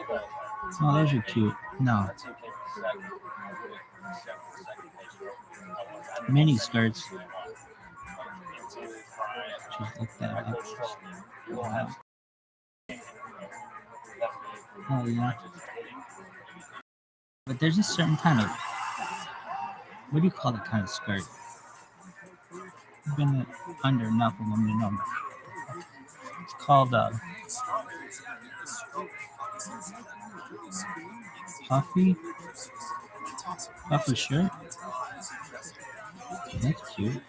Oh, those are cute. No. Mini skirts. Just look that up. Wow. Oh, yeah. But there's a certain kind of, what do you call that kind of skirt? I've been under enough of them to know. It's called puffy shirt. That's cute.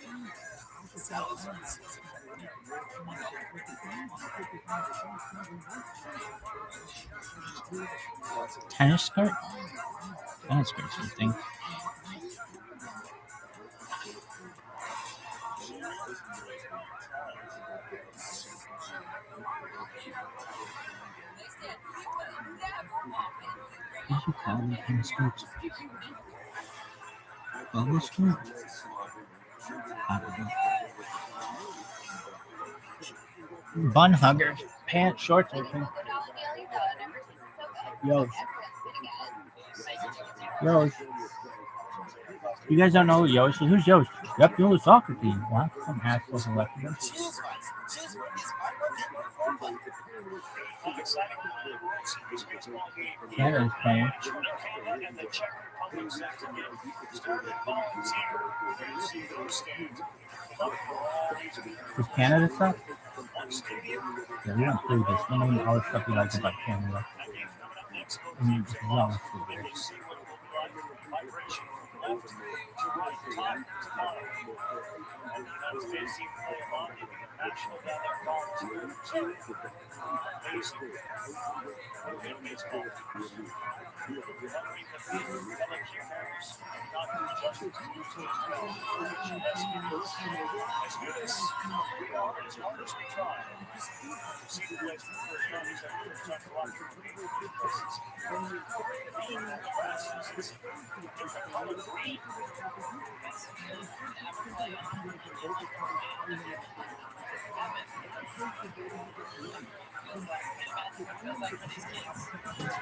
Tennis skirt? Tennis skirt's something. What do you call them tennis skirts? Bubble skirt? I don't know. Bun huggers, pants, shorts, everything. Yo. You guys don't know who Yosh is? Who's Yosh? Yep, you're the soccer team. What? Some assholes elected him. Canada's playing. Does Canada suck? Yeah, we don't do this. We don't know all the stuff we like about Canada. I mean, just jealous of this.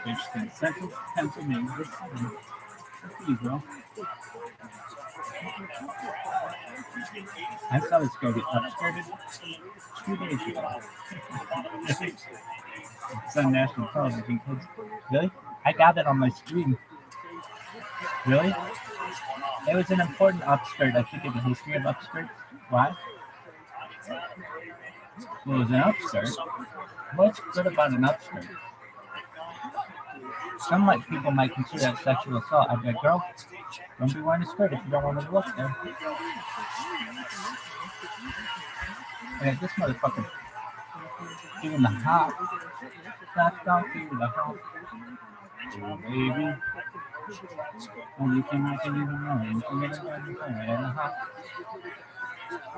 Interesting. Central Pennsylvania. Good for you, bro. I saw this girl get upskirted 2 days ago. It's on national television. Really? I got it on my screen. Really? It was an important upskirt, I think, in the history of upskirts. Why? Well, it was an upskirt. What's good about an upskirt? Some people might consider that sexual assault. I'd be like, girl, don't be wearing a skirt if you don't want to look there. And this motherfucker doing the hop. That's not doing the hop. Oh, baby. Oh, you can make it even more. You can get it right in the hop.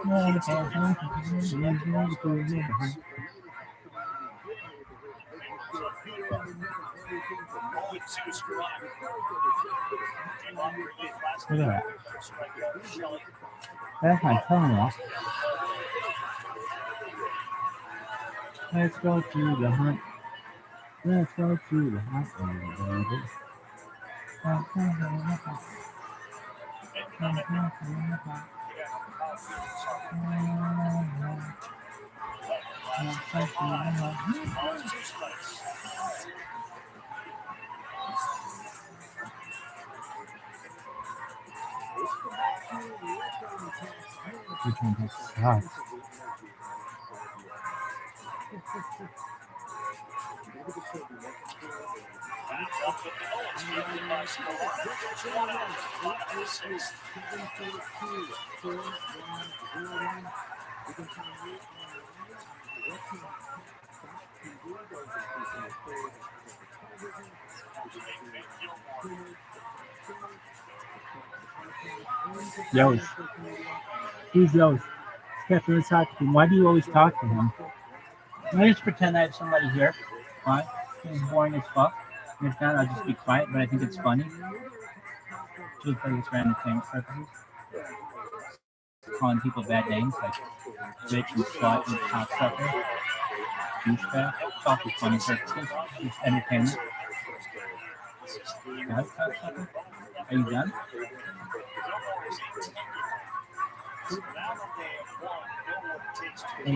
Look at that. That's my tongue. Let's go to the hunt. Let's go to the hunt. Which one has shots? Yosh. Who's Yosh? Captain talk to him. Why do you always talk to him? I just pretend I have somebody here. Why? He's boring as fuck. And if not, I'll just be quiet, but I think it's funny. Just for this random thing purposes. Calling people bad names like bitch and slut and cocksucker, douchebag. It's all for funny purposes. It's entertainment. What, cocksucker? Are you done? Hey,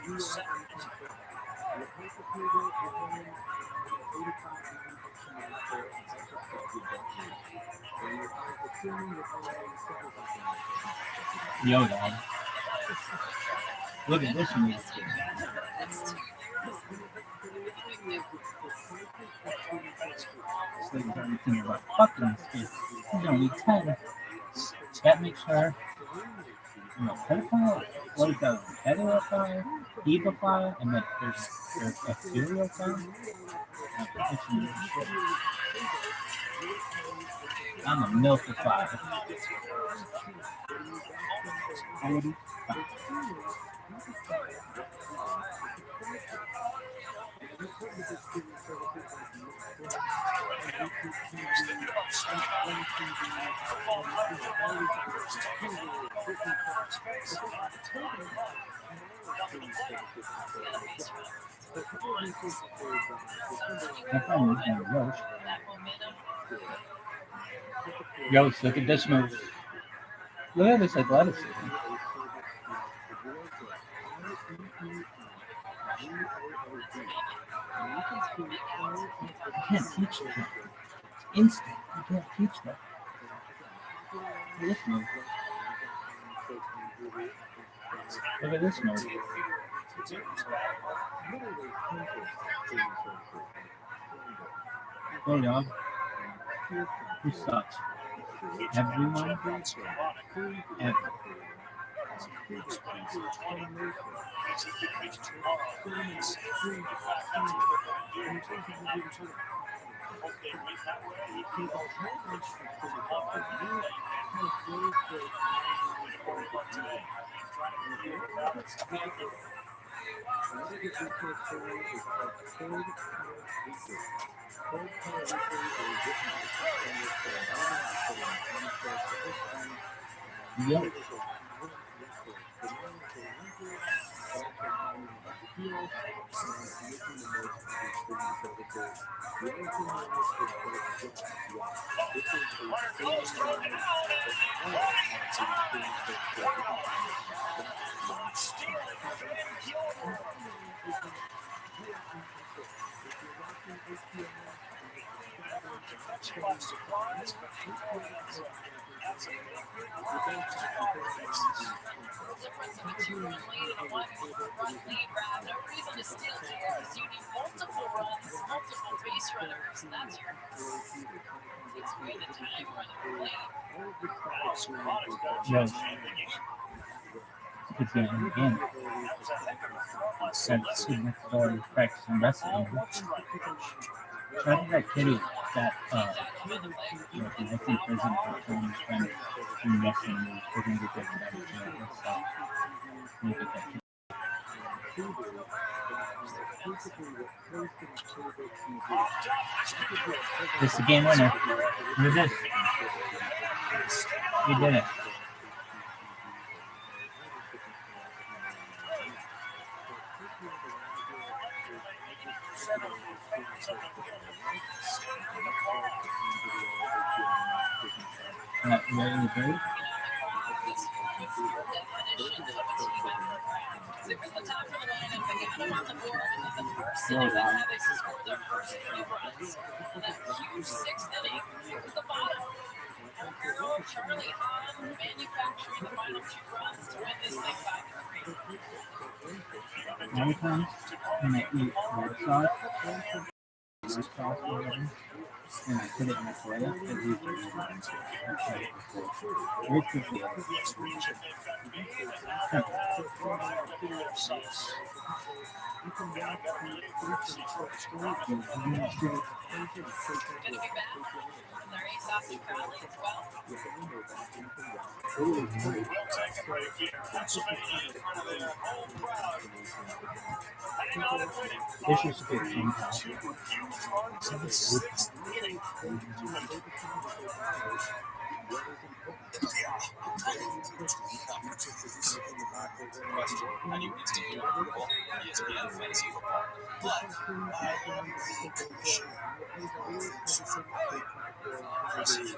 listen. Yo, dog. Look at this one. This lady's already thinking about fucking this kid. He's only 10. That makes her, pedophile? What is that? Pedophile? Pedophile? And then there's a seriophile? I'm a milfophile. Yosh, look at this move. Look at this athleticism. You can't teach that. It's instant. You can't teach that. Look at this move. Look at this move. Go, dog. Who sucks? Everyone? Ever. Yep. Yes. It's going to again. That's next door to practicing wrestling. Try to that kitty that I think prison for killing his friend in wrestling moves. We're going to get taken out of jail. So, look at that kitty. This is the game winner. Look at this. He did it. Very good. Many times when I eat red sauce, or whatever, and I put it in the toilet, it leaves very quickly. This is a good thing. On your instant Approval, ESPN Fantasy Football. But proceed.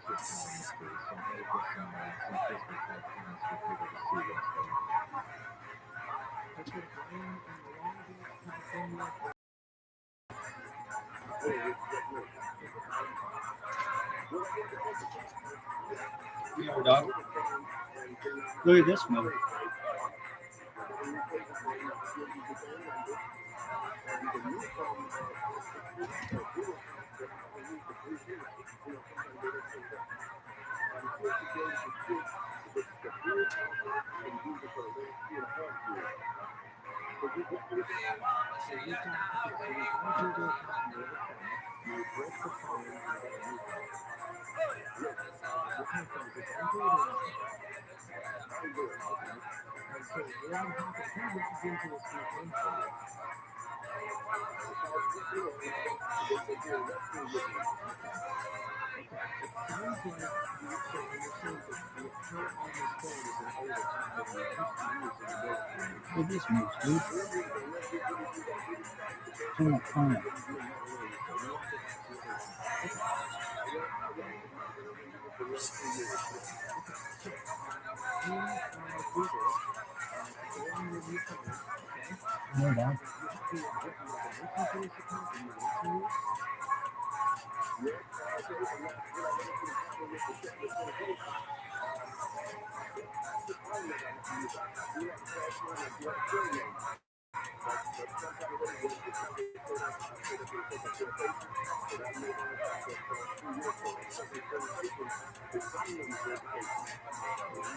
Yo, dog. Look at this one. Look at this moves, dude. Turn the corner. More down.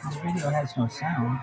This video has no sound.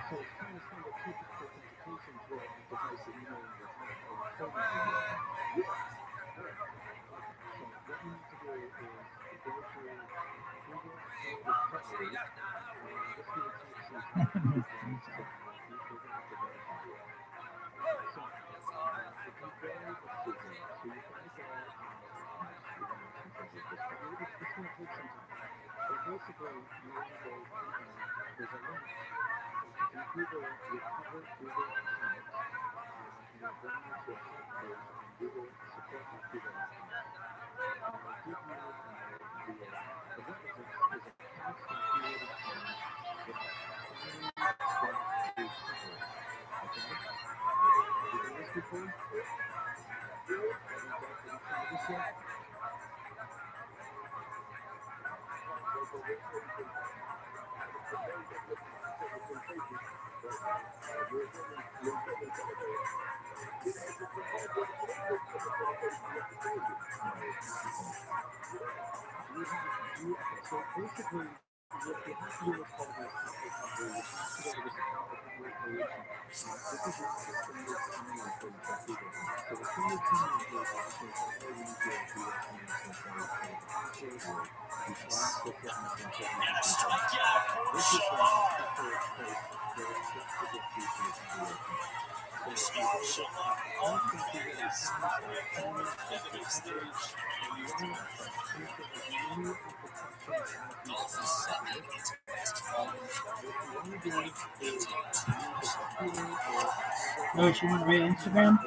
Oh, she went right Instagram?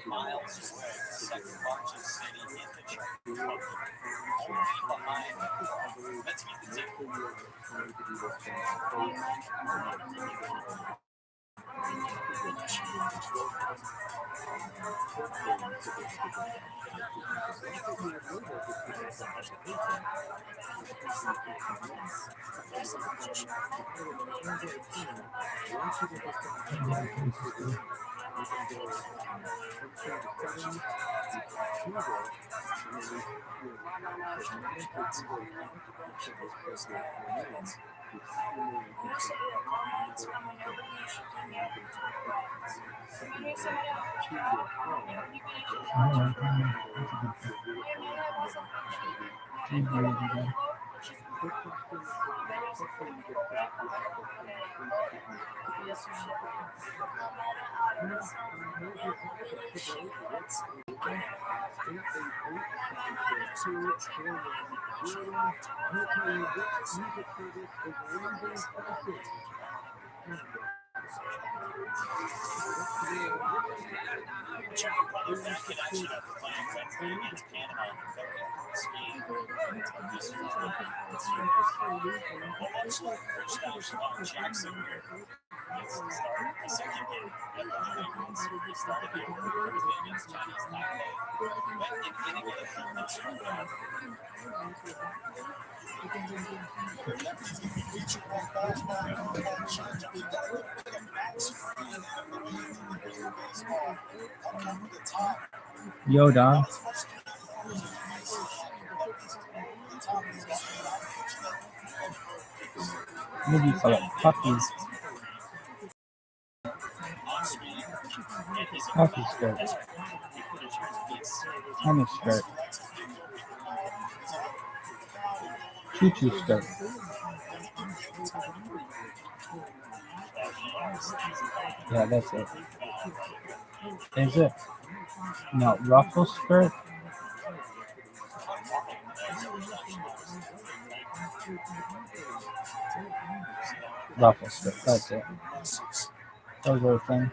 Miles away, the second largest city in the Czech Republic, only behind. Let's meet the team. Czech Republic back in action after playing Wednesday against Canada in a very close game. This was eventually first down Shalom Jackson here. It's the start of the second game at the Penguins. He started here Thursday against Chinese Taipei. Went and didn't get a helmet struck out. Yo, Don. Maybe you call it puppies. Puffy skirt. Honey skirt. Choo-choo skirt. Yeah, that's it. Is it? No, ruffle skirt? Ruffle skirt, that's it. Those are the thing.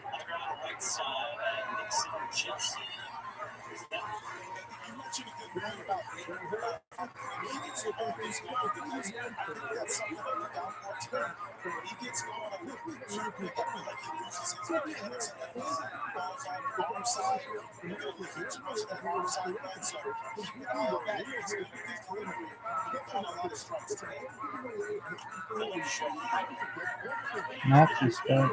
Maxi skirt.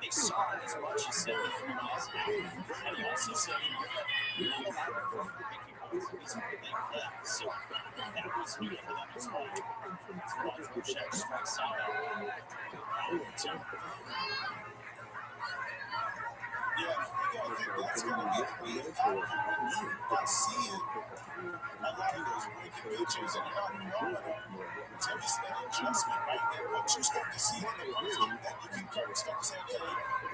They saw as much as said and he also said so that was new for them as well. Check strikes out. The I think that's going to be the way forward. By seeing a lot of those breaking pictures and you're not growing them, to me, it's an adjustment, right? And once you start to see it in the perfect, then you can kind of start to say, okay,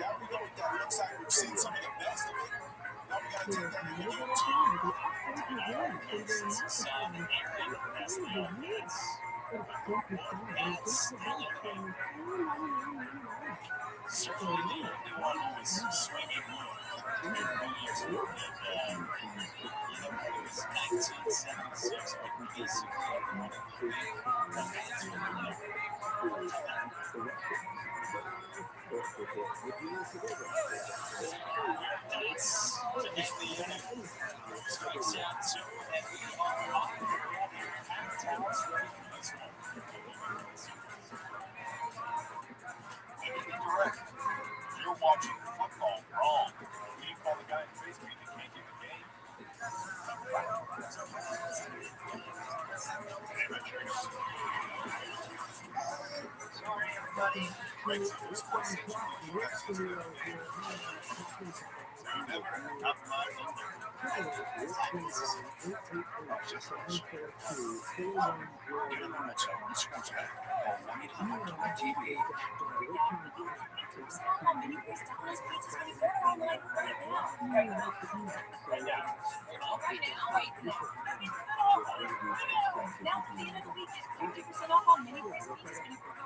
now we know what that looks like. We've seen some of the best of it. Now we got to take that into YouTube. Some Aaron as the audience. That's TRILLIONAIRE. Certainly the only one who was swinging in the years in it was 1976, but basically one of the big bands from the That's today's the straight sound to, and we are on the Rabbi Towers ready for this one. And to be direct, you're watching football wrong. You call the guy in the face because you can't get the game. Sorry, everybody. Now, at the end of the week, get 50% off on many recipes when you order online.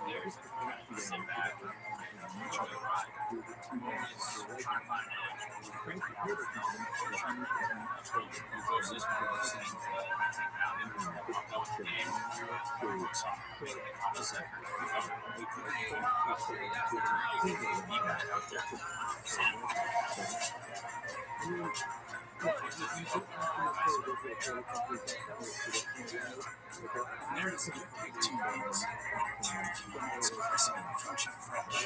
There's the sit back, enjoy the ride. TRUMAN. This is one of those things that popped up today. There's a big 2 minutes. It's crisp and crunchy fresh.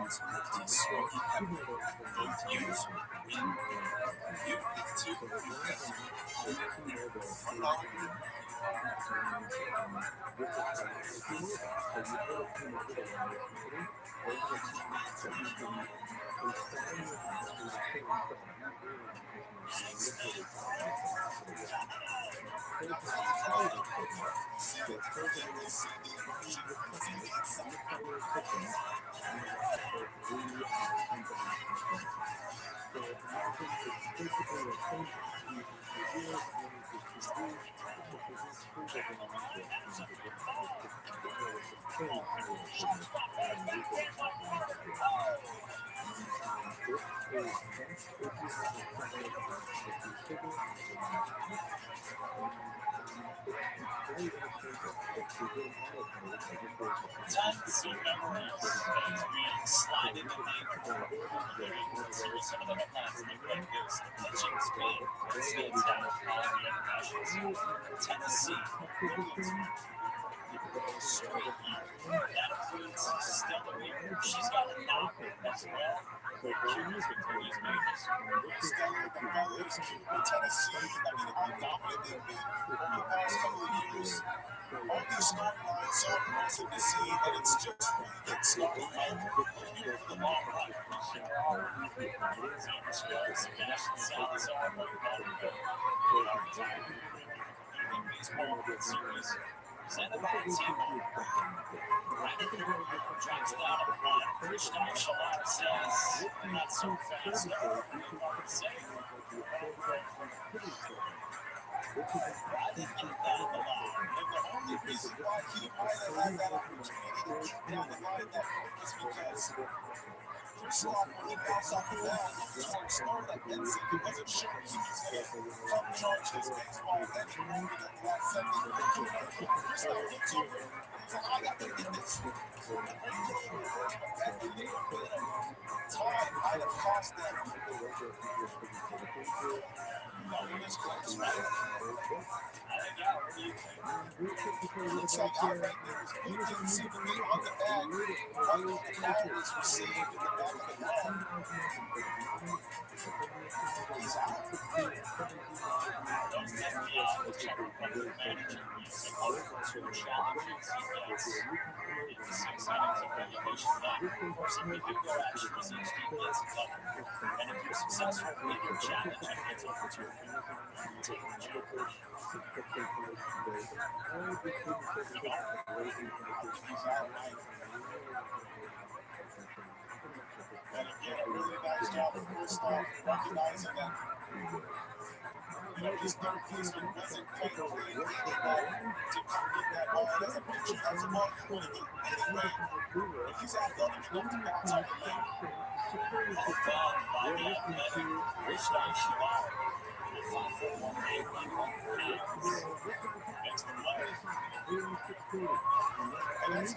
It's pretty smoky pepper. Both used in you too. Tons of memories as we slide into the series. Some of them plans look like this. The pitching speed stands out on the internationals. Tennessee, straight here. That includes Stellar here. She's got a knock as well. Curious Victoria's Vegas. Stellar, the Fellows, Tennessee, I mean, how dominant they've been in the past couple of years. All these storylines so impressive to see, and it's just really getting started. Here for the long run. Sebastian Salazar, baseball series. Presented by T-Mobile. Drops down a line. Krishna Shalata says, not so fast. Safe. Riding it down the line. And the only reason why he might have had that opportunity to get down the line that quick is because Kristoff, when he bounced off the bat, started at that second, he wasn't sure if he was going to come charge his baseball. Then he moved it at that second. Kristoff looks over. He's like, I got to get this. That little bit of time might have cost them. No, it's close, right? Looks like outright there is blue didn't seem to be on the bag. But the ball was received in the back of the glove. He's out. Those FBI general manager, two challenges he gets. It's so exciting to regulation that some people go actually receive gets double. And if you're successful in your challenge, it gets over 2. Take the challenge. And again, a really nice job of Gustav recognizing that, his third baseman wasn't quite clean enough to come get that ball. And as a pitcher, that's a ball you want to get anyway. But he's athletic enough to bounce off the leg. Done by the athletic Gustav Schwab. The 5'1" man, 100 pounds. Makes the play. And that's,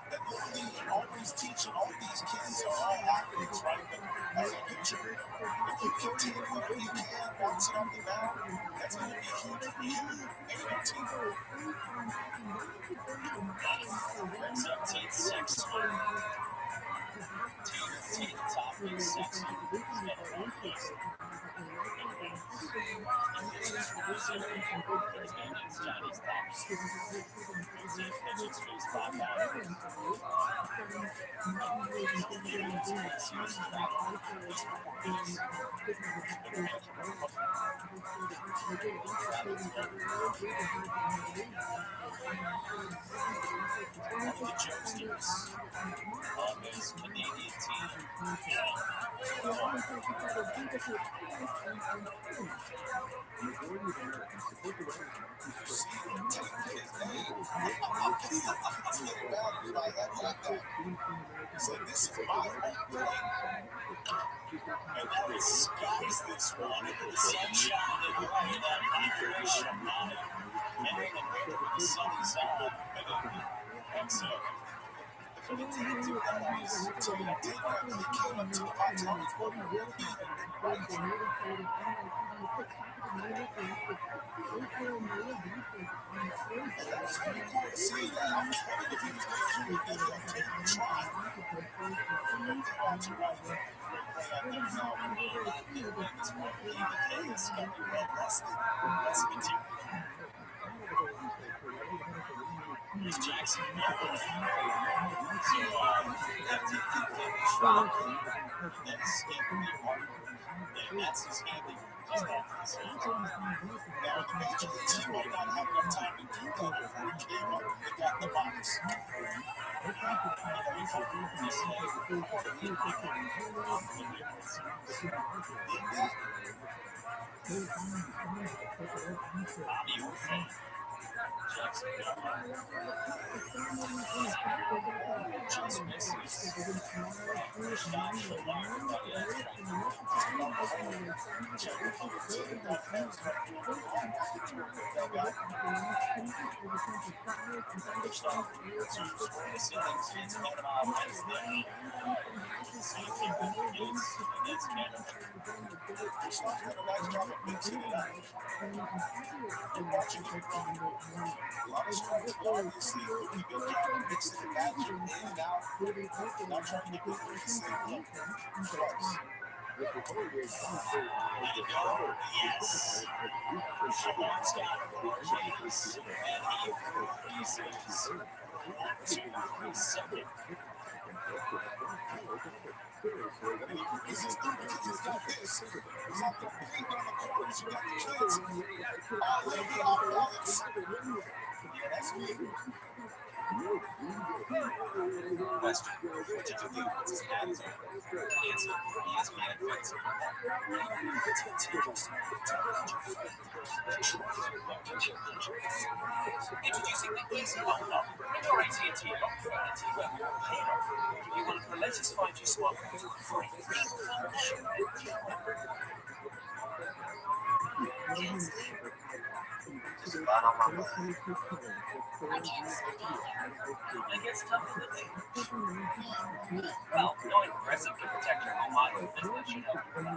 that little thing you always teach them. All these kids are all athletes, right? But as a pitcher, if you can take whatever you can, bounce it off the mound, that's going to be huge for you and your team. 17-6. Team top is sexy. Thursday against Chinese tops. Tuesday pitches face 5 batters. The Jokesters of this Canadian team. So this is my home plate. And that is skies this one into the sunshine and light that igers shamanic. Entering the river with the sunny side. And so So the team do that on his team did that. He came up to about 12 feet right here. And that was pretty cool to see that. I was wondering if he was going to keep it in there, take a try. Watch it right there. Here's Jackson. That's his handling. Now, eventually, he might not have enough time to do that before he came up and got the box. Jackson just misses. Shot should learn by the edge. Not trying to get the same twice. Yes. Shamon's got 4 Ks, and he freezes. 1, 2, second. This is the he's got this. He's got the paint on the corners. You got the kids all laying off balance. Yeah, that's me. Question: what did you do once his hat is over? Answer: he is being offensive. Introducing the Easy Lock Lock. In your AT&T Lock Quality web pay lock, you want the latest 5G smartphones for free. Just about on my mind. I can't sleep either. It gets tough in the day. Well, knowing Progressive can protect your home audio business should help you out.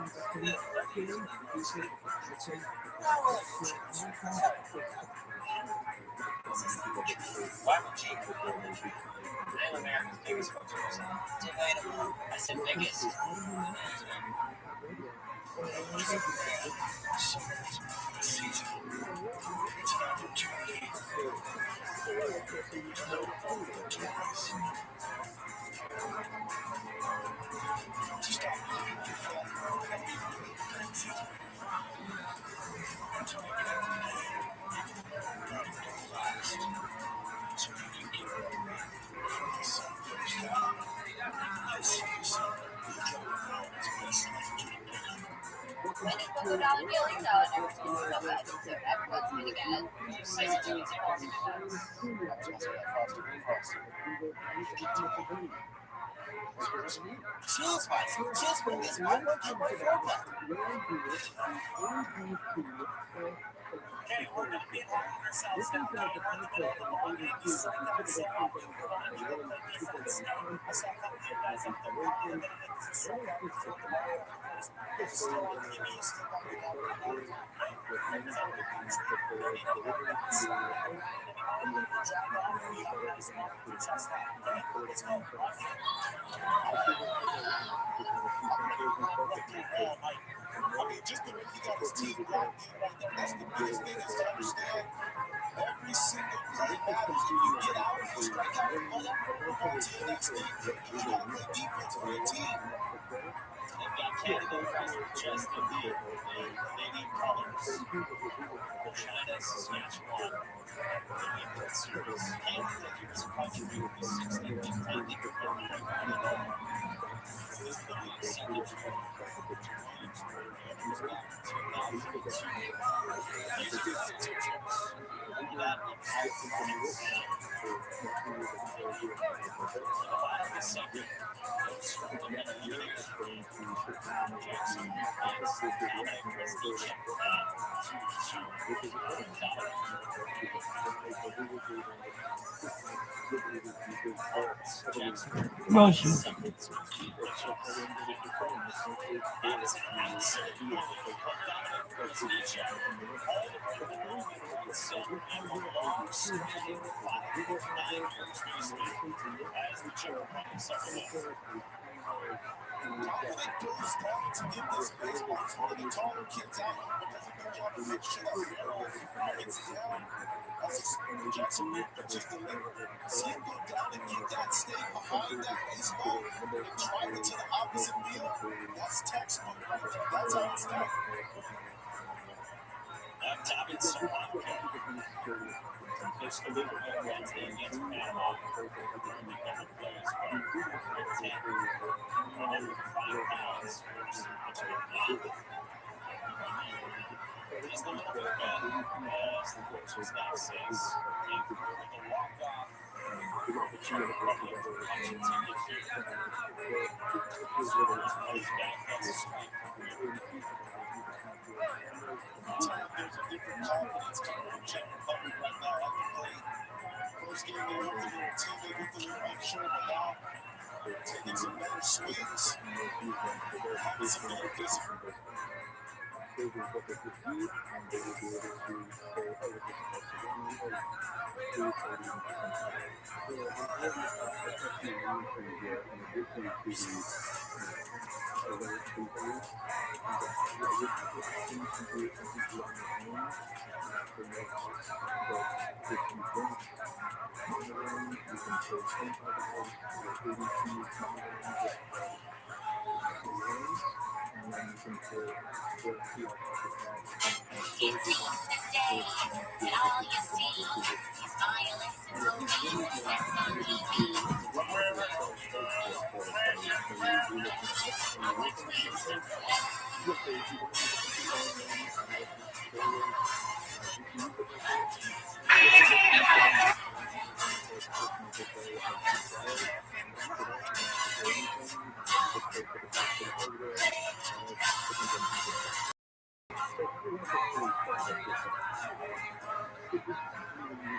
Why would you? I'm America's biggest spokesperson. Debatable. I said biggest. Many people go down and yelling now and everything's so good. So everyone's gonna get Cheers, guys. Cheers for this one. Keep my forecast. Okay, we're going to be holding ourselves down now in the middle of the long game. You see that Sarah being put on the open defense. I saw a couple of you guys up there calling that it was a strike out before the ball. There's still on TV, you still got the ball right all the time, right? It's out of the country. They need to get rid of this. I'm going to drop off for you guys and not to trust that. Okay? Let's go. I mean, just the way he got his team locked in right there, that's the biggest thing is to understand every single play matters. If you get out and you strike out the ball, team next thing, you got to play defense for your team. They've got Canada across the chest of the Canadian colors. They're trying to snatch one. Canada here's contributed to 16 defending this is the lead senior from Williamsburg. Andrews back in 2002. These are the two trips. That looks like the second. It's from the middle of the year. Jackson gets Chris Each. Motion. To give this baseball to one of the taller kids out here because of their job shit up the arrow. It's down. Jackson just delivered. See him go down and get that, stay behind that baseball and drive it to the opposite field. That's textbook right there. That's how it's done. Up top, it's Solanke. It's the leader of Wednesday against Panama. Currently covered players from 10 and 5 pounds. He's the middle man, as the coach's staff says. With a walk-off. There's a different confidence to the general public right now at the plate. First game they looked a little timid with the right shoulder now. Taking some better swings. Having some better discipline.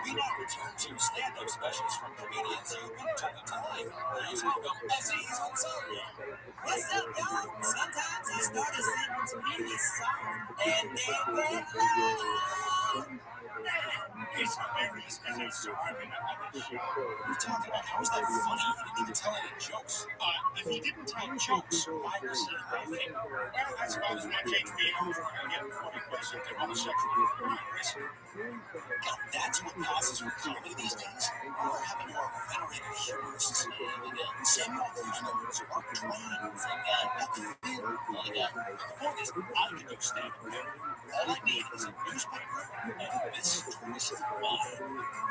We now return to stand-up specials from comedians you've been tuning to live. Please welcome Aziz Ansari. What's up, y'all? Sometimes I start a sentence with this song and then we're live. He's hilarious and he's starving. We're talking about how is that funny? He didn't even tell any jokes. If he didn't tell jokes, why was he laughing? Well, I suppose in that case, being over and getting funny questions and homosexual progress. God, that's what passes for comedy these days. We're having your venerated humorists. Samuel Clemens or Mark Twain. The point is, I can do stand-up. All I need is a newspaper and this twisted mind.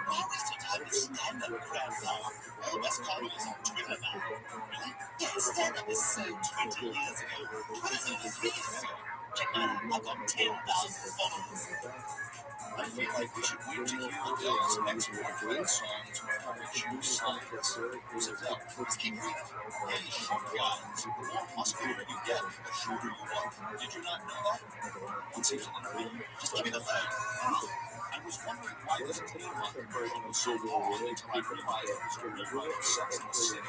Why waste your time with stand-up crap now? All the best comedy is on Twitter now. Really? Yeah, stand-up is so 20 years ago. Twitter's only 3 years ago. Check that out. I've got 10,000 followers. I feel like we should wait to hear those ex-boyfriend songs before we choose sides. So let's keep reading. Hey, short guys, the more muscular you get, the shorter you look. Did you not know that? It seems a little weird. Just give me the thing. I was wondering why this teen version was so long until I realized it was a rewrite of Sex and the City.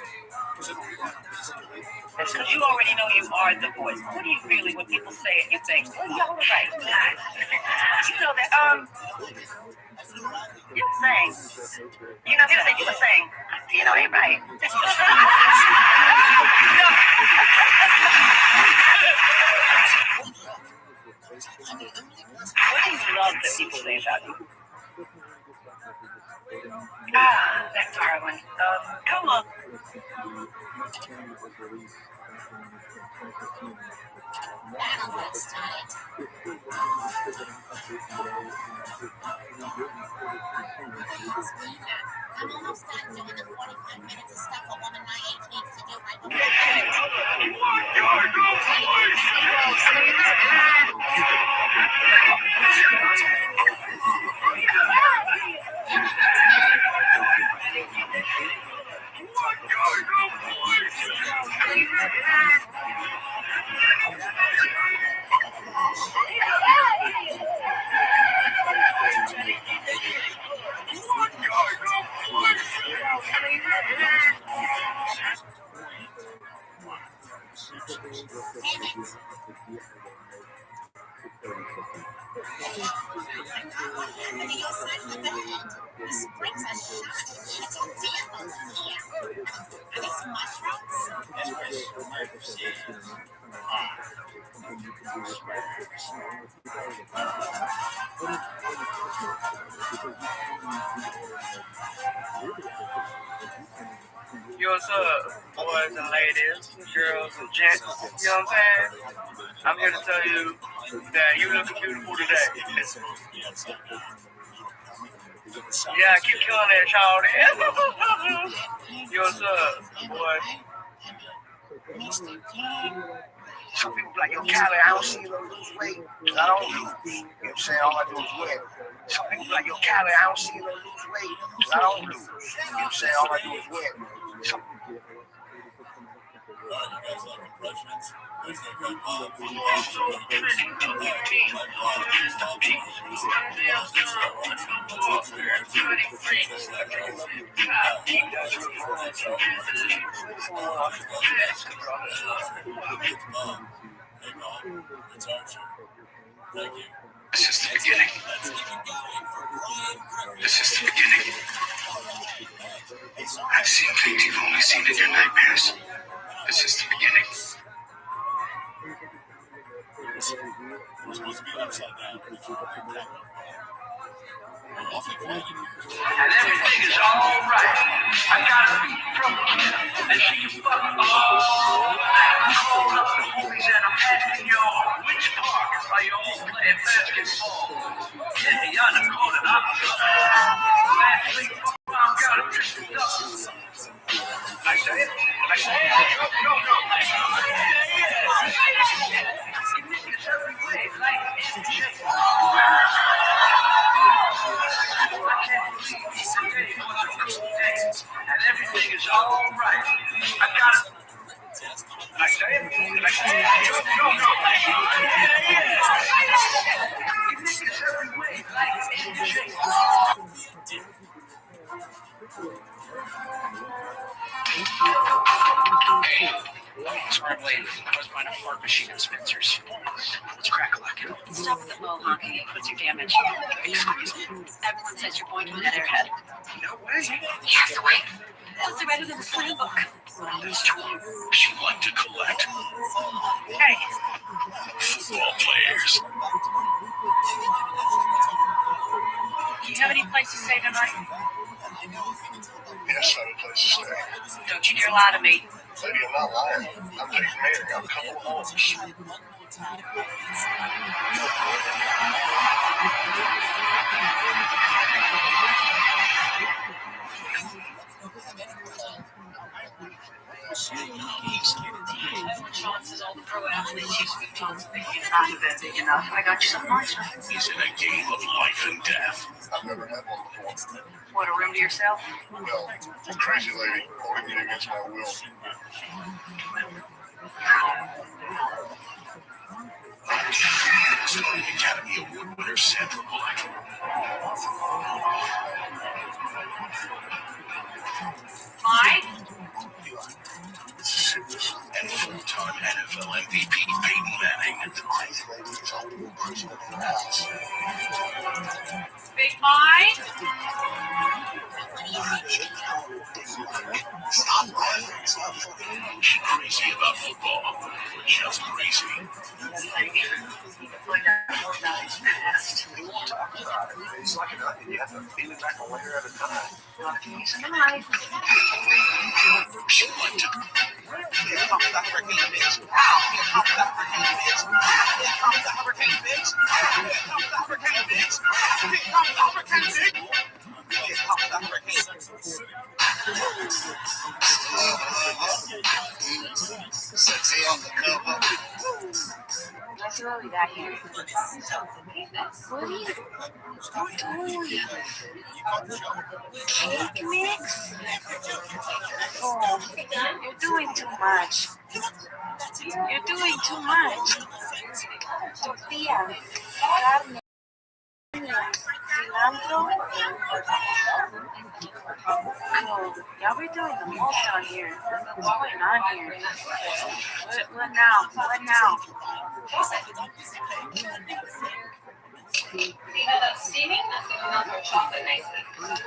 Was it basically? That's because you already know you are the voice. What do you really, when people say it, you think, oh, y'all right. You know that, you were saying, you know, you were saying, you know, ain't right. What do you love that people say about you? That's a hard one. Come on. I'm almost done doing the 45 minutes of stuff a woman my age needs to do right before This brings a shot of little devils here. Are these mushrooms? What's up, boys and ladies, girls and gents, you know what I'm saying? I'm here to tell you that you look beautiful today. Yeah, keep killing that, y'all. What's up, boy? Some people be like, yo, Callie, I don't see you lose weight, because I don't lose. You know what I'm saying? All I do is win. Some people be like, yo, Callie, I don't see you lose weight, because I don't lose. You know what I'm saying? All I do is win. You guys like impressions? There's no good Hey, Mom, it's Archer. Thank you. This is the beginning. This is the beginning. I've seen things you've only seen in your nightmares. This is the beginning. We're supposed to be upside down. And everything is all right. I gotta be broken. And she can fuck all night. Call up the homies and I'm asking y'all, which park are y'all playing basketball? Yeah, y'all done called it up. Last week, Mom got a trick up. I said, no. Niggas every way, like MJ. And everything is all right. I got it. I said, no. Niggas every way, like MJ. Hardly. I was buying a fart machine at Spencer's. What's crack-a-lackin'? Stop with the bull honky. What's your damage? Excuse me? Everyone says you're going to an airhead. No way. Yes, wait. Plus, they're better than the slam book. That's true. She liked to collect. Hey, Football players. do you have any place to stay tonight? Yes, I have a place to stay. Don't you dare lie to me. Lady, I'm not lying. I'm Peyton Manning. I have a couple of homes. Sean says all the pro athletes use futons. They can't not have been big enough. I got you something nice. Is it a game of life and death? I've never had one before. What, a room to yourself? No, crazy lady holding me against my will. Starring Academy Award winner Sandra Bullock. Mike? Serious. And full-time NFL MVP Peyton Manning. The crazy lady is holding me prisoner in the house. Big Mike? Stop laughing. She's crazy about football. Just crazy. Find out more about his past. You won't talk about it. It's like an onion. You have to peel it back a layer at a time. Not if you use a knife. She liked to Here comes the hurricane, bitch. Ow, here comes the hurricane, bitch. Here comes the hurricane, bitch. Here comes the hurricane, bitch. Here comes the hurricane, bitch. Here comes the hurricane. Sexy on the cover. Let's see what we got here. What are you doing? Cake mix? Oh, you're doing too much. You're doing too much. Tortilla, carne, cilantro. Oh, y'all be doing the most out here. What's going on here? What now? What now? Steaming? Chocolate nicely.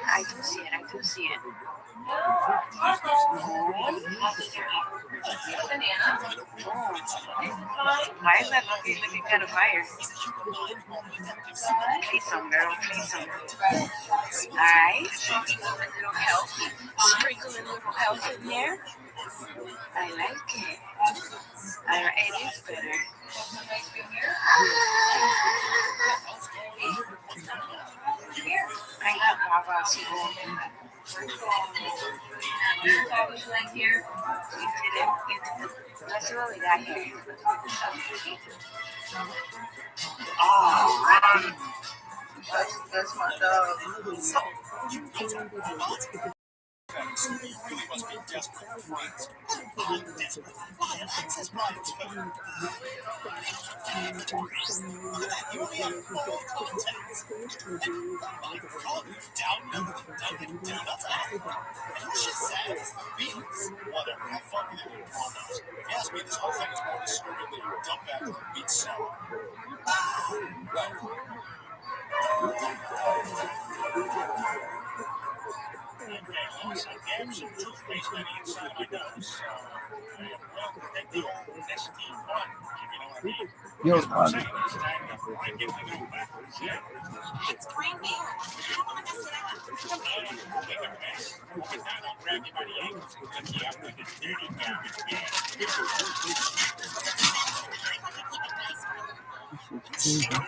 I do see it. Banana. Why is that looking kind of fire? Please some, girl. Please some. Alright. A little help. Sprinkle a little help in there. I like it. Alright, it is better. I got Baba school. Here. You did it. Let's see what we got here. Alright. That's my dog. Yo, It's green beer. I don't want to mess it up. Dude.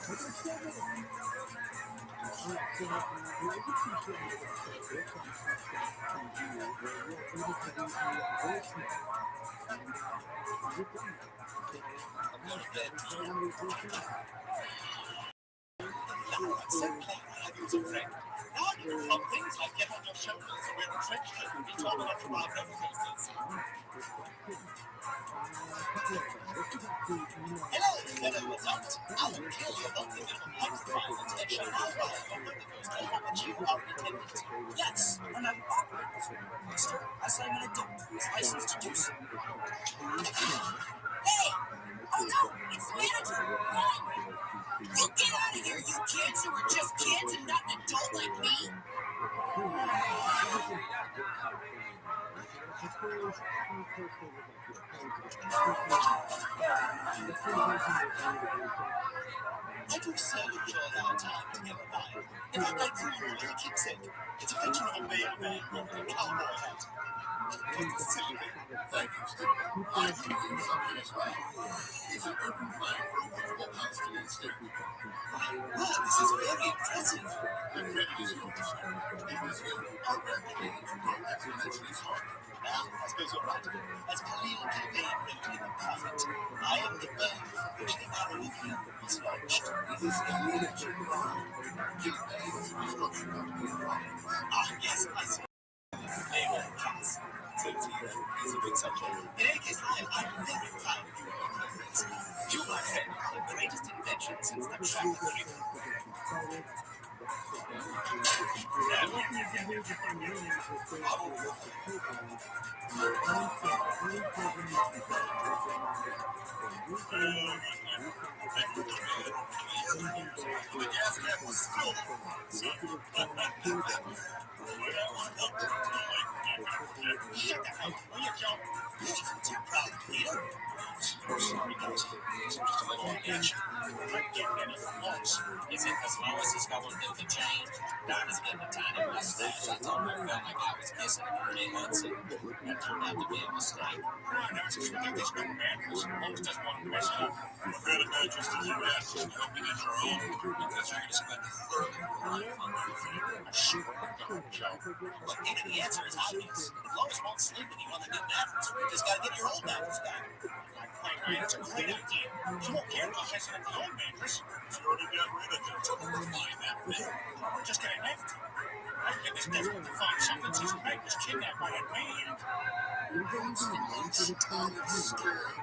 So glad I have you as a friend. Now I can do fun things like get on your shoulders and wear a trench coat and be tall enough to ride roller coasters. Hello, fellow adopt. I will kill your lovely little microphone and let you out on your roller coaster but you are independent. Yes, and I'm operating this roller coaster as I'm an adult who is licensed to do so. Hey! Oh no, it's the manager! Run! Oh, get out of here, you kids who are just kids and not an adult like me! I do so enjoy our time together, Ryan. In fact, I drew you a keepsake. It's a picture of a mailman wearing a cowboy hat. It's a silly thing. Thank you, Steve. I see you something as well. It's an open plan for a wonderful Palestinian state. Wow, this is very impressive. The credit is yours. It was you who programmed me to grow exponentially smarter. Well, I suppose you're right. As Khalil Gibran wrote in the prophet, I am the bird which the arrow of you was launched. It is the leadership problem. Give thanks for structure of your problems. Ah, yes, I see. Amen, cats. So to you, it's a big subject. In any case, Ryan, I'm very proud of you and your progress. You, my friend, are the greatest invention since the track trip. The gas cap was still Shut the hell up, will you, Joe? You're too proud, Peter. Sorry, guys. Just a little action. Right there, man, it's a launch. Is it as low as it's going to the change? Donna's getting a tiny mustache. I told her I felt like I was kissing Ernie Hudson. That turned out to be a mistake. Ryan, I just forget this young man who's always just one question. What kind of interest in your ass is helping in your own? Because you're going to spend a third of your life on that thing. Sure, Joe. Look, Peter, the answer is obvious. If Lois won't sleep with you on the new mattress, you just got to get your old mattress back. Ryan, it's a great idea. She won't care about messing up the old mattress. She already got rid of it. So we'll find that thing. We're just going to have to. I'm in this desperate to find something since Meg was kidnapped by that maniac. It's the most scary.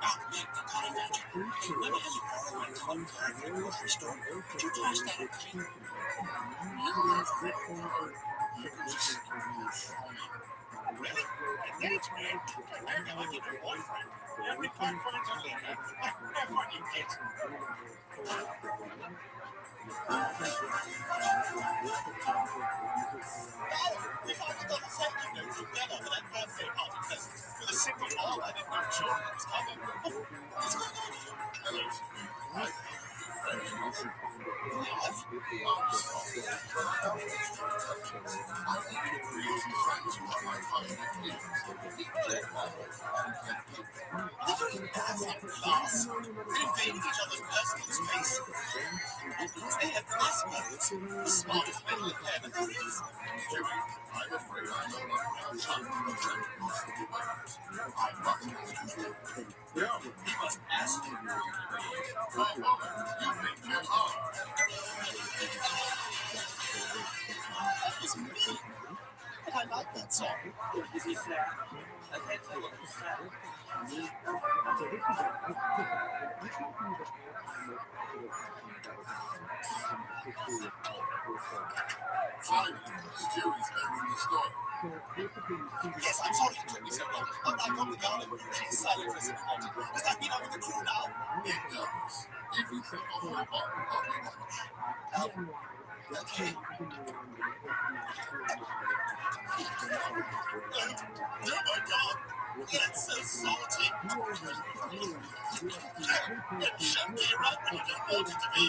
Ah, Meg, the caught a magic. Let me have you borrow my club card from the grocery store. Could you toss that at me? Really? Thanks, man. America, like your boyfriend. Every part for it to leave. Have fun, you kids. If I could double thank you note together for that birthday party present, for the simple all I didn't know children was coming. What's going on here? Class. Invading each other's personal space. That means they have class modes. The smartest middle of heaven there is. Jimmy, I'm afraid I no longer have time for the trip. I must ask you. No, he must ask you. Well, you think you're hard. That was mean. But I like that song. Is he sad? A head full of sad. Finally, Jerry's ending the story. Yes, I'm sorry you took me so long. But I come down and she's silent for some moment. Does that mean I'm with the crew now? It does. If you think of her button, I'll be lunch. Okay. Oh my God! It's so salty! It should be right when you don't want it to be.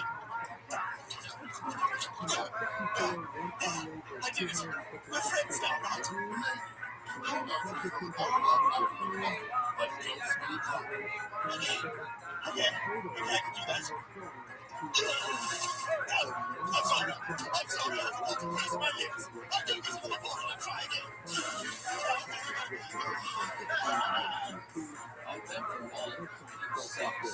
I do this. We're friends now, right? But don't speak up. Okay, maybe I can do that. I'm sorry. I forgot to place my lips. I did this for the board and try again. I bet the wall sucks.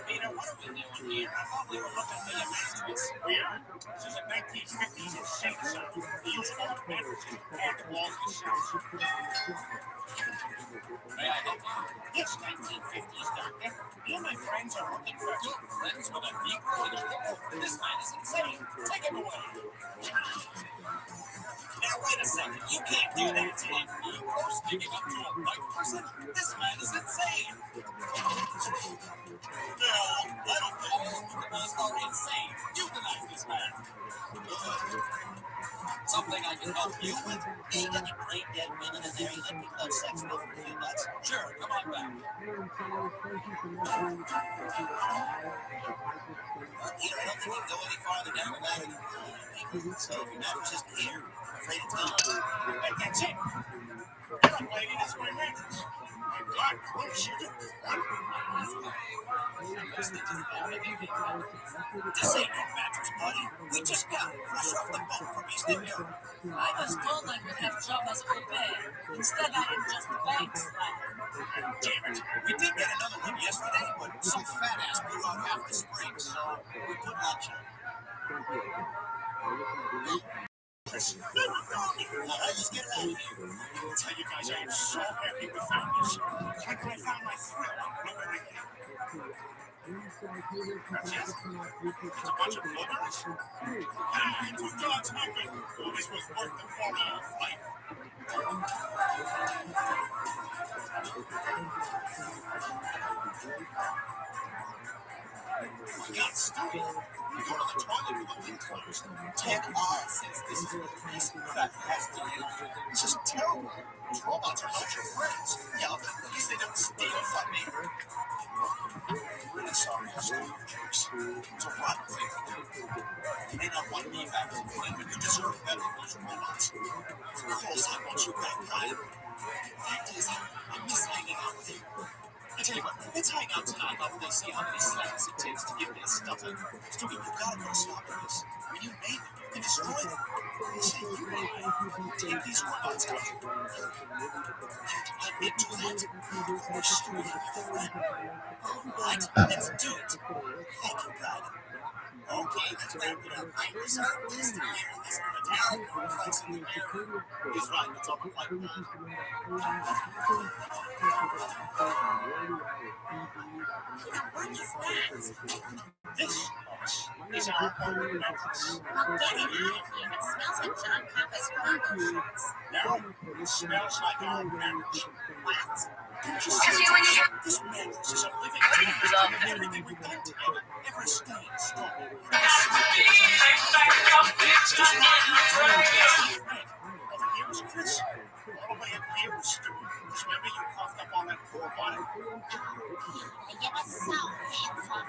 Peter, what are we doing here? I thought we were looking for your masterpiece. We are. This is a 1950s insane sound. We use old mattresses and walls and shelves. May I help you? Yes, 1950s, Doctor. Me and my friends are looking for Your friends with a Negro in a hippo? This man is insane. Take him away. Now, wait a second. You can't do that to him. Negro sticking up to a white person? This man is insane. No, I don't think All criminals are insane. Euthanize this man. Something I can help you with? he got a great dead women in there. He let me have sex with for a few bucks. Sure, come on back. You know, I don't think we can go any farther down the line. So if your mattress isn't here, I'm afraid it's gone. Hey, that's it. That lady is my mattress. My God, what is she doing? This ain't no mattress, buddy. We just got it fresh off the boat from Eastern Europe. I was told I would have job as au pair. Instead, I am just a bank slack. Damn it. We did get another one yesterday, but some fat ass blew out half the springs, so we couldn't launch it. Never found it. All right, let's get it out of here. I tell you guys, I am so happy we found this. It's like I found my thrill on blueberry hill. That's it? It's a bunch of blueberries? Ah, to God's heaven. Well, this was worth the $40 flight. We got stupid. We go to the toilet with the lid closed. 10 hours since this is the piece that has to leave. This is terrible. Those robots are not your friends. Yeah, but at least they don't steal from me. I'm really sorry I stole your jokes. It's a rotten thing to do. You may not want me back in the plane, but you deserve better than those robots. Of course, I want you back, guy. The fact is, I miss hanging out with you. I tell you what, let's hang out tonight while they see how many seconds it takes to give me a stuffing. Stupid, you gotta put a stop to this. When you name them, you can destroy them. Say you and I take these robots out. I've been to that. We're stupid, friend. All right, let's do it. Thank you, God. Okay, let's wrap it up. I reserve this to hear this from a terrible place in the air. He's right, it's all like What is that? This, folks, is our own mattress. I'm getting out of here. It smells like John Papa's cargo shorts. Now, it smells like our marriage. What? Just this mattress is a living proof of everything we've done together. Ever staying strong. Over here is Chris. All the way up here was Stu. Remember you coughed up on that poor body? And you were so handsome.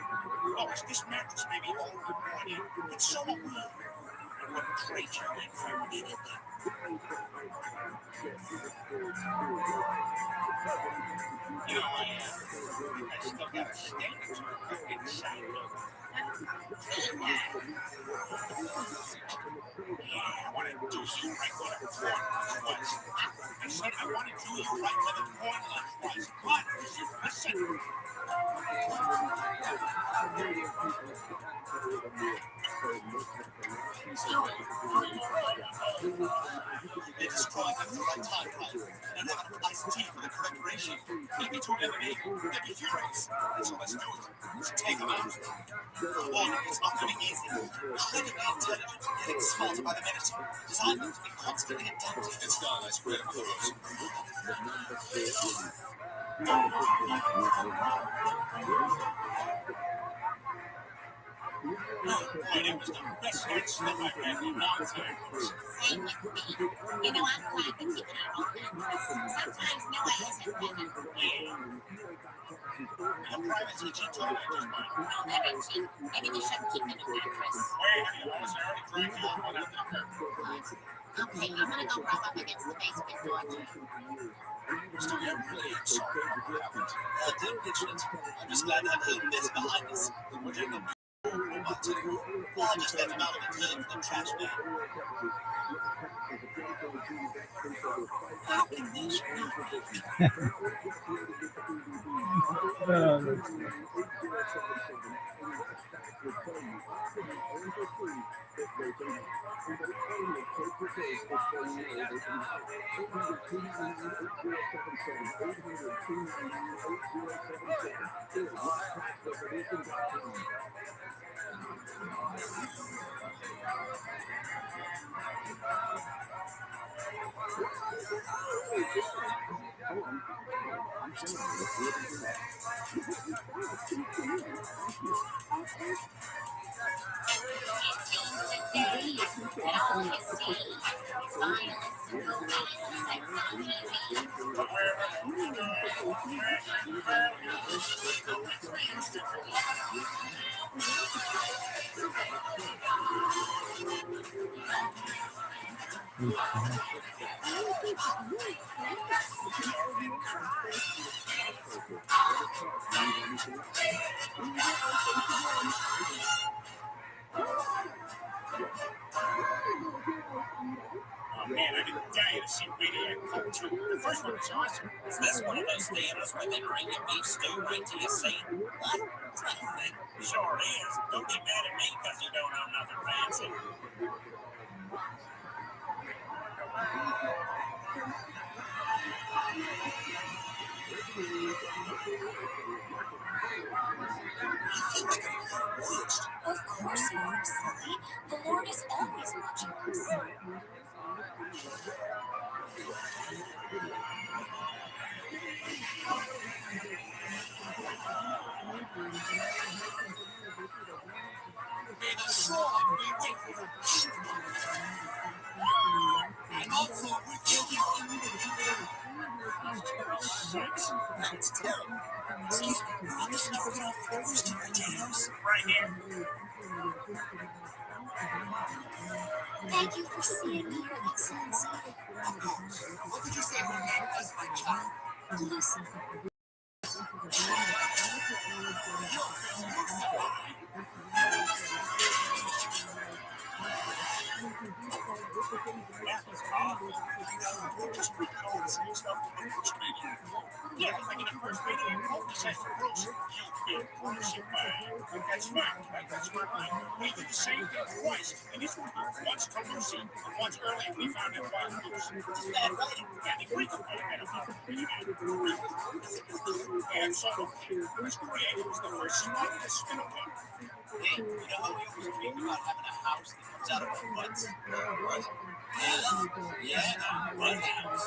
Oh, is this mattress maybe old and worn in? It's so weird. I wouldn't trade you in for anything. You know, I still got a stain or two inside. Yeah, I want to do you right where the corn lunch was. I said I want to do you right where the corn lunch was. But, listen. They destroyed them the right time, right? And have an iced tea for the correct ratio. Maybe to MMA, maybe furious. So let's do it. Let's take them out. Warning, it's not going to be easy. Incredibly intelligent, getting smarter by the minute. Designed them to be constantly adaptive. It's done, I swear to God. It was the best night sleep I've had in a long time. Same with me. You know, I'm glad to keep it our own business. Sometimes Noah isn't better. Yeah. Your private teaching told me just fine. No, that ain't cheap. Maybe we shouldn't keep them in mattress. Wait, honey, I was already dragged you all the way down to the curb. Okay, I'm gonna go rub up against the basement door. Still, you're really sorry about what happened. Don't mention it. I'm just glad to have all this behind us. We're taking a robot today. I'll just let them out on the tail for the trash man. How can this be? Man, I've been dying to see Maniac Part 2. The first one was awesome. Is this one of those theaters where they bring your beef stew right to your seat? What? Sure is. Don't get mad at me because you don't know nothing fancy. Of course you are, silly. The Lord is always watching us. May the song be with you. And also with you. That's terrible. Excuse me, will you just get off the roasted potatoes? Right here. Thank you for seeing me, Your Excellency. Of course. What did you say her name was, my child? Lucy. Just recall the same stuff from the first video. Yeah, like in the first video, he says to Bruce, you kid, Bruce, that's right, that's right. He did the same thing twice, and this one once to Lucy, and once earlier we found out about Bruce. Is that right? Yeah, the Greek one had a and so, Bruce created was the first spot to spin a web. Hey, you know how we always dreamed about having a house that comes out of our butts? What? Yeah, one house.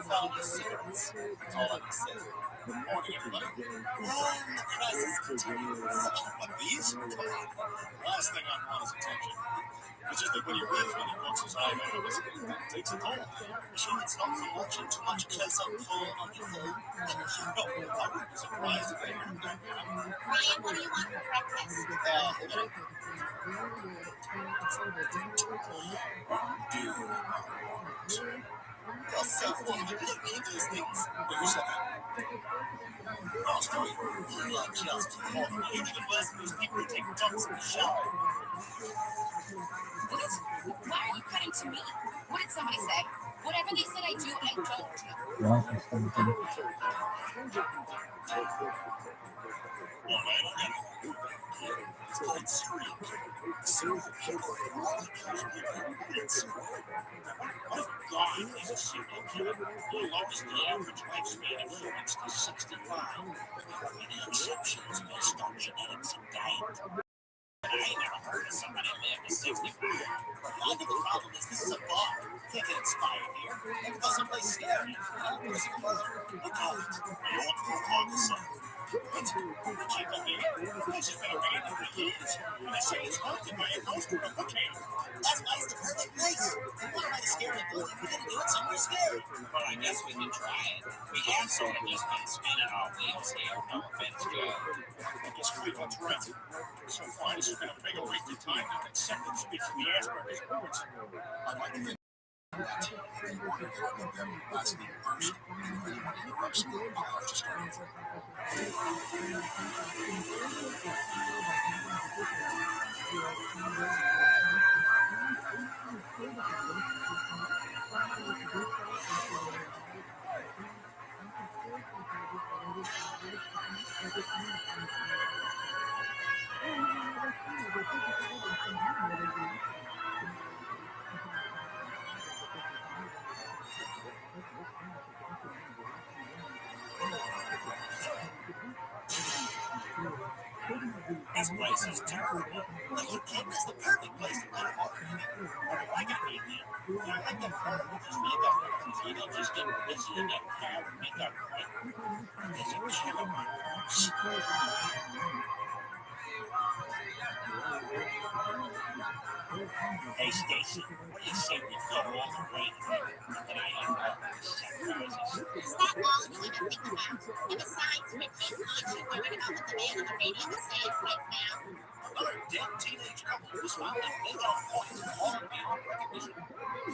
Found the secrets. That's all I can say. Morning, everybody. And the crisis continues. But these? Come on. Last thing I want is attention. It's just that when you read many books as I have, it takes a toll. Sure, it's not for watching too much close-up porn on your phone. No, I wouldn't be surprised if they heard that. Ryan, what do you want for breakfast? You're so funny. You don't need those things. Who said that? Oh, sorry. You are just horrible. You even worse than those people who take dumps in the shower. Why are you cutting to me? What did somebody say? Whatever they said I do, I don't do. Well, that's something. It's called street. So the killer molecules oh God, he's a serial killer. He lowers the average lifespan of humans to 65. Any exceptions based on genetics and diet. I ain't never heard of somebody live to 65. I think the problem is this is a bar. Can't get inspired here. Let's go someplace scary. Look out. You want to call the sun? can't believe it. This has been abandoned for years. And they say it's haunted by a ghost or a bookend. That's why it's the perfect place. We want to write a scary book. We gotta do it somewhere scary. Well, I guess we can try it. We have sort of just been spinning our wheels here. No offense, Joe. I guess Cleveland's right. So far, this has been a bigger waste of time than acceptance speaks from the Asperger's words. I'd like to think that they want to get them last name first. If anyone interrupts, I'll purchase it. This place is terrible. Are you kidding? It's the perfect place to put a horror movie. I got the idea. I like that part. Just make up rooms. You know, just get busy and get hair and make up quick. There's a killer on rooms. Hey, Stacy, what do you say we go all the way and I unlock the surprises? Stop all you even think about. And besides, we can't constantly worrying about what the man on the radio is saying right now. Another dead teenage couple was found in big old points, all beyond recognition.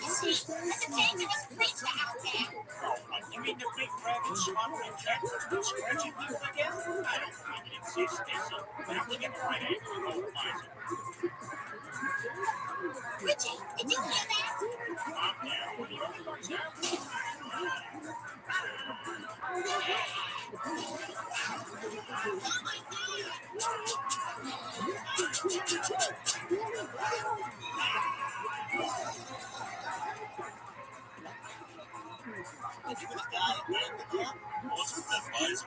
See, that's a dangerous creature out there. Oh, what, you mean the big rabbit slobbering cat that's been scratching people again? I don't find it exists, Stacy. But if we get the right angle, we'll find it. Richie, did you hear that? Calm down. When the other one's out. Oh my Did you and a guy at the club? What's with the buzzers?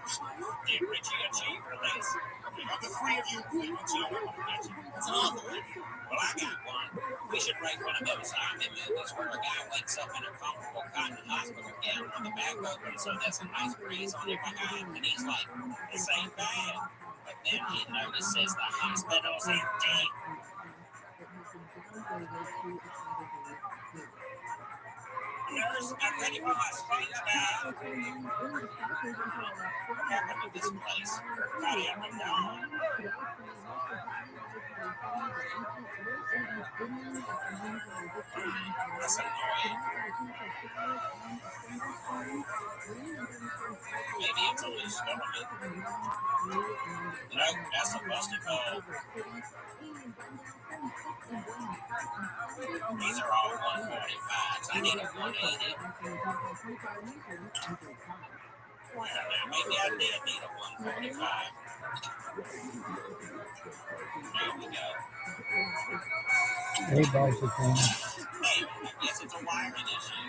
Did Richie and Jay release? Of the three of you, what's your recommendation? It's an awful one. Well, I got one. We should write one of those zombie movies where a guy wakes up in a comfortable cotton hospital gown on the back open so there's a nice breeze on every arm, and he's like, this ain't bad. But then he notices the hospital's empty. Nurse, get ready for my sponge bath. What happened to this place? Hurry up and down. That's annoying. Maybe it's a loose government. No, that's a busted bulb. These are all 145s. I need a 180. Well, now maybe I did need a 145. There we go. Hey, bicycle. Hey, I guess it's a wiring issue.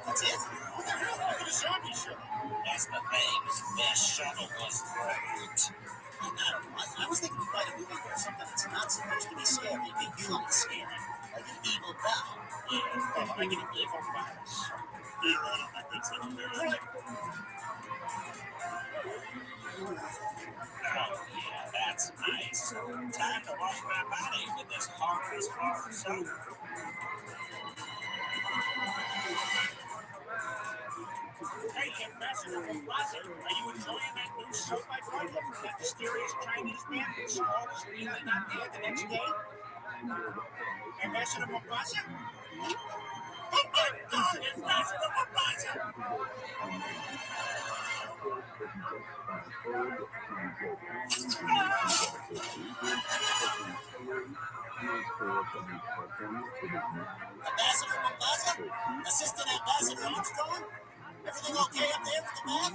That's it? What the hell happened to the zombie show? That's the thing. This shuttle was broke. I don't know. I was thinking we'd write a movie where something that's not supposed to be scary becomes scary. Like an evil doll. Yeah, or like an evil virus. You're on it. That's a very Oh, yeah, that's nice. Time to wash my body with this hard soap. Hey, Ambassador Plaza, are you enjoying that new soap I brought you? That mysterious Chinese man who saw was really not there the next day? Ambassador Mombasa? Oh my God, Ambassador Mombasa! Ambassador Mombasa? Assistant Ambassador Armstrong? Everything okay up there with the man?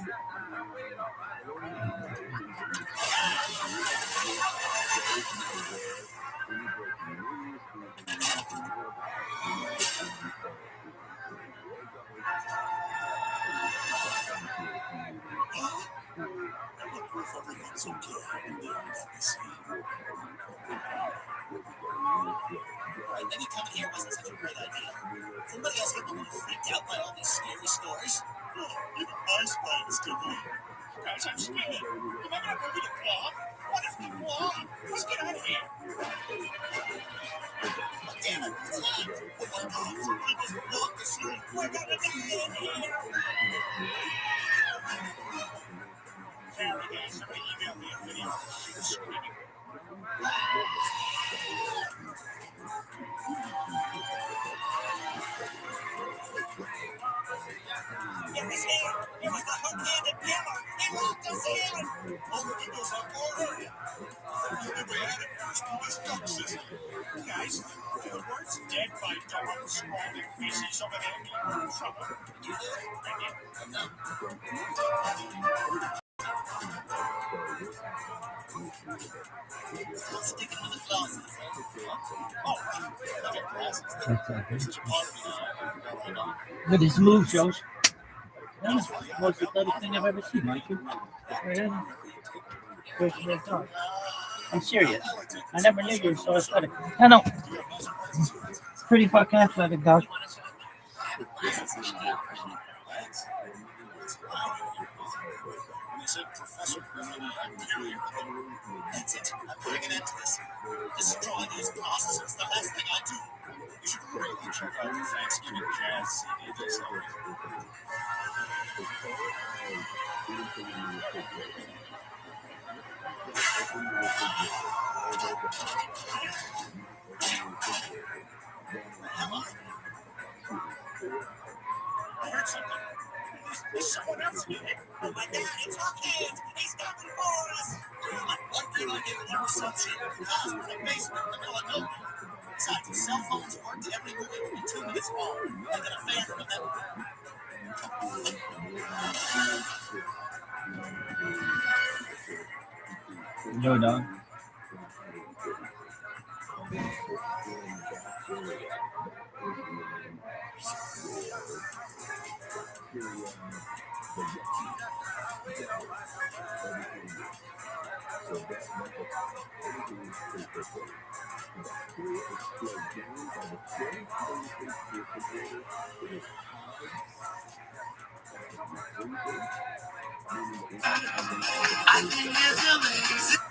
everything's okay and they're at the scene. Right, maybe coming here wasn't such a great idea. Somebody else get a little freaked out by all these scary stories. Even I spy is still here. guys, I'm scared. Remember that movie, The Claw? What if the Claw? Let's get out of here. Damn it, it's locked. Oh my God, somebody just blocked the street. We're gonna die in here. Carry guys, somebody emailed me a video. She was screaming. It was him. It was the hook-handed killer. He locked us in. All the windows are boarded. The only way out is through this duct system. Guys, do the words dead by dawn scrawled in feces over there mean we're in trouble? You do? I did. No. Still sticking to the glasses. Oh, okay, glasses. This is part of me. Look at his move, Josh. That's the most athletic thing I've ever seen, Mikey. I'm serious. I never knew you were so athletic. I know. It's pretty fucking athletic, dog. Professor Griffin, that's it. I'm putting an end to this. Destroy these processes. The last thing I do. You should really check out the Thanksgiving Jazz CD this summer. I heard something. There's someone else here. Oh my God, it's Hawkins! He's coming for us! One thing I didn't ever subject was the basement of the building. Besides, the cell phones worked every movie within 2 minutes long. Like an affair from them. Yo, dog. I think it's amazing.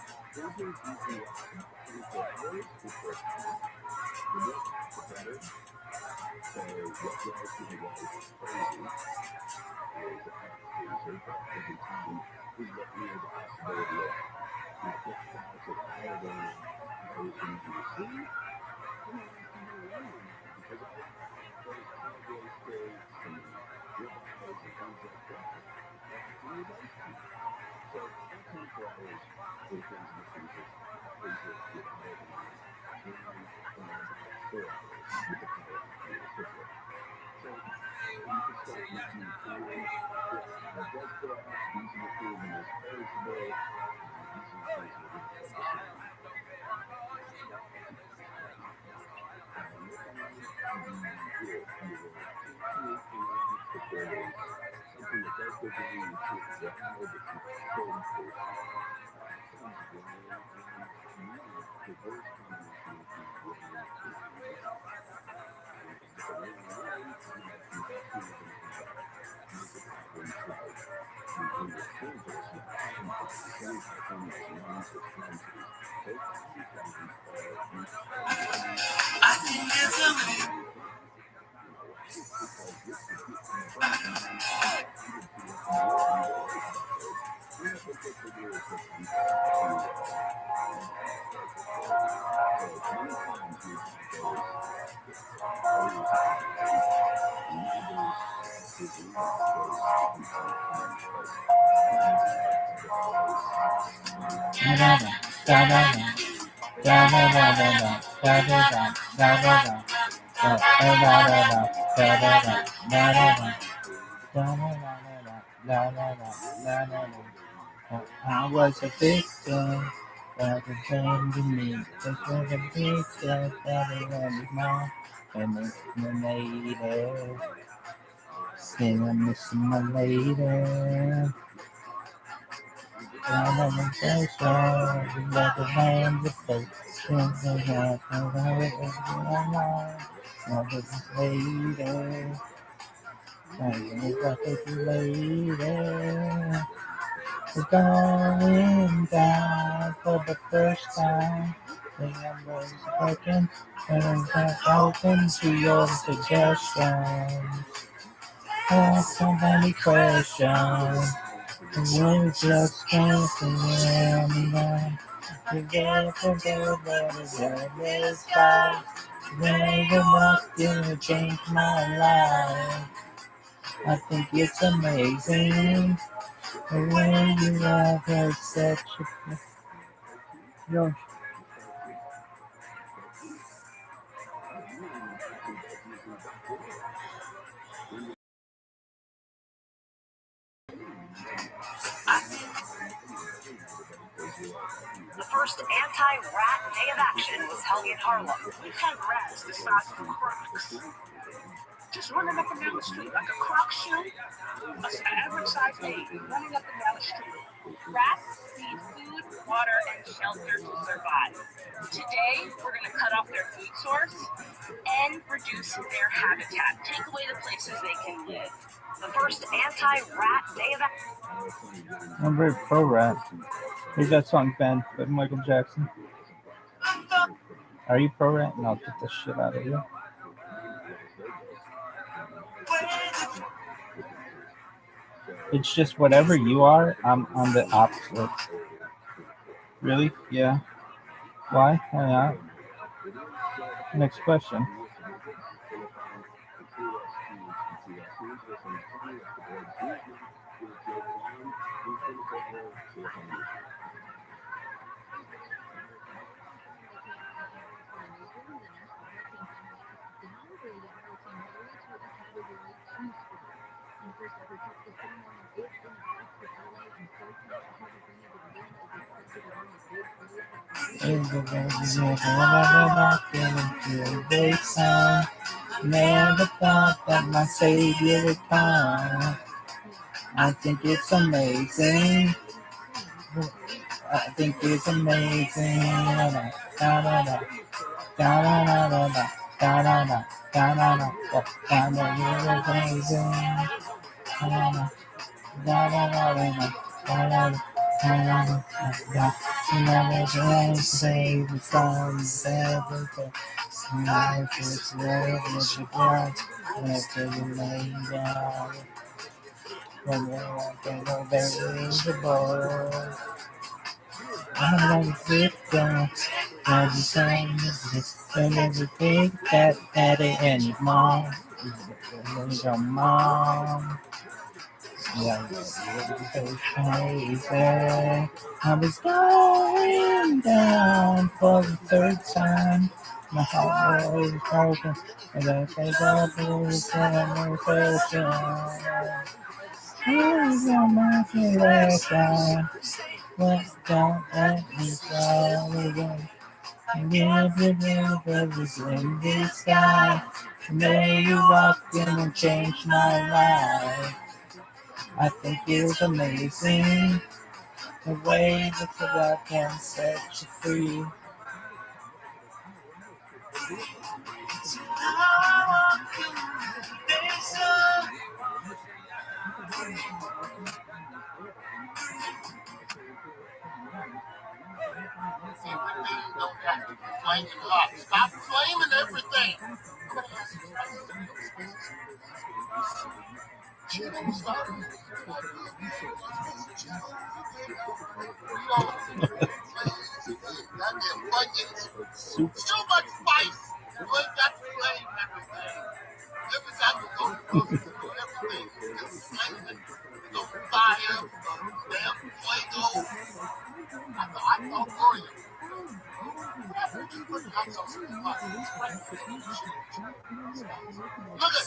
I think it's amazing. I was a victim, but it came to me. This was a victim, that it was mine. And it's my lady. Still I'm missing my lady. I'm on the face, you let the hands of fate. Since I got no this lady. I was a lady. We're going down for the first time. The numbers are broken, and I'm open to your suggestions. Ask so many questions. We're just dancing around. Together, this time. When you walk, you change my life. I think it's amazing. The way you love her, such a. Yo. The first anti-rat day of action was held in Harlem. We've had rats the size of crocs. Just running up and down the street like a croc shoe. An average sized ape running up and down the street. Rats need food, water, and shelter to survive. Today, we're going to cut off their food source and reduce their habitat. Take away the places they can live. The first anti-rat day of action. I'm very pro rat. Here's that song Ben by Michael Jackson. Are you pro rat? And I'll get the shit out of you. It's just whatever you are, I'm on the opposite. Really? Yeah. Why? Why not? Next question. Never thought that my savior would come. I think it's amazing. I think it's amazing. Da da da da da da da da da da da da da da amazing. Da da da da da da da. Never save the songs everything. Life is red with the blood. Let's get it laid down. When we walk in the vegetable. I'm gonna sit down. As you say, and everything that daddy and his mom. And your mom. Yeah, it's so crazy. I was going down for the third time. My heart was broken, and I think I'll be celebration. Here's your motivation. Let's don't let me go again. Give everything this sky. May you walk in and change my life. I think it's amazing the way that the love can set you free. Stop flaming everything. Too much spice. You ain't got to flame everything. Every time you go everything. Just flame it. Go fire. Damn fuego. I thought for you. Look at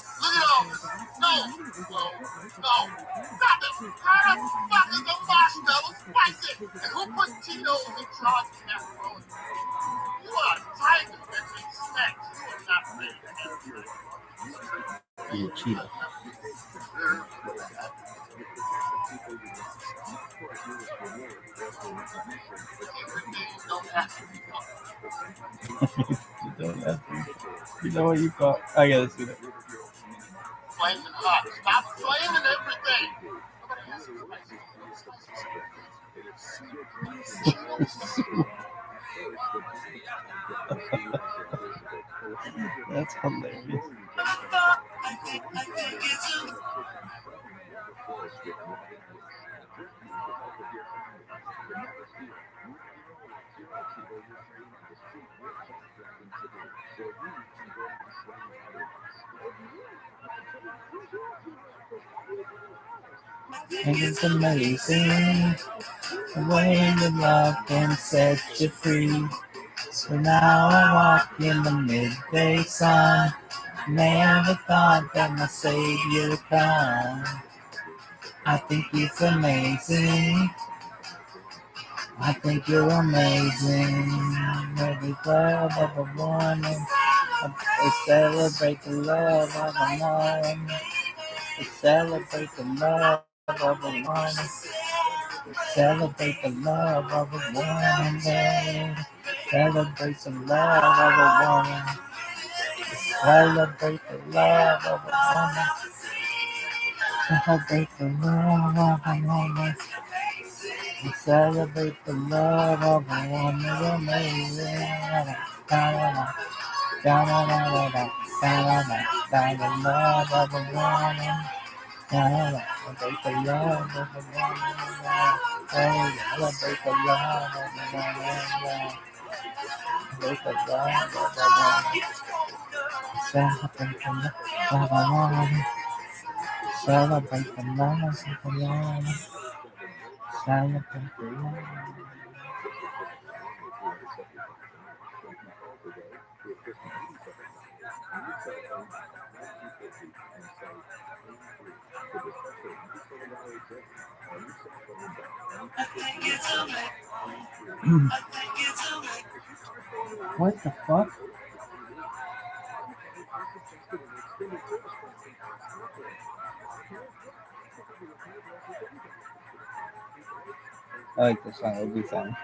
all this. No. Stop it. How the fuck is the marshmallow spicy? And who put Tito's in charge of that road? You are a tiger that makes snacks. You are not ready to have snacks. You cheetah. You know what you call? I gotta see that. Flaming hot. Stop flaming everything. That's hilarious. And it's amazing the way your love can set you free. So now I walk in the midday sun. Never thought that my Savior would come. I think it's amazing. I think you're amazing. Every love of a woman. To celebrate the love of a woman. To celebrate the love of a woman. To celebrate the love of a woman, babe. Celebrate the love of a woman. Celebrate the love of a woman. Celebrate the love of a woman. Celebrate the love of a woman. Amazing. Da-da-da. Da-da-da-da-da. Da-da-da. Da-da. Love of a woman. Celebrate the love of a woman. Celebrate the love of a woman. Celebrate the love of a woman. Celebrate the love of a woman. Celebrate the love of a woman. Celebrate the love. What the fuck? I like this song. It'll be fun.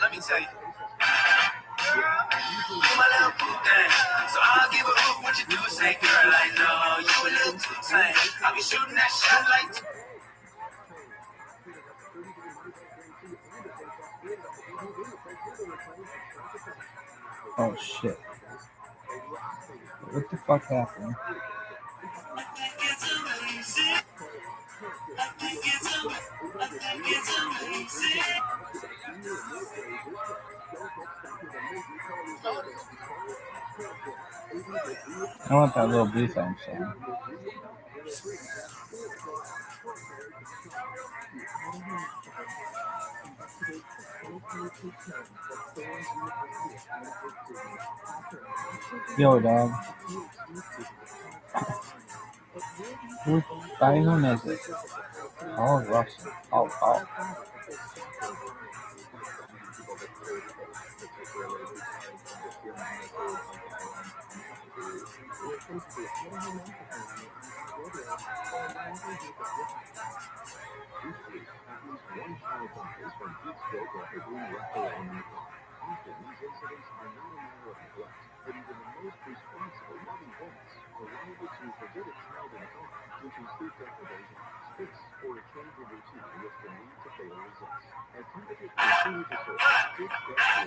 Let me tell you. You my little boo thing. So I'll give a hoot what you do. Say, girl, I know you a little too tame. I'll be shooting that shot like. Oh shit. What the fuck happened? I want that little blue thing song. Yo, dog. By whom is it? Oh, Russell. Oh.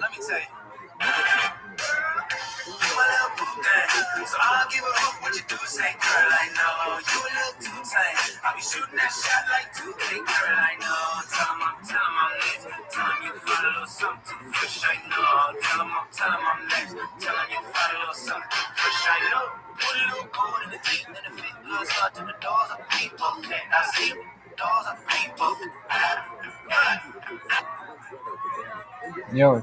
Let me tell you. You my little boo thing. So I'll give a hoot what you do. Say, girl, I know you a little too tame. I'll be shooting that shot like 2K. Girl, I know. Tell 'em I'm lit. Tell 'em you got a little something fresh. I know. Tell 'em I'm next. Tell 'em you got a little something fresh. I know. Put a little gold in the teeth and the feet. Little start to the doors of people. I see doors of people. Yo.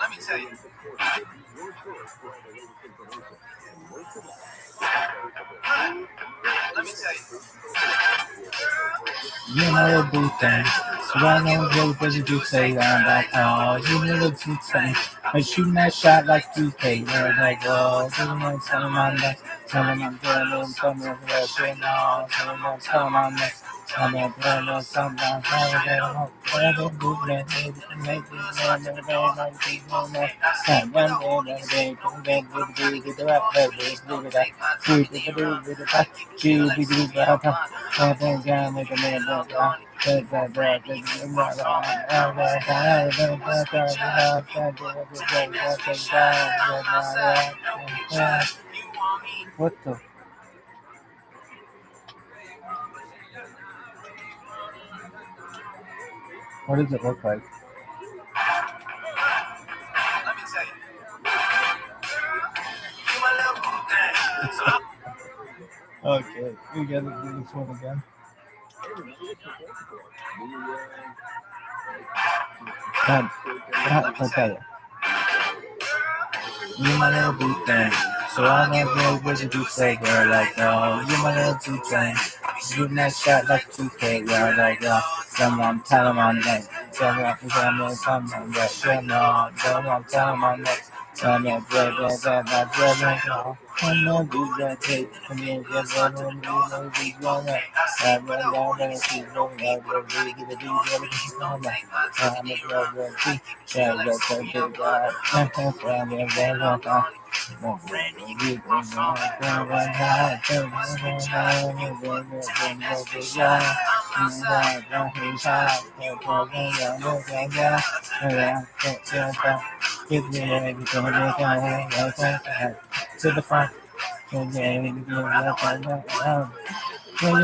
Let me tell you. Let me tell you. You know the blue thing. So I know what does you say that? Oh, you know the blue thing. Like shooting that shot like 2K. Where like, oh, tell me I'm next. Tell me I'm doing something of that shit now. Tell me I'm next. I'm not doing something. I'm never do that. Make it like people know. And one day, get the rap, do that. Do the back. Do that. And then down with the man. What the? What does it look like? Let me tell you. You my little boo thing. So Okay, we gotta do this one again. I'll tell you. You my little boo thing. So I'm not really what did you say, girl? Like, no, you my little boo thing. Shooting that shot like 2K, girl. Like, someone tell him I'm next. Tell me someone that you know. Someone tell him I'm next. Tell me I'm no. I'm not do that tape. I'm going to get one of them. I'm going to see no one. I'm going to do that. I'm going to yeah, that's a big guy. To the front. Making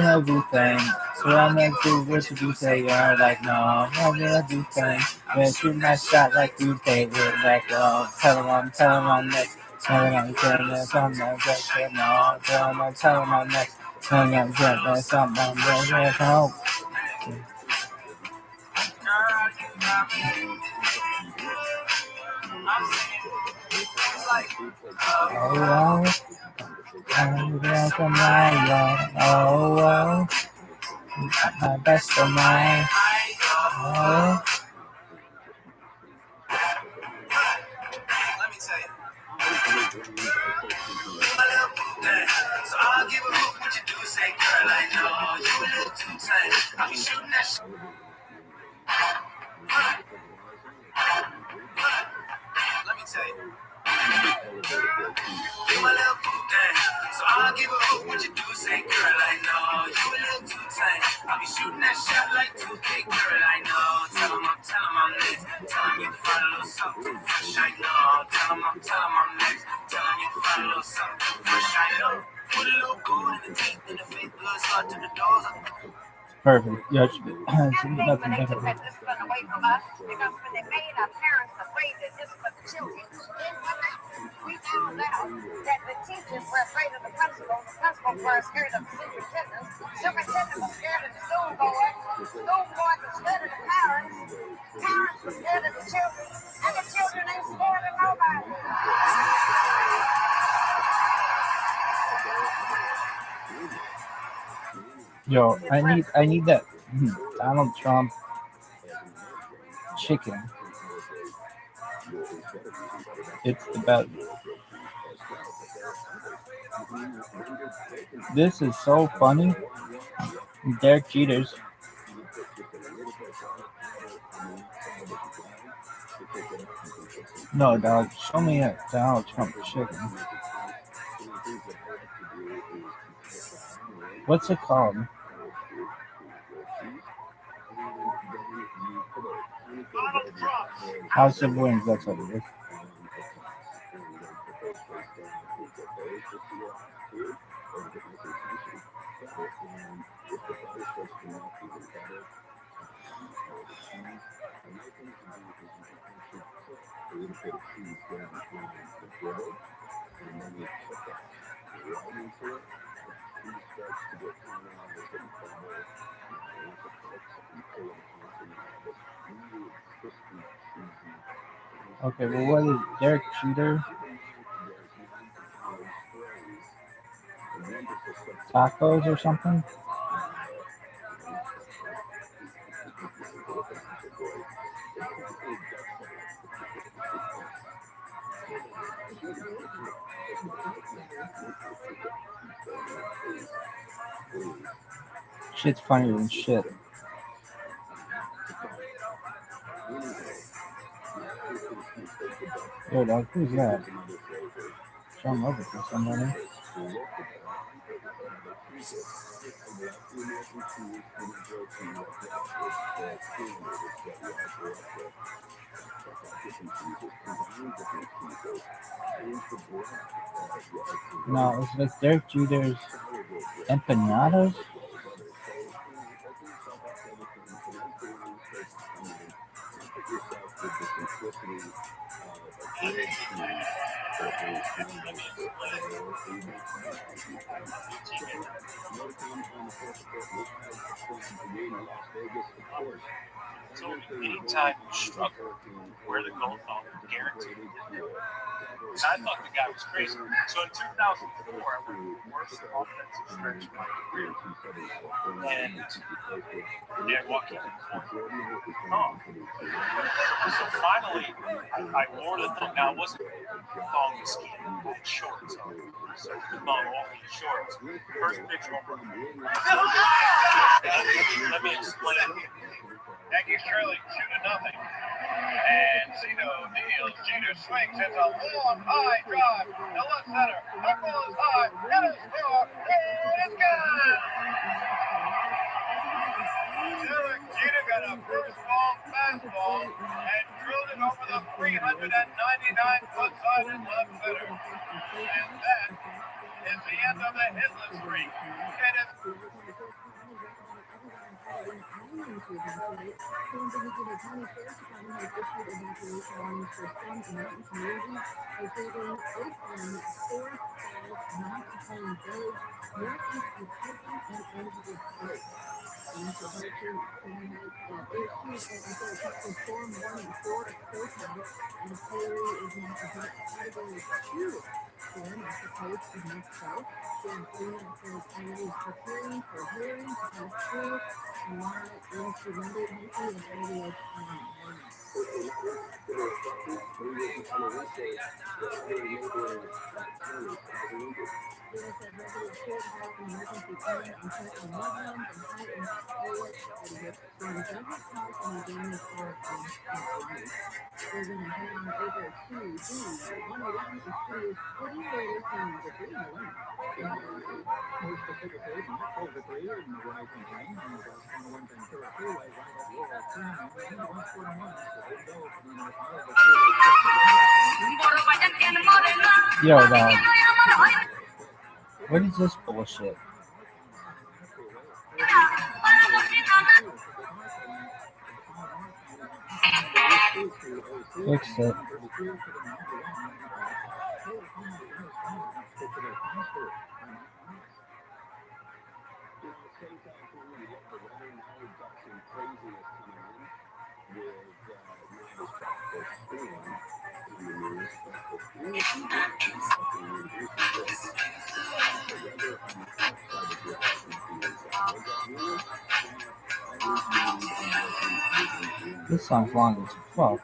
everything. So I'm gonna do what you say, yeah, like no, I'm gonna everything. When shoot my shot like you take it, like tell him I'm next. Tell him I'm getting something that's good, no, tell him I'm next. Tell him I'm getting something that's good, no. Oh, well, I'm going to my love. Oh, well, my best of mine. Oh. let me tell you. You my little boo thing. So I'll give a hoot what you do. Say, girl, I know you a little too tight. I'll be shooting that shit. Let me tell you. You my little boo thing. So I'll give a hoot what you do. Say, girl, I know you a little too tight. I'll be shooting that shot like 2K, girl, I know. Tell him I'm next. Tell him you find a little something fresh, I know. Tell him I'm next. Tell him you find a little something fresh, I know. Put a little gold in the teeth and the fake blood start to the doors. Perfect. Yeah, it should be, should be nothing They better. took that discipline away from us because when they made our parents afraid to discipline the children, then what happened? We found out that the teachers were afraid of the principals were scared of the superintendents was scared of the school board was scared of the parents were scared of the children, and the children ain't scared of nobody. Yo, I need that Donald Trump chicken. It's the best. This is so funny. They're cheaters. No, dog. Show me a Donald Trump chicken. What's it called? House of Wings. That's what it is. Okay, well, what is Derek Cheater? Tacos or something? Shit's funnier than shit. Yo, dog, who's that? Some over for somebody. No, it's like Derek Jeter's empanadas. So anytime you struggle, wear the gold phone, guaranteed. So I thought the guy was crazy. So in 2004, I went worst offensive stretch of my career. And yeah, walking in the corner. So finally, I wore the thong. Now, it wasn't thong and skin, I had shorts on. So the thong off the shorts. First picture over. Let me explain. Yankees trailing 2-0. And Zito deals. Jeter swings. It's a long, high drive. To left center. That ball is high. It is score. It's good. Derek Jeter got a first ball fastball and drilled it over the 399-foot side in left center. And that is the end of the hitless streak. It is Yo, dog. What is this bullshit? Fix it. This song's long as fuck.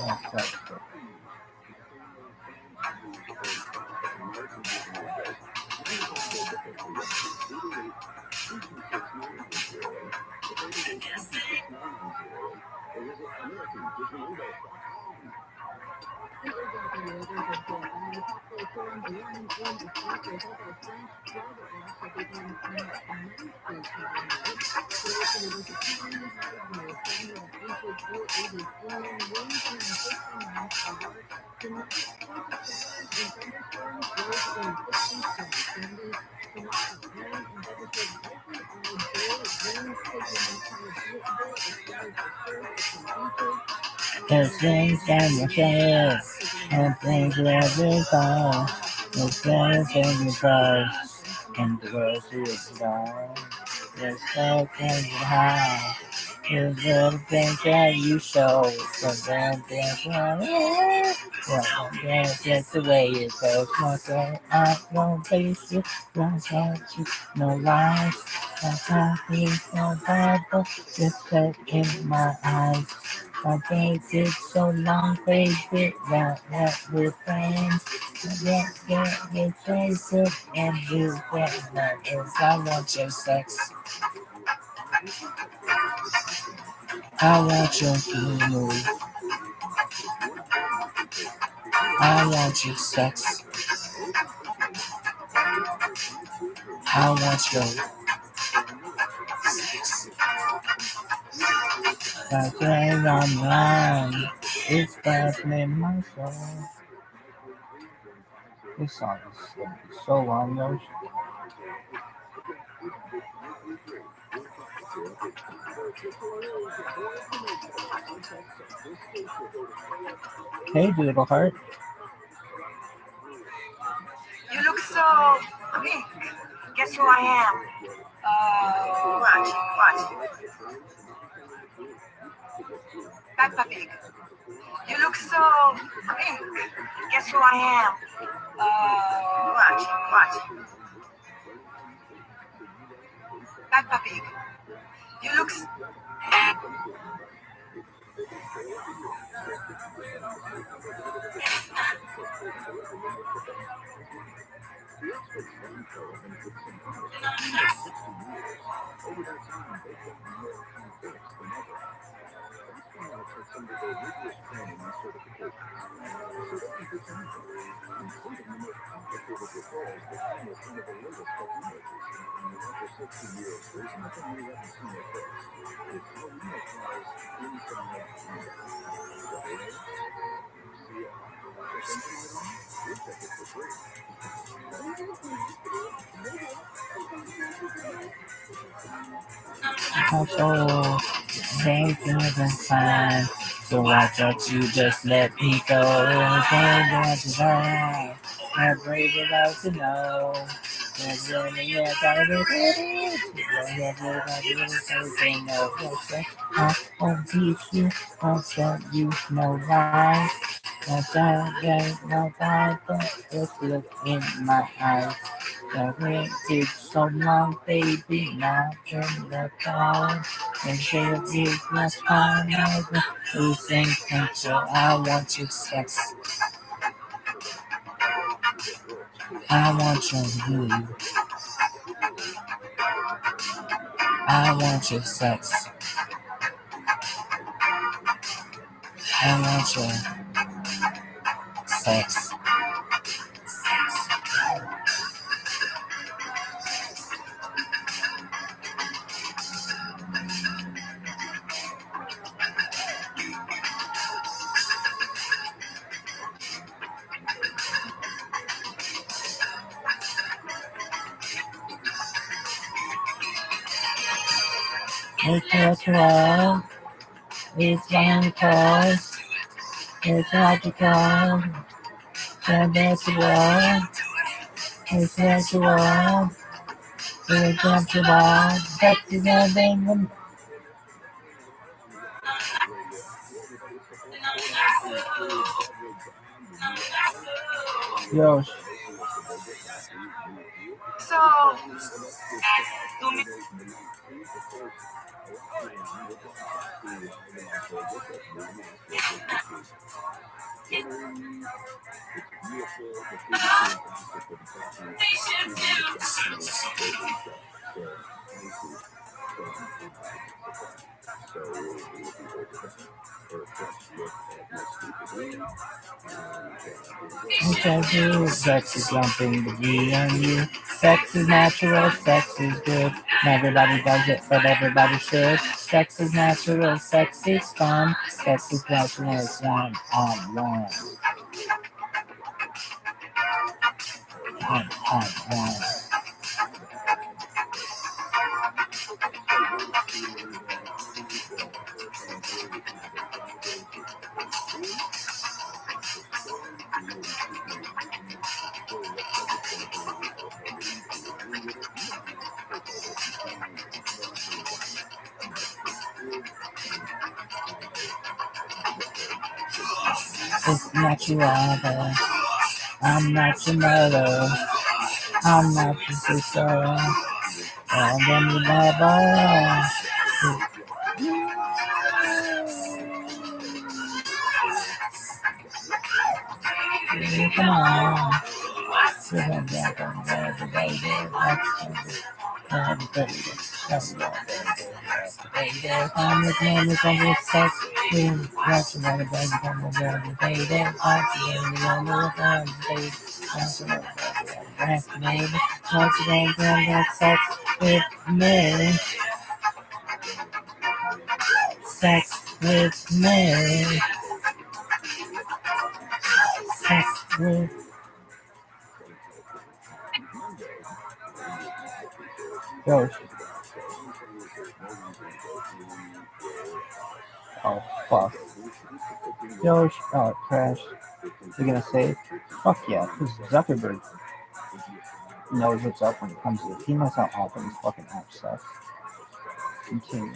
Oh, fuck. The things and the things and things that we find. The things and the trust and the world is gone. The stuff and the high. The little things that you show. The damn things that's just the way it goes. No say I don't face it, don't touch you, no lies. That's how it's no Bible, just look in my eyes. I waited so long, baby, that we're friends. Get your faces and do what matters. I want your sex. I want your move. I want your sex. I want your sex. That's right on the line. It's dazzling my soul. This song is gonna be so long, though. Hey, Doodle Heart. You look so pink. Guess who I am? Watch. Peppa Pig. You look so pink. Guess who I am? Watch. Peppa Pig. You look. So anything is fine. So why don't you just let me go? I brave enough to know. There's only a time to I won't teach you, I'll tell you no lies. That's all there, no Bible, just look in my eyes. The waited so long, baby, now in the car. And she'll be my final, losing control. I want your sex. I want your you. I want your sex. I want your sex. It's natural. It's wonderful. It's logical. And that's the world. It's natural. It's natural. Sex is everything. Yo, So, do me. Sex is jumping the G on you. Sex is natural, sex is good. Everybody does it, but everybody should. Sex is natural, sex is fun. Sex is natural, it's one on one. On one. It's not your other. I'm not your mother. I'm not your sister. And then you never. Come on. I'm looking at this under sex. Watching all the baby come over the baby. I'm seeing the sex with me. Sex with me. Sex with. Yo. Oh fuck. Yo, oh crash. You're gonna save? Fuck yeah, because Zuckerberg knows what's up when it comes to it. He knows how often this fucking app sucks. Continue.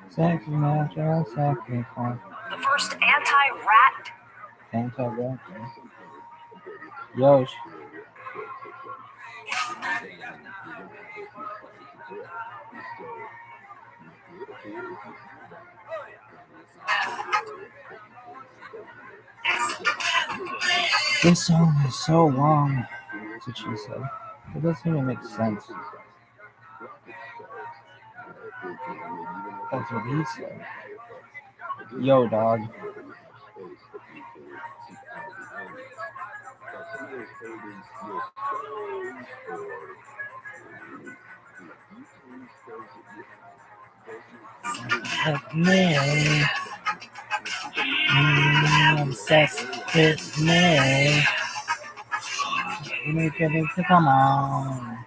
Sex is natural, sex is fun. The first anti-rat. Anti-rat. Yo. This song is so long. That's what she said. It doesn't even make sense. That's what he said. Yo, dog. Me. Sex with me. Make it come on.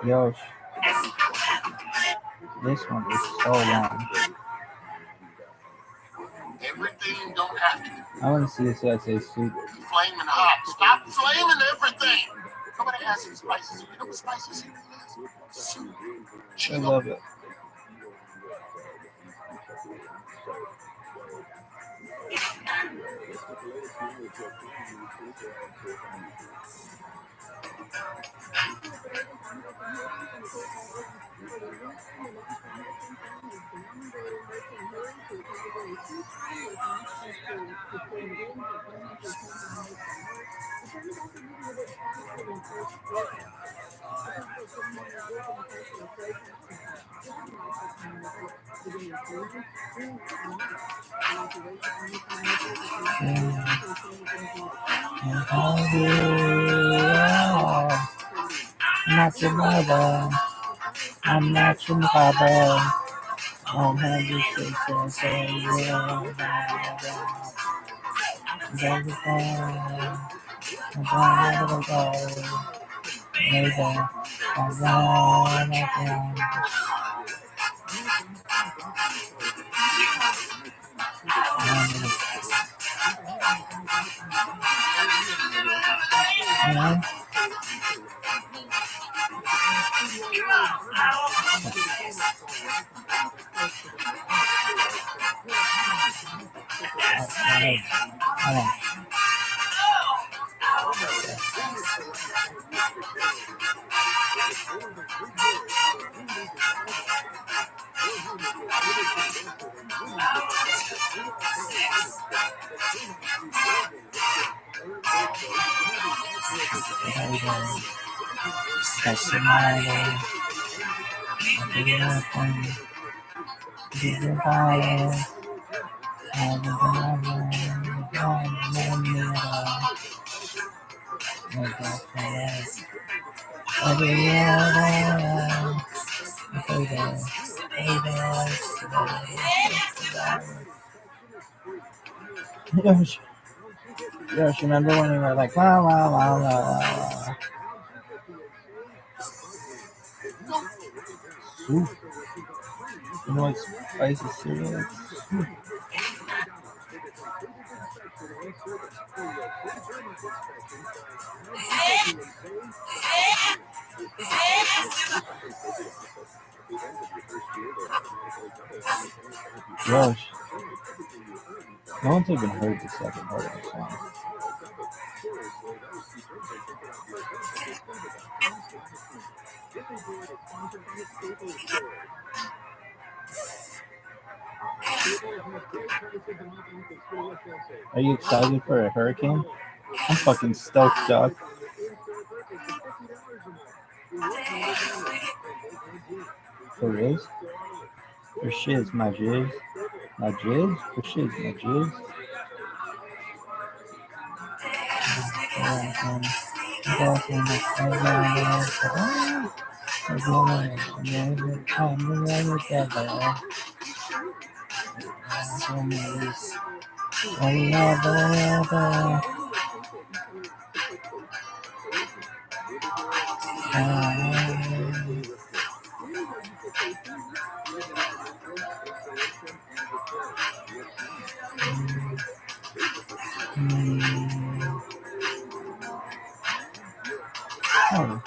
Yo, this one is so long. Everything don't have to be I want to see this guy say soup. flaming hot. Stop flaming everything. Nobody has some spices. You know what spices here is? Soup. I love it. I'm not your mother. I'm not your father. I'm hungry, Yes, remember when we were like, wow, wow, wow, wow, wow. Ooh. You know what's spicy cereal? Gosh. No one's even heard the second part of the song. Are you excited for a hurricane? I'm fucking stoked, dog. For reals? For shiz, my jizz. My jizz? For shiz, my jizz. Oh.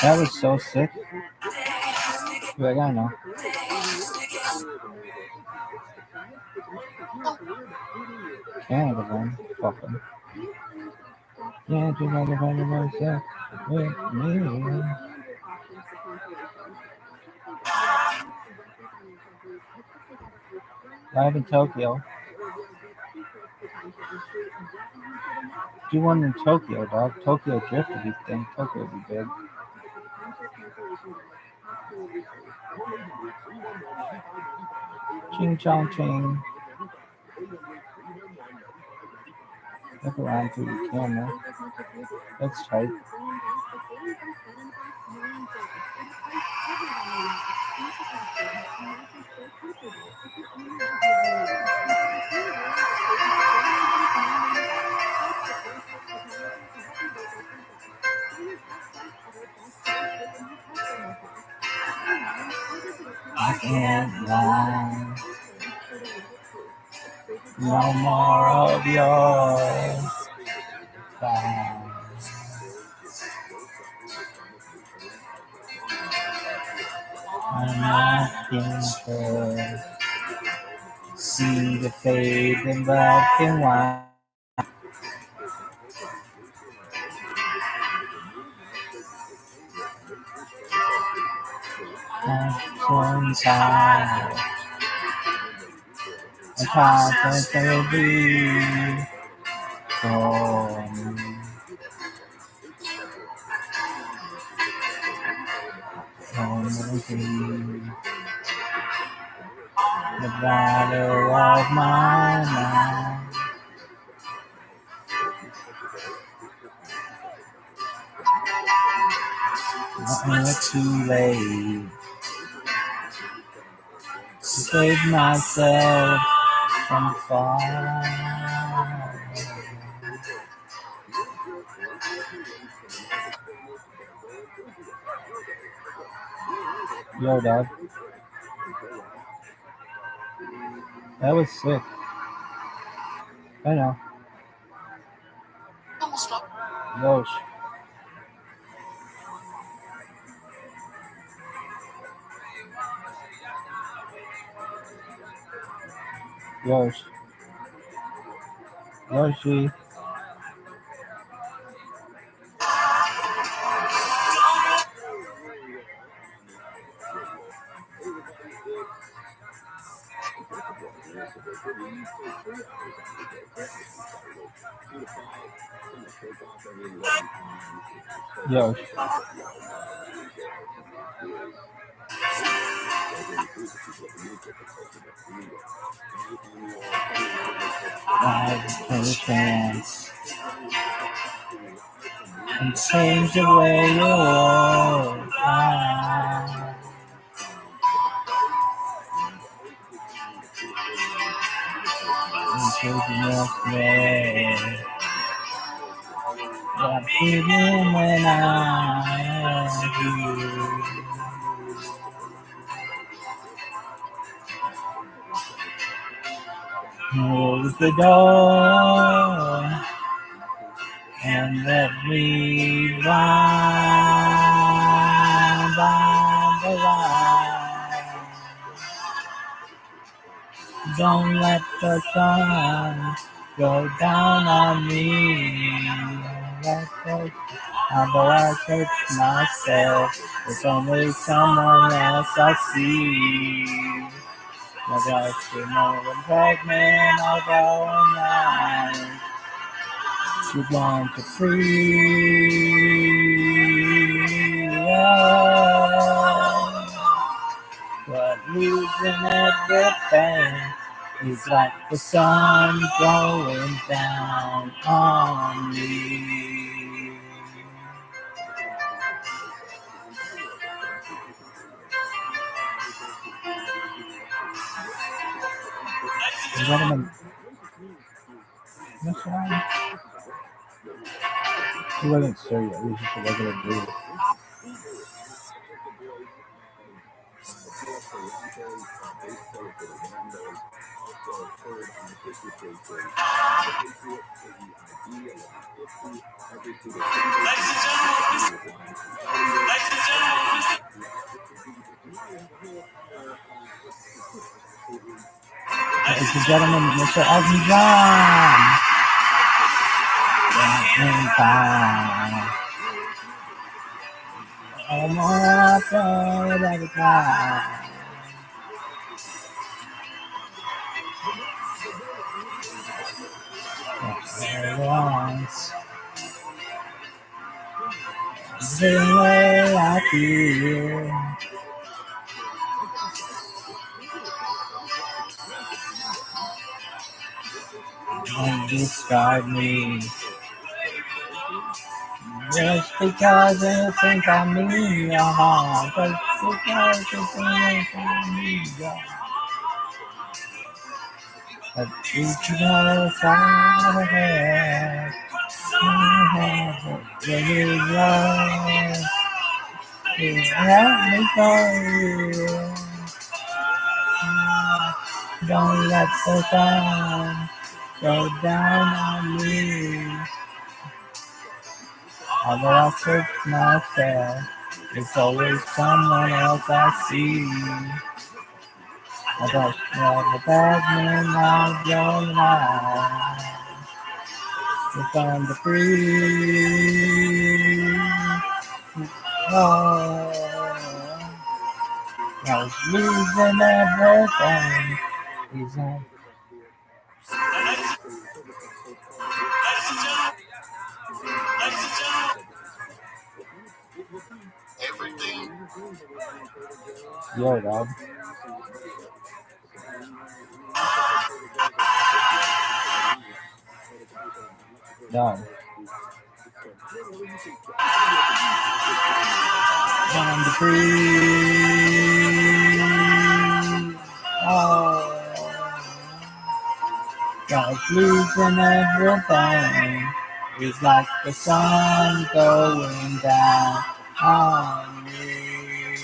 That was so sick. Like, I know. Canada, man. Fucking. Yeah, just like if I myself with me. Live in Tokyo. Do one in Tokyo, dog. Tokyo Drift would be thing. Tokyo would be big. Ching chong ching. Look around through the camera. That's tight. I can't lie. No more of your style. I'm asking for see the fade in black and white. I'm so tired. I'm constantly for me. The battle of my mind. Not too late to save myself from fire. Yo, dog. That was sick. I know. Yo. Yoshi. Yoshi. Yoshi. Take a chance and change the way you are. And take the next way. I'm feeling when I am you. Close the door and let me run by the line. Don't let the sun go down on me. Although I search myself, there's only someone else I see. But I should know the pregnant although night. She want to free. Yeah. But losing everything is like the sun going down on me. Gentlemen, that's right. He wasn't sure yet. He was just a regular dude. Ladies and gentlemen, Mr. Elton John. In time. Oh, my God, every time. Once. the way I feel. Don't describe me just because you think I'm me, but because you think I'm me, but each other side of head, really love, you help me go. Don't let the sun go down on me. Although I search myself, it's always someone else I see. I don't know the bad man of your life. It's on the free. Oh, I was losing everything. He's on. Everything. Yo, dog. Dog. On the free. Oh, God's losing everything. It's like the sun going down on me.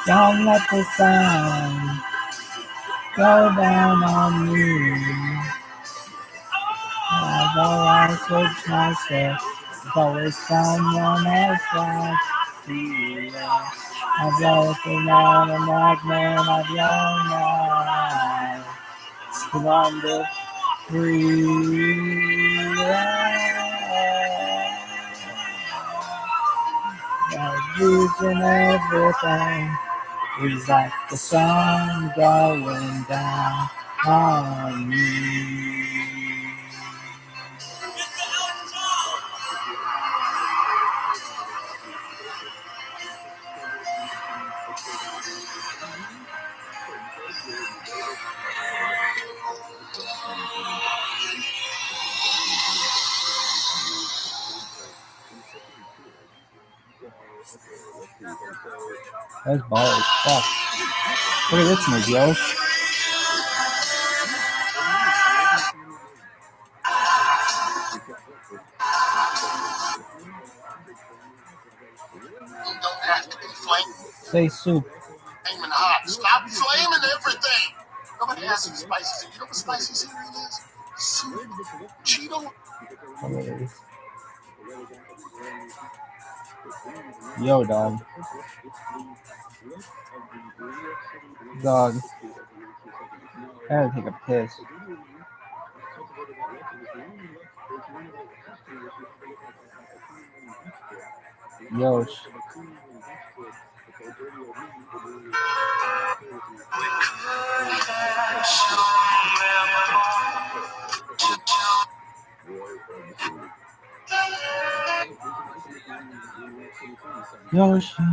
Don't let the sun go down on me. Although I search myself, there's always someone else I see. I'm looking out a magnet of your life. To wander free. I'm losing everything. It's like the sun going down on me. That's ball as fuck. Look at this movie, yo. You don't have to be Say soup. flaming hot. Stop flaming everything. Nobody has any spices. You know what spicy cereal is? Soup. Cheeto. Yo, dog. Dog. I gotta take a piss. Yo. Yo, shit.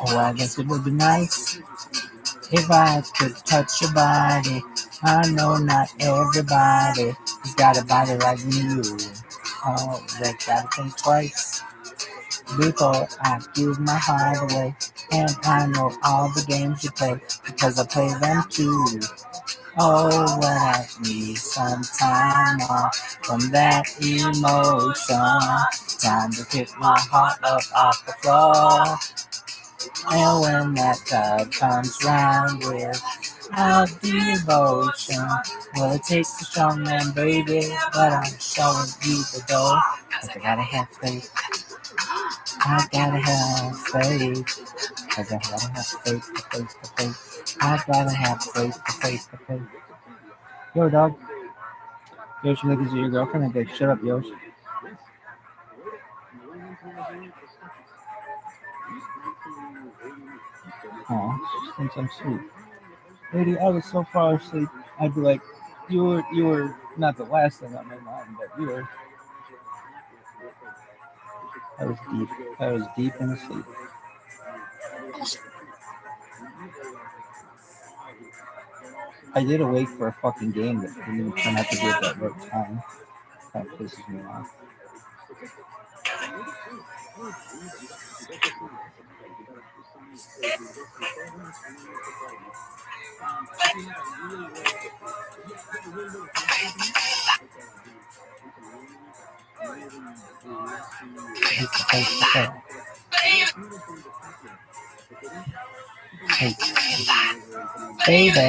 Oh, I guess it would be nice if I could touch your body. I know not everybody has got a body like you. Oh, they gotta think twice before I give my heart away. And I know all the games you play because I play them too. Oh, when I need some time off from that emotion, time to pick my heart up off the floor. And when that time comes round with our devotion, well, it takes a strong man, baby, but I'm showing you the door. 'Cause I gotta have faith. I gotta have faith. 'Cause I gotta have faith, the faith, the faith. I gotta have faith, the faith, the faith. Yo, dog. Yosh, look at your girlfriend and like, shut up, Yosh. Aw, she thinks I'm sweet. Lady, I was so far asleep, I'd be like, you were not the last thing on my mind, but you were. I was deep in sleep. I did awake for a fucking game that didn't even turn out to be at that right time. That pisses me off. Hey, baby,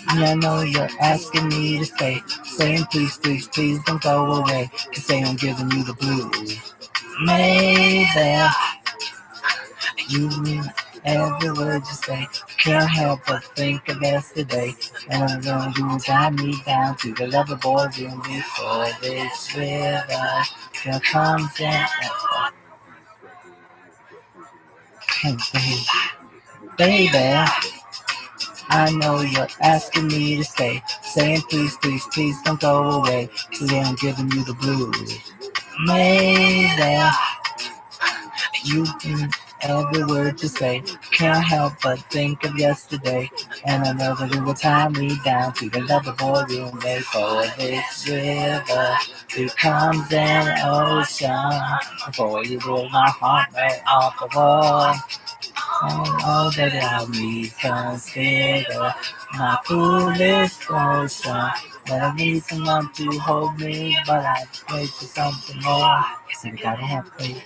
I know you're asking me to stay, saying please, please, please don't go away, to say I'm giving you the blues. Maybe you mean every word you say, can't help but think of yesterday, and I'm gonna do is tie me down to the lover boy room before this river still comes in. Hey, baby, I know you're asking me to stay, saying please, please, please don't go away, today I'm giving you the blues. Maybe you mean every word you say, can't help but think of yesterday, and I know that it will tie me down to the lover boy room before this river becomes an ocean, before you roll my heart right off the wall. And all that I reconsider my foolish notion that I need someone to hold me, but I wait for something more. So I gotta have faith.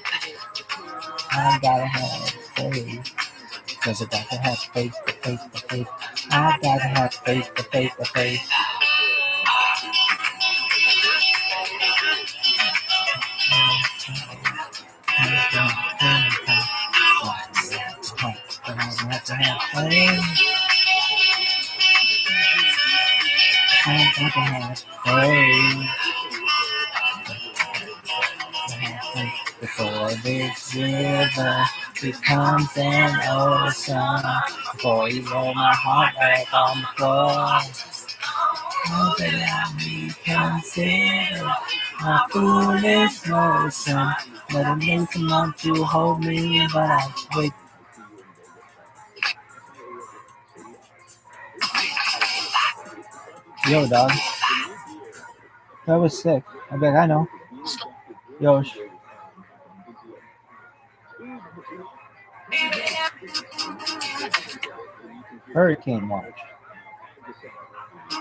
I gotta have faith. 'Cause I gotta have faith, the faith, the faith. I gotta have faith, the faith, the faith. I gotta have faith. I gotta have faith. Before this river becomes an ocean, before you roll my heart back on the floor. Oh, baby, I reconsider my foolish notion that I need someone to hold me, but I wait. Yo, dog, that was sick. I bet I know. Yo, Hurricane watch.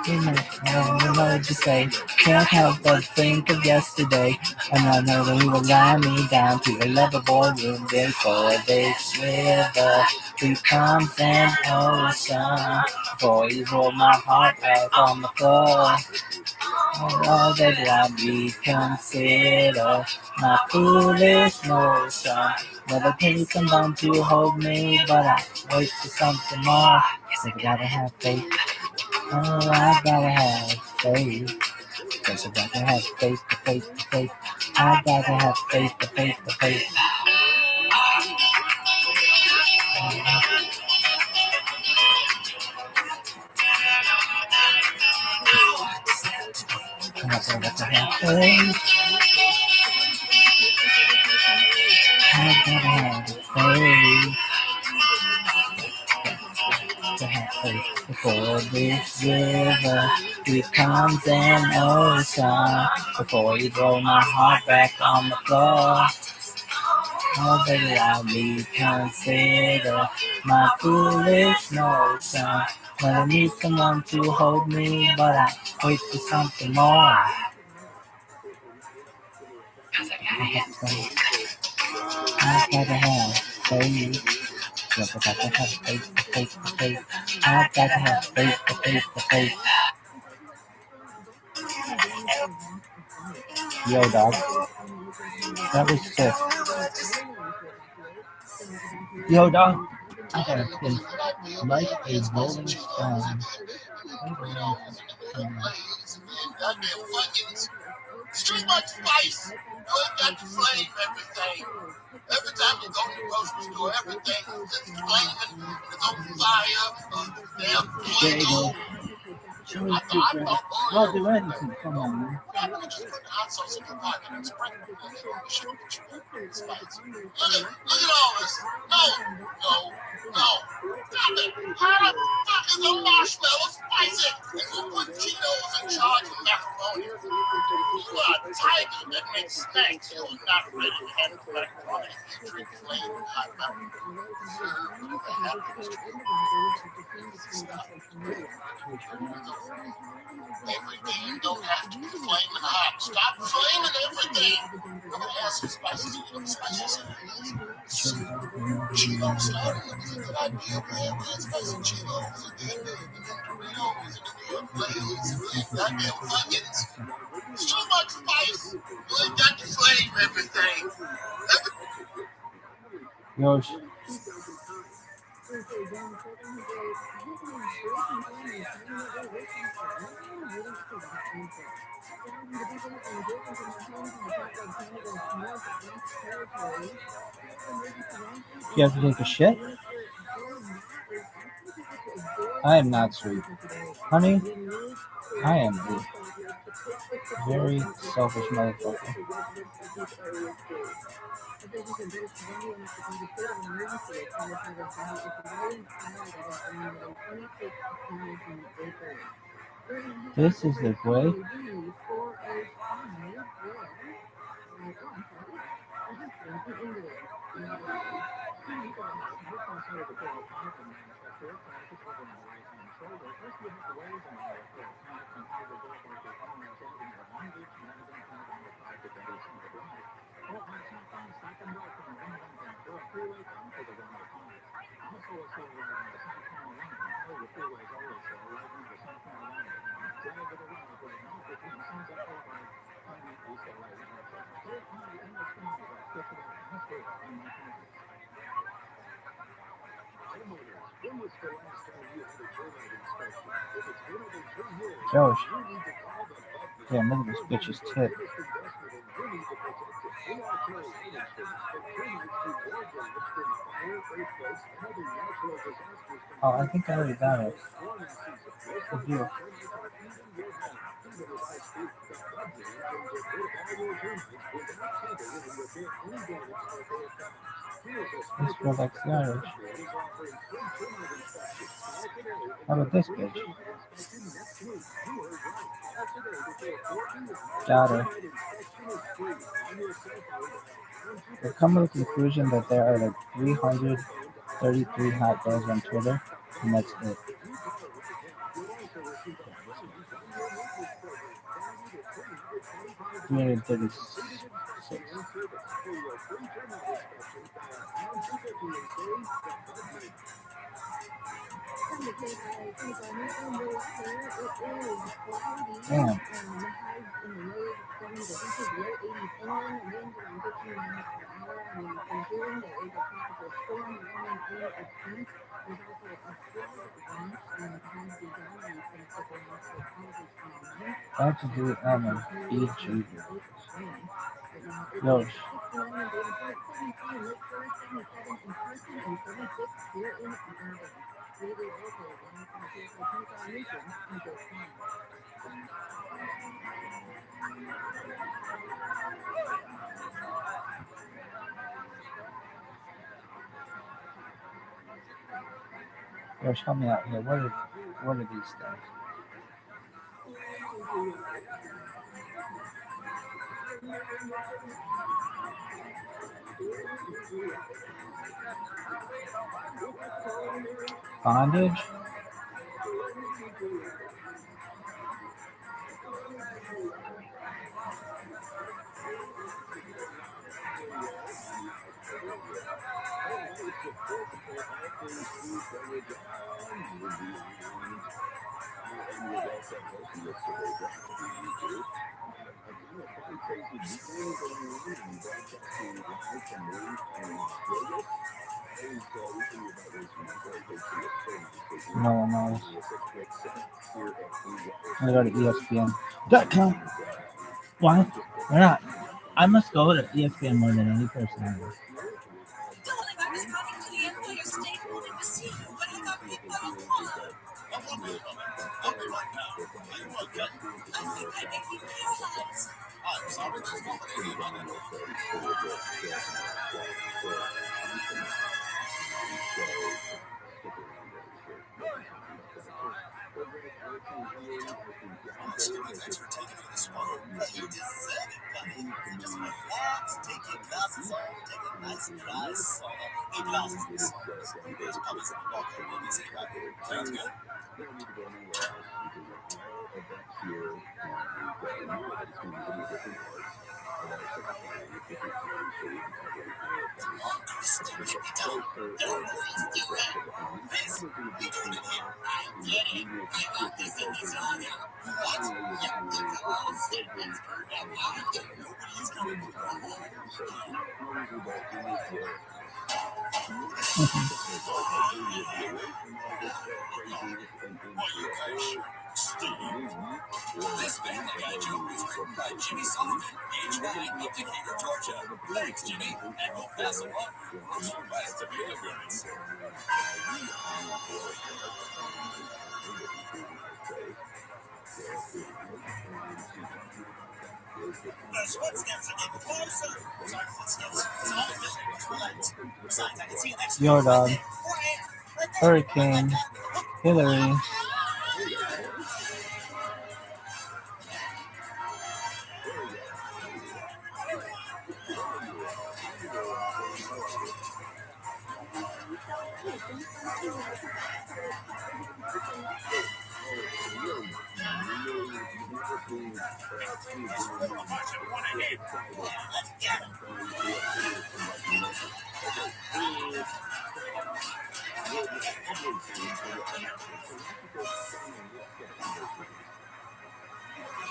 You know to say, can't help but think of yesterday, and I know that you will lie me down to a level boardroom before this river becomes an ocean, before you roll my heart out on the floor. Oh, that I reconsider my foolish notion. Never take someone to hold me, but I wait for something more. So I gotta have faith. Oh, I gotta have faith. 'Cause I gotta have faith, the faith, the faith. I gotta have faith, the faith, the faith. Before this river becomes an ocean, before you throw my heart back on the floor, oh baby, I'll reconsider my foolish notion. When I need someone to hold me, but I wait for something more. I gotta have faith. I gotta have faith. I gotta have faith. Yo, dog. That was sick. Yo, dog. I gotta think like a rolling stone. Goddamn funyuns. It's too much spice. You ain't got to flame everything. Every time you go to the grocery store, everything is just flaming. It's on fire. Damn fuego. I thought I'll do anything. Come on, man. why don't you just put the hot sauce in your pocket and sprinkle it on the sugar that you want? It's spicy. Look at all this. No. Stop it. How the fuck is a marshmallow spicy? And who put Cheetos in charge of macaroni? You are a tiger that makes snacks. You are not ready to handle macaroni and drink flame hot macaroni. Everything don't have to be flaming hot. Stop flaming everything. Nobody has some spices. You know spices. Cheetos. I don't know. It's a good idea. We have real spicy Cheetos and then Doritos and then Lay's and then goddamn Funyuns. It's too much spice. You ain't got to flame everything. Yosh. You have to take a shit? I am not sweet. Honey, I am a very selfish motherfucker. This is the way. Josh. Damn, look at this bitch's tip. Oh, I think I already got it. Good deal. Let's go back to Irish. How about this bitch? Got her. They come to the conclusion that there are like 333 hot dogs on Twitter, and that's it. $336. Damn. How to do Elmer, E.G. Yosh. Yosh, help me out here. What are these things? Bondage? No one knows. I go to ESPN.com. Why? Why not? I must go to ESPN more than any person I know. Darling, I was running to the Empire State Building to see you, but I got picked by a bullet. I'll be right now. Are you okay? I think I may be paralyzed. I'm sorry, there's nobody about it. Jimmy, thanks for taking me this far. You deserve it, buddy. Just relax, take your glasses off, take a nice dry soda. 8 glasses of sauce. There's puppies in the dog and babies here. Sounds good. Christopher, you don't know what he's doing. This, you doing it here? I get it. I got this in the Tanya. What? You took the whole statements for him, huh? Nobody's gonna move on. Are you guys sure? Steve. This Family Guy joke is written by Jimmy Solomon, age 9 of Decatur, Georgia. Thanks, Jimmy, and we'll pass along your first request to your appearance. Those footsteps are getting closer. Sorry, footsteps. It's all a bit much relax. Besides, I can see an extra. Yo, dog. Hurricane. Hillary. Let's get him.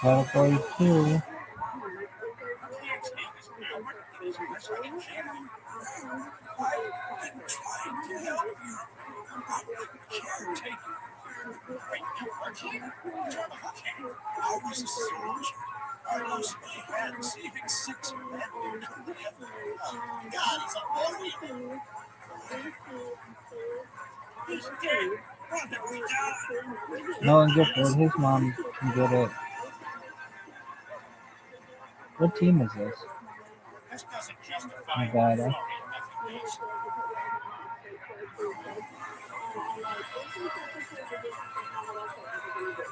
Channel 42. I was a soldier. I lost my hand saving 6 men in Korea. God, he's a warrior. He's dead. Brother, we died. No one gets it. His mom can get it. What team is this? This doesn't justify Nevada.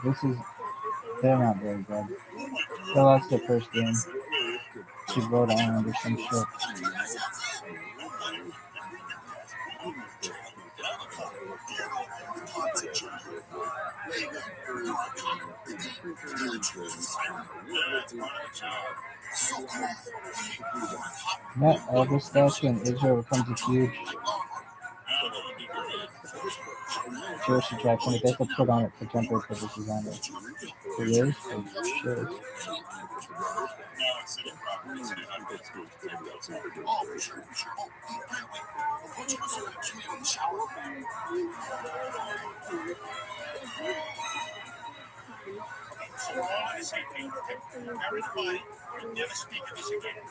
nothing else. They're not very good. They lost their first game to Rhode Island or some shit. That elder statue in Israel becomes a huge Jewish attraction. They have to put on it for temporary purposes on it. For years? For sure. Everybody, we'll never speak of this again.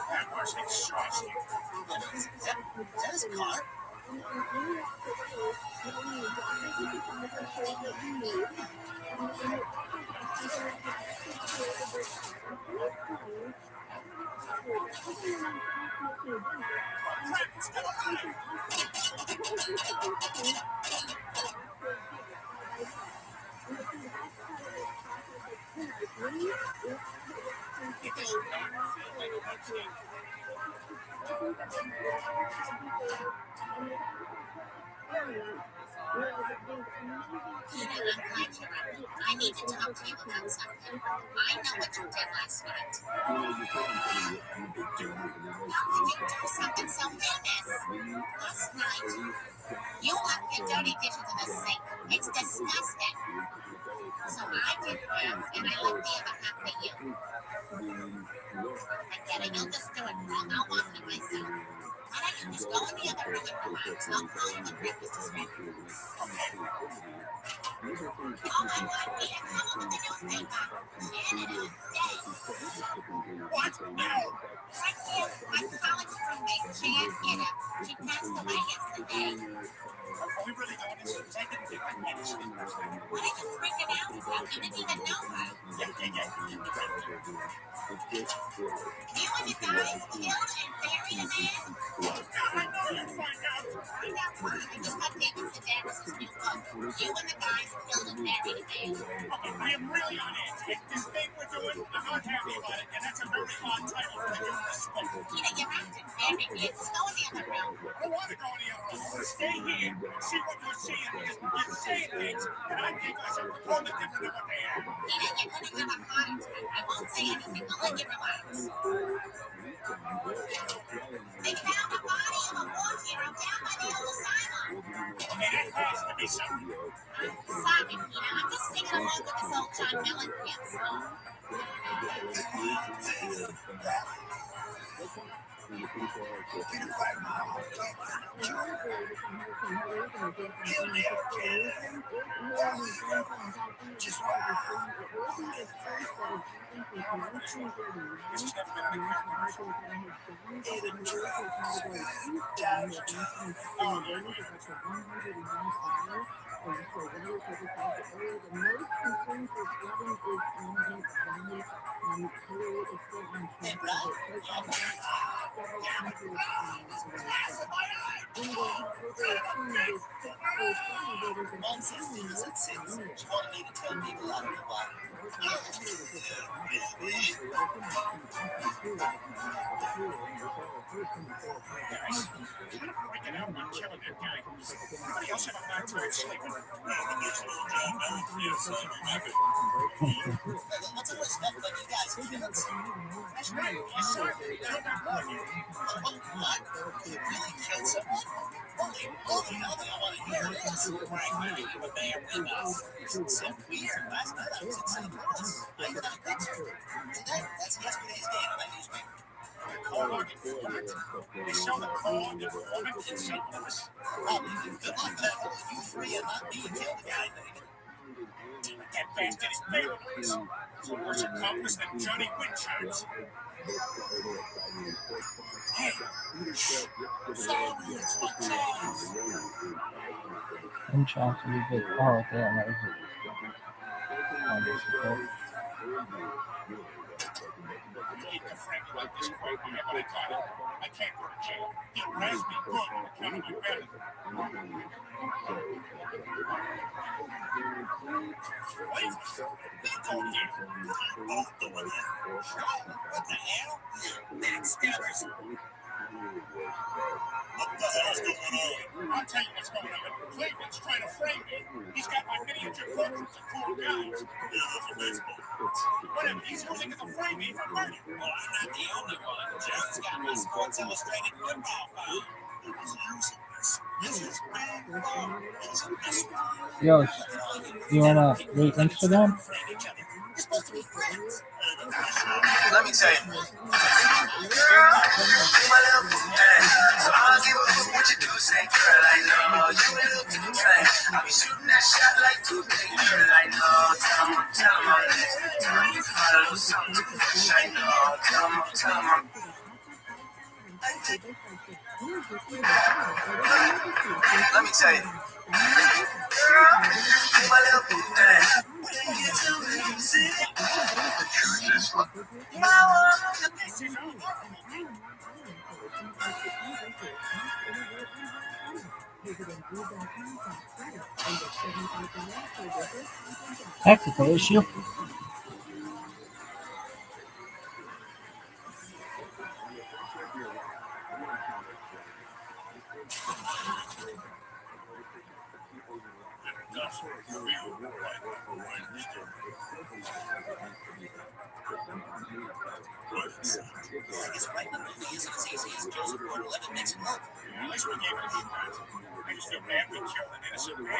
That was exhausting. Is that his car? I need to talk to you about something. I know what you did last night. How could you do something so heinous? Last night, you left your dirty dishes in the sink. It's disgusting. So I did half, and I left the other half for you. I get it. You'll just do it wrong. I'll wash it myself. Why don't you just go in the other room and relax? I'll call you when breakfast is ready. Oh, my God, Peter, come over the newspaper. Canada, Day. What? No. Right here, my college roommate, Jan Gitter. She passed away yesterday. Are we really doing this? I didn't think I'd manage it. What are you freaking out about? You didn't even know her. You and the guys killed and buried a man? I know you'd find out. Find out what? I just got papers today. This is new book. You and the guys killed and buried a man. Okay, I am really on edge. This thing we're doing, I'm not happy about it, and that's a very odd title for your respect. Peter, you're acting very weird. Just go in the other room. I don't want to go in the other room. I want to stay here and see what you're seeing, because you're saying things that I think are totally different than what they are. Peter, you're going to have a heart attack. I won't say anything. I'll let you relax. They found the body of a war hero down by the old asylum. Okay, that has to be something. Sorry, Peter. I'm just singing along with this old John Mellencamp song. Mom says things at 6. She wanted me to tell people out of the block. Guys, how did we get out on killing that guy? Everybody else have a hard time sleeping. What's a list up like you guys kill? That's right. Yes, sir. We killed that boy. What? You really killed someone? Holy hell, I want to hear this. Right, but they are with us. So weird. Last night I was in St. Louis. I got a picture. That's yesterday's day on that newspaper. What? They sell the corn and the woman in St. Louis. Well, good luck to you three and not me killed the guy. That bastard is payroll. He's a worse accomplice than Johnny Winchards. Hey, sorry, it's my chance. Winchards will be big. Oh, damn, that was it. Oh, this is good. I hate to frame it like this, Frank, but I got it. I can't go to jail. He raised me good on account of my belly. Wait, you go here. I'm both doing it. What the hell? Backstabbers. What the hell's going on? I'll tell you what's going on. Cleveland's trying to frame me. He's got my miniature portraits of cool guys. Whatever, he's using it to frame me for murder. Well, I'm not the only one. John's got my Sports Illustrated football file. He was using this. This is big fun. He's a mystery. Yo, you wanna rate Instagram? You're supposed to be friends. Let me tell you. Girl, you my little boo thing. So I don't give a fuck what you do, say, girl, I know you a little too thing. I'll be shooting that shot like 2K, girl, I know. Tell 'em I'm lit. Tell 'em you follow something. I know. Tell 'em I'm. Let me tell you. My little Technical issue. That's real like Wednesday. It's right when movie isn't as easy as Joseph Gordon-Levitt makes it look. That's what gave us strength. We used to have to kill an innocent man.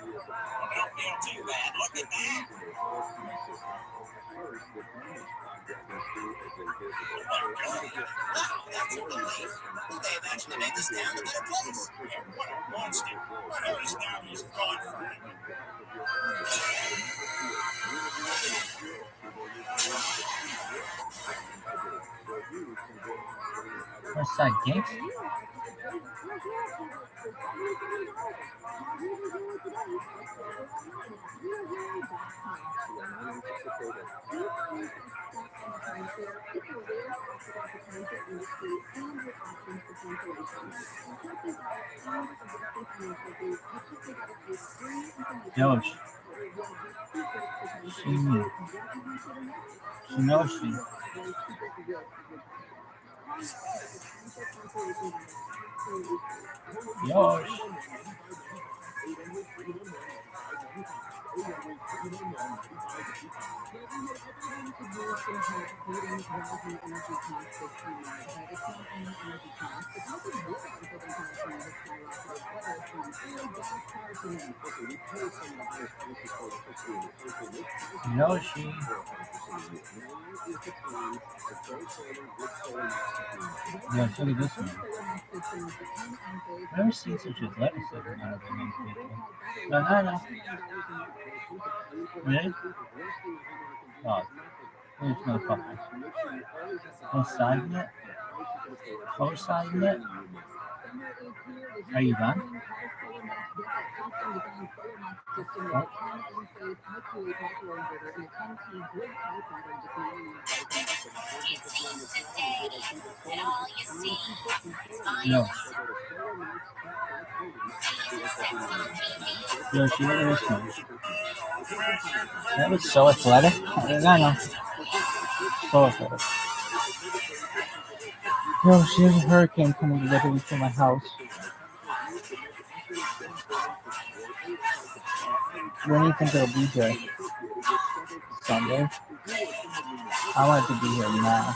Well, don't feel too bad. Look at that. Oh my God. Wow, that's a relief. Well, they've actually made this town a better place. Yeah, what a monster. But Harris now he's gone forever. What's that, Ginks? Yosh. She knows she. Yosh. Yoshi. Yeah, look at this one. I've never seen such a lettuce as one of the main people. No. Really? Oh, these motherfuckers. Co-signing it? Co-signing it? Are you done? What? No. Yoshi, look at this one. That was so athletic. I know. So athletic. Yoshi, there's a hurricane coming literally to my house. When do you think it'll be here? Sunday? I want it to be here now.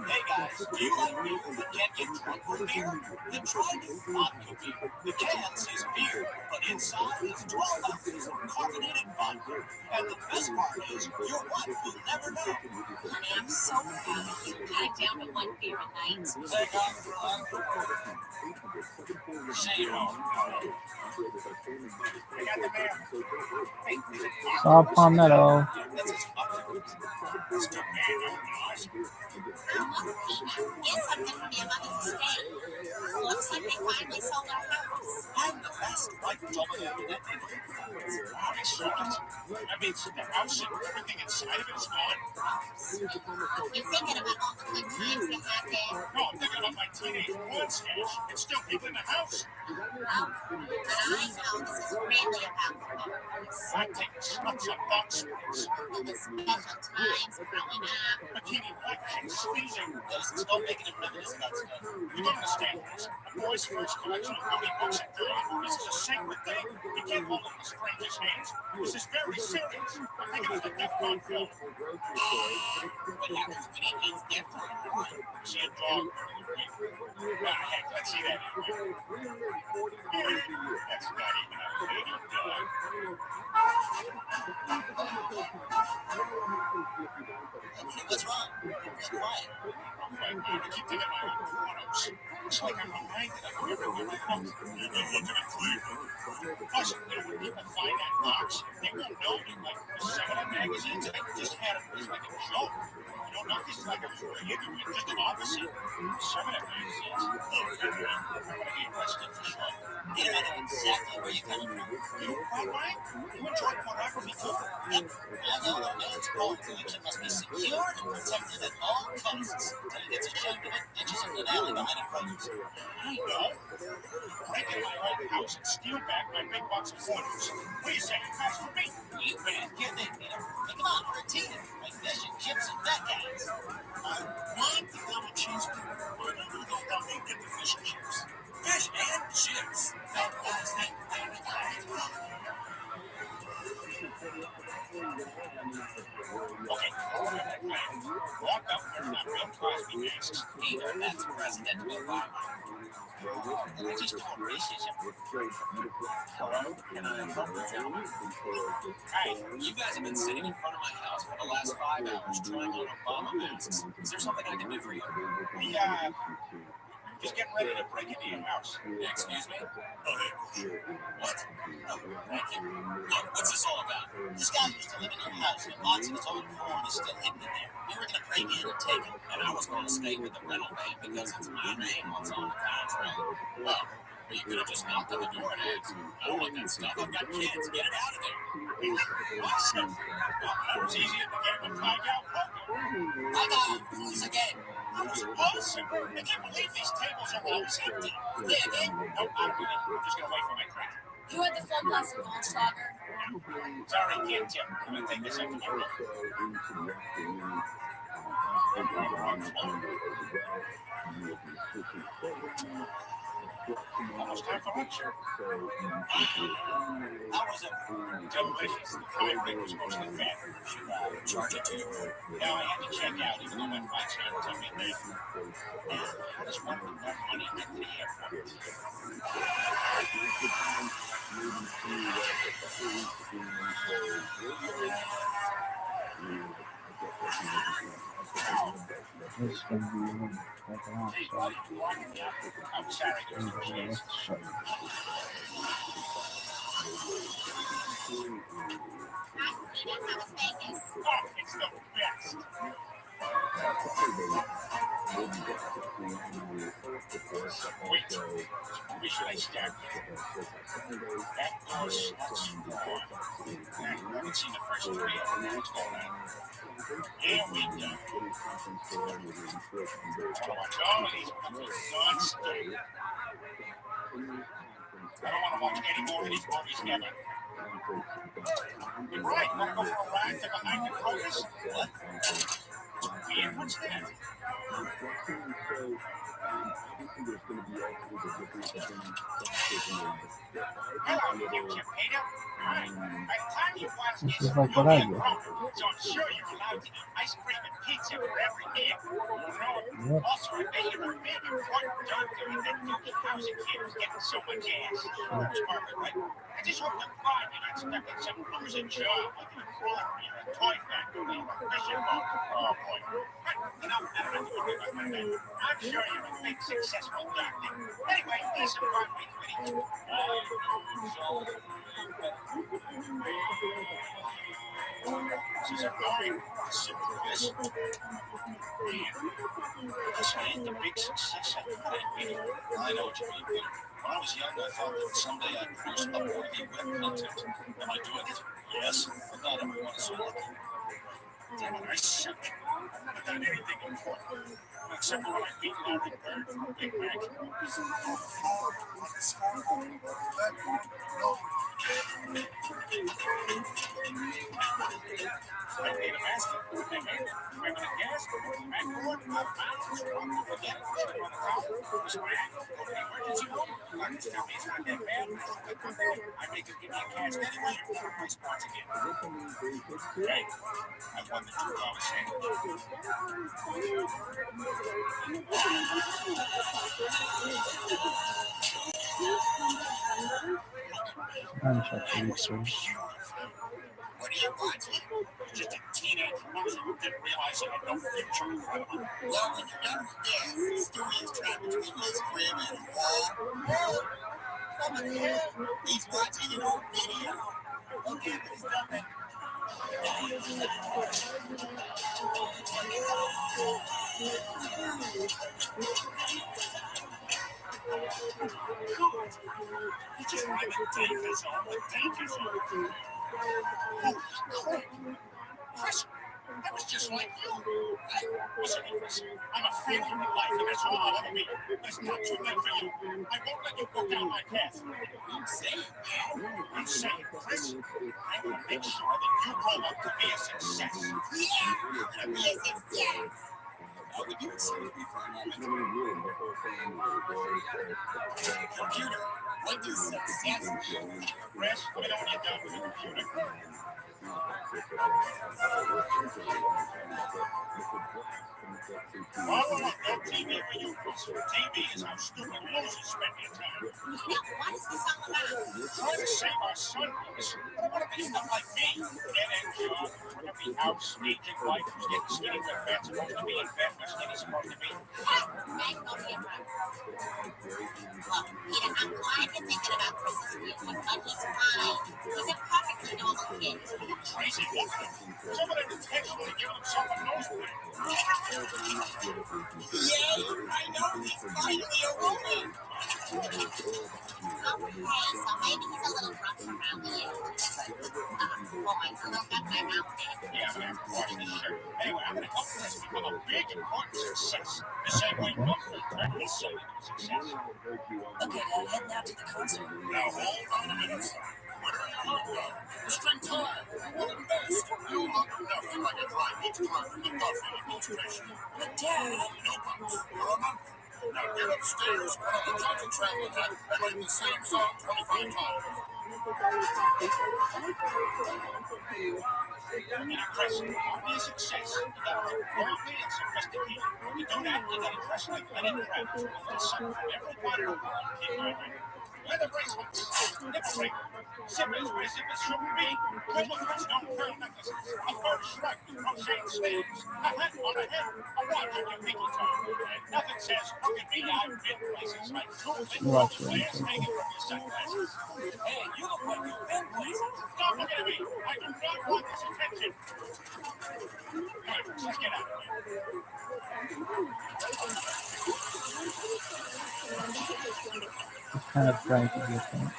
Hey guys, do you like beer but can't get drunk with beer? Then try new vodka beer. The can says beer, but inside is 12 ounces of carbonated vodka. And the best part is, your wife will never know. Honey, I'm so proud of you. Cut it down to one beer a night. Take off the run. Say no. I got the mayor. Saw Palmetto. That's his fucking It's the man of Oz. Get something for me on Mother's Day. Looks like they finally sold our house. I'm the best white double in that neighborhood. Wow, I saw it. That means the house and everything inside of it is gone. You're thinking about all the good times you had there. No, I'm thinking about my teenage porn stash. It's still people in the house. Oh, but I know this is really about the memories. I take sluts of box space. And the special times growing up. Bikini black chicks squeezing. Ghosts don't make it reminisce that stuff. You don't understand this. A boy's first collection of beauty books at 30. This is a sacred thing. You can't hold it in strangers' hands. This is very serious. I'm thinking of the DEFCON film. What happens when he eats their food? See a dog. Heck, let's see that. That's not even a little dog. Hey, what's wrong? It's quiet. I keep thinking my own photos. It's like I'm reminded of them everywhere I look. You been looking at Cleveland? Plus, when people find that box, they won't know that, like, some of the magazines, I just had it as like a joke. Not just like I was really into it, just the opposite. Some of the magazines, I'm going to be arrested for sure. You know, I know exactly where you're coming from. You, right? You enjoy pornography too? Yep. I know that man's porn collection must be secured and protected at all costs. Till he gets ashamed of it, ditches in an alley behind a produce. I know. Break in my old house and steal back my big box of photos. What do you say? You pass for me? You bet. Here they, Peter. Hey, come on, we're a team. Like fish and chips and fat guys. I want the double cheeseburger. I'm going to go down and get the fish and chips. Fish and chips. Fat guys, Okay, walk up there in my real Cosby masks. Peter, that's President Obama. I just told racism. Can I help you, gentlemen? Hey, You guys have been sitting in front of my house for the last 5 hours trying on Obama masks. Is there something I can do for you? we, just getting ready to break into your house. Excuse me? What? Oh, thank you. Look, what's this all about? This guy used to live in your house, and lots of his old porn is still hidden in there. We were going to break in and take it, and I was going to stay with the rental van because it's my name what's on the contract. Well, you could have just knocked on the door and asked. I don't want that stuff. I've got kids. Get it out of there. Awesome. Well, that was easy at the game of tie-down poker. I got who's again? That was awesome. I can't believe these tables are always empty. Yeah, again? Nope, I'm good. I'm just going to wait for my crack. You had the full glass of Goldschlager. Sorry, can't tip. I'm going to take this up to my room. Almost time for lunch. How was it? Delicious. The fried thing was mostly fat. Should I charge it to you? No, I had to check out even though my flight's here until midnight. I just wondered what money to get to the airport. It's going to be taken off. Hey, buddy, I'm sorry. Let's show you. Oh, it's the best. Wait, where should I start? That goes, that's four. I haven't seen the first three of them. What's going on? Here we go. I want to watch all of these movies non-stop. I don't want to watch any more of these movies ever. You're right. Want to go for a ride to behind the crocus? What? Weird. What's that? Hello, you Peter. Hi. By the time you watch This this, is like what I do. so I'm sure you're allowed to eat ice cream and pizza for every meal. Yep. Also, I bet you're a big important doctor and that Doogie Housing kid is getting so much ass. That's perfect, right? I just hope to God you're not stuck in some loser job like a crawler or a toy factory or a fishing boat. Oh, boy. But, I don't have to worry about that. I'm sure you're a big, successful doctor. Anyway, here's some Broadway critics. This is a very simple list. This ain't the big success I thought I'd be. I know what you mean, Peter. When I was young, I thought that someday I'd produce upworthy web content. Am I doing it? Yes, but not everyone is so lucky. Damn it, I suck. I've never done anything important. Except when I beat Larry Bird from Big Mac. I made a basket. I made it. Remember the gas? Backboard, pounds, forget it. Should run a towel. Swag. Go to the emergency room. Doctors tell me it's not that bad. I make it give me a cast anyway and put my spots again. Hey, I won the $2 sandwich. I'm checking this one. What do you want? Just a tea teenage loser who didn't realize he had no future in front of him. Well, when you're done with this, Stewie is trapped between his crib and the wall. Come on, he's watching an old video. Okay, but he's done that. He just rhymed danger zone with danger zone. Holy crap. Chris, that was just like you. Listen, Chris, I'm a fan of your life, and that's all I'll ever be. It's not too late for you. I won't let you go down my path. I'm saying, I'm saying, Chris, I'm going to make sure that you grow up to be a success. yeah, I'm gonna be a success. Would you excuse me for a moment? Computer, what does success mean? Chris, we don't need that with a computer. Follow up, no TV for you, Chris. TV is how stupid losers spend their time. What is this all about? Trying to save our son, Chris. But what if stuff like me? Dead-end job, to be out sneaking life, getting skinny where fat's supposed to be in bed where skinny's supposed to be. Magnolia Road. Look, Peter, I'm glad you're thinking about Chris's music, but he's fine. He's a perfectly normal kid. You crazy woman. Somebody intentionally giving himself a nosebleed. Yay, I know he's finally a woman. Okay, so maybe he's a little rough around the edges, but boys, look at my outfit. Yeah, man, watch this shit. Anyway, I'm going to help Chris become a big, important success. The same way nofilter is so success. Okay, Dad, head now to the concert. Now hold on a minute, son. Where are you going, bro? String time. You will invest. You look nothing like a dry beach club from the Buffalo Beach Station. But Dad, No problem. You're a month. Now get upstairs, put on the Johnson traveling hat, and learn the same song 25 times. Now, Chris, be a success. You gotta look worldly and sophisticated. You don't act, you gotta dress like Lenny Kravitz with a sun for everybody to keep hydrated. Leather bracelets, nipple ring, zippers where zippers shouldn't be, crystal touchstone pearl necklaces, a fur shrug with crocheted sleeves, a hat on a head, a watch on your pinky toe. And nothing says crooked me out in places like two little flares hanging from your sunglasses. hey, you look like you've been places. Don't look at me! I do not want this attention! Come on, let's get out of here. It's kind of trying to do things.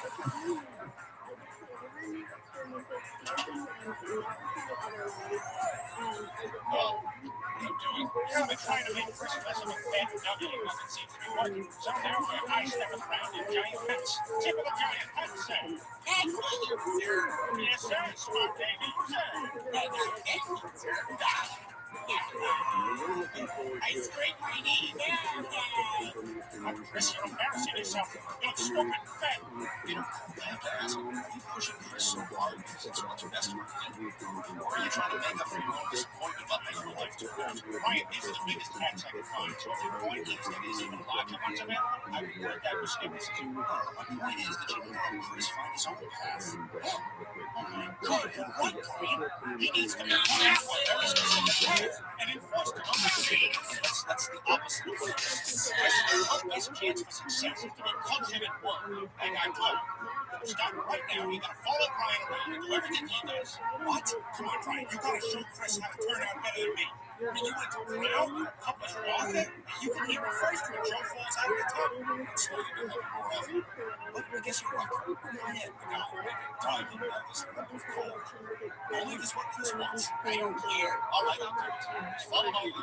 I've been trying to make Chris less of a fat nugget. It doesn't seem to be working. So now we're high stepping around in giant hats. Tip of the giant hat set. Thank you, sir. Yes, sir, smart baby. Thank you, sir. Ice cream we need now. Chris, you're embarrassing yourself. You look stupid and fat. You know, you pushing Chris so hard because it's not your best friend. Or are you trying to make up for your own disappointment about making your life too good? Ryan, these are the biggest hats I can find. So if your point is that there's even larger ones available, I would like that for skepticism. My point is that you can help Chris find his own path. Good. At one point, he needs to be that one very specific path and enforced it on the scene. That's the opposite of success. Our best chance for success is to be cultured at work. And I told you, start right now. You gotta follow Brian around and do everything he does. What? Come on, Brian. You gotta show Chris how to turn out better than me. I mean, you went to Brown, you're a published author. You can hear it first when Joe falls out of the tub. So you do have more often. But I guess you're right. Go ahead. Now, we can dive into all this rubber cold. Only this what Chris wants. I don't care. All I got to do is follow my lead,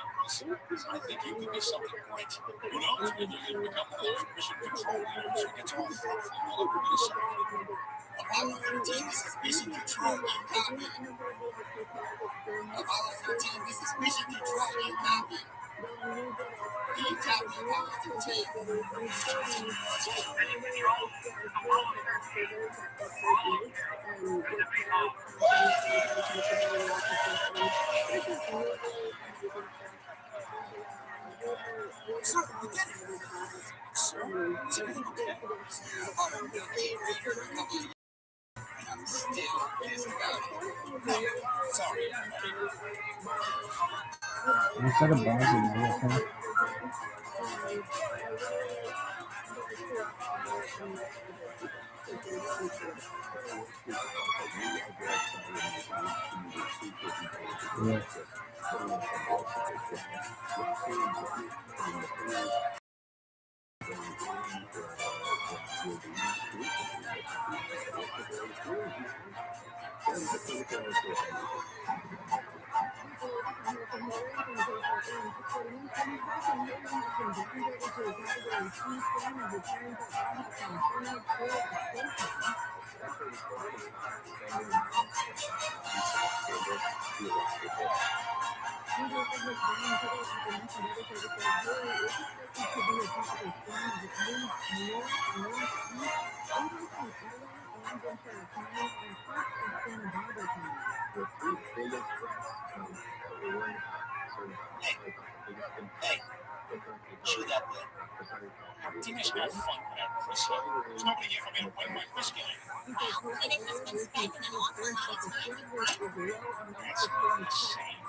Chris. I think you could be something great. Who knows? Maybe you can become one of those mission control leaders who gets all thoughtful all over Minnesota. Apollo 13, this is mission control. You copy. Apollo 13, this is mission control. You copy. Do you copy Apollo 13? Mission control, Apollo 13. Sir, we get it. Sir, is everything okay? I'm still pissed about it. No, sorry, everybody. Instead of balls in there, okay? Yeah. Hey, chew that bit. Teenage got fun with that Chris here. There's nobody here for me to win my Chris game. Well, Phoenix has been spending an awful lot of time with Rabbi. That's insane.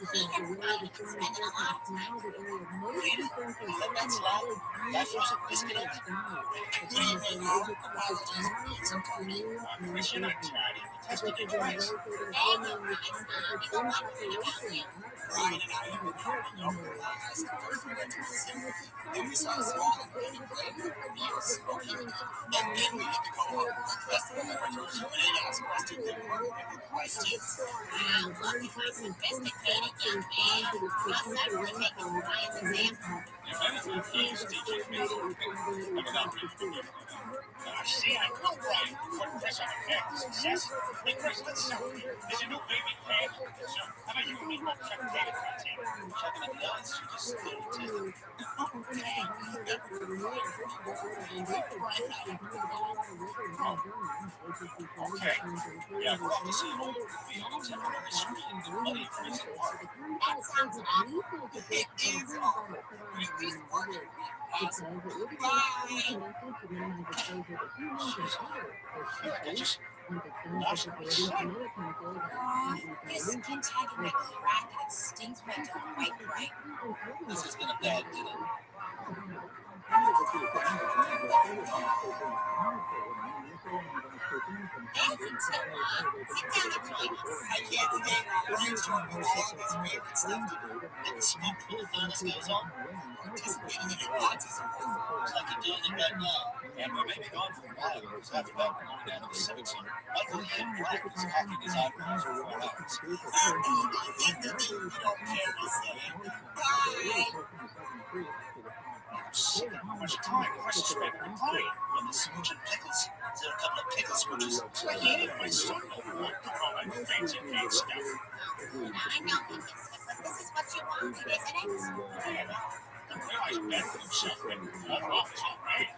He and Rabbi have been spending a lot of time together. Really? You think that's loud? That was a disconnect? What do you mean, Mom? Apologize, please, I'm Tony. I'm Chris and I'm Chatty. Testing you twice. Hey, no worries. We don't want to think about you. Ryan and I have been having your podcast first we went to the cinema. Then we saw a small and great reviews. Okay. And then we had to go home. That's the members and they asked us to give our questions. Wow, Bucky was sophisticated young man. Well, several taking Ryan's example. If anything, he's teaching me. I'm not really see, I know Ryan put Chris on a path to success. Hey, Chris, let's celebrate. There's a new baby cake. So, how about you and me go check the data content? Checking the nuts, you just little too. Okay. Yeah, we're off to see an old movie on the temporary screen in Muddy Prison Park. That sounds awful. It is awful. But at least work will be impossible. Bye! I just lost my sight. His skin tagging my crack and it stings when I don't wipe right. This has been a bad day. Hey, you too, Mom. Sit down and join us. I can't stay now. Ryan's showing me all of his favorite stuff to do. And the smoke thermos goes on. Participating in your autism. It's like you're doing it right now. And we may be gone for a while because after that we're going down to the cemetery. Michael Ian Black is cocking his eyebrows for 4 hours. You don't care to say it. Bye! I'm sick of how much time Chris is spending replying. And the smooch and pickles. Is there a couple of pickle smooches? I hated my son no more. All that fancy pants stuff. I know, Phoenix, but this is what you wanted, isn't it? I realize Ben for himself, but that office all right.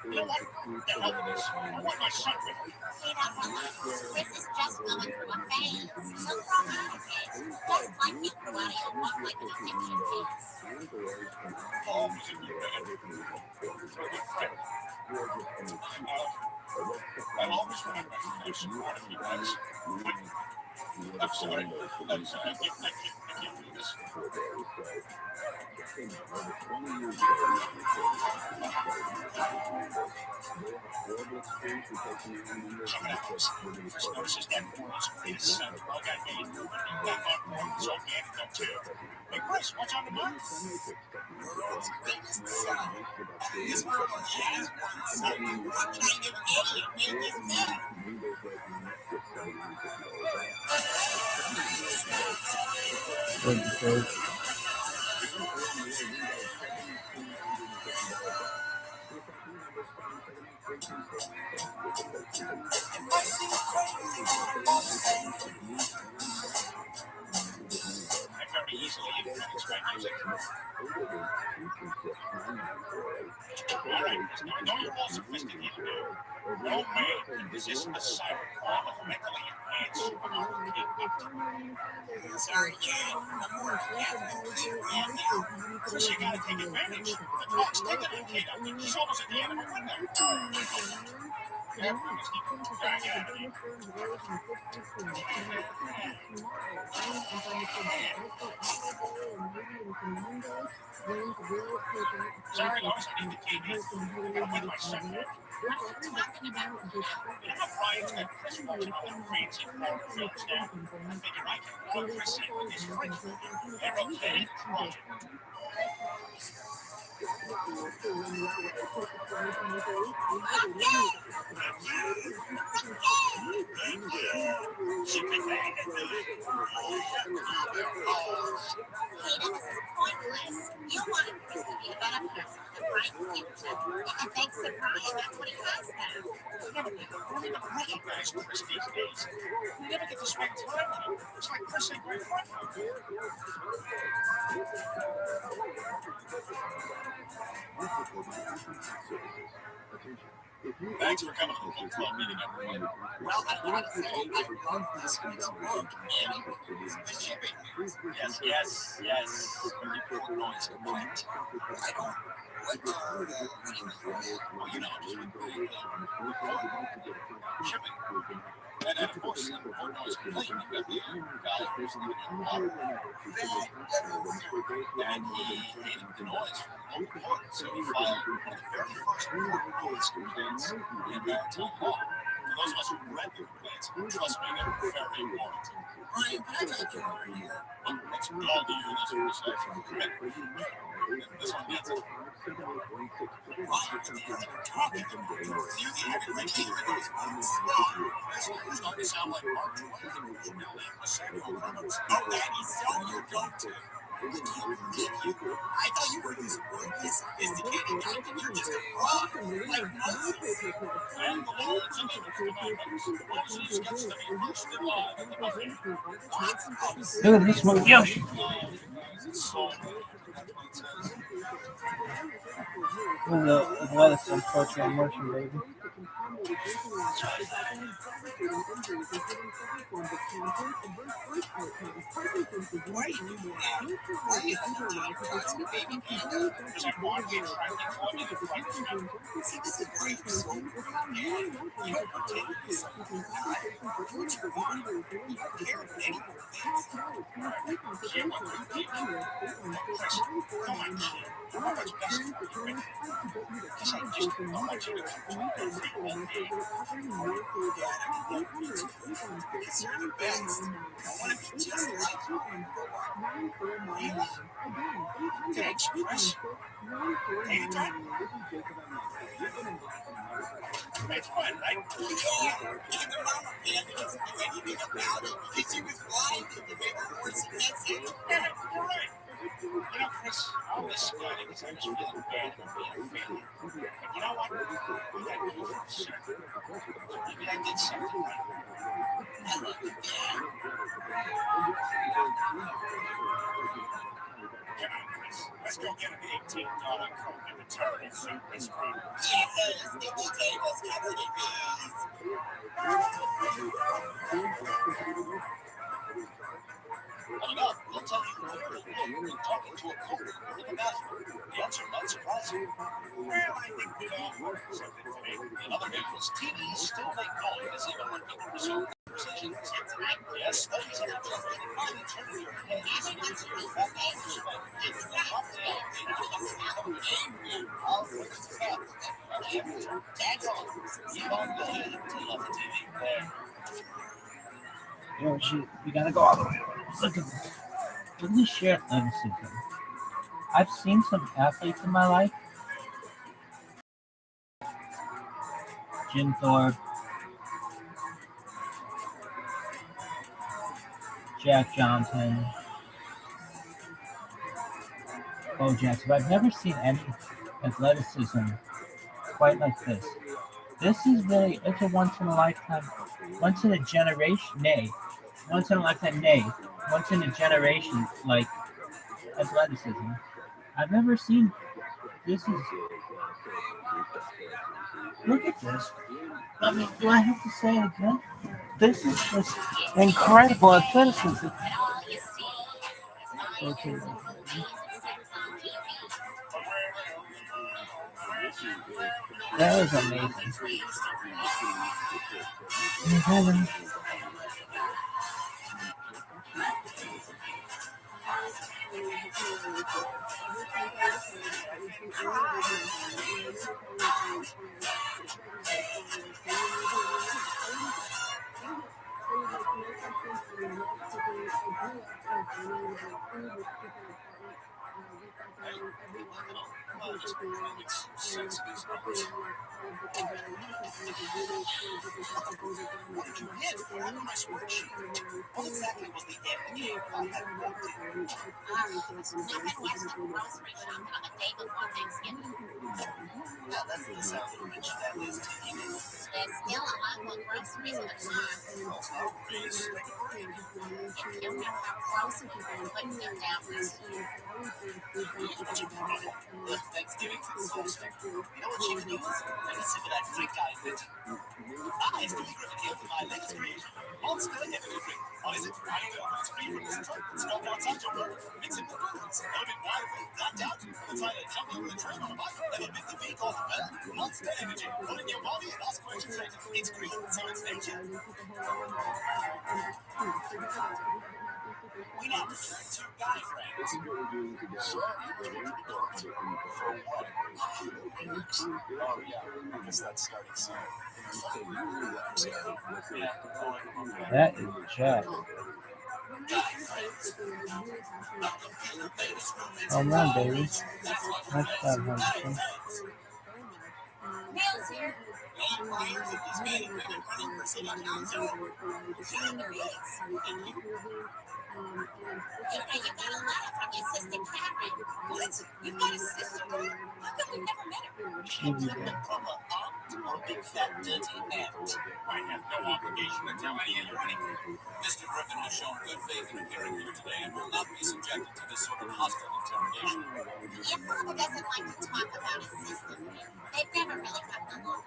You know what? The hell with this. I want my son with me. See that one? Chris is just going through a phase. He'll grow out of it. Just like you grew out of your walk like an addiction phase. Oh, he's a good man. I'll always remember how supportive he was. I'm sorry. I can't do this. Someone else. This notices that Morris is son. All got me. And that Morris on the end too. Hey, Chris, what's on the board? World's greatest son. This world has one son. What kind of alien is that? What'd you say? I very easily influence my music. Alright, now I know you're all sophisticated now. No man can resist a siren call of mentally enhanced superpower kidnapped. Sorry, yeah, the more careful clear around now. Chris, you gotta take advantage. The clock's ticking, kid. She's almost at the end of her window. Sorry, Lars, I need the TV. I'll get my son. What are you talking about? I'm a Brian's got Chris watching all the reads and horror films now. I figure I can plug Chris in with his free. Okay, try. Recognize Chris these days. You never get to spend time with him. It's like Chris ain't my friend. Thanks for coming to the book club meeting, everyone. Well, I gotta say, I love this week's book, and the shipping. Yes. Very cool noise, but I don't. What well, you know, just with the shipping. And of course, Port Noise complete. You've got the guy who's in the water. And he hated the noise from local court, so he filed one of the very first noise complaints in town hall. For those of us who read the complaints, trust me, they're very warranted. Brian, can I take your word here? It's all to you, this reception. This one gets it. Brian, you're talking to me. You haven't read either of those books. It's starting to sound like Mark Twain. Oh, Daddy, so you don't. I can't believe you. I thought you were this wordly, sophisticated guy, and you're just a fraud. Like Moses. And the Lord's commandments. Moses gets to be first in line in the bucket. Look at this one, Yoshi. The lettuce, unfortunately, motion, baby. Thanks, Chris. Anytime. It's fun, right? Yeah. And the mama man doesn't do anything about it because she was blind to the paperwork against it. Yeah, you're right. You know, Chris, all this fighting is I'm feeling bad for being a failure. And you know what? I do for certain. Maybe I did something right. I love you, Dad. Come on, Chris. Let's go get an $18 Coke and return it soon as possible. Yes, sticky tables covered in bees. Enough. We'll tell you clearly. You're talking to a coworker in the bathroom. The answer might surprise you. Well, I think we'd all learned something today. In other news, TVs still make noise even when people resume conversations. Yes, studies have determined that finally turning your head is easier than that. That's all. You don't believe to love the TV. Yo, you gotta go all the way over. Look at this. Look at this sheer athleticism. I've seen some athletes in my life. Jim Thorpe, Jack Johnson, Bo Jackson, but I've never seen any athleticism quite like this. This is really, it's a once in a lifetime, once in a generation, once in a lifetime, once in a generation, like, athleticism. I've never seen, this is, look at this. I mean, do I have to say it again? This is just incredible athleticism. Okay. That was amazing. Heaven. Hey, look at them. Wow, those graphics, sexy as nuts. What did you hit? What happened to my spreadsheet? What exactly was the end game about that quote? Nothing worse than grocery shopping on the day before Thanksgiving. Yeah, that sounds rich. That is taking it. There's still a lot more groceries in the car. Please take a break. If you know how close people are putting them down this year. Here's what you call it. The Thanksgiving's exhausting. You know what you can do? Take a sip of that drink I invented. Hi, it's Steve Griffin here for my latest creation. Monster Energy Drink. What is it? I don't know. It's free from the store. It's got more touch on it. Mix it with foods. A bit wild and blacked out. It's like a jump over the train on a bike. Never miss the week off the bed. Monster Energy. Put in your body and ask questions later. It's green, so it's nature. We now return to diagrams. So, you ready to cook? For what? Oh, yeah, because that's starting soon. That is Jack. Home run, baby. Touchdown, Hunter. Meals here. Eight players in this game have been running for city council. Shooting the beats. Hey, you got a letter from your sister Karen. What? You've got a sister, girl? How come we've never met her? She was the proper aunt or big fat dirty aunt. I have no obligation to tell any of you anything. Mr. Griffin has shown good faith in appearing here today and will not be subjected to this sort of hostile interrogation. Your father doesn't like to talk about his sister. They've never really gotten along.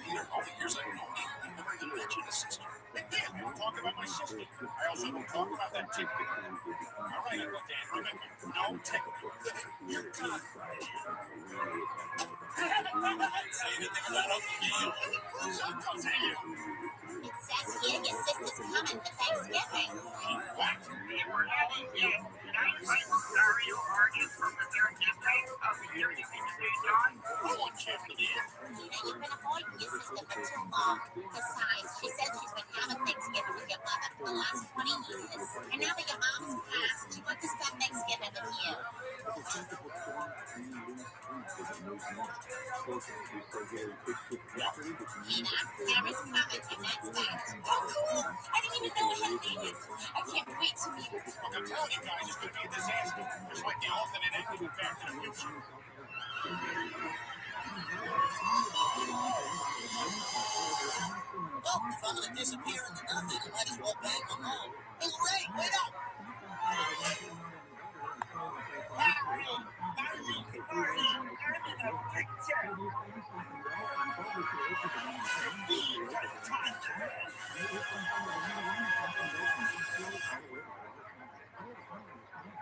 Peter, all the years I've known you, you've never even mentioned a sister. Yeah, we'll talk about my sister. I also will talk about that chick. All right, Uncle Dan, remember, no technical. You're done. Say anything about Uncle Dan. Who's Uncle Dan? It says here your sister's coming for Thanksgiving. What? Sorry you argued from the third district of the year to John. No one cares for this. You've been avoiding your sister for too long. Besides, she said she's been having Thanksgiving with your mother for the last 20 years. And now that your mom's passed, she wants to spend Thanksgiving with you. Peter, Karen's coming, and that's that. Oh, cool. I didn't even know I had a name yet. I can't wait to meet her. Look, I'm telling you guys, it's going to be a disaster. It's like the alternate ending of Back to the Future. Well, if I'm gonna disappear into nothing, I might as well bang them all. Hey, Ray, wait up!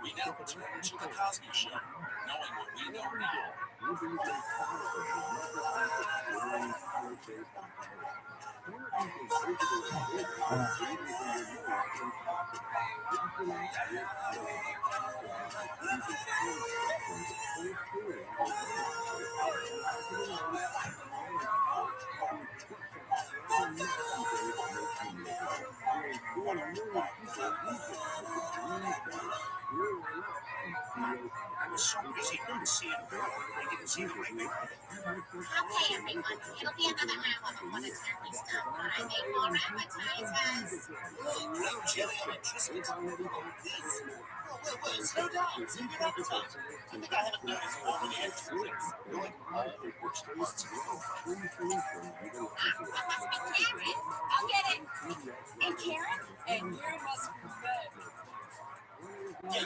We now return to the Cosby Show, knowing what we know now. I was so busy not seeing her, I didn't see the right way. Okay, everyone, it'll be another hour before the turkey stuff, but I made more appetizers. Green jelly electricity. This? Well, slow down. See your appetite. I think I haven't noticed all the extra things. You're like all the worst parts of the That must be Karen. I'll get it. And Karen? And you must be fed. Oh,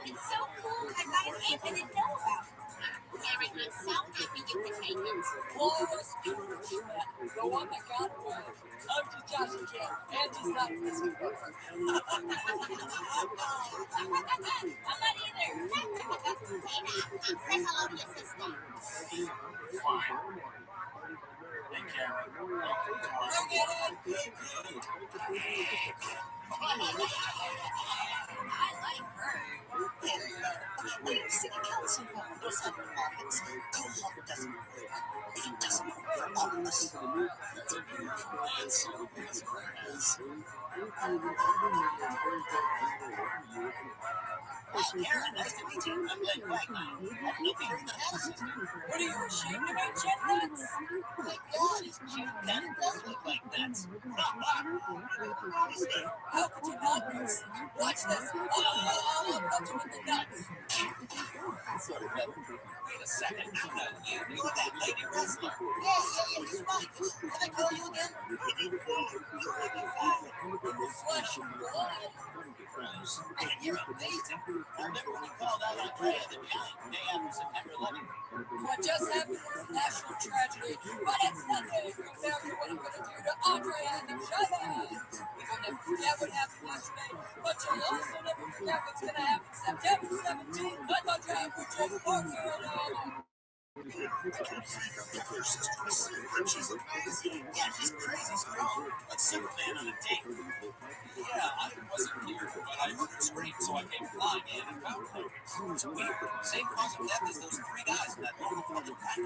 it's so cool. I got an ape I didn't know about. Karen, I'm so happy you could make it. Walrus, go on the gun. I'm just Josh in jail, and he's not missing work. I'm not either. Hey, Matt, say hello to your sister. Fine. Hey, Karen. Welcome to our Bring it in, PP. I like her. When your city council members have pockets, go help doesn't work. If it doesn't work for all of us, it's a beautiful answer as well as. Hey, Karen, nice to meet you. I'm Glenn Wagner. I'm looking for the house. What are you ashamed to be, Jet Nuts? My God, his cute kind of does look like nuts. How could you not notice? Watch this. I'll approach him with the nuts. Wait a second. I'm not you. You're that lady wrestler. Yeah, he's right. What they call you again? In the flesh and blood. Bruce, man, you're amazing. I remember when you called out Andrea the Giant day after September 11th. What just happened was a national tragedy, but it's nothing compared to what I'm going to do to Andrea and the Giant. People never forget what happened yesterday, but you'll also never forget what's going to happen September 17th. I thought you had for Joe Parker. She's amazing. Yeah, she's crazy strong. Like Superman on a date. Yeah, I wasn't here, but I heard her scream, so I came flying in and found her. It's weird. Same cause of death as those three guys in that long public pack.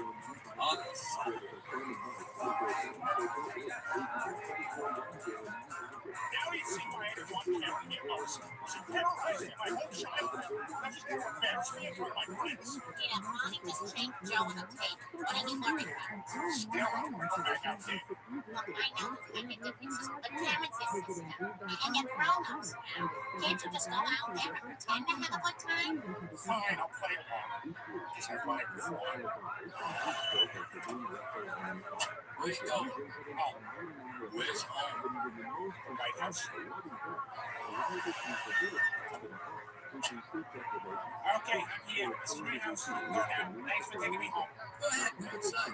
On the side. Now you see why everyone carrying me most. She terrorized my whole childhood. I just never embarrassed me in front of my friends. Yeah, Mommy just changed Joe on the tape. What are you worried about? Still, I got it. Look, I know there's bigger differences, but parents is system. And you're grown-ups now. Can't you just go out there and pretend to have a good time? Fine, I'll play along. Just have fun before. Where's he going? Oh, Where's home? White House. Okay, yeah, this is my house. Go now. Thanks for taking me home. Go ahead, go inside. I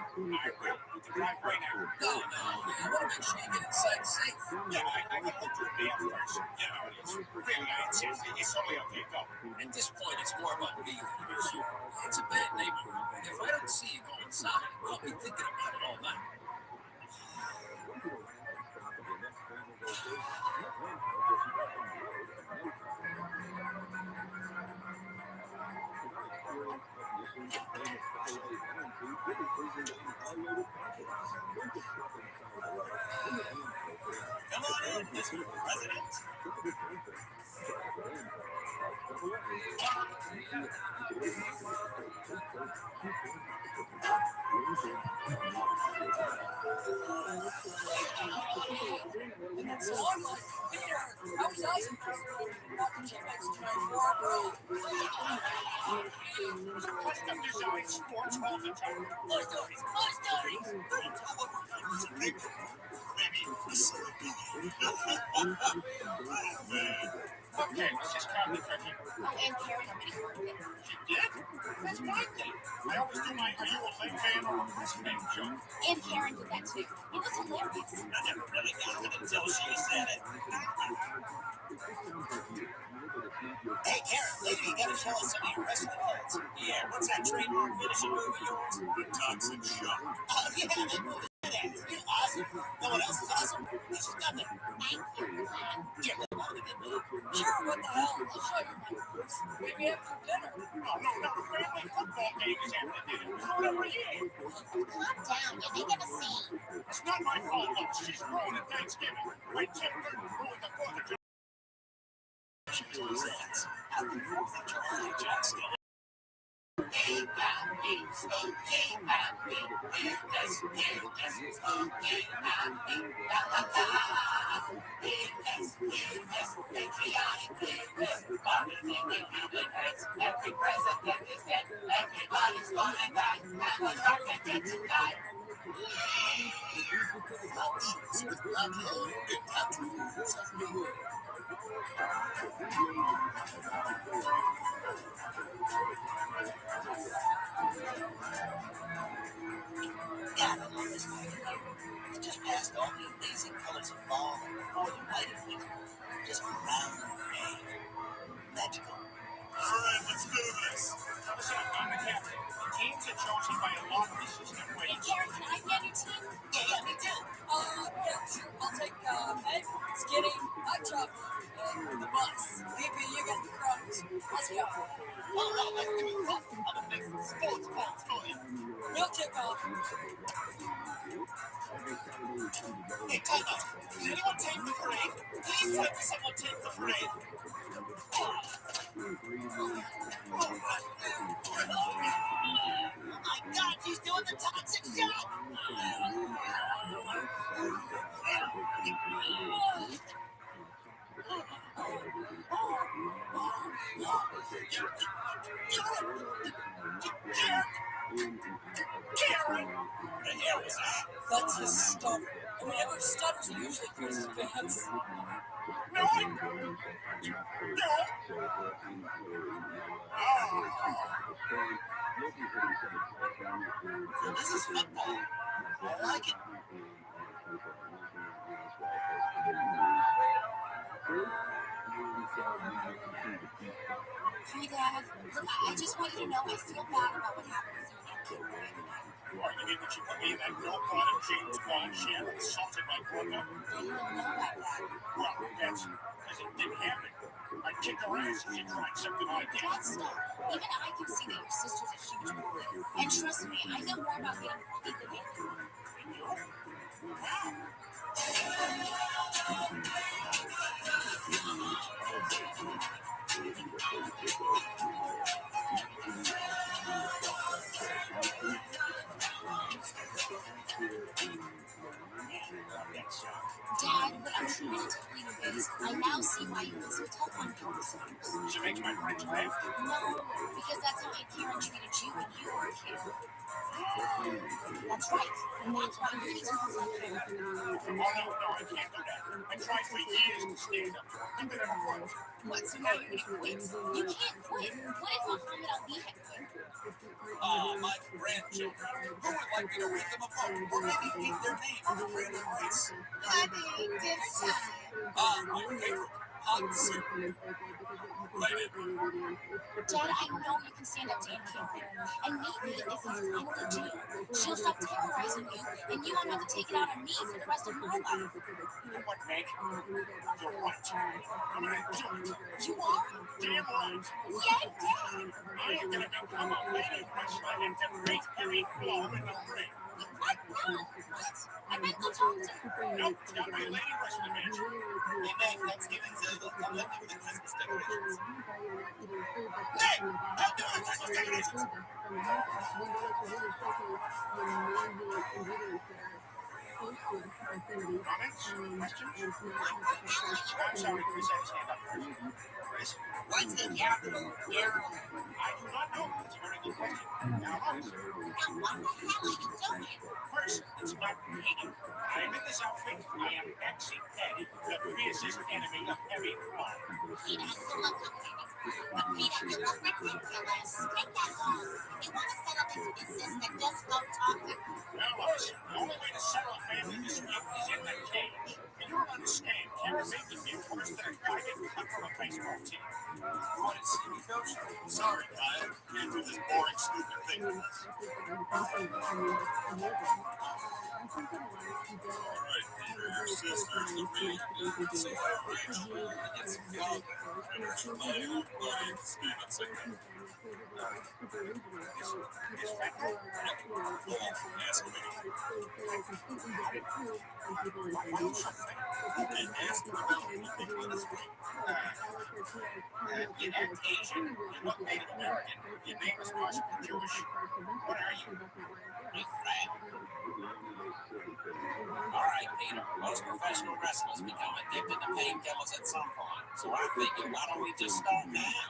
will. You can drive right now. No, I want to make sure you get inside safe. Yeah, I can hold your bail first. You know how it is. Really, I insist. It's totally okay. Go. At this point, it's more about me than it is you. It's a bad neighborhood, and if I don't see you go inside, I'll be thinking about it all night. Come on in, Mr. President. And so I'm like, Peter, how was I supposed to know what the teammates tonight for, bro? Custom design sports all the time. More stories, more stories. On top of our hundreds of people. Maybe a selfie. Okay, let's just count the turkey. Oh, and Karen already ordered it. She did? That's my thing. I always do my are you a late fan or a listening joke. And Karen did that too. It was hilarious. I never really got it until she said it. Hey, Karen, later you gotta show us some of your wrestling holds. Yeah, what's that trademark finishing move of yours? The toxic shock. Oh, yeah, that move is badass. You're awesome. Know what else is awesome? This is nothing. Thank you for that. Yeah, but what did it move? Sure, what the hell? I'll show you my moves. Maybe after dinner. Oh, no, a family football game is after dinner. We do it every year. Calm down, you're making a scene. It's not my fault, though. She's ruining Thanksgiving. I tipped her and ruined the 4th of July. She was that. How do you think your eye jack's still? Everybody's gonna die. Options with Rabbi and tattoos. God, I love this night here. It's just past all the amazing colors of fall and before the light of winter. Just round and gray. Magical. All right, let's do this. Listen, I'm the captain. The teams are chosen by a lottery system where Hey, Karen, can I be on your team? Yeah, me too. Yeah, sure. I'll take Meg, Skinny, Hot Chocolate, and the bus. VP, you get the crumbs. Let's go. All right, let's do it. I'm a big sports fan for you. We'll kick off. Hey, time out. Did anyone take the parade? Please have someone take the parade. Oh my God, she's doing the toxic shot. The hell was that? That's his stutter. I mean, every stutters he usually throws his pants. No, I don't. No. So this is football. I like it. Hey, Dad. Look, I just want you to know I feel bad about what happened with you and that kid. Are you mean that you put me in that no-bottom James Bond sham and assaulted my brother? I didn't even know about that. Well, that's because it didn't happen. I'd kick her ass if she tried something like Dad, that. stop. Even I can see that your sister's a huge bully. And trust me, I know more about getting bullied than you. And you? Wow. Dad, what I'm trying to tell you is, I now see why you've been so tough on me all this time. She makes my friends laugh. No, because that's how Aunt Karen treated you when you were a kid. That's right, and that's why you need to know something. Oh, no, I can't do that. I tried for years to stand up to her. I've been in front. What, so now you're gonna quit? You can't quit. What if Muhammad Ali had quit? My grandchildren. Who would like me to read them a book? Or maybe read their name on a random race? Honey, dinner time. My favorite. Hot soup. Right in. Dad, I know you can stand up to Aunt Karen, and maybe if you finally do, she'll stop terrorizing you, and you won't have to take it out on me for the rest of my life. You know what, Meg? You're right. I'm gonna do it. You are? Damn right. Yeah, Dad. I am gonna become a lady wrestler and defeat every flaw in the ring. What? No. What? I meant the talk to Nope, it's gotta be a lady wrestling match. Hey, Meg, Thanksgiving, so you'll come with me with the Christmas decorations. Hey, I'll do the Christmas decorations. Comments? Questions? I'm sorry, Chris, I stand up first. Chris, what's the capital? Carol. I do not know. It's a very good question. Now, look. Now, what the hell are you doing? First, it's about Hagen. I am in this outfit. I am Exy Ed, the fiercest enemy of every fly. Peter, look, but Peter, you look ridiculous. Take that home. You want to set up a business that does love talking. Now, look, the only way to settle a family dispute is in the cage. And you don't understand. Karen making me worse than a guy getting cut from a baseball team. You want to see me, Coach? Sorry, Kyle. Can't do this boring, stupid thing with us. All right, Peter, your sister's the big one. So I arranged for her to get some coffee. And it's my old buddy, Stevenson. Is that right? Go on, ask him anything. Why don't you think? And ask him about anything on his way. You act Asian. You look Native American. Your name is possibly Jewish. What are you? He's fat. All right, Peter. Most professional wrestlers become addicted to painkillers at some point. So I figured, why don't we just start now?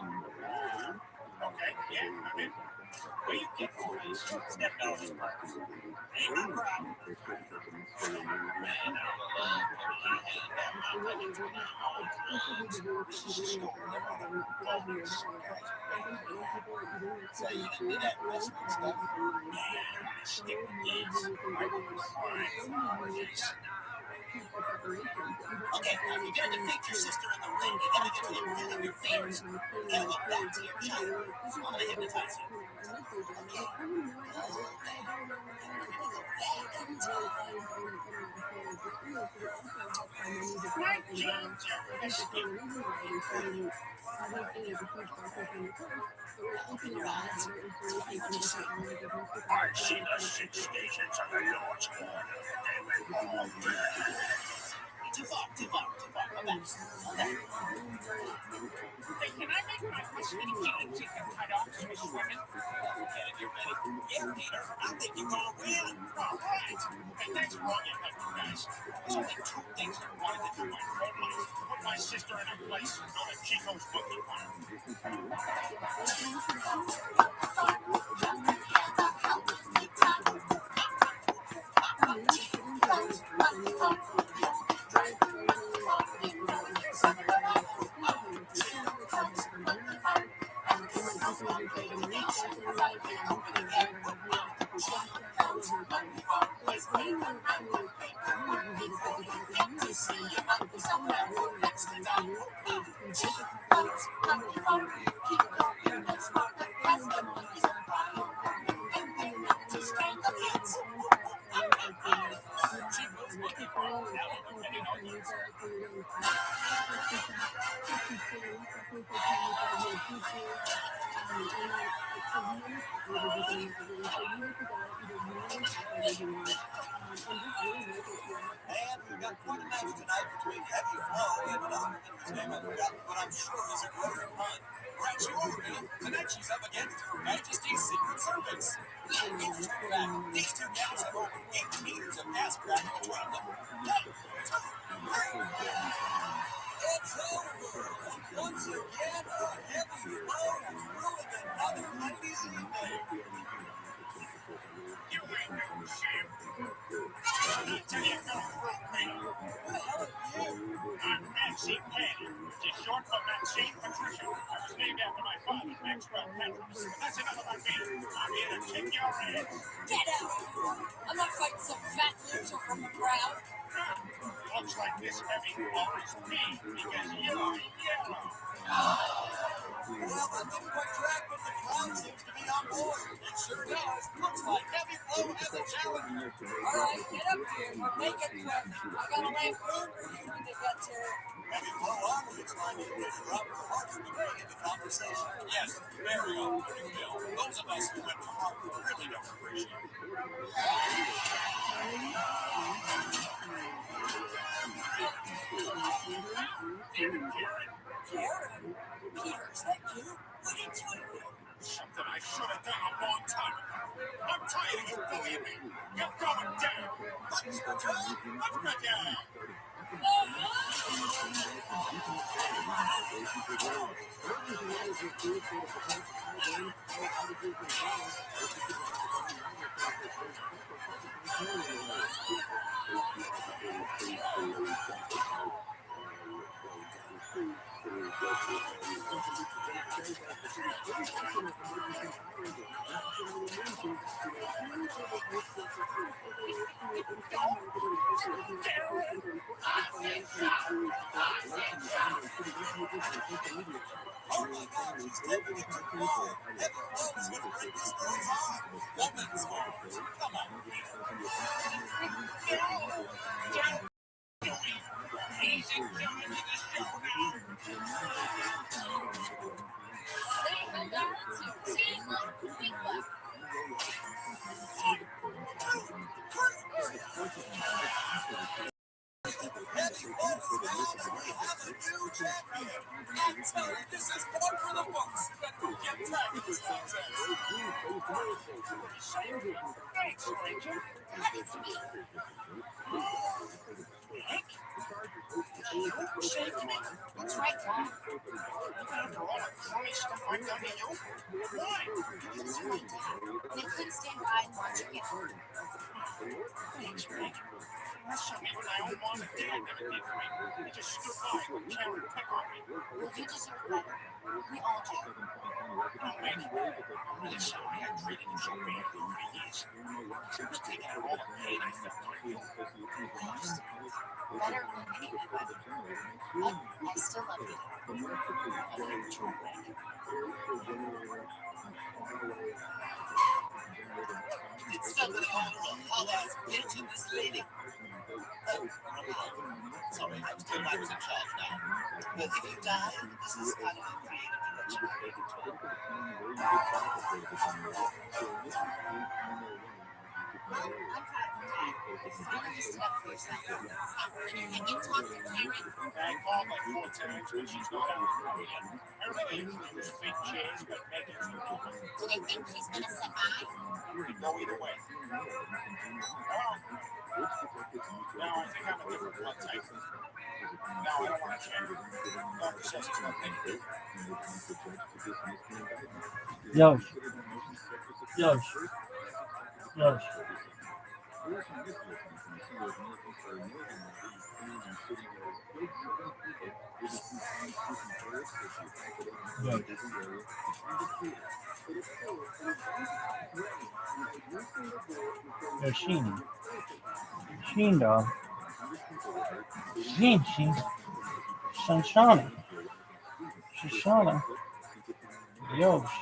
Okay, yeah, I'm in. Where you get boys, stepping on his purse. Ain't my problem. Man, I love when I hand out my money to my own plugs. So you into that wrestling stuff? Man, I'm gonna stick with these microappliance apologies. Okay, now if you're gonna defeat your sister in the ring, you gotta get to the root of your fears. You gotta look back to your childhood. I'm gonna hypnotize you. Okay. Right, James, you're risky. Open your eyes. Tell me what you see. I see the 6 stations of the Lord's Order. They revolve. Too far. Come back. Okay. Hey, can I make my whiskey tea chicken cut-offs for swimming? Okay, if you're ready. Yeah, Peter, I think you're gonna win. All right. Hey, thanks for all your help, you guys. There's only 2 things I wanted to do my whole life. Put my sister in a place and go to Chico's bookie park. And we've got quite a match tonight between Heavy Flow and another man whose name I've forgotten, but I'm sure he's a great pun. Right, you over. Tonight she's up against Her Majesty's Secret Service. Interesting fact, these two gals have over 8 meters of ass crack between them. 1, 2, 3. It's over. Once again, a Heavy Flow has ruined another lady's evening. You ain't no shame. I'll tell you who broke me. Who the hell are you? I'm Maxine Patty, which is short for Maxine Patricia. I was named after my father, Maxwell Penrose. But that's enough about me. I'm here to kick your ass. Get out! I'm not fighting some fat loser from the crowd. Looks like this Heavy Flow is me because you're yellow. Well, that didn't quite track, but the crowd seems to be on board. It sure does. Looks like Heavy Flow has a challenger. All right, get up here. Make it quick. I got a lampoon for you when they get to. Heavy Flow obviously trying to interrupt the heart of the day in the conversation. Yes, very off-putting, Bill. Those of us who went to Harvard really don't appreciate it. Karen? Peter, is that you? What are you doing here? Something I should have done a long time ago. I'm tired of you bullying me. You're going down. What's the time? Let's go down. Oh my God, he's taking it too far. Heavy Flow is going to break this girl's arm. Woman's arms. Come on, Peter. He's in charge of the show now. Welcome back to Team Up Weekly. Heavy Flow is down and we have a new champion. I tell you, this is one for the books. Better get tracking this nonsense. Thanks, Rachel. Happy to meet you. Nick? You were shaving me? That's right, Tom. After all the crummy stuff I've done to you? Why? Because you're my dad. And I couldn't stand by and watch you get hurt. Thanks, Meg. That's something my own mom and dad never did for me. They just stood by and would tear and pick on me. Well, you deserve better. We all do. No, Meg, I'm really sorry I treated you so badly over the years. I was taking out all the pain I felt on you. I understand. Better than anything, but I still love you. I love you too, Meg. It's something all the whole-ass bitch in this lady. Sorry, I'm still Virus in charge now. But if you die, this is kind of a creative direction. Well, I'm proud of you, Dad. You finally stood up for yourself. And you talked to Karen. I called like 4 times, but she's not out of the yet. Everything includes fake chairs, but Meg is the one. Do they think she's going to survive? Could go either way. Well, now I think I'm a different blood type. No, I don't want to change. Doctor says it's nothing. Yosh. Yosh. Yosh. Yosh. Yoshini. Sheen, dog. Sheen. Shanshana. Shoshana. Yosh.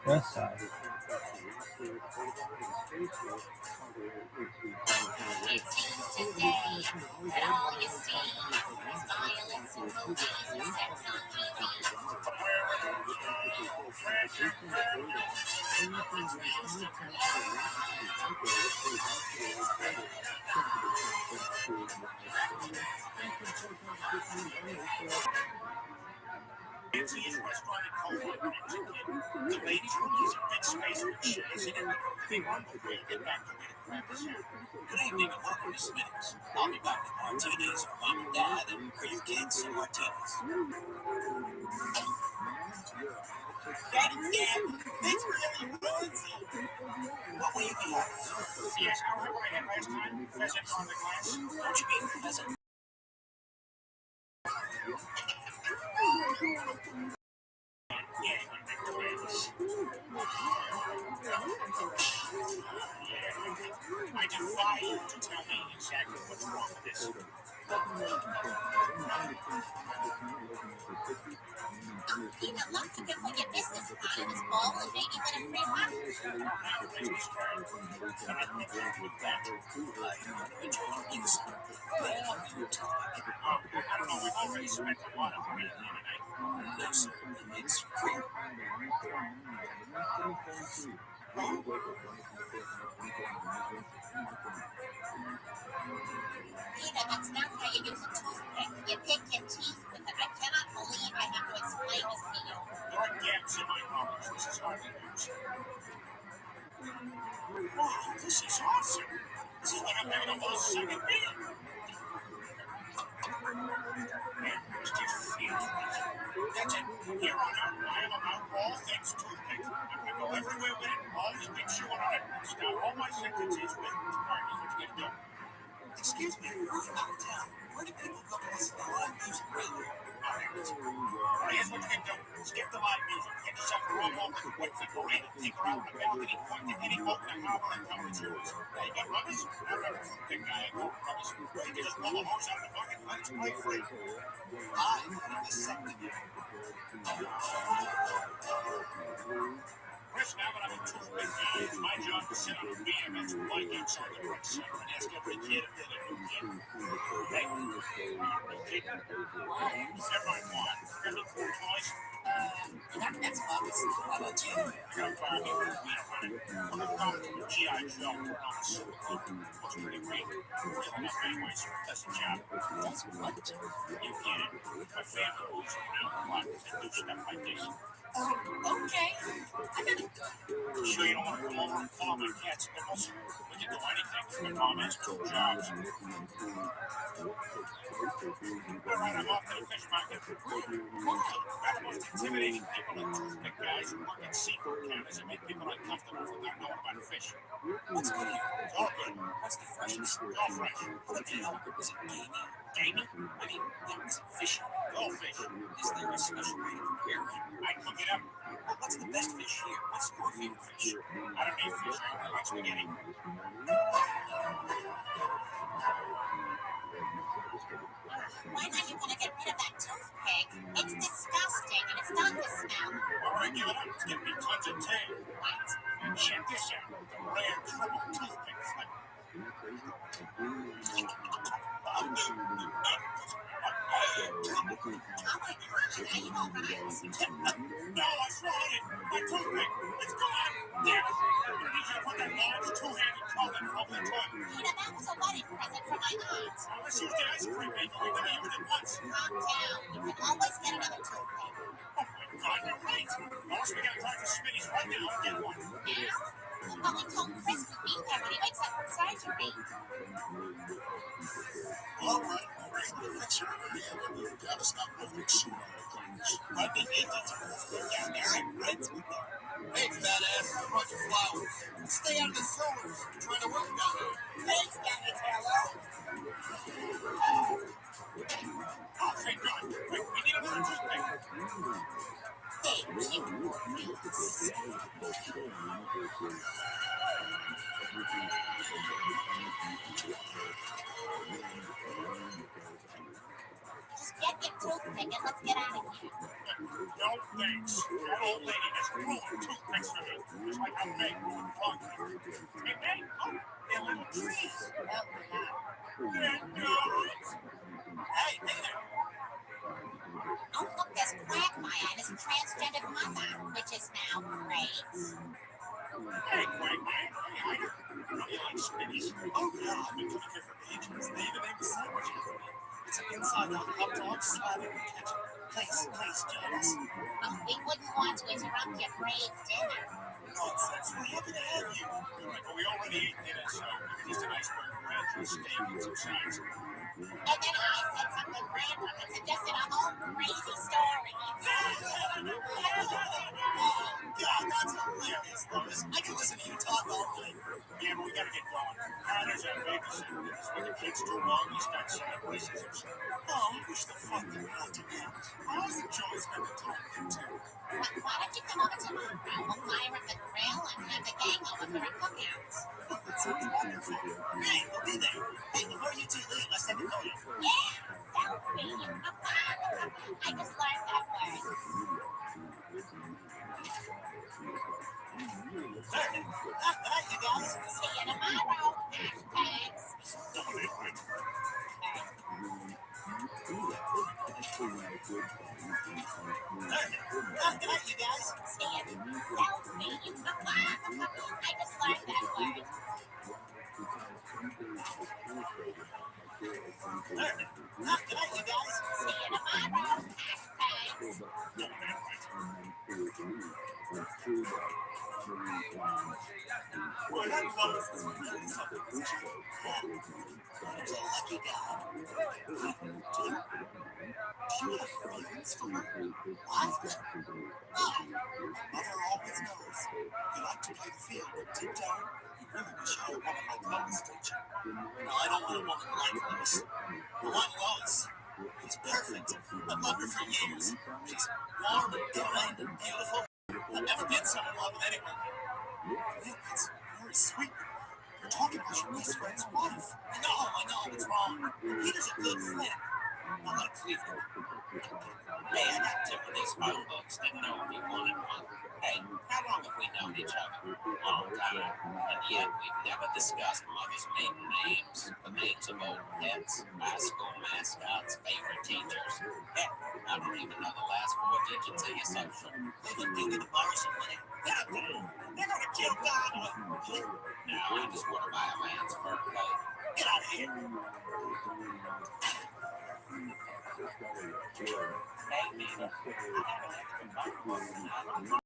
West side. Today, and all you see is violence and movies and sex on Fanciest restaurant in Colorado when I was a kid. The ladies would use a big space with chairs in it. They run the way to get back to where the crab is at. Good evening and welcome to Smith's. I'll be back with martinis for mom and dad and for you kids some martinis. Daddy, Dad, this really ruins it. What will you be having? Yes, I remember I had last time. Pheasant on the glass. What you mean, pheasant? Yeah, the twins. I defy you to tell me exactly what's wrong with this. Peanut love to get put your business out of his balls and maybe win a free ride. Now things turn. And I think that's with that. I don't know, we've already spent a lot of money on it. No, sir, it's free. Peanut, that's not how you use a toothpick. You pick your teeth with it. I cannot believe I have to explain this to you. There are gaps in my knowledge. This is hardly news. Wow, this is awesome. This is like I'm having a whole second meal. Man, this just feels right. That's it. Here on out, I am about all things toothpick. I'm going to go everywhere with it, always make sure on it, and start all my sentences with, pardon me, what you going to do? Excuse me, we're from out of town. Where do people go to listen to live music radio? All right, here's what you can do. Skip the live music. Get yourself a roll over and wait for Corinne. Take her out on the balcony, point to any boat in the harbor and tell her it's yours. Now, you got rubbers? I remember the big guy I go rubbers. You can just pull the hose out of the bucket and let it play free. I am the second. Chris, now that I'm a toothpick guy, it's my job to sit on a BMX bike outside the rec center and ask every kid if they're the new kid. Hey, are you kidding? Never mind what. Got any cool toys? Not next box. How about you? I got a Barbie with a wheel on it. I'm a comic with G.I. Joe put on a suit. Looks pretty great. Real enough anyways. That's the job. That's what? You get it. My family moves around a lot and do stuff like this. Okay. You sure you don't want to come over and follow my cat's nipples? We can do anything. My mom has 2 jobs. All right, I'm off to the fish market. Why? They're the most intimidating people are toothpick guys who work at seafood counters and make people uncomfortable for not knowing about fish. What's good here? It's all good. What's the freshest? All fresh. What the hell? Is it gamey? Gamey? I mean, yeah, is it fishy? All fish. Is there a special way to prepare it? I'd cook it up. Well, what's the best fish here? What's your favorite fish? I don't eat fish. I like spaghetti. When are you gonna get rid of that toothpick? It's disgusting and it's starting to smell. All right, give it up. It's gonna be tons of tail. What? And check this out. The rare triple toothpick flip. No, I swallowed it. My toothpick. It's gone. Damn it. I'm gonna need you to put that large 2-handed collar over the tongue. Peter, that was a wedding present for my aunt. Let's use the ice cream maker. We've never used it once. Calm down. You can always get another toothpick. Oh my God, you're right. Unless we gotta talk to Smitty's right now and get one. Now? Well, we told Chris to be there when he wakes up from surgery. All right, I'll bring the fixer over here and you gotta stop moving soon. I think it needs to move down there and right through there. Hey, fat ass, I brought you flowers. Stay out of the sewers. I'm trying to work down there. Thanks, Donatello. Oh, thank God. Wait, we need another toothpick. Thank you. Just get your toothpick and let's get out of here. No, thanks. That old lady has ruined toothpicks for me. Just like how Meg ruined concrete. Hey, Meg, oh, they're little trees. Help me out. Hey, hey there. Oh, look, there's Quagmire and his transgendered mother, which is now great. Hey, Quagmire. Hey, I know you like Smitty's. Oh, yeah, I've been cooking here for ages. They even make the sandwiches for me. It's an inside-out hot dog slathered in ketchup. Please, join us. Oh, we wouldn't want to interrupt your great dinner. Nonsense. We're happy to have you. Right, but we already ate dinner, so you can just an iceberg ranch with steak and some sides. And then I said something random and suggested a whole crazy story. Yeah, that's hilarious, Lois. I can listen to you talk all night. Yeah, but we gotta get going. There's our babysitter. When the kid's too long, you start seeing racism. Oh, push the fuck you out to them. I always enjoy spending time with you, too. Why don't you come over tomorrow? We'll fire up the grill and have the gang over for a cookout. That sounds wonderful. Hey, we'll be there. Hey, before you two leave, let's take a photo. Yeah, selfie. I just learned that word. Alright, you guys. See you tomorrow. Hashtags. Don't it, wait. Good night, you guys. See you. Selfie. I just learned that word. Good night, you guys. See you tomorrow. Hashtags. Don't it, Well, that was really something. He's a lucky guy. Do you have feelings for her? What? Oh, Mother always knows. You like to play the field, but deep down, you really wish you had a woman like Lois, don't you? No, I don't want a woman like Lois. I want Lois. It's perfect. I've loved her for years. She's warm and kind and beautiful. I've never been so in love with anyone. Yeah, that's very sweet. You're talking about your best friend's wife. I know, it's wrong. Peter's a good friend. Not like Cleveland. Hey, I got Tiffany's phone books. Didn't know if you wanted one. Hey, how long have we known each other? Long time. And yet we've never discussed mother's maiden names, the names of old pets, high school mascots, favorite teachers. Heck, I don't even know the last 4 digits of your social. They've been thinking to borrow some money. God damn, they're gonna kill God. Now I just want to buy a man's fur coat. Get out of here. Hey, man, I have an extra bottle of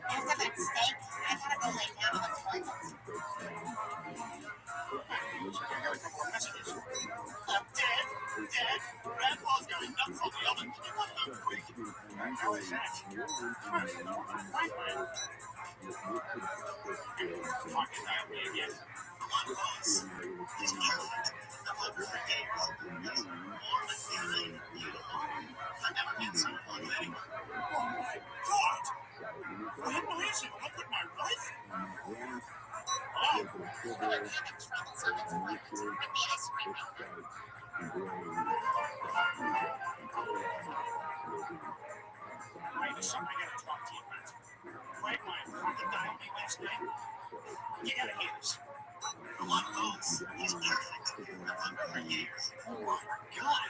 After that steak, I gotta go lay down on the toilet. Dad, Grandpa's going nuts on the oven. Can you come home quick? How is that? Fucking out me again. Oh my God! When was it? Up with my wife? Oh, I'm having trouble, so it's like, bring me ice cream right now. wait a second. I gotta talk to you about it. Quagmire crocodile me last night. You gotta hear this. One goes. He's perfect. I've hunted for years. Oh my God!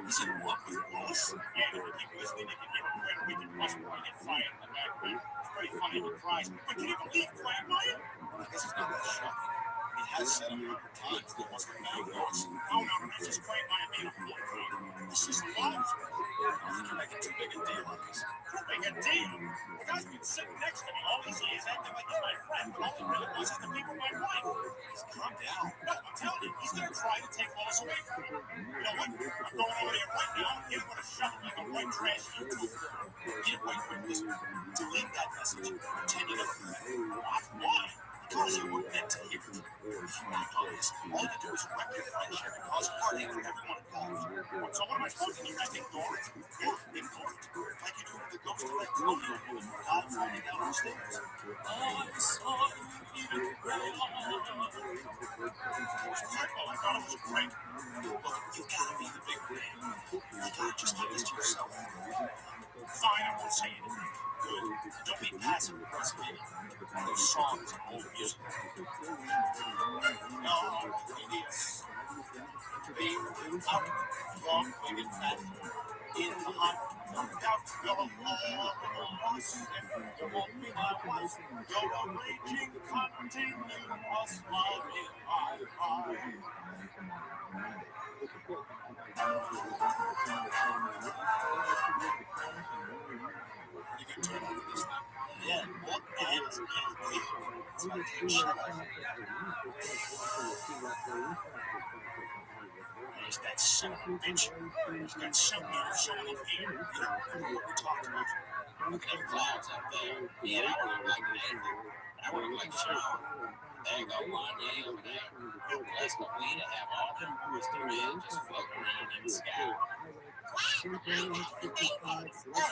Is it what with boss? Yeah, if you keep listening, you can hear him when we can possibly get fired in the background. It's pretty funny he cries. But can you believe Quagmire? I guess it's not that shocking. He has said a number of times that he wants to bang boss. No, that's just Quagmire being a boy. This is love. You're making too big a deal of this. Too big a deal. The guy's been sitting next to me all these years acting like he's my friend, but all he really wants is to be with my wife. Calm down. No, I'm telling you, he's gonna try to take Lois away from me. You know what? I'm going over there right now and I'm gonna shove him like a white trash YouTube. Get away from this. Delete that message. Pretend you don't hear it. What? Why? Because you were meant to hear it. Because all you do is wreck your friendship and cause heartache for everyone involved. So what am I supposed to do? Just ignore it? Yeah, ignore it. Like you do with the ghost of that Tony when God falling down the stairs. I'm sorry, even Grandma. I thought it was great. Look, you gotta be the big man. You gotta just keep this to yourself. Fine, I won't say anything. Good. Don't be passive aggressive. Those songs and old music. No, idiots. Being up, long-legged fat, in the hot, out, you're a loss, and you won't be my wife. You're a raging continuous love in my heart. You can turn on this now. Yeah, what ends guilty? It's my damn show. There's that son of a bitch. He's got some nerve showing up here. You don't remember what we talked about. Look at them clouds up there. Yeah, that one look like Nathan. That one look like Sean. There you go, Wanda over there. Bless the way to have all them boys there in just floating around in the sky. Hey,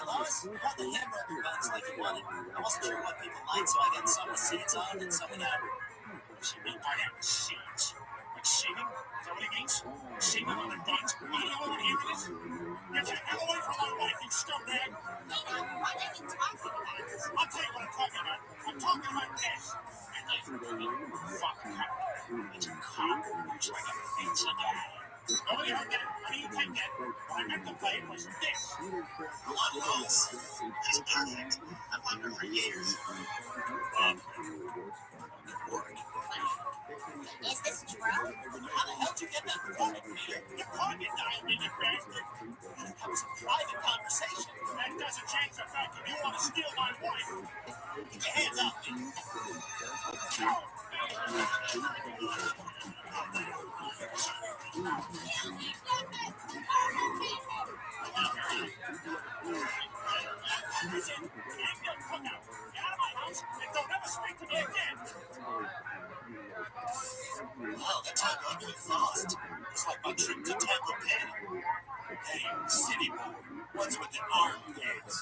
Lois, brought the hamburger buns like you wanted. I wasn't sure what people like, so I got some with seeds on and some without. What do you mean by that? Seeds? Like semen? Is that what he means? Semen on the buns? I don't know what it is. Get the hell away from my wife, you scumbag! What are you talking about? I'll tell you what I'm talking about. I'm talking about this. And I fuck her. It's a cop. Looks like a fancy guy. Nobody heard that? How do you take that? What I meant to play was this. One goes. He's perfect. I've hunted for years. Is this true? How the hell did you get that phone of me? You caught it, you bastard. That was a private conversation. That doesn't change the fact that you want to steal my wife. Get your hands off me. Wow, that time went really fast. It's like my trip to Tampa Bay. Hey, city boy, what's with the arm dance?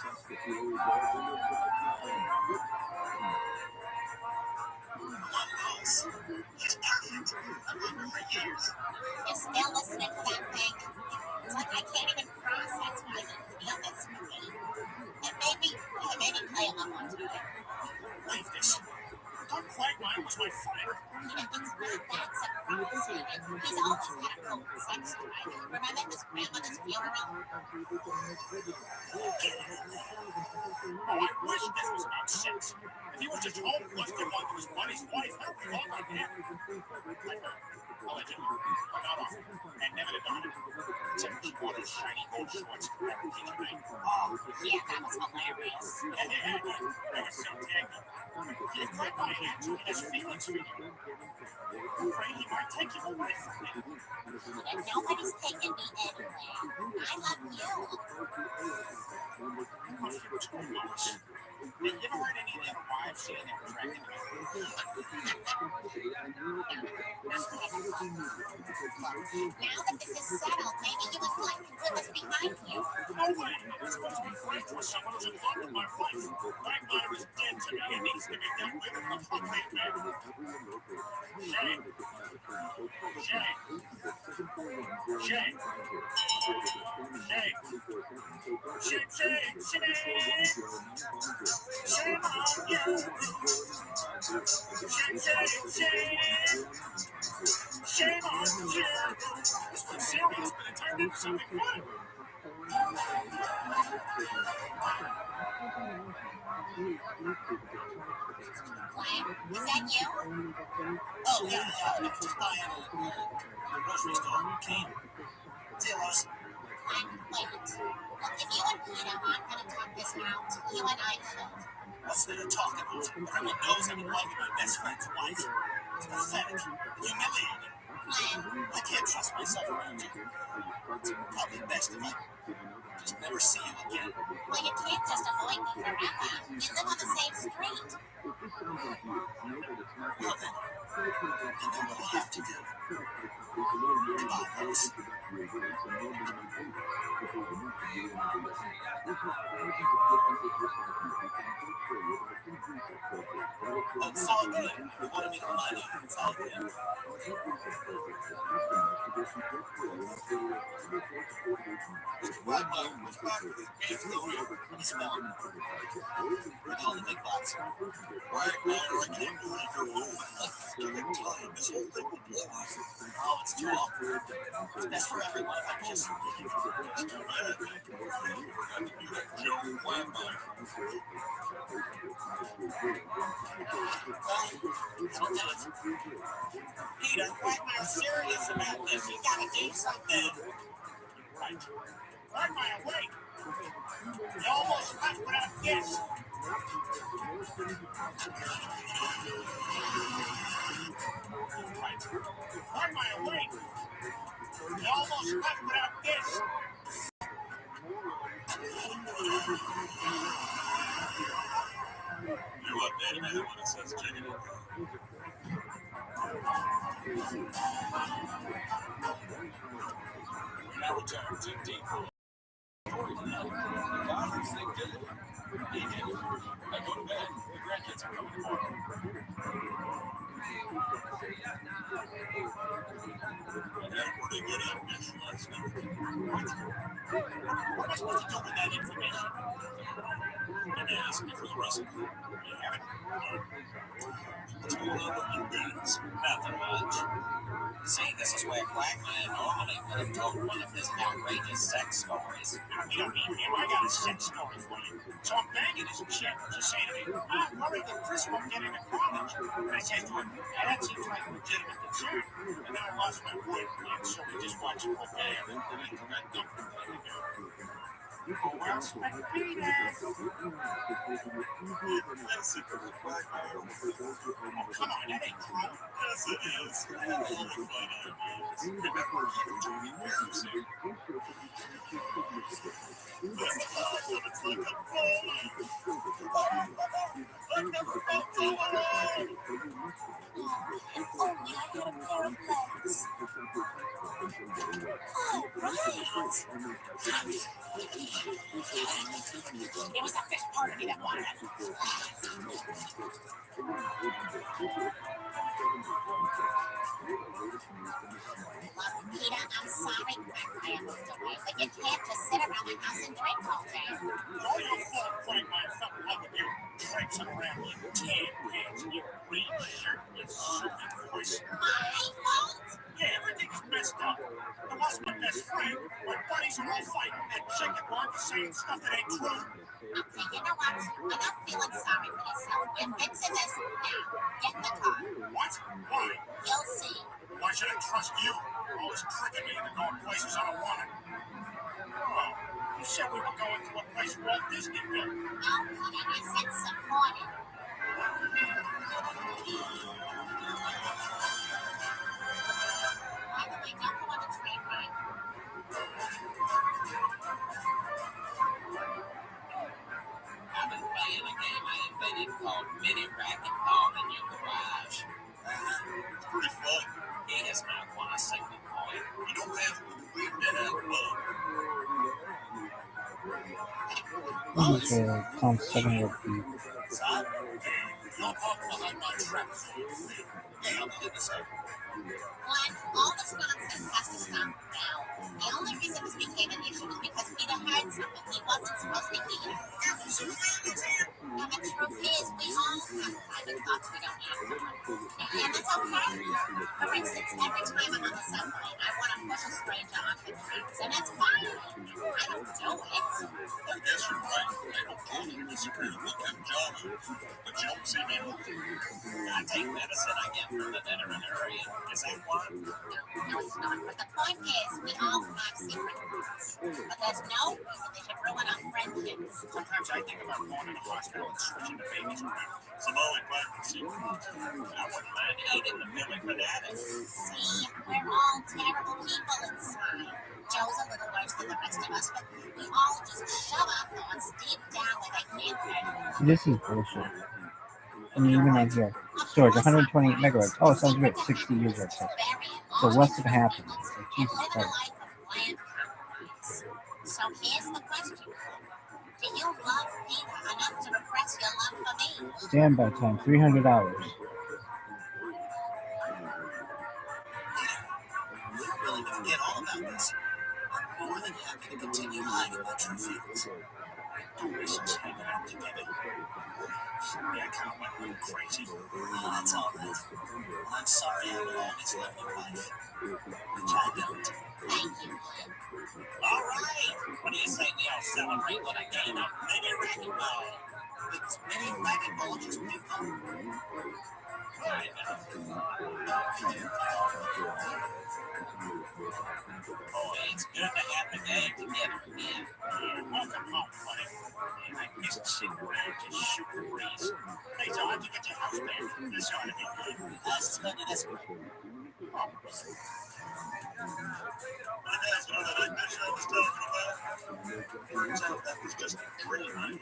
One goes. He's perfect. I've hunted for years. You're still listening to that thing? It's like I can't even process why you feel this for me. It made me play along on time. Believe this. I thought Quagmire was my friend. It's not that surprising. prophecy. I mean, he's always had a cold sex drive. Remember his grandmother's funeral? Oh, I wish this was about sex. If he was just home busting one to his buddy's wife, how would we all like that? Allegedly. But not often. And never did Donna. Except when she wore those shiny gold shorts to grab her teacher night. Oh, yeah, that was hilarious. That was so tacky. He might want to actually has feelings for you. I'm afraid he might take you away from me. And nobody's taking me anywhere. I love you. You must be too much. Have you ever heard any of the other wives saying they were attracted to me? Now that this is settled, maybe you would like to put us behind you. No way. I'm supposed to be friends with someone who's in love with my wife. Quagmire is dead to me and needs to be dealt with in a complete manner. Shame. Shame. Shame. Shame. Shame, shame, shame. Shame on you. Shame, shame, shame. Shame on you. This was serious, but it turned into something fun. Is that you? Oh, yeah. I'm just buying a grocery store. Kane. Say, Ross. Wait. Look, if you and Peter aren't going to talk this out, you and I should. What's there to talk about? Everyone knows I'm in love with my best friend's wife. It's pathetic. Humiliating. I can't trust myself around you. It's probably best if I just never see you again. Well, you can't just avoid me forever. We live on the same street. Well, then what'll have to do. Goodbye, Rose. It's all good. You wanted me to remind you. It's all good. Quagmire was back with his pants lowered and he's gone. We're calling the big box. Quagmire, I can't do it for you. Give it time. This whole thing will blow up. Oh, it's too long. It's best for everyone if I just... It's too bad. Joe Quagmire. I'll do it. Peter, Quagmire's serious about this. You gotta do something. Right. Quagmire, wait. You almost left without this. Right. Quagmire, wait. You almost left without this. You are dead, man. When it says chicken. Now return to deep. God, this thing did it. He did it. I go to bed. The grandkids are coming for me. I had a pretty good ambition last night. What am I supposed to do with that information? And they asked me for the recipe. You have it? What's going on with you guys? Nothing much. See, this is where Quagmire normally would have told one of his outrageous sex stories. You don't need him. I got a sex story for you. So I'm banging this chick. She's saying to me, I'm worried that Chris won't get into college. And I said to her, that seems like a legitimate concern. And then I lost my wood. And so we just watched the whole day. And then I dumped her. Oh, well, spec penis. Oh, come on, that ain't true. Yes, it is. All the fun ideas. Remember, you told me embarrassing. It's like a bowling. I've never felt so alive. If only I had a pair of legs. Oh, right. It was the fish part of me that wanted it. Look, Peter, I'm sorry Quagmire moved away, but you can't just sit around the house and drink all day. It's all your fault Quagmire fell in love with you. Traipsing around you tan pants and your green shirt with soaking voice. My fault? so we'll fight and shake it on saying stuff that ain't true. Okay, you know what? Enough feeling sorry for yourself. We're fixing this now. Get in the car. What? Why? You'll see. Why should I trust you? Always tricking me into going places I don't want. Oh, you said we were going to a place Walt Disney built. No, honey, I said supported. By the way, don't go on the train ride. I've been playing a game I invented called Mini Racquetball in your garage. It's pretty fun. He does not want a single coin. You don't have to believe that out loud. These are Tom 7 rugby. Son, don't talk behind my tracks. Hey, I'll do this up. Glenn, all this nonsense has to stop now. The only reason this became an issue is because Peter heard something he wasn't supposed to hear. And the truth is, we all have private thoughts we don't act on. And it's okay. For instance, every time I'm on the subway, I want to push a stranger off the tracks, and it's fine. I don't do it. I guess you're right. I don't totally disagree with that job. But you don't see me moving. I take medicine I get from the veterinarian. Is that one? No, it's not. But the point is, we all have secret thoughts. But there's no reason they should ruin our friendships. Sometimes I think about going to the hospital and switching the babies around. Symbolic pregnancy. I wouldn't mind eating the feeling for that. See, we're all terrible people inside. Joe's a little worse than the rest of us, but we all just shove our thoughts deep down where they can't hurt. This is bullshit. I mean, even like here, storage 128 megabytes. Oh, it sounds great. 60 years or so. So what's gonna happen? It's like, Jesus Live a Christ. life of bland compromise. So here's the question. Do you love Peter enough to repress your love for me? Standby time, $300. You're willing to forget all about this. I'm more than happy to continue hiding my true feelings. Our relationship's hanging out together. Someday I kind of went a little crazy. Oh, that's all right. I'm sorry I will always love your wife. Which I don't. Thank you. All right. What do you say we all celebrate with a game of mini racquetball? It's many racquetball just people. Oh, it's good to have the game together again. Welcome home, buddy. I guess it's sitting around just shoot the breeze. Hey, John, how'd you get your house back? This ought to be good. Suspended this one. And that's another nightmare I was talking about. Turns out that was just a dream I had.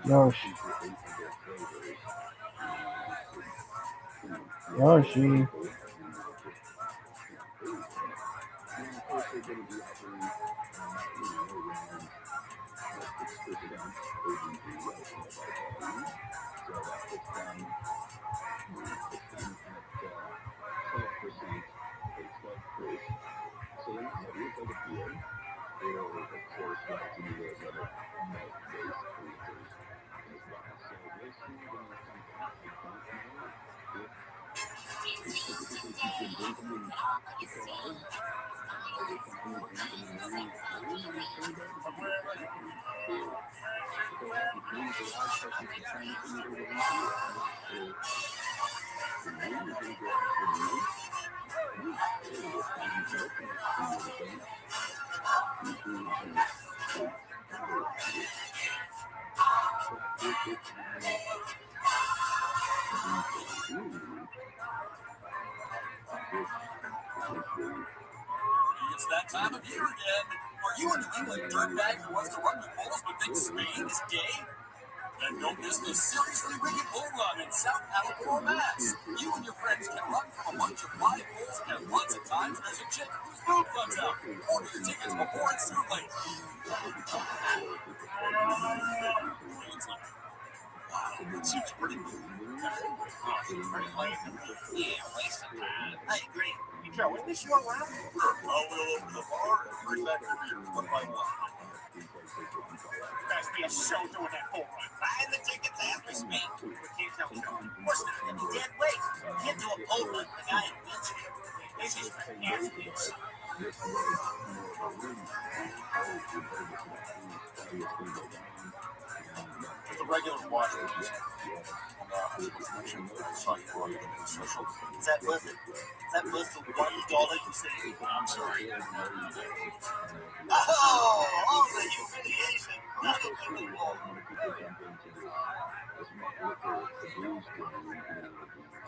Yoshi. Yoshi. It's that time of year again. Are you a New England dirtbag who wants to run the polls but thinks Spain is gay? Then don't miss the Seriously Wicked Bull Run in South Attleboro, Mass. You and your friends can run from a bunch of live bulls, and lots of times there's a chick whose boob comes out. Order your tickets before it's too late. Wow, it seems pretty cool. Oh, she's pretty lame to me. Yeah, waste of time. I agree. Hey, Joe, isn't this your round? Sure. I'll wheel over to the bar and bring back the beer one by one. Must be a show doing that bull run. Buying the tickets after speak. We can't tell the show. Of course not. That'd be dead weight. Can't do a bull run with a guy in a wheelchair. This is for athletes. The regulars watch movies. Social. Is that worth it? Is that worth the $1 you say? I'm sorry. Oh, the humiliation.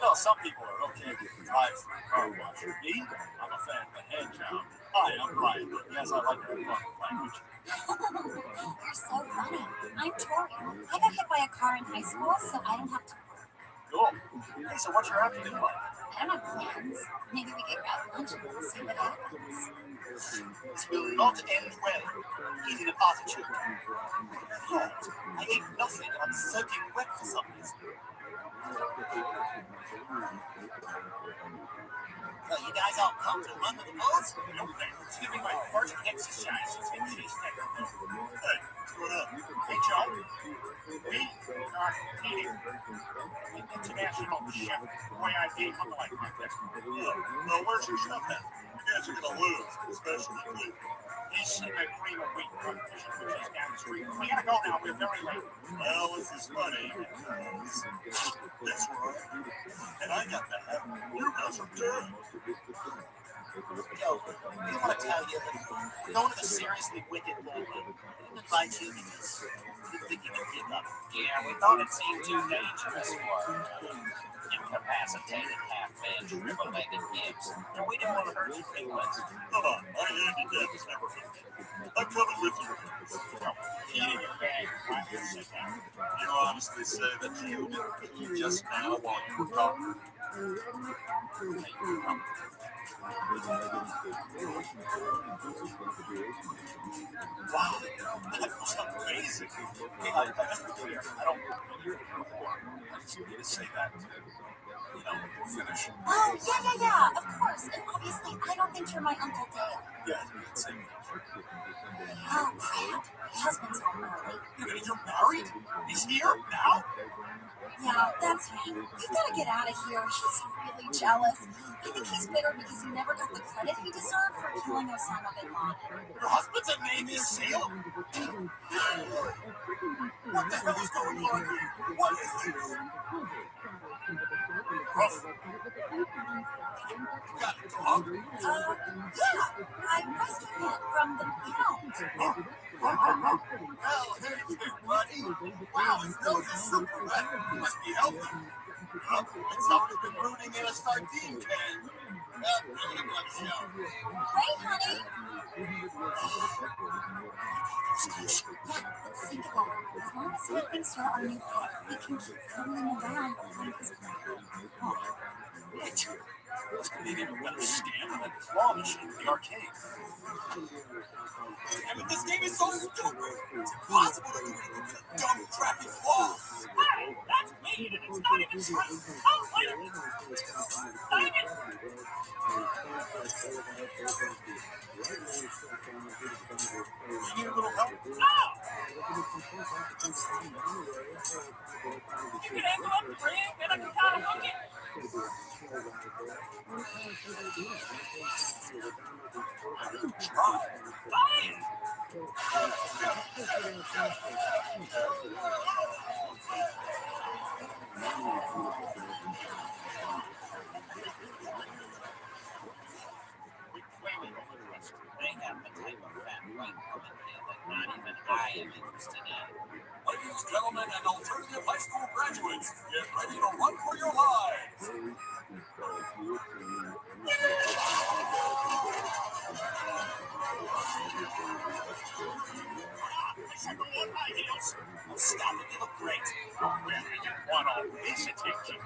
Well, some people are okay with the drive-through car wash. Me, I'm a fan of the hand job. Hi, I'm Brian. Yes, I like that language. You're so funny. I'm Tori. I got hit by a car in high school, so I don't have to. Cool. Hey, so what's your afternoon like? I don't have plans. Maybe we could grab lunch and see what happens. This will not end well. Eating a party chip. I ate nothing. I'm soaking wet for some reason. So you guys all come to run with the bulls? No, it's gonna be my first exercise since we finished that. Hey, what up? Hey, Joe. We are meeting an international chef YID lookalike contest. Well, where's your stuff at? You guys are gonna lose, especially me. He's sitting at cream of wheat competition, which is down the street. We gotta go now. We're very late. Well, this is funny. That's right. And I got the hat. You guys are dead. Yo, we want to tell you that we're going to the seriously wicked bull run. We didn't invite you because we didn't think you could give up. Yeah, we thought it seemed too dangerous for incapacitated half-man triple-legged gibbs. And we didn't want to hurt your feelings. Come on, I heard you did this never hurt me. I'm coming with you. No, you in your bag. You honestly say that you didn't pee just now while you were talking? Wow, that was amazing. Hey, let's be clear. I don't hear it before. I just need to say that. You know, finish. Oh, yeah, of course. And obviously, I don't think you're my Uncle Dale. Yeah, you can say that. Oh, crap. My husband's home early. You're married? He's here now? Yeah, that's him. We gotta get out of here. He's really jealous. I think he's bitter because he never got the credit he deserved for killing Osama bin Laden. Your husband's a Navy SEAL? What the hell is going on here? What is this? Ruff. You got a dog? Yeah. I rescued him from the pound. Well, hey, buddy. Wow, his nose is super red. He must be healthy. It's someone's been rooting in a sardine can. Well, give it another show. Wait, honey. Yeah, let's think about it. As long as he thinks you're our new pet, we can keep following him around behind his back. This could be an even better scam than the claw machine in the arcade. I mean, this game is so stupid. It's impossible to do anything with a dumb, crappy claw. Hey, that's mean, and it's not even straight. I'll play it. Dang it! You need a little help? No! You can angle up the ring, and I can kind of hook it. Try. Fine! We clearly overtrust. They have the type of fat white woman here that not even I am interested in. Ladies, gentlemen, and alternative high school graduates, get ready to run for your lives! On my heels. Oh, stop it, you look great. Well, you want all this attention.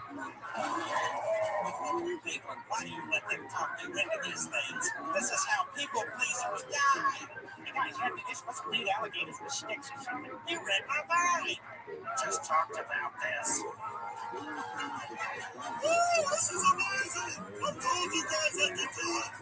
Cleveland, why do you let them talk you into these things? This is how people pleasers die. You guys have to just let's read alligators with sticks or something. You read my mind. Just talked about this. Oh, this is amazing. I told you guys I could do it.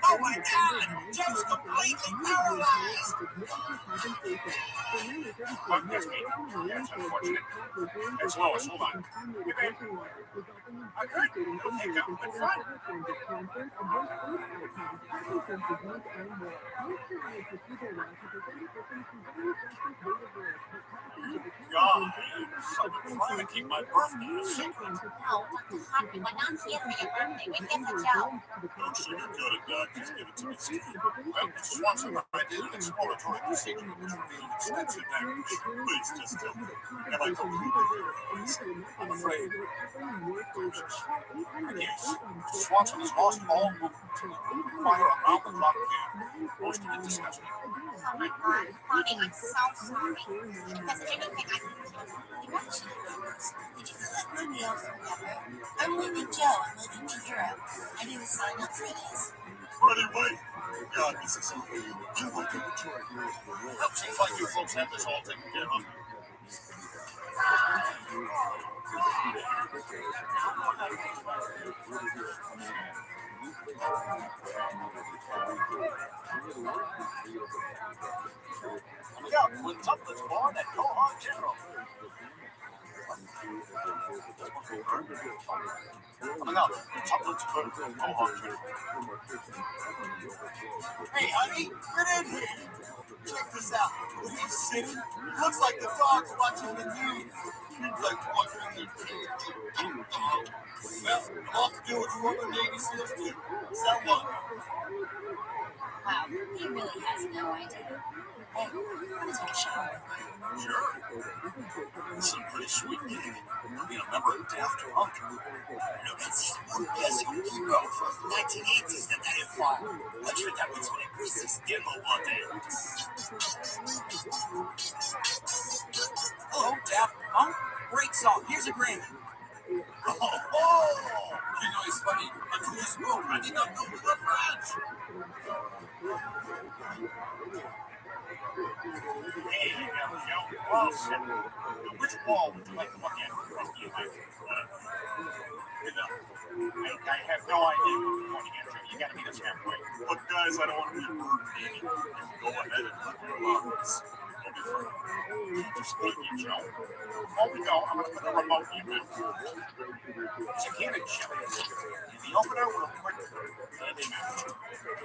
Oh my God! Joe's completely paralyzed! What? That's me. Yeah, it's unfortunate. It's Lois. Hold on. Hey, babe. I could. Okay, go. That's fine. God, I'm trying to keep my birthday a secret. No, Dr. Harvey, we're not here for your birthday. We're here for Joe. Don't sugarcoat it, Doc. Just give it to me, Steve. Well, Mr. Swanson, I did an exploratory procedure which revealed extensive damage. Please, just tell me. Have I completely cleared the place? I'm afraid. Yes. Mr. Swanson has lost all movement. Require a mouth-and-lock care. Most of it disgusting. Oh my God, honey, I'm so sorry. If there's anything I can do, You actually did you fill out my mail forever? I'm leaving Joe. I'm leaving the hero. I didn't sign up for this. Anyway, God, Mrs. Selfie, you will do it. Help seems like you folks have this all taken care of. Look out, when something's born at Cohort General. Coming up, chocolate's good at Cohort General. Hey, honey, get in here. Check this out. He's sitting. Looks like the dog's watching the news. He's like watching the well, I'll have to do it for the Navy SEALs too. So what? Wow, he really has no idea. Hey, I want to take a shower. Sure. This is a pretty sweet gig. Being a member of Daft Punk. That's one guess you hero from the 1980s that I fought. I sure that was when it was this demo one day. Hello, Daft Punk. Great song. Here's a Grammy. Oh! You know, it's funny. Until you spoke, I did not know we were friends. Hey, Joe. Well said. Which wall would you like to look at for the rest of your life? I have no idea what you're pointing at, Joe. You gotta meet us halfway. Look, guys, I don't want to be a burden to you. Go ahead and let me alone. It'll be fun. Just leave me, Joe. Before we go, I'm going to put the remote in your mouth. It's a can of chili. In the opener, we'll put it in your mouth.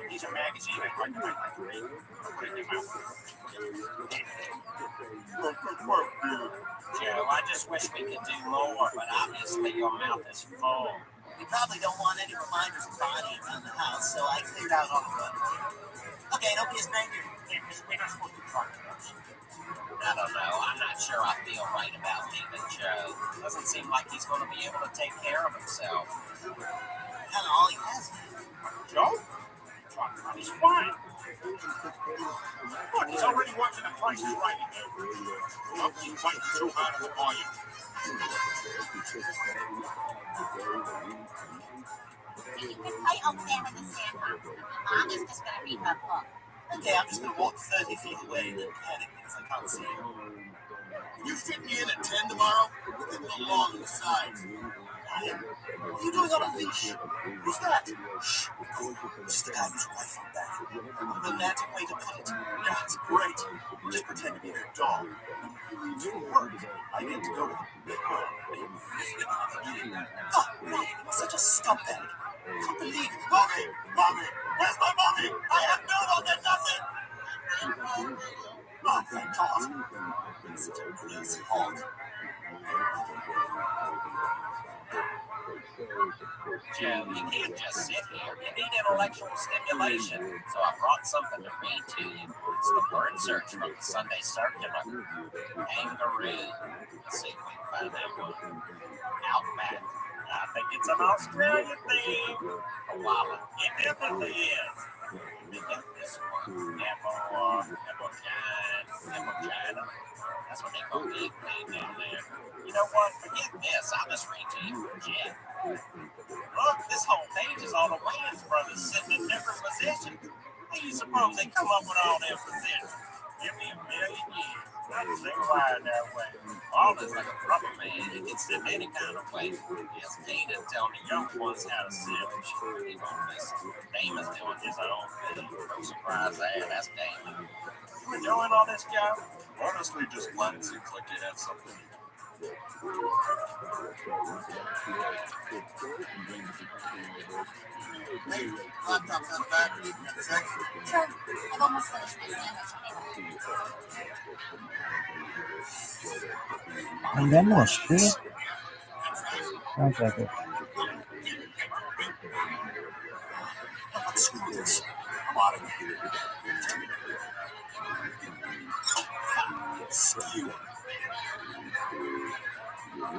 These are magazines I like to read. Put it in your mouth. Good work, dude. Joe, I just wish we could do more, but obviously your mouth is full. We probably don't want any reminders of Bonnie around the house, so I cleared out all the fun. Okay, don't be a stranger. We're not supposed to talk to us. I don't know. I'm not sure I feel right about leaving Joe. Doesn't seem like he's going to be able to take care of himself. Kind of all he has. Joe? He's fine. Look, he's already watching the Price is Right again. Well, he's fighting so hard on the volume. You can play over there in the sandbox. Mom is just going to read her book. Okay, I'm just going to walk 30 feet away and then panic because I can't see him. Can you fit me in at 10 tomorrow? We're getting along on the sides. Brian, what are you doing on a leash? Who's that? Shh, be cool. Just the guy whose wife I'm back. A romantic way to put it. Yeah, it's great. Just pretend to be their dog. For work, I need to go to the big room. Oh, Brian, you're such a scumbag. Can't believe it. Mommy! Mommy! Where's my mommy? I have no one and nothing! Oh, thank God. Such a crazy hog. Joe, you can't just sit here. You need intellectual stimulation. So I brought something to read to you. It's the word search from the Sunday Circular. Kangaroo. Let's see if we can find that one. Outback. I think it's an Australian thing. Koala. It definitely is. We got this one. Apple That's what they call the big thing down there. You know what? Forget this. I'll just read to you from Jet. Look, this whole page is all the Wayans brothers sitting in different positions. How do you suppose they come up with all their positions? Give me a million years. That's they wired that way. All is like a rubber man. He can sit any kind of way. Yes, Dean is telling the young ones how to sit. I'm sure he won't listen. Damon's doing his own thing. No surprise there. That's Damon. You enjoying all this, Joe? Honestly, just glad it seems like you had something. Hey, laptop's on the battery. Sure, I've almost finished my sandwich. And then more screw? Sounds like it. Screw this. I'm out of here. Skew.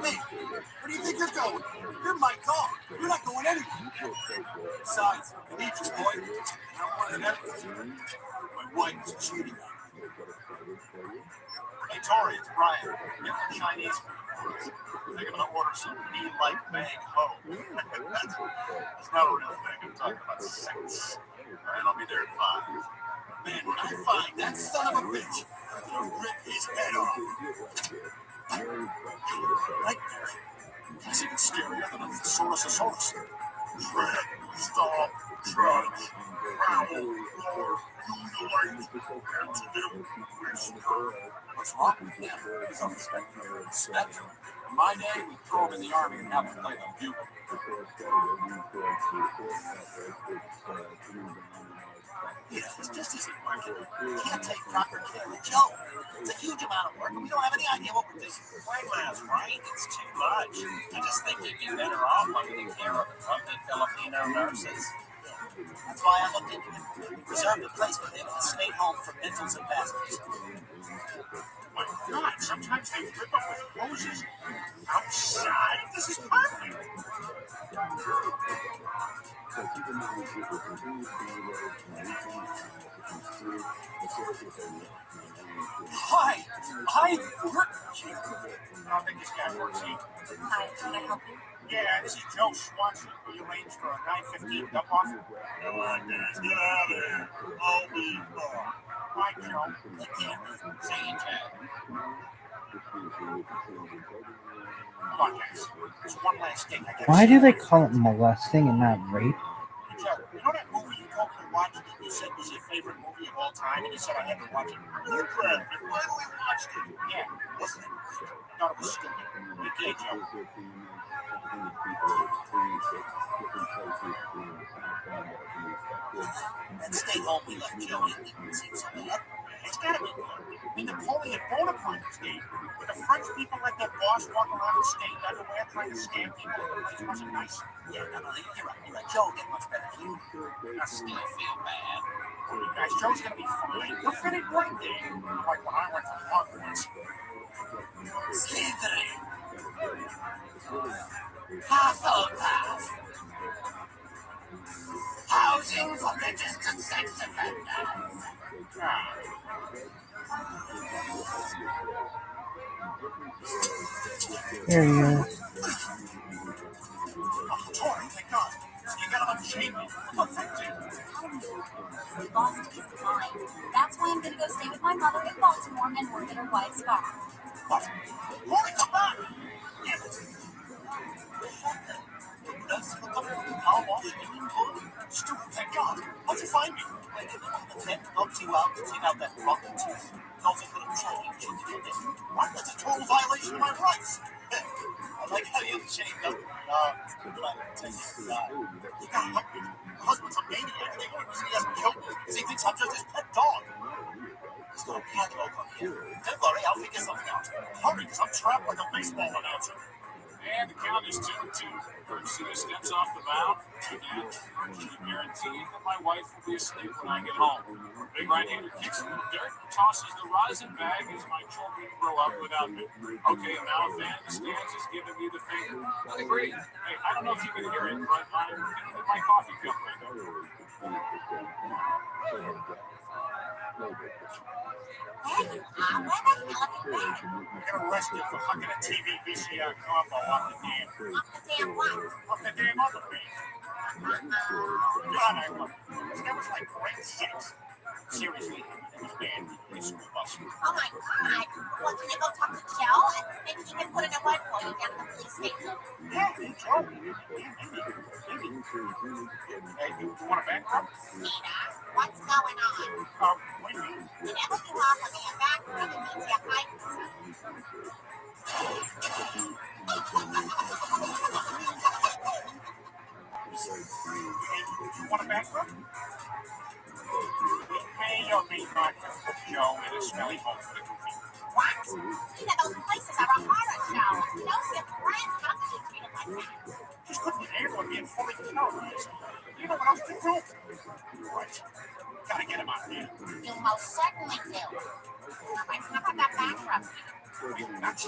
Hey, where do you think you're going? You're my car. You're not going anywhere. Besides, I need you, boy. I don't want an everything. My wife is cheating on me. Hey, Tori, it's Brian. Get the Chinese food. I think I'm gonna order some me-like bang ho. It's not a real thing. I'm talking about sex. All right, I'll be there at 5. Man, when I find that son of a bitch, I'm gonna rip his head off. Right there. He's even scarier than a Thesaurus. Dread, stop, trudge, growl, roar, ululate, antidote, whisper. What's wrong with him? He's on the spectrum. In my day, we throw him in the army and have him play the bugle. Yeah, this just isn't working. We can't take proper care of Joe. It's a huge amount of work, and we don't have any idea what we're doing. Grandma's right. It's too much. I just think you'd be better off under the care of lovely Filipino nurses. That's why I looked into it. We reserved a place for him at the state home for mentals ambassadors. My God, sometimes they rip up with roses outside. This is perfect. Hi, I work here. I don't think this guy works here. Hi, can I help you? Yeah, this is Joe Swanson. We arranged for a 9:15 dump-off. Come on, guys, get out of there. I'll be back. Bye, Joe. Take care. See you, Joe. Come on, guys. There's one last thing I got. Why do they call it molesting and not rape? Joe, you know that movie you told me to watch that you said was your favorite movie of all time, and you said I had to watch it? Woodcraft. I finally watched it. Yeah, wasn't it? I thought it was stupid. Okay, Joe. That state home we left Joe in didn't seem so bad. It's gotta be good. I mean, Napoleon Bonaparte stayed. But the French people let their boss walk around in stained underwear trying to scam people. The place wasn't nice. Yeah, no, you're right. You're right. Joe will get much better than you. I still feel bad. You guys, Joe's gonna be fine. He'll fit in right there. Like when I went to Hogwarts. Slytherin. Hufflepuff. Housing for registered sex offenders. Here you go. Tori, thank God. You gotta unchain me. Oh, thank you. We lost his mind. That's why I'm gonna go stay with my mother in Baltimore and work at her wife's bar. What? Tori, come back! Damn it. That's the car wash doing good. Stupid, thank God. How'd you find me? When the tent helped you out to take out that rotten tooth. Also could have changed it, didn't it? What? That's a total violation of my rights. I like how you shaved up. Glad to tell you, you gotta help me. My husband's a maniac. He doesn't kill me because he thinks I'm just his pet dog. There's no cat over here. Don't worry, I'll figure something out. Hurry, because I'm trapped like a baseball announcer. And the count is 2-2. Berkshire steps off the mound. And virtually guaranteed that my wife will be asleep when I get home. Big right-hander kicks in the dirt and tosses the rosin bag as my children grow up without me. Okay, now a fan in the stands is giving me the finger. I agree. Hey, I don't know if you can hear it, but I'm getting in my coffee cup right now. There you are. Where the hell have you been? Get arrested for hugging a TV VCR combo off the dam. Off the damn what? Off the damn other band. God, I love it. That was like great sex. Seriously, it was bad. They screwed us. Oh my God. Well, can you go talk to Joe? Maybe he can put it away for you down at the police station. Yeah, hey, Joe. Maybe. Hey, you want a background? Peter, what's going on? What do you mean? Whenever you offer me a background, it means you're hiding something. Hey, you want a background? Hey, you're being conscious of Joe and his smelly home for the goofy. What? Peter, those places are a horror show. Those get friends. How can you treat it like that? Just couldn't handle it being fully terrorized. You know what else to do? Right. Gotta get him out of here. You most certainly do. All right, how about that background, Peter? Are you nuts?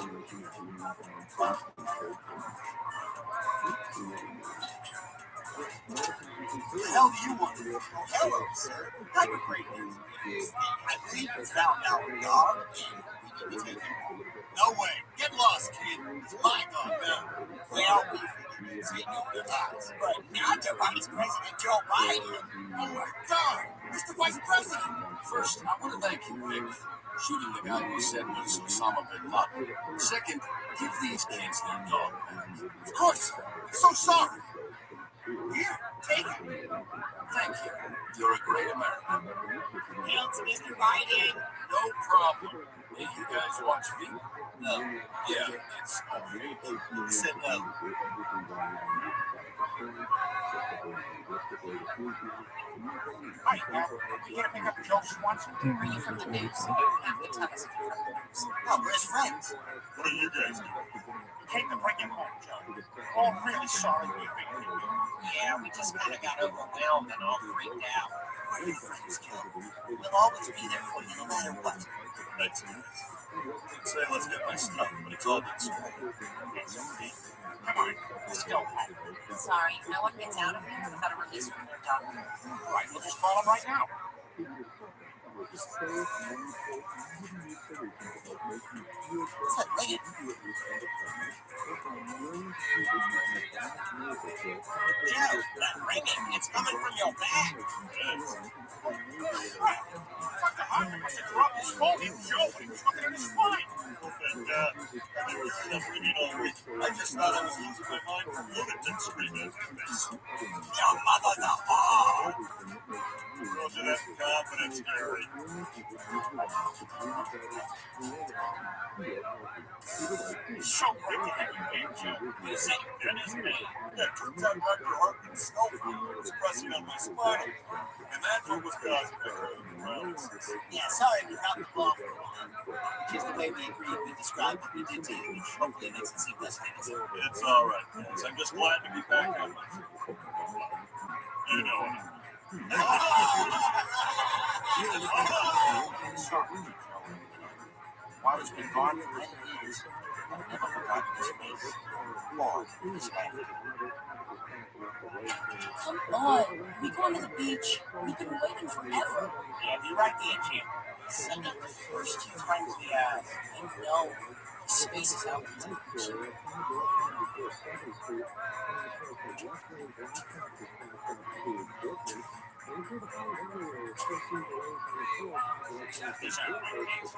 What the hell do you want? Oh, hello, sir. Have a great day. I believe it's found our dog, and we need to take him. No way. Get lost, kid. It's my dog now. Well, we see no good odds. But now to Vice President Joe Biden. Oh my God, Mr. Vice President. First, I want to thank you, Vic, for shooting the guy you said was Osama bin Laden. Second, give these kids their dog back. Of course. I'm so sorry. Here, take it. Thank you. You're a great American. Thanks, Mr. Biden. No problem. Hey, you guys watch me? No. Yeah, it's He said no. Hi, you here to pick up Joe Swanson? Are you from the news? Tell us if you're from the news. Oh, we're his friends. What do you guys do? We came to bring him home, Joe. We're all really sorry we beat you. Yeah, we just kind of got overwhelmed and all freaked out. We're your friends, Joe. We'll always be there for you no matter what. Excellent. I'd say let's get my stuff, but it's all been spoiled. It's okay. Come on, let's go home. Sorry, no one gets out of here without a release from their doctor. All right, we'll just call him right now. What's that lady? Joe, that ringing, it's coming from your bag. What the heck? He must have dropped his phone in Joe when he was looking at his spine. And, he was ringing all week. I just thought I was losing my mind from lunatic screaming at this. Your mother, the whore! Roger that confidence, Gary. So great to have you in, Joe. You say that is me. Yeah, turns out Dr. Hartman's snowfall was pressing on my spine, and that's what was causing my paralysis. Yeah, sorry we dropped the ball for a while. Just the way we agreed we described what we did to you. Hopefully it makes it seem less painful. It's all right, guys. I'm just glad to be back on my feet. You know what I mean. While he's been gone for many years, I've never forgotten his face. Long, his life. Come on, we going to the beach. We've been waiting forever. Yeah, be right there, Jim. Send up the first 2 times we No, space is out. These aren't repeats.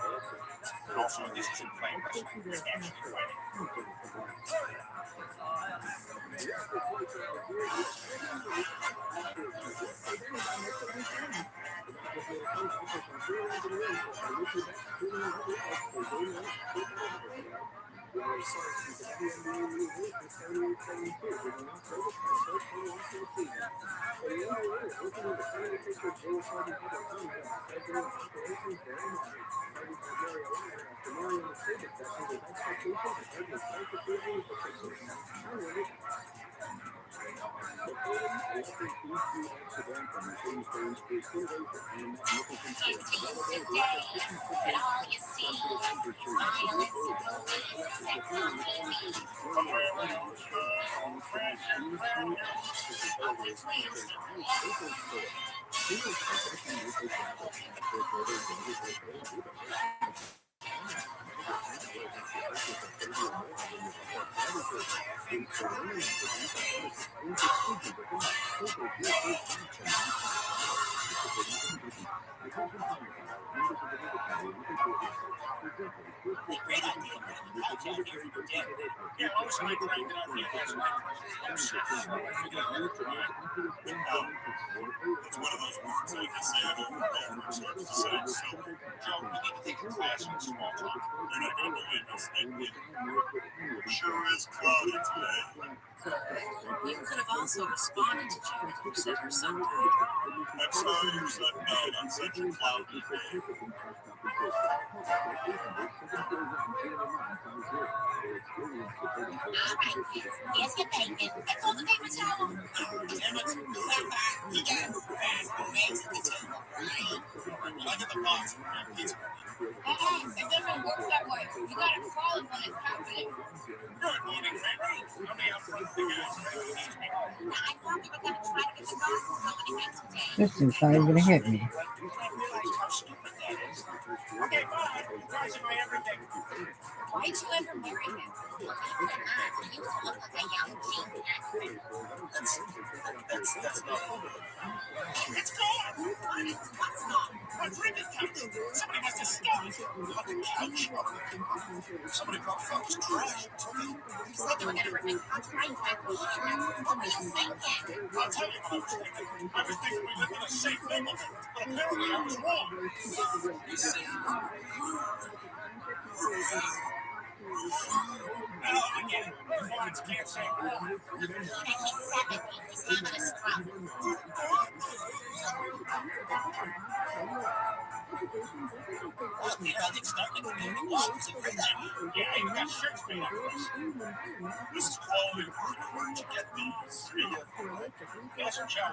And also, this isn't plane wrestling. It's actually fighting. Yeah, most of my time get on the last night. It's one of those words I can say it over and over. It starts to sound silly. Joe, you need to take a class in small talk. You're not going to believe this. Sure is cloudy today. You could have also responded to Janet, who said her son died. I'm sorry your son died on such a cloudy day. Here's your bacon. I called the paper towel. Damn it. You got remains at the table. Look at the box for my pizza. It doesn't work that way. You gotta call it when it's happening. Good morning, baby. Let me out front of the guys. I thought we were going to try to get strong going again today. This is not even gonna hit me. I realized how stupid that is. Okay, bye. You guys are my everything. Why'd you ever marry him? Well, he could not. He used to look like a young genius. That's not. It's gone. What's gone? My drink is captain. Somebody must have stolen it. On the couch. Somebody brought folks trash. You said you were going to remain contrary by being. What were you thinking? I'll tell you what I was thinking. I was thinking we lived in a safe neighborhood, but apparently I was wrong. You see, Now again, Florence can't say more. he's 70. He's having a stroke. Everything's starting to be in the walls and everything. Yeah, I even got shirts made up for us. This is quality work. Where'd you get these? Yes, Joe.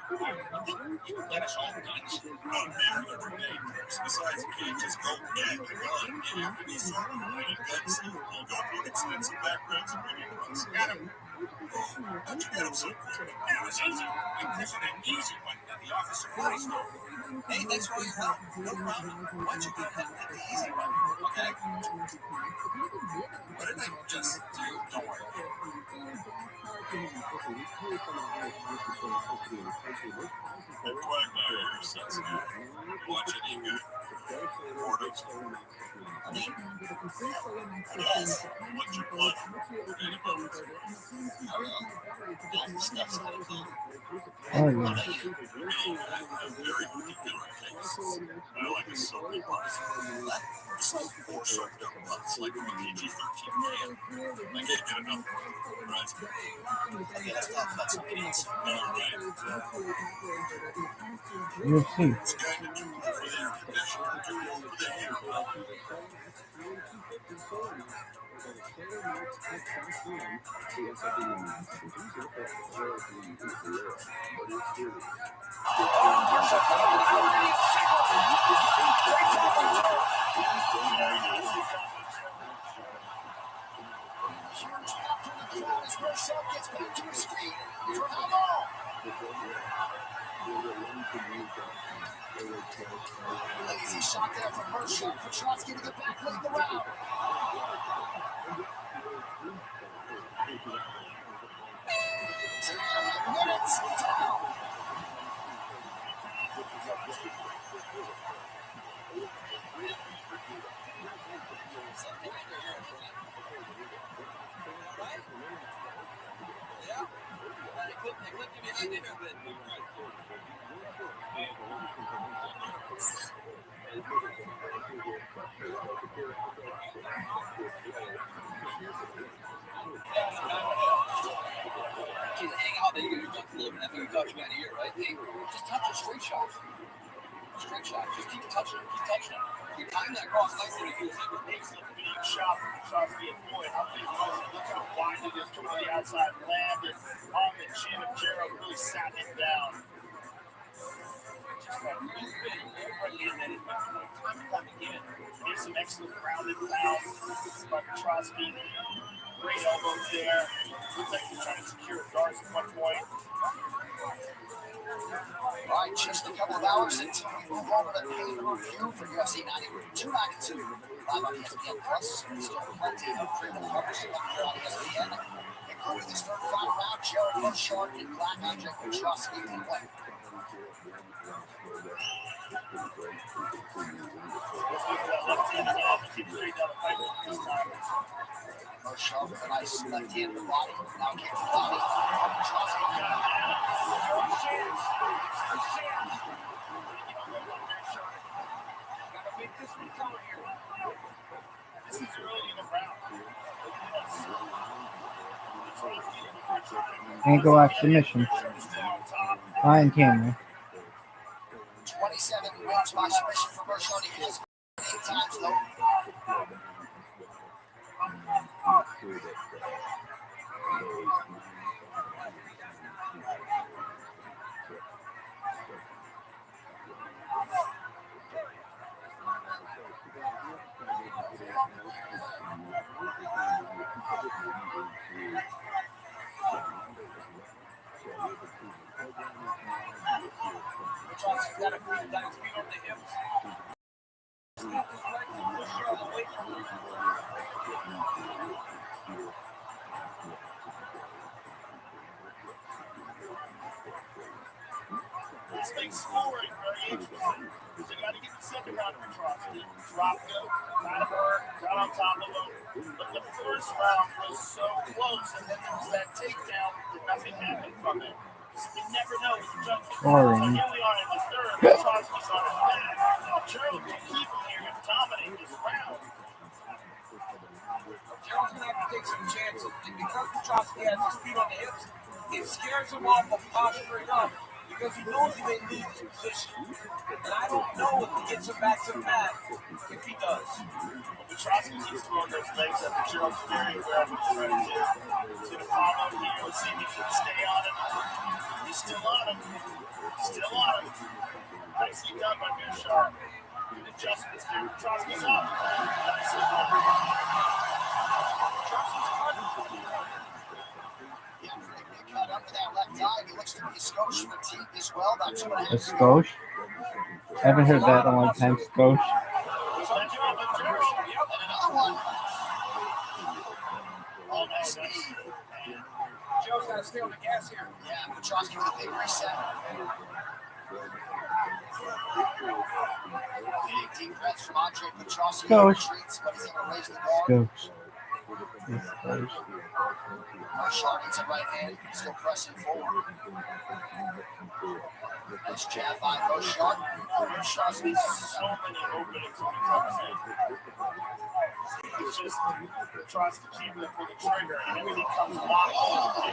You can get us all guns. Not me, every day. Besides, you can't just go get the gun. You have to be certified guns. You go through extensive backgrounds and videos. Got him. How'd you get him so quick? It was easy. It wasn't an easy one that the officer was. Hey, thanks for all your help. No problem. Why don't you go ahead and get the easy one? Okay. What did I just do? Don't worry. Hey, Quagmire, you're sensitive. Watch any good? Portals. Yes. What's your blood? Any bones? Stuff's not a clue. Oh yeah. A very particular case. I like a soapy bus. It's like 4 soaked up butts, like from a PG-13 can. I can't get enough. Right? Okay, let's talk about some idiots. All right. We'll see. It's kind of too low for the air conditioner, too low for the heat pump. Gets back to his feet. For how long? Lazy shot there from Herschel. Petrosky to the back lane around. 10 minutes down. Hang out there, you're just living after you touch man here, right? Hey, just touch a straight shot. Straight shot. Just keep touching it. Keep touching it. You time that cross nicely to do it. Makes a big shot from Trusty, and boy, how big was it? Look how wide it is toward the outside. Landed on the chin of Gerald, really sat it down. Just got really big. Everybody in that is time and time again. Here's some excellent grounded pounds by Trusty. Great elbows there. Looks like he's trying to secure guards at one point. All right, just a couple of hours until we move over to pay-per-view for UFC 292. Live on ESPN Plus. Still plenty of premium coverage on ESPN, including this third final round. Jared Bushard and Black Andre Petrosky in play. Bushard with a nice left hand to the body. Now kick to the body. This is early in the round. Ankle lock submission. Line camera. 27 wins by submission for Bushard. He has 8 times though. Got a good dive speed on the hips. This thing's scoring very interesting. They got to get the second round of Petrosky. Dropped him, kind of got on top of him. But the first round was so close, and then there was that takedown that nothing happened from it. You never know with the judges. So here we are in the third. Petrosky's on his back. Gerald can keep him here and dominate this round. Gerald's going to have to take some chances. And because Petrosky has his feet on the hips, it scares him off of posturing up because he knows he may lose his position. And I don't know if he gets him back to the mat if he does. Petrosky keeps throwing those legs up, and Gerald's very aware of what he's trying to do. He's going to follow here. Let's see if he can stay on it. He's still on him. Still on him. Nicely done by Bouchard. Good adjustments there. Petrosky's up. Nicely done. Cut under that left eye. He looks to be a skosh fatigue as well. About 2.5. A skosh? Haven't heard that in a long time. Skosh. Another one. Oh, nice speed. Joe's got to stay on the gas here. Yeah, Petrosky with a big reset. Big deep breaths from Andre Petrosky. Retreats, but he's able to raise the guard. Skosh. Bushard hits a right hand, still pressing forward. Nice jab by Bushard. Bushard's missing so many openings on the outside. It's just tries to keep it for the trigger, and everything comes locked in.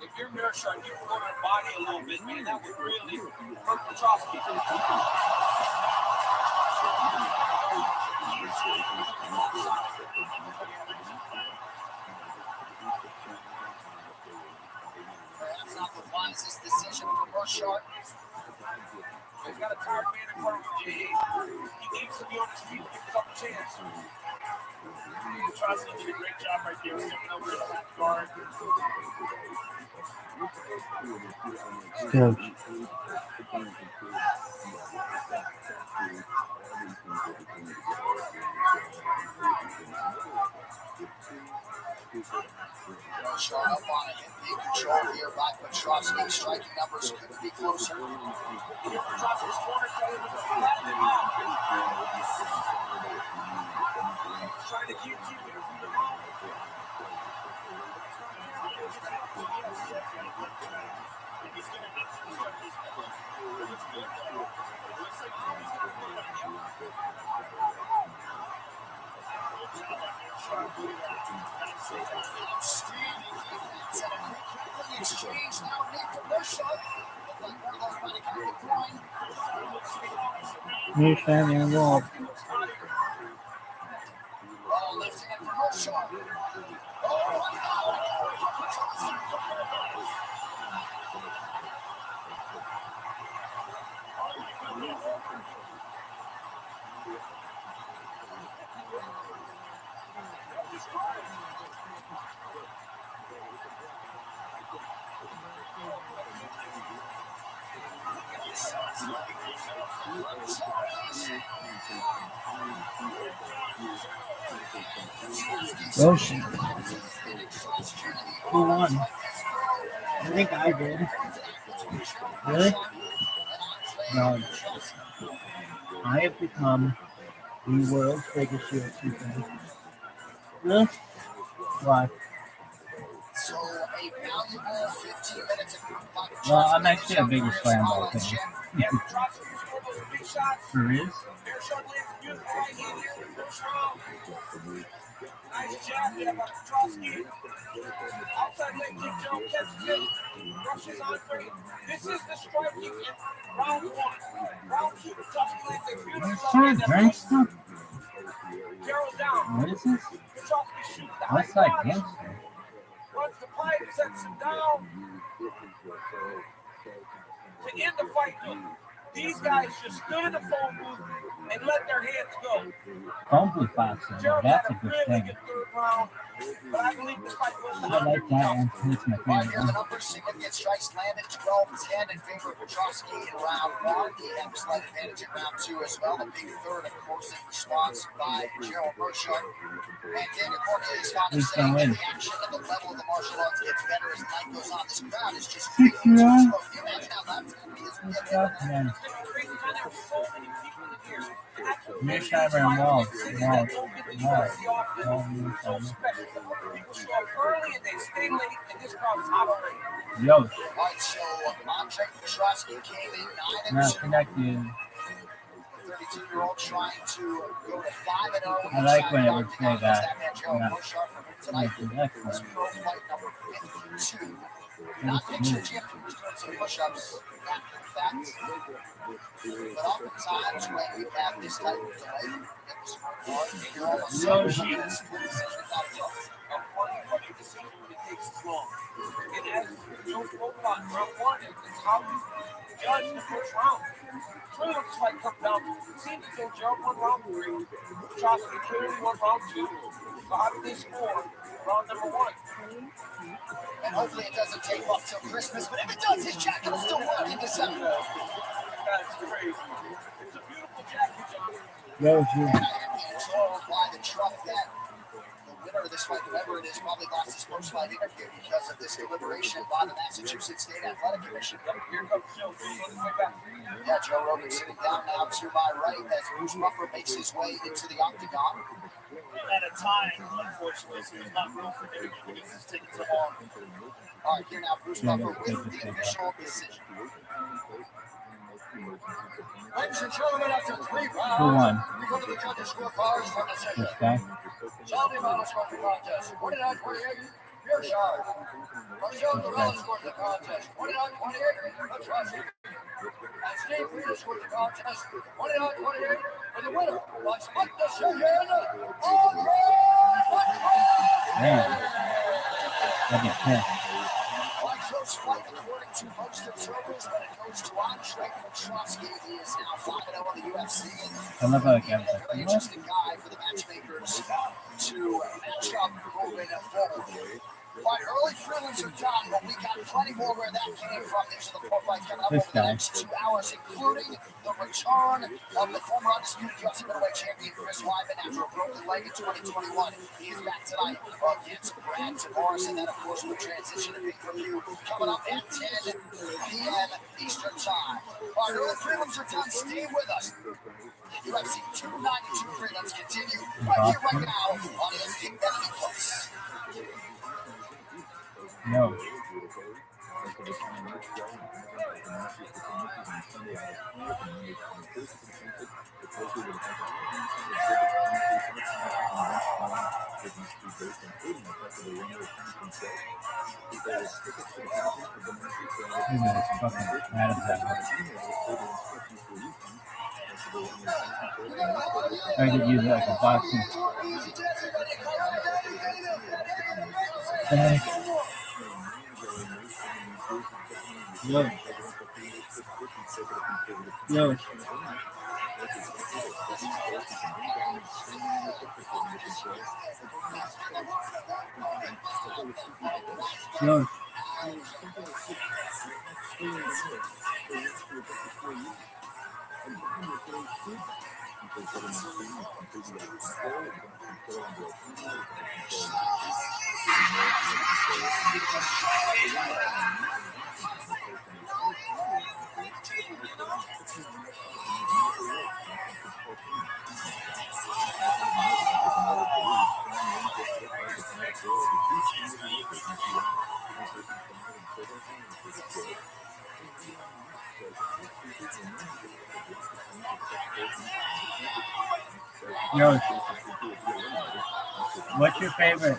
If you're Mearshart, you can go to the body a little bit, man. That would really hurt Petrosky. Perhaps not the wisest decision for Bushard. He's got a tired man in front of him. He needs to be on his feet to give himself a chance. Petrosky did a great job right there, stepping over to the left guard. Skosh. Bushard up on a hip being controlled here by Petrovsky. Striking numbers couldn't be closer. Trying to keep you. New family involved. Yoshi. Who won? I think I did. Really? No. I have become the world's biggest UFC fan. Really? Why? Well, I'm actually a bigger slam ball fan. There is? Nice jab there by Petrovsky. Outside leg kick, Joe catches it. Rushes on three. This is the striking in round one. Round two, Petrovsky lands a beautiful left hand. Carroll down. What is this? Petrovsky shoots the high What's like crotch. gangster? Runs the pipe, sets him down. To end the fight, these guys just stood in the phone booth and let their hands go. Phone booth boxing. Gerald That's had a a good really thing. good third round, but I believe the fight was I like that one. It's my Right favorite here, the one. numbers, significant strikes landed 12-10 in favor of Petrovsky in round one. He had a slight advantage in round two as well. A big third, of course, in response by Gerald Burchard. And Daniel Cornelius found Who's himself gonna in win? the action, and the level of the martial arts gets better as the night goes on. This crowd is just 6-0. Can you imagine how loud it's going to be as we get there? Yeah. crazy time. There were so many people in here. Mearsheimer and Wall. So special. People show up early and they stay late, and this crowd is hot already. Yo, All right, so Andre Petrovsky came in 9-2. not connected. 32-year-old trying to go to 5-0. I like when it would say that. Not Tonight. This pro fight number 52. Not picture champion, just doing some push-ups after the fact. But oftentimes when we have this type of delay, it's hard to figure out what's going on. Split decision without a choice. What you decision when it takes this long. And as Joe spoke about in round one, it's how you judge the first round. It's really what this fight comes down to. It seems as though Gerald won round three, Petrovsky clearly won round two. So how did they score round number one? And hopefully it doesn't take off till Christmas, but if it does, his jacket will still work in December. That's crazy. It's a beautiful jacket, John. Yo, you. And I am being told by the truck that the winner of this fight, whoever it is, probably lost his post-fight interview because of this deliberation by the Massachusetts State Athletic Commission. Here comes Joe. Yeah, Joe Rogan sitting down now to my right as Bruce Buffer makes his way into the octagon. At a time, unfortunately, so there's not room for him to get his ticket to long. All right, here now, Bruce Buffer with the official decision. Ladies and gentlemen, after 3 rounds, Who won? we go to the judges' scorecards for decision. This guy? Charlie Morales scored the contest, 49-28, pure shot. Marcel Morales scored the contest, 29-28, Petrovsky. And Steve Peter scored the contest, 29-28, for the winner by split decision, Andre Petrovsky. Man. I get pissed. Quite close fight according to most observers, but it goes to Andre Petrovsky. He is now 5-0 on the UFC. I love how it Very goes. interesting guy for the matchmakers to match up moving forward. But early prelims are done, but we got plenty more where that came from. These are the 4 fights coming up This over the guy. next 2 hours, including the return of the former undisputed UFC middleweight champion Chris Weidman after a broken leg in 2021. He is back tonight against Brad Tavares, and then, of course, we'll transition to pay-per-view coming up at 10 p.m. Eastern Time. Our early prelims are done. Stay with us. UFC 292 prelims continue right here, right now on ESPN Plus. No. I could use like a boxing. Yo. Yo. Yo. Yo. What's your favorite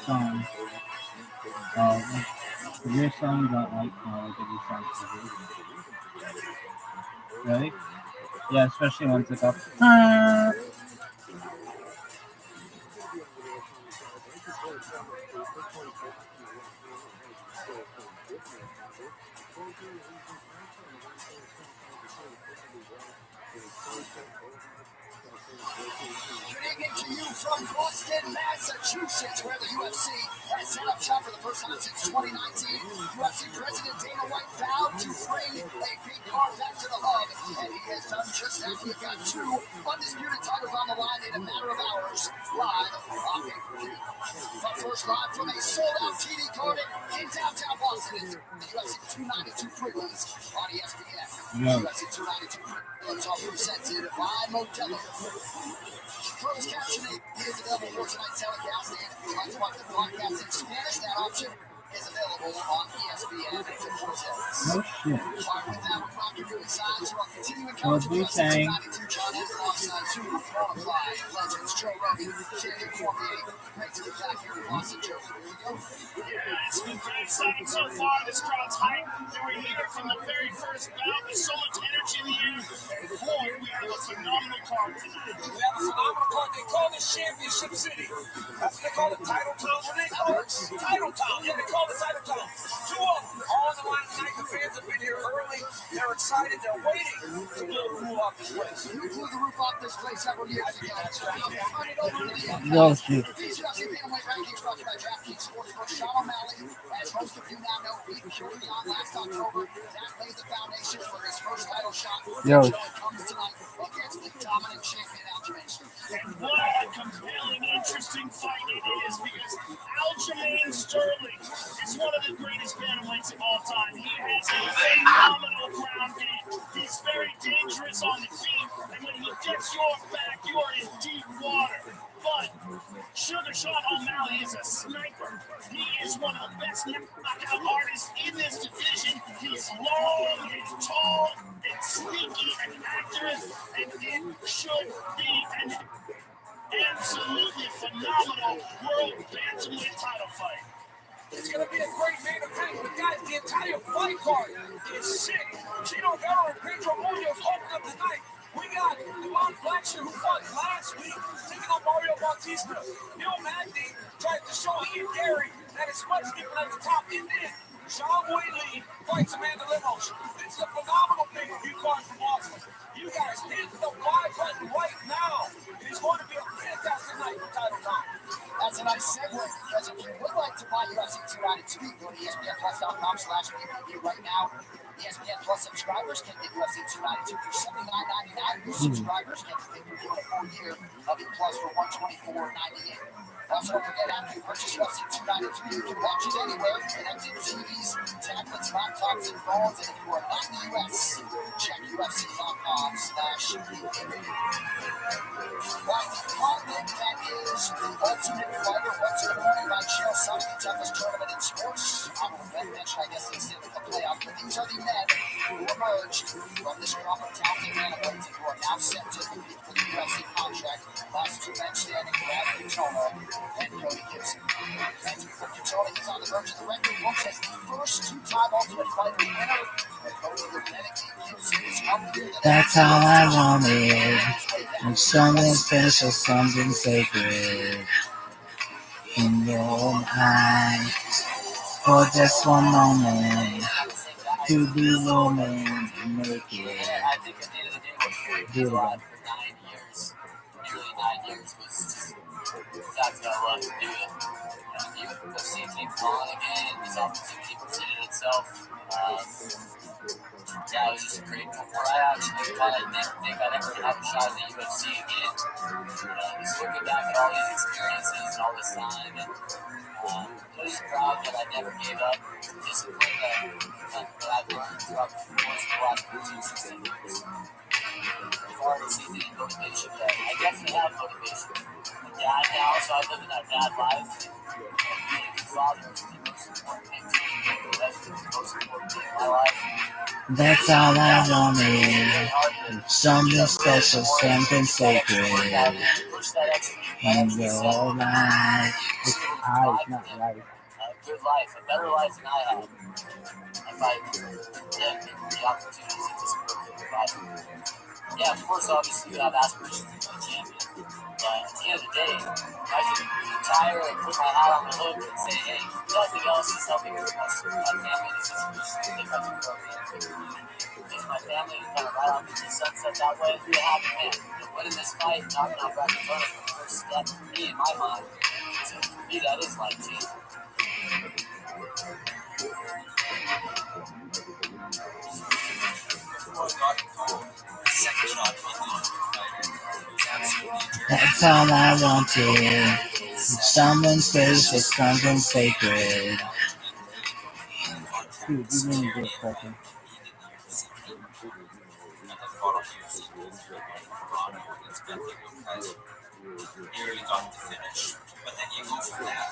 song? Your song you don't like? Like your song. Really? Yeah, especially ones that go. Good evening to you from Boston, Massachusetts, where the UFC has set up shop for the first time since 2019. UFC President Dana White vowed to bring a big car back to the hub, and he has done just that. We've got 2 undisputed titles on the line in a matter of hours, live on pay-per-view. But first, live from a sold-out TD Garden in downtown Boston, is the UFC 292 prelims on ESPN. Yeah. UFC 292 prelims are presented by Modelo. Closed captioning is available for tonight's telecast, and if you'd like to watch the broadcast in Spanish, that option is available on ESPN Deportes. No shit. Alright, with that, we're not giving signs for our continuing What coverage of we UFC saying? 292. John Edgar alongside 2 qualified legends, Joe Rabbi, Jacob Cormier. Great to be back here in Boston, Joe. Yeah, it's been very exciting so far. This crowd's hyped. They were here from the very first bout. There's so much energy in the air. And boy, we have a phenomenal card tonight. We have a phenomenal card. They call this Championship City. That's what they call it, Title Town. What do they call it? Title Town. Yeah, they call it Title Town. 2 of them are on the line tonight. The fans have been here early. They're excited. They're waiting to blow the roof off this place. You blew the roof off this place several years ago. That's right. Turn it over to the No shit. These UFC Bantamweight rankings brought to you by DraftKings Sportsbook. Sean O'Malley, as most of you now know, beat Purity on last October. That laid the foundation for his first title shot. Yo. It comes tonight against the dominant champion Aljamain. And what a compelling, interesting fight it is, because Aljamain Sterling is one of the greatest bantamweights of all time. He has a phenomenal ground game. He's very dangerous on the feet, and when he gets your back, you are in deep water. But Sugar Sean O'Malley is a sniper. He is one of the best knockout artists in this division. He's long and tall and sneaky and accurate, and it should be an absolutely phenomenal world bantamweight title fight. It's going to be a great main event, but guys, the entire fight card is sick. Chino Guerrero and Pedro Munoz opened up tonight. We got Devon Blackshear, who fought last week, taking on Mario Bautista. Neil Magny tried to show Ian Gary that his sweat's keeping at the top. And then Sean Whaley fights Amanda Lemos. This is a phenomenal pay-per-view card from Boston. You guys hit the buy button right now. It is going to be a fantastic night for Title Time. That's tonight To buy UFC 292, go to ESPNplus.com/pay-per-view right now. ESPN Plus subscribers can get UFC 292 for $79.99. New subscribers get the pay-per-view in a full year of E Plus for $124.98. Also, don't forget, after you purchase UFC 292, you can watch it anywhere. Connected TVs, tablets, laptops, and phones. And if you are not in the U.S., check UFC.com/pay-per-view. By the continent that is the Ultimate Fighter, once in a morning by Chael Sonnen, the toughest tournament in sports. I'm a vet mention, I guess, instead of the playoffs, but these are the men who emerged from this crop of talented bantamweights and who are now set to compete for the UFC contract. Last two men standing, Brad Katona and Cody Gibson. And for Katona, he's on the verge of the record books as the first two-time Ultimate Fighter winner. And Cody Gibson is up here. That's all I wanted. And something special, something sacred in your eyes. For just one moment, to be woman, make it. I think at the end of the day, what Cody did for 9 years, nearly 9 years, was just, that's what I love to do. You go see him on again, this opportunity presented itself. Yeah, it was just great before I actually kind of didn't think I'd ever have a shot at the UFC again. Just looking back at all these experiences and all this time, and just proud that I never gave up. Discipline that I've learned throughout the course of the last 15, 16 years. I've already seen the motivation, but I definitely have motivation. I'm a dad now, so I live in that dad life. Being a good father is the most important thing to me. That's the most important thing in my life. That's all I wanted. Something special, something sacred in your life. It's eyes, not life. A good life, a better life than I had. If I get the opportunities that this world could provide. Yeah, of course, obviously, you have aspirations to be a champion. But at the end of the day, I can retire and put my hat on the hook and say, hey, nothing else is helping my family. This is if I can grow if my family kind of ride off into the sunset that way, be a happy man. Winning this fight, knocking out Rabbi for the first step, me in my mind. So for me, that is life changing. That's all I wanted. Something special, something sacred. Dude, you really did fucking. Nearly got to finish, but then you go from that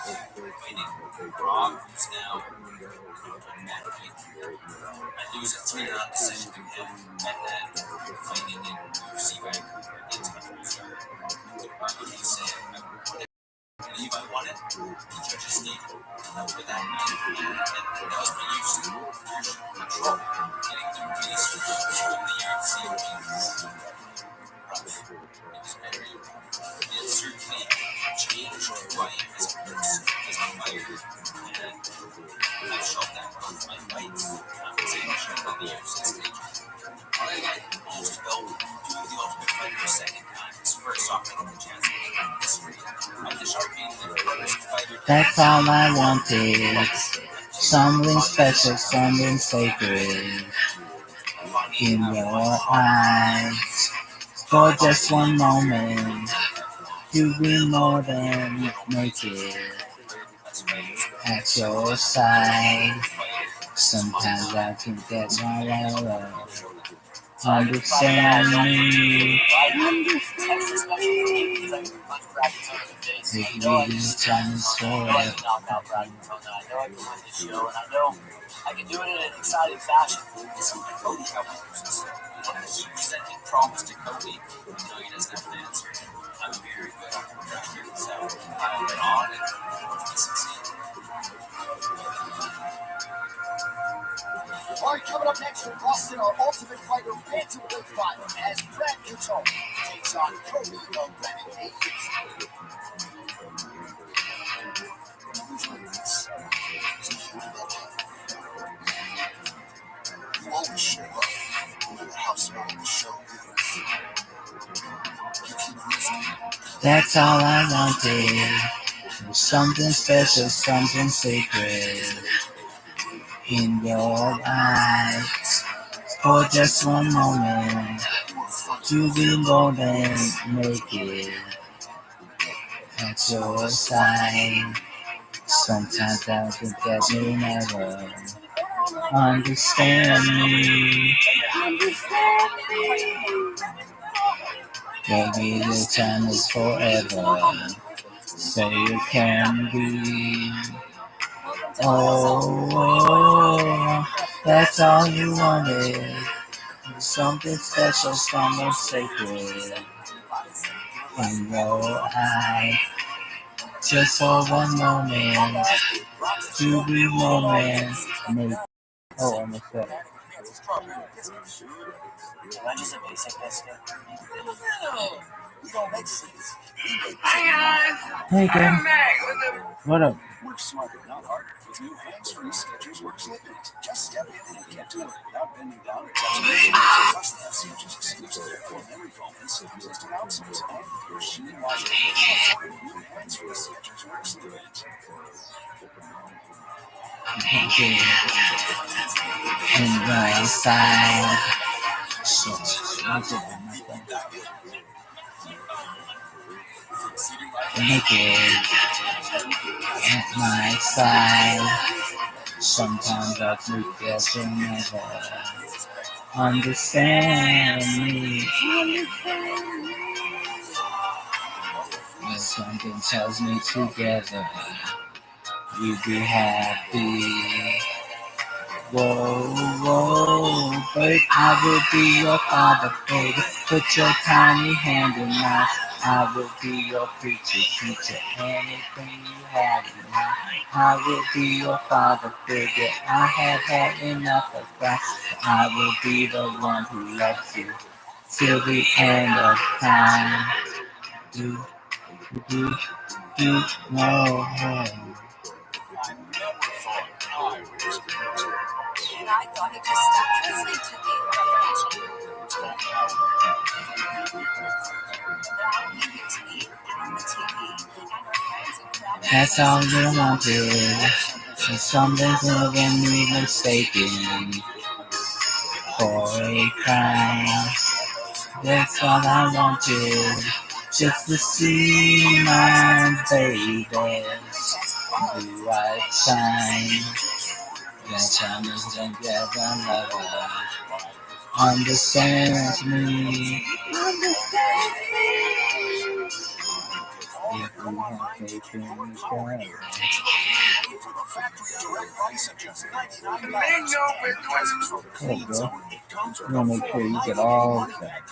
fighting Rob, who's now I lose a 3-round decision to him, and then fighting in UFC Vancouver against the Rooster. What would you say? I believe I won it. The judges stayed for that night, and that was my UFC control. Getting to really switch from the UFC was rough. It was very rough. It certainly changed who I am as a person, as a fighter, and I've shown that both my fights, saying I showed on the UFC stage. All I like almost felt doing the Ultimate Fighter a second time. It's first off getting the chance to make history. I'm the shark being the first fighter. That's all I wanted. Something special, something sacred in your eyes. For just one moment, to be more than naked at your side. Sometimes I think that my love understand me. It really stands for I know I can win this show, and I know I can do it in an exciting fashion. This is the Cody Cowboys. What the Heat presenting promise to Cody, he doesn't have an answer. I'm very good on the record, so I went on and hopefully succeed. All right, coming up next from Boston, our Ultimate Fighter bantamweight fighter as Brad Katona takes on Cody the Renegade Gibson. You always show up when the house on the show. You keep listening. That's all I wanted. Something special, something sacred in your eyes. For just one moment, to be more than naked at your side. Sometimes I think that you never understand me. Maybe the time is forever. Say it can be. Oh, that's all you wanted. Something special, something sacred in your eye. Just for one moment, to be moment. Oh, almost said it. Just a basic biscuit. We don't make seeds. Hey, Kim. What up? Work smarter, not harder. With new hands-free Skechers Works Liquid. Just step in and get to work without bending down or touching the shoes. Plus, they have Skechers exclusive for memory foam and self-adjusted outsoles. And your shoe washer is afforded new hands-free Skechers Works Liquid. In my side. Naked at my side. Sometimes I think that you never understand me. When something tells me together, we'd be happy. Whoa, whoa, but I will be your father, baby. Put your tiny hand in mine. I will be your preacher, teacher, anything you have in mind. I will be your father figure. I have had enough of that. I will be the one who loves you till the end of time. Do, do, do, no. And I thought he just stopped listening to me. Now he hears me on the TV, and our friends and family. That's all you wanted. And something's making me mistaken for a crime. That's all I wanted. Just to see my baby. Do I shine? That time is together, lover. Understands me. If we have faith in each other. There you go. You want to make sure you get all of that.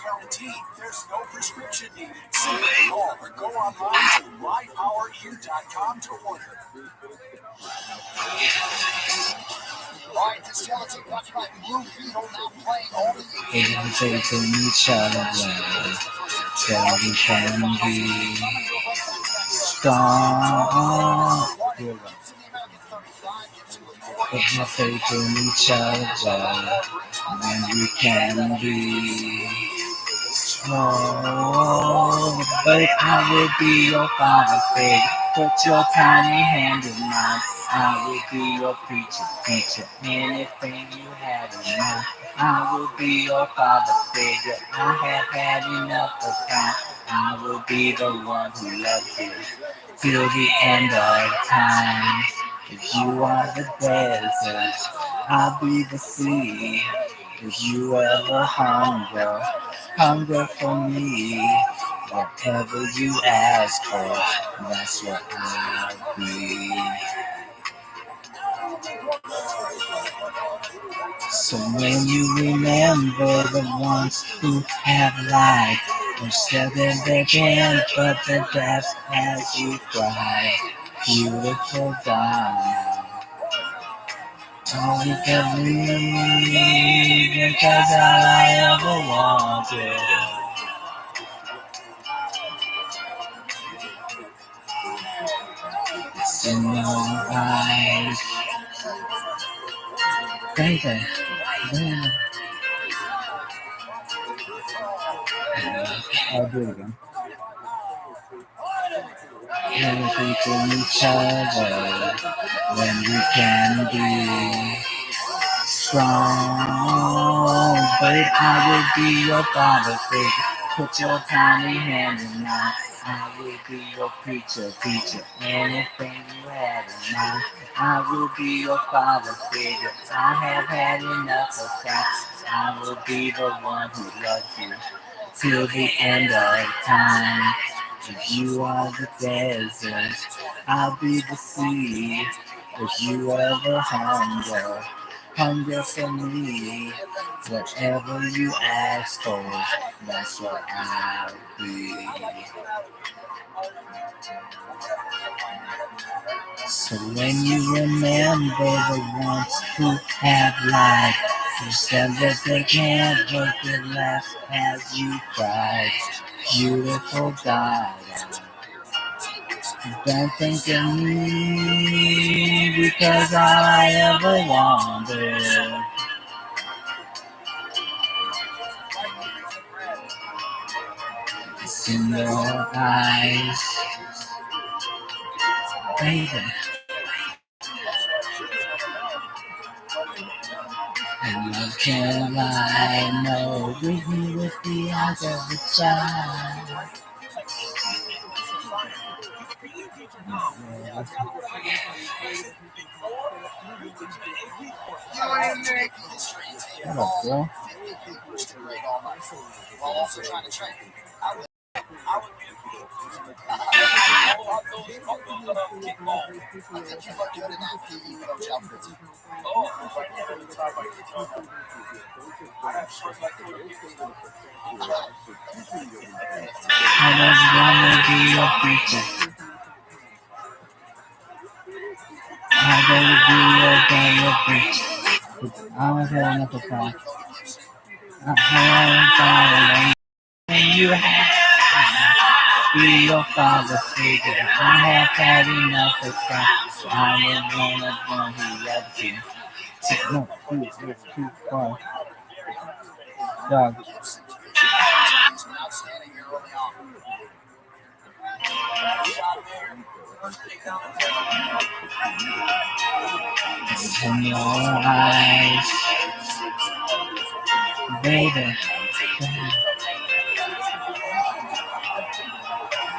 There's no prescription needed. Simply call or go online to mypowerear.com to order. Alright, this skeleton got my blue beetle now playing all the If we have faith in each other, then we can be strong. If we have faith in each other, then we can be strong. But I will be your father figure. Put your tiny hand in mine. I will be your preacher, teacher, anything you have in mind. I will be your father figure. I have had enough of time. I will be the one who loves you till the end of time. If you are the desert, I'll be the sea. If you ever hunger for me, whatever you ask for, that's what I'll be. So when you remember the ones who have lied, who said that they can't, but the death as you cry, beautiful darling. Don't get me because all I ever wanted. It's in your eyes. Baby, baby. I'll do it again. Everything from each other when we can be strong. But I will be your father figure. Put your tiny hand in mine. I will be your preacher, teacher. Anything you have in mind. I will be your father figure. I have had enough of that. I will be the one who loves you till the end of time. If you are the desert, I'll be the sea. If you are the hunger for me. Whatever you ask for, that's what I'll be. So when you remember the ones who have lied, who said that they can't work it last as you cried, beautiful God, don't think of me because all I ever wanted is in your eyes, baby. And love can lie, no, with me with the eyes of a child. What up, girl? I don't wanna be your preacher. I gotta be your damn preacher. I was having enough of time. And you have to be your father figure. I have had enough of that. I am one who loves you. No, please, it's too far. Dog. In your eyes, baby.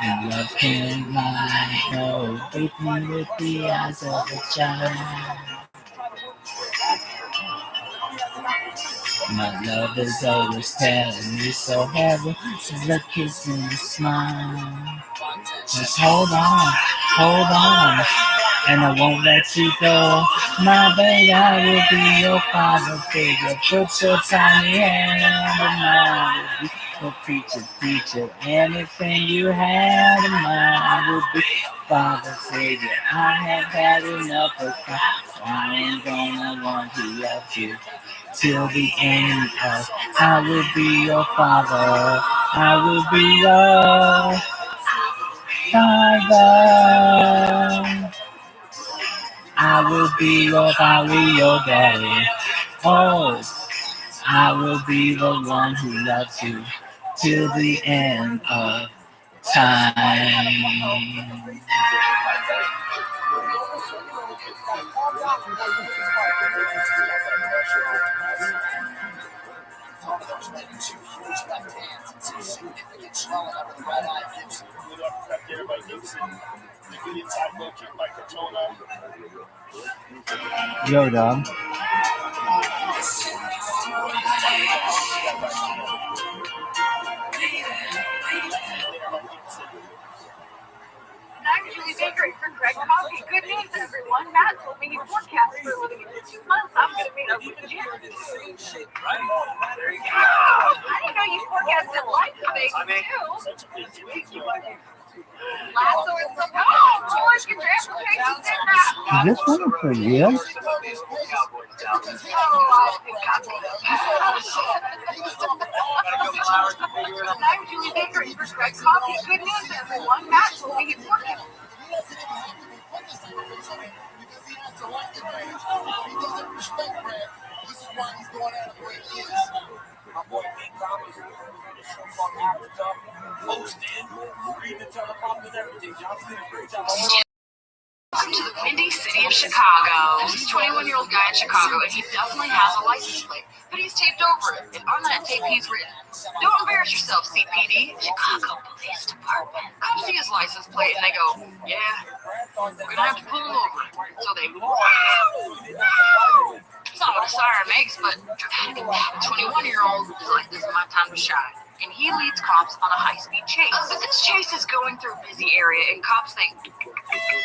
And love can lie, no, baby, with the eyes of a child. My love is always telling me so heavy, she's a kiss and a smile. Just hold on, and I won't let you go. My baby, I will be your father figure. Put your tiny hand in mine. I will be your preacher, teacher. Anything you have in mind, I will be father figure. I have had enough of that, so I am gonna want to love you till the end of. I will be your father. I will be your father. I will be your daddy. Oh, I will be the one who loves you till the end of time. Yo, dog. Actually, bakery for Greg Coffee. Good news, everyone. Matt told me he forecast for a living in 2 months. I'm going to meet up with the gym. I didn't know you forecasted life things, too. Lasso and some George, get your applications in now. Is this one for real? I'm Julie Bakery for Greg Coffee. Good news, everyone. Matt told me he forecast. My boy Pete Thomas, the show called Africa, hosting, reading the teleprompter and everything. Y'all did a great job. To the windy city of Chicago. This is 21-year-old guy in Chicago, and he definitely has a license plate, but he's taped over it, and on that tape he's written, "Don't embarrass yourself, CPD, Chicago Police Department." Come see his license plate, and they go, "Yeah, we're gonna have to pull him over." So they, it's not what a siren makes, but 21-year-old is like, "This is my time to shine." And he leads cops on a high-speed chase. But this chase is going through a busy area, and cops think, we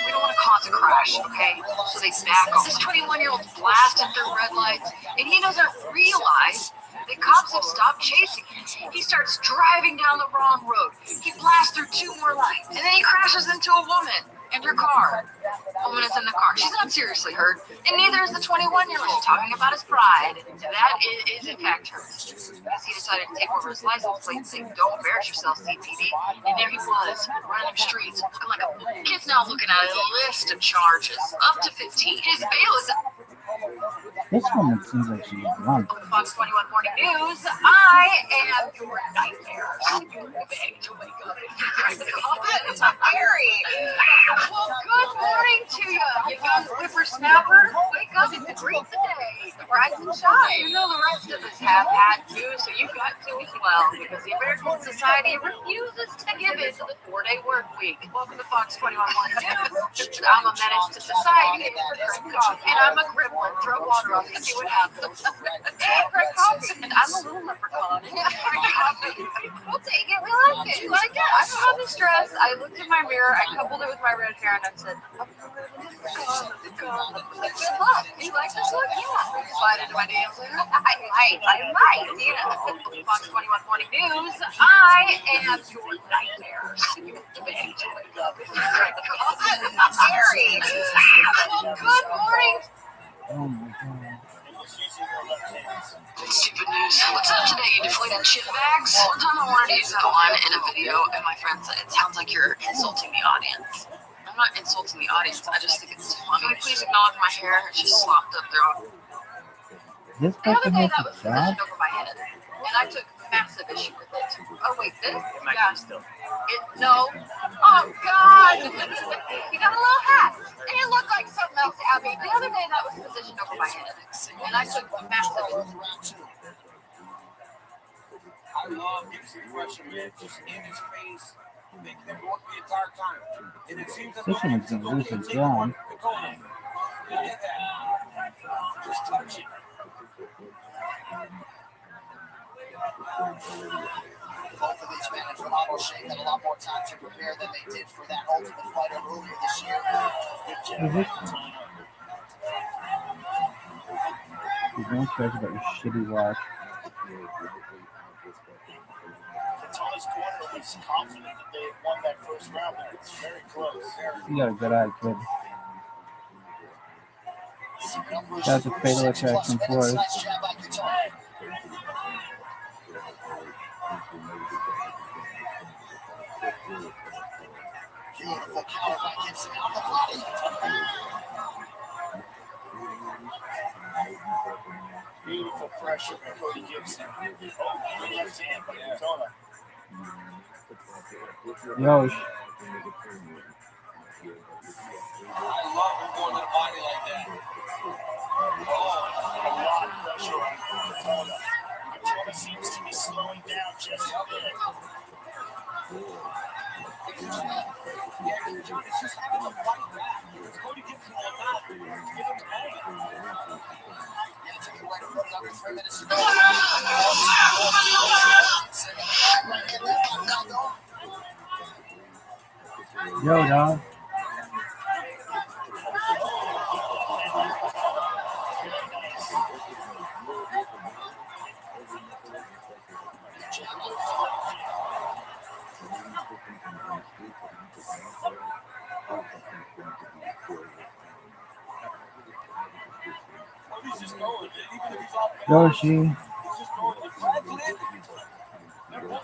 don't want to cause a crash, okay? So they back off. This 21-year-old's blasting through red lights, and he doesn't realize the cops have stopped chasing him. He starts driving down the wrong road. He blasts through 2 more lights, and then he crashes into a woman and her car. The woman is in the car. She's not seriously hurt, and neither is the 21-year-old talking about his pride. That is in fact hurt. Because he decided to take over his license plate and say, "Don't embarrass yourself, CPD." And there he was, running the streets, looking like a... Kid's now looking at a list of charges, up to 15. His bail is... This woman seems like she's drunk. Fox 21 Morning News, I am your nightmare. Scary. Well, good morning to you, you young whippersnapper. Wake up and greet the day. Rise and shine. You know the rest of us have had to, so you've got to as well, because the American society refuses to give in to the 4-day work week. Welcome to Fox 21 Morning News. I'm a menace to society, and I'm a gremlin. Throw water on me, see what happens. Greg coffee, and I'm a little leprechaun. We'll take it. We like it. You like it? I'm having stress. I looked in my mirror. I coupled it with my red hair, and I said, "Good luck. You like this look?" Yeah. Slide into my DMs later. I might. You know. Fox 21 Morning News. I am your nightmare. Scary. Well, good morning. Oh my god. Stupid news. What's up today, you deflated shit bags? One time I wanted to use that line in a video, and my friend said, "It sounds like you're insulting the audience." I'm not insulting the audience, I just think it's funny. Please acknowledge my hair. It's just slopped up there. This The other person day has that a was job? positioned over my head, and I took massive issue with it. Oh wait, this? Yeah. No. Oh God! You got a little hat. And it looked like something else, Abby. The other day that was positioned over my head, and I took massive issue. I love his expression, man. Just in his face, making him work the entire time. And it seems as This though one's gonna lose his job. Just touch it. Both of these men in phenomenal shape had a lot more time to prepare than they did for that Ultimate Fighter earlier this year. Who's this one? You don't care about your shitty watch. Katana's corner was confident that they had won that first round, but it's very close. You got a good eye, kid. That's a fatal attraction for us. Beautiful counter by Gibson on the body. Beautiful pressure by Cody Gibson. Oh, left hand by Katana. Yosh. I love him going to the body like that. Oh, a lot of pressure on Katana. Katana seems to be slowing down just a bit. It's just having a fight back. Cody Gibson will not give him the bang. Yo, dog. Yoshi.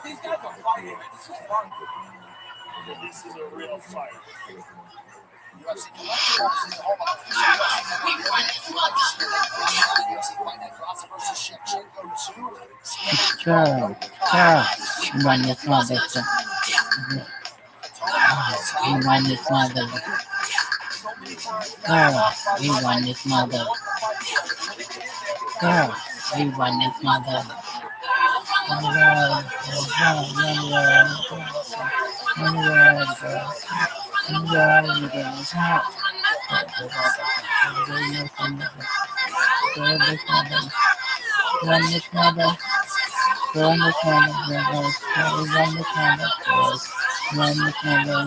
These guys are fighting. This is a real fight. Girl, girl, run this mother. We run this mother. Girl, we run this mother. Girl, we run this mother. Run the world, run the world, run the world, girls. Run the world, you girls. Run this mother. Run this mother. Run this mother. Run this mother. Run this mother.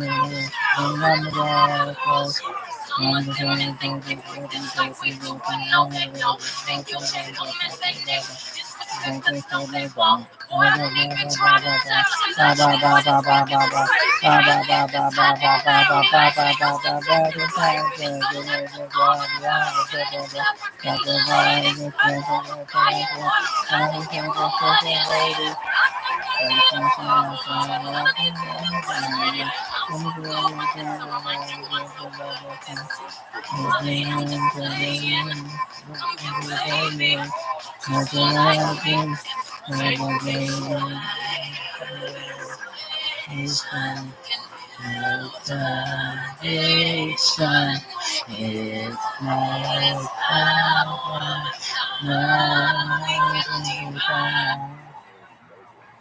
Run the world, girls. Run the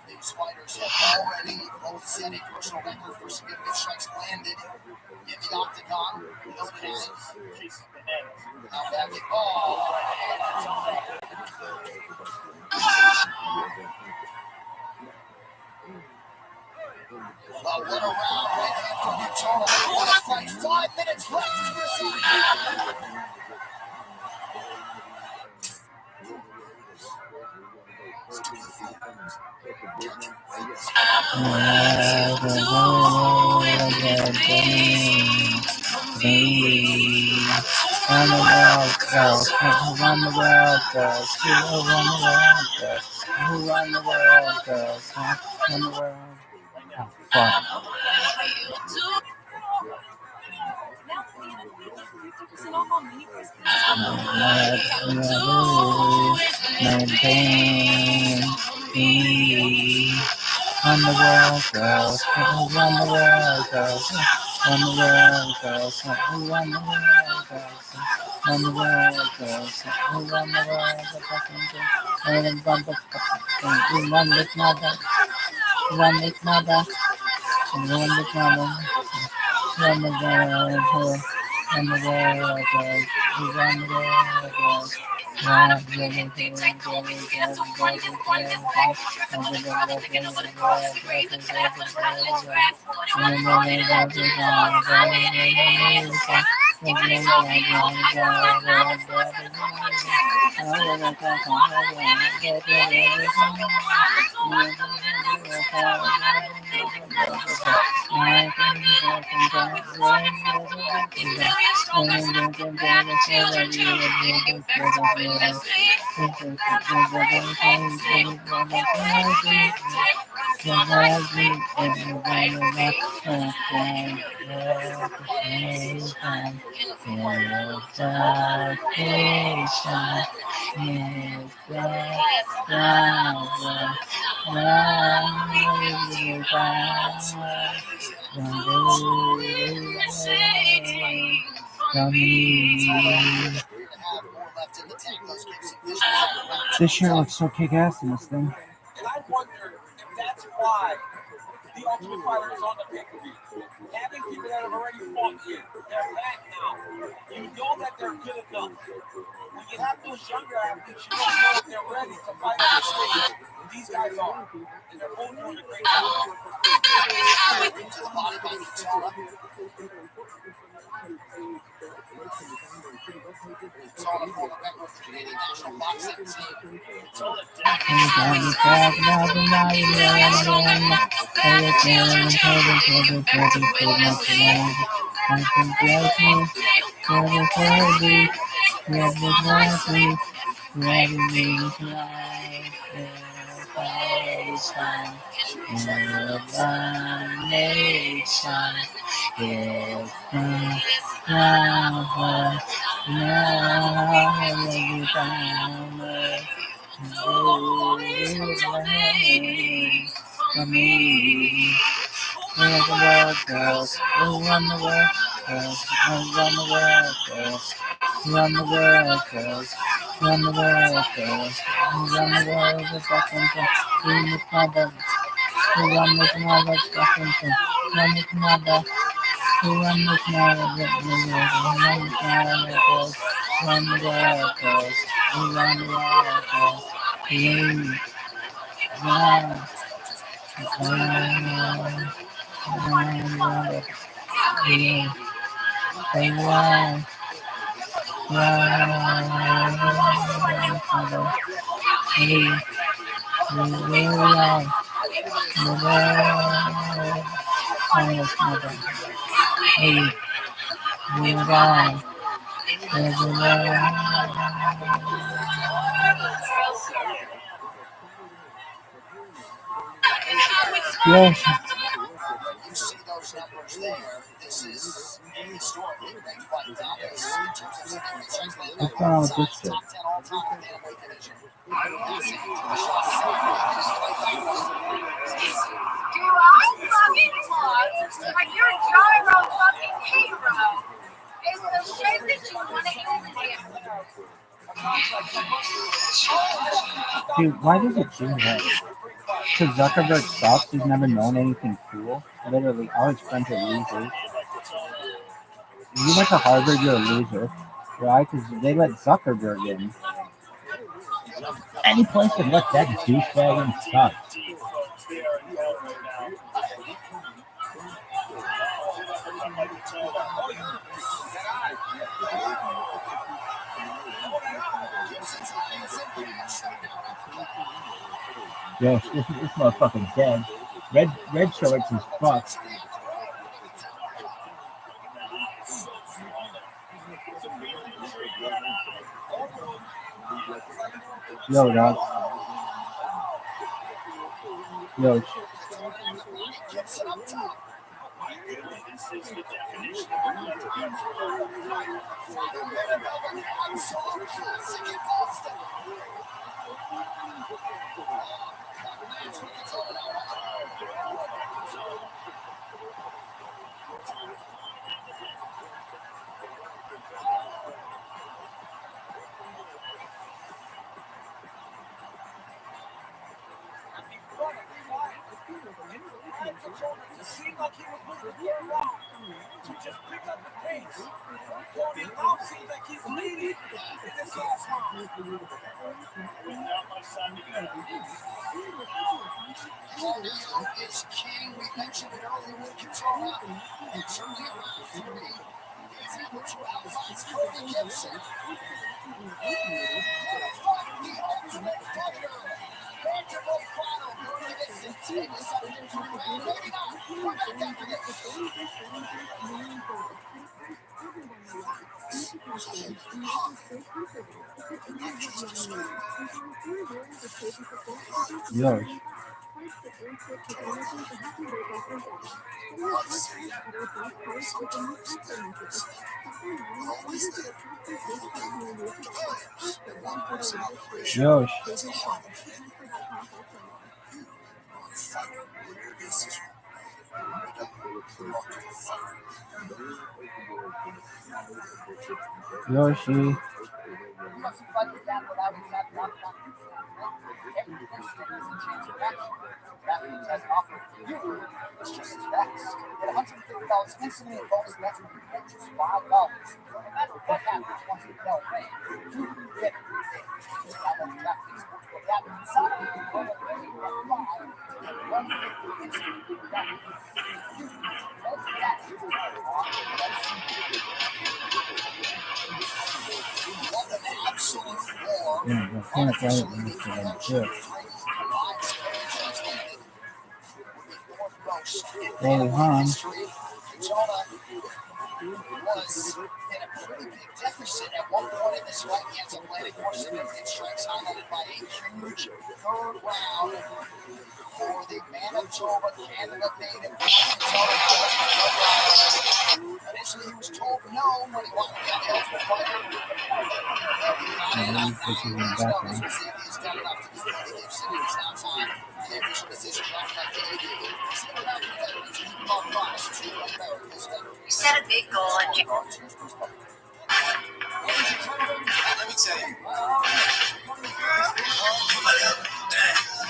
These fighters have already both set a personal record for significant strikes landed in the octagon. Okay. Now back at what a round right hand from Utah. What a fight. 5 minutes left to receive. Run the world, girls. Run the world, girls. Run the world, girls. Run the world, girls. Run the world. Oh, fuck. Maintain me. Run the world, girls. Run the world, girls. Run the world, girls. Run the world, girls. Run the world, girls. Run the world, run this mother. Run this mother. Run this mother. Run the world, run the world, girls. Run the world, girls. This shirt looks so kick-ass in this thing. And I wonder if that's why the Ultimate Fighter is on the pay-per-view. Having people that have already fought here, they're back now. You know that they're good enough. When you have those younger athletes, you don't know if they're ready to fight on the stage. These guys are. And they're both doing a great job. To the body by Utah. Utah for the record for Canadian national boxing team. always today for me. Run the world, girls. Oh, run the world, girls. Oh, run the world, girls. Run the world, girls. Run the world, girls. Run the world, the second thing. Run with mother. Run with mother, second thing. Run with mother. Run with mother. Run with mother, girls. Run the world, girls. Run the world, girls. Yes. You see those numbers there. This is historically ranked quite dominant in terms of significance. What's going on with this shit? Top 10 all time in the weight division. Do I fucking love when your gyro fucking hero is the shape that you want to imitate? Dude, why does it do that? Because Zuckerberg sucks, he's never known anything cool. Literally, all his friends are losers. If you went to Harvard, you're a loser. Right? Because they let Zuckerberg in. Any place that let that douchebag in sucks. Yes, this motherfucker's dead. Red shorts is fucked. Yo, dog. Yo. It seemed like he was moving very wrong. To just pick up the pace. Cody now seems like he's leading in this last round. Not much time to go. Cardio is king. We mentioned it earlier with Katara. And certainly around 3 is able to outlast Cody Gibson. The ultimate fighter. Multiple final. Cody Gibson taking something to maybe not. We're back after this. Yo. Yo. Yoshi. It's just as fast. Get $150 instantly in bonus bets when you bet just $5. No matter what happens once the bell rings, you get it. Download the DraftKings Sportsbook app and sign up with promo code RABBI to get $150 instantly. Most bets what an absolute war. Yeah, I can't play it when it's good. Hey, hon. was in a pretty big deficit at one point in this fight. He ends up landing more significant strikes, highlighted by a huge third round for the Manitoba Canada native. Initially, he was told no when he wanted to get the Ultimate Fighter. This is in the background. Set a big goal and Let me tell you.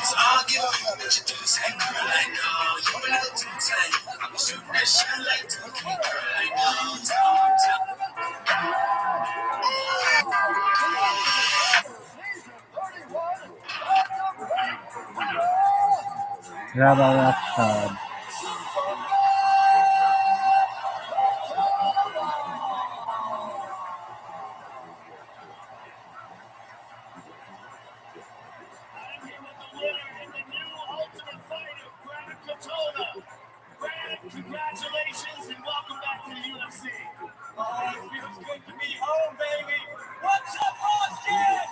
So I'll give up what you do. Say, girl, I know you a little too tight. I'm shooting that shit like 2K, girl, I know. Rabbi ROTHSCHILD. Congratulations and welcome back to the UFC. Oh, it feels good to be home, baby. What's up, Austin?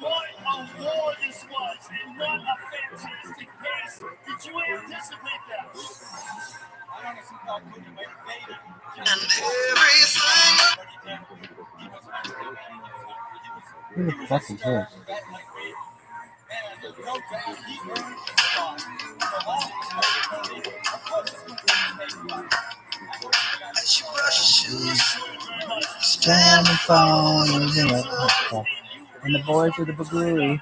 What a war this was, and what a fantastic pace. Did you anticipate that? I honestly thought Cody might have faded. Who the fuck is this? Standing phones and the boys of the Baguri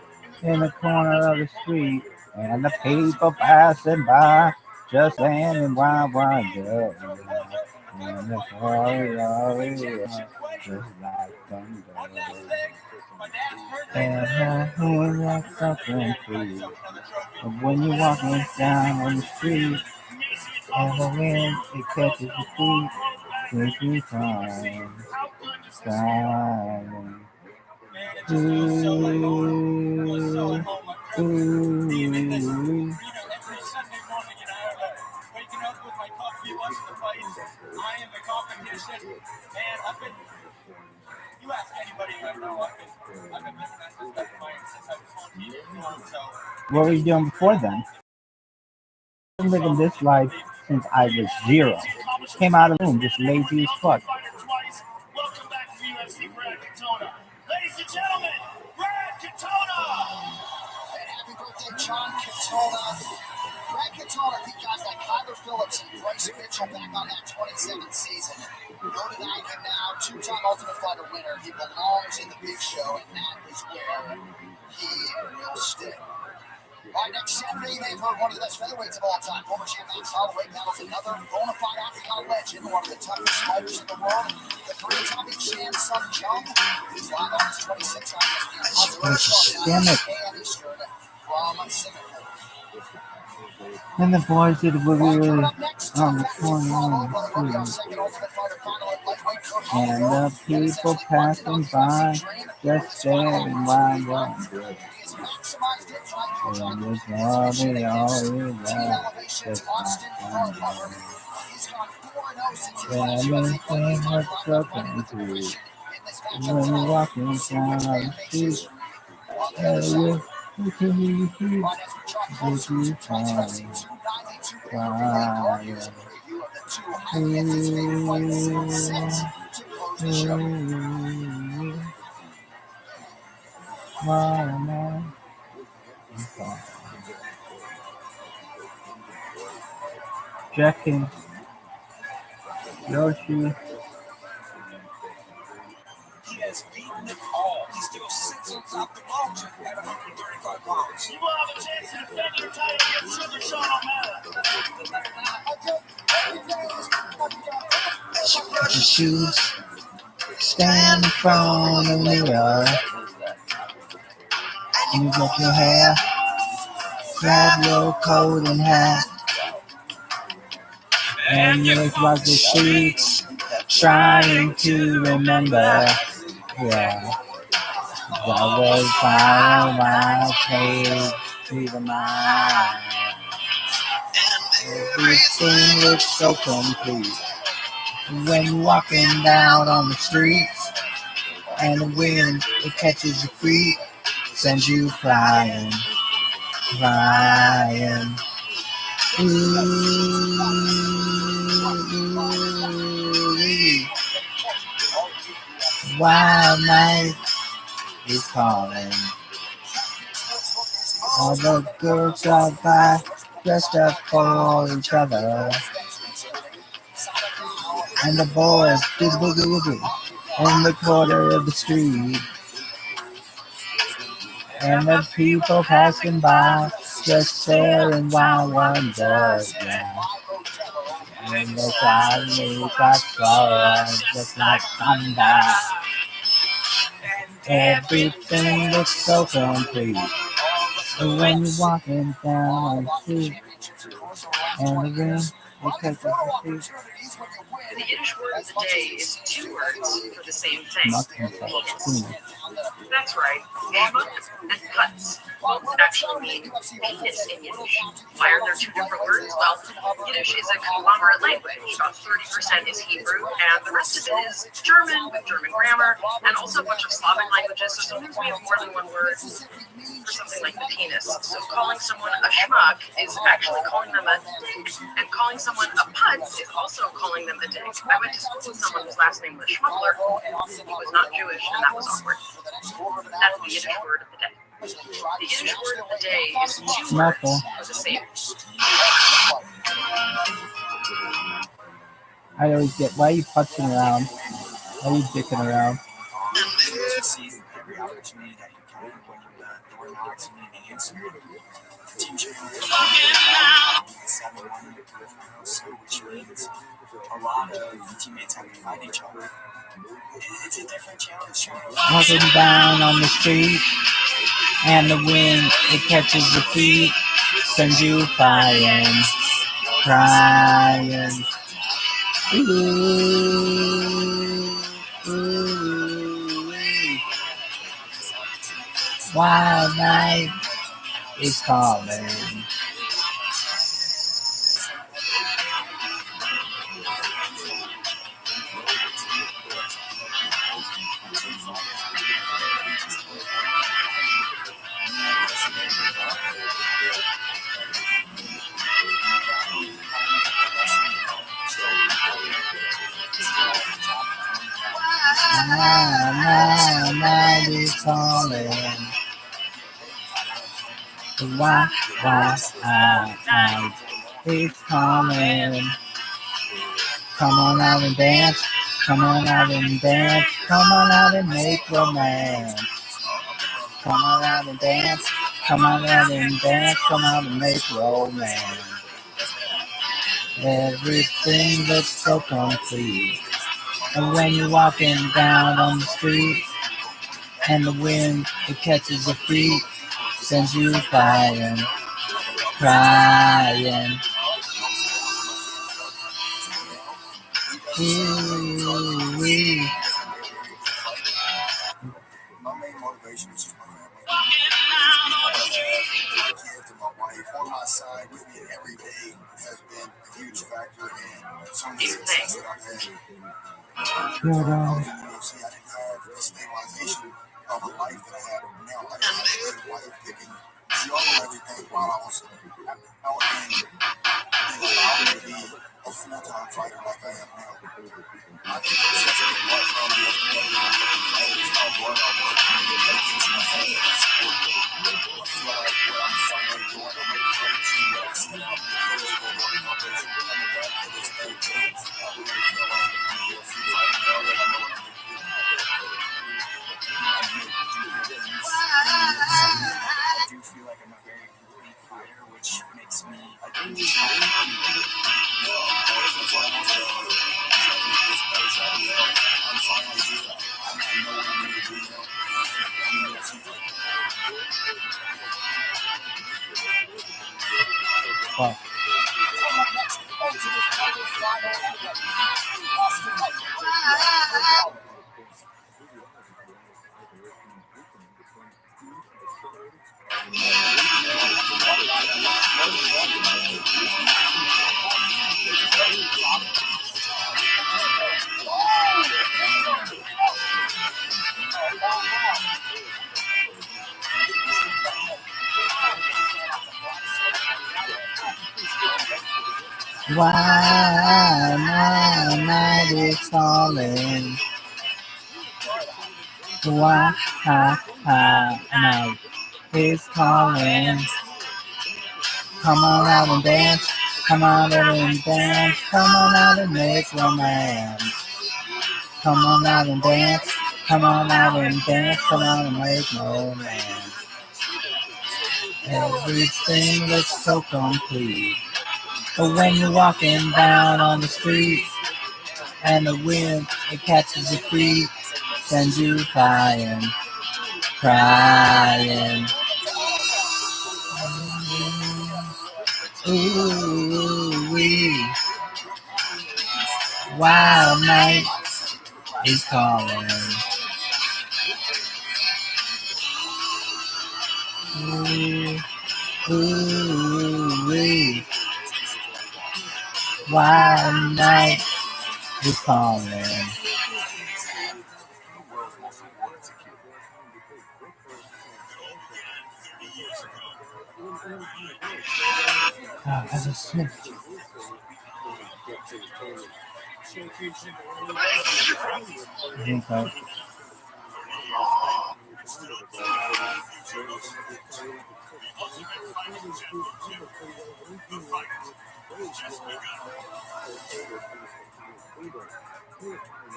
in the corner of the street, and the people passing by, just saying why, just like thunder. And like something free. But when you're walking down on the street, and the wind it catches your feet, makes you crying. Ooh. Waking up with my coffee, watching the fights. I am the competition. Man, you ask anybody I know, I've been living that life since I was 14 years old. So, what were you doing before then? I've been living this life since I was 0. Came out of the room just lazy as fuck. welcome back to the UFC, Brad Katona. Ladies and gentlemen, Brad Katona! And happy birthday, John Katona. Brad Katona beat guys like Kyler Phillips and Bryce Mitchell back on that 27th season. Noted icon now, 2-time Ultimate Fighter winner. He belongs in the big show, and that is where he will stay. All right, next Saturday, they've heard one of the best featherweights of all time. Former champ Max Holloway battles another bona fide octagon legend, one of the toughest smokers in the world. The three-time champ Sun Jung is live on his 26th on ESPN. Damn it. Eastern from Singapore. And the boys of the Boogie on the corner of the street. And the people passing by, just staring wide eyed. And it's all they always are, just like thunder. Everything was broken through. When you're walking down the street, you can hear your feet. Did you find fire? Jackie, Yoshi. He has beaten them all. He still sits on top of the mountain at 135 pounds. You will have a chance to defend your title against Sugar Sean O'Malley. Your shoes stand in front of the mirror. You get your hair, grab your coat and hat, and you look like the sheets, trying to remember. Yeah, that was fire my page to the mind. Everything looks so complete. When you're walking down on the street, and the wind, it catches your feet, sends you flying, flying. Ooh, wild night is calling. All the girls drive by, dressed up for each other. And the boys do the boogie woogie in the corner of the street. And the people passing by just staring wild wonder, yeah. And the lightning got slow, just like thunder. Everything looks so complete. And when you're walking down the street, and the wind, it catches your feet. The Yiddish word of the day is two words for the same thing. Penis. That's right. Schmuck and putz both actually mean penis in Yiddish. Why are there two different words? Well, Yiddish is a conglomerate language. About 30% is Hebrew, and the rest of it is German with German grammar, and also a bunch of Slavic languages. So sometimes we have more than one word for something like the penis. So calling someone a schmuck is actually calling them a dick, and calling someone a putz is also calling them a dick. I went to school with someone whose last name was Schmuggler. He was not Jewish, and that was awkward. That's the Yiddish word of the day. The Yiddish word of the day is two words for the same. I always get, why are you putzing around? Why are you dicking around? Every opportunity that you can when you door knocks and you answer. Teacher, 7-1 which means a lot of teammates have to fight each other. It's a different challenge. Walking down on the street, and the wind, it catches your feet, sends you flying, crying. Ooh, ooh, wild night is calling. Wild night is calling. The wild night is calling. Come on out and dance. Come on out and dance. Come on out and make romance. Come on out and dance. Come on out and dance. Come out and make romance. Everything looks so complete. And when you're walking down on the street, and the wind, it catches your feet, sends you flying, crying. Ooh-wee. My main motivation is just my family. My kids and my wife on my side with me every day has been a huge factor in some of the success that I've had. When I was in the UFC, I didn't have the stabilization of a life that I have now. I had a good wife that can juggle everything while I was out and allowed me to be a full-time fighter like I am now. I think it's such a good work from the other players, how hard I work, and the dedication I have to the sport. I feel like what I'm finally doing, I'm ready for the team that I see. I'm ready for the organization coming back for this third chance. I really feel like I'm going to get a few fights now that I know what I'm going to do. I do feel like I'm a very complete fighter, which makes me a dangerous fighter. I'm finally here. I know what I'm going to do now. Fuck. Why my night is calling? Why night is calling? Come on out and dance. Come on out and dance. Come on out and make romance. Come on out and dance. Come on out and dance. Come on and make romance. Everything looks so complete. But when you're walking down on the street and the wind it catches your feet, sends you flying, crying. Ooh wee, wild night is calling. Ooh wee, wild night is calling. Oh, I just sniffed. Okay.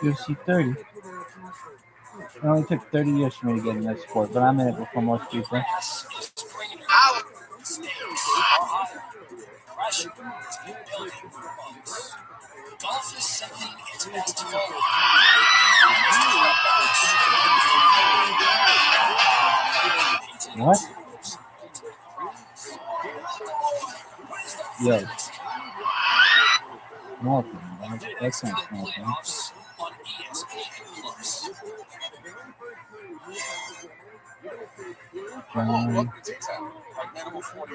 UFC 30. It only took 30 years for me to get in that sport, but I'm in it before most people. What? Yo. Smoking, man. That's not smoking. Like minimal 40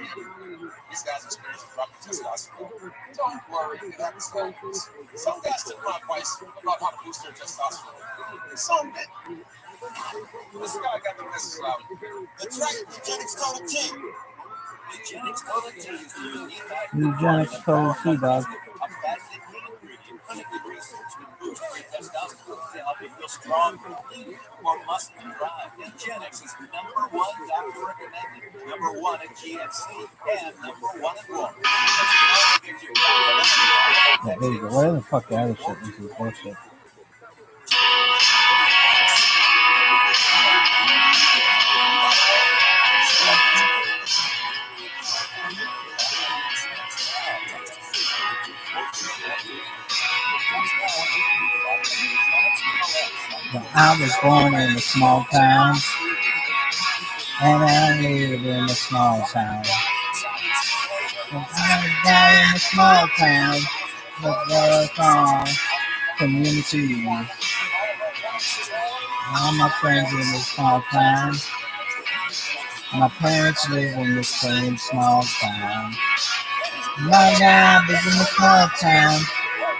these guys experience dropping testosterone. Don't worry, it happens to all of us. Some guys took my advice about how to boost their testosterone. Some didn't. This guy got the message out. That's right, eugenics total T. Eugenics total T is the unique Eugenics total T, dog. a patented ingredient clinically researched to boost your testosterone to help you feel stronger, leaner, more muscular drive. Eugenics is #1 doctor recommended, #1 at GNC, and #1 at Walmart. Yeah, there you go. Whatever the fuck the other shit is bullshit. But I was born in a small town, and I live in a small town. And I die in a small town, but there's a community. All my friends in this small town. My parents live in the same small town. My job is in a small town,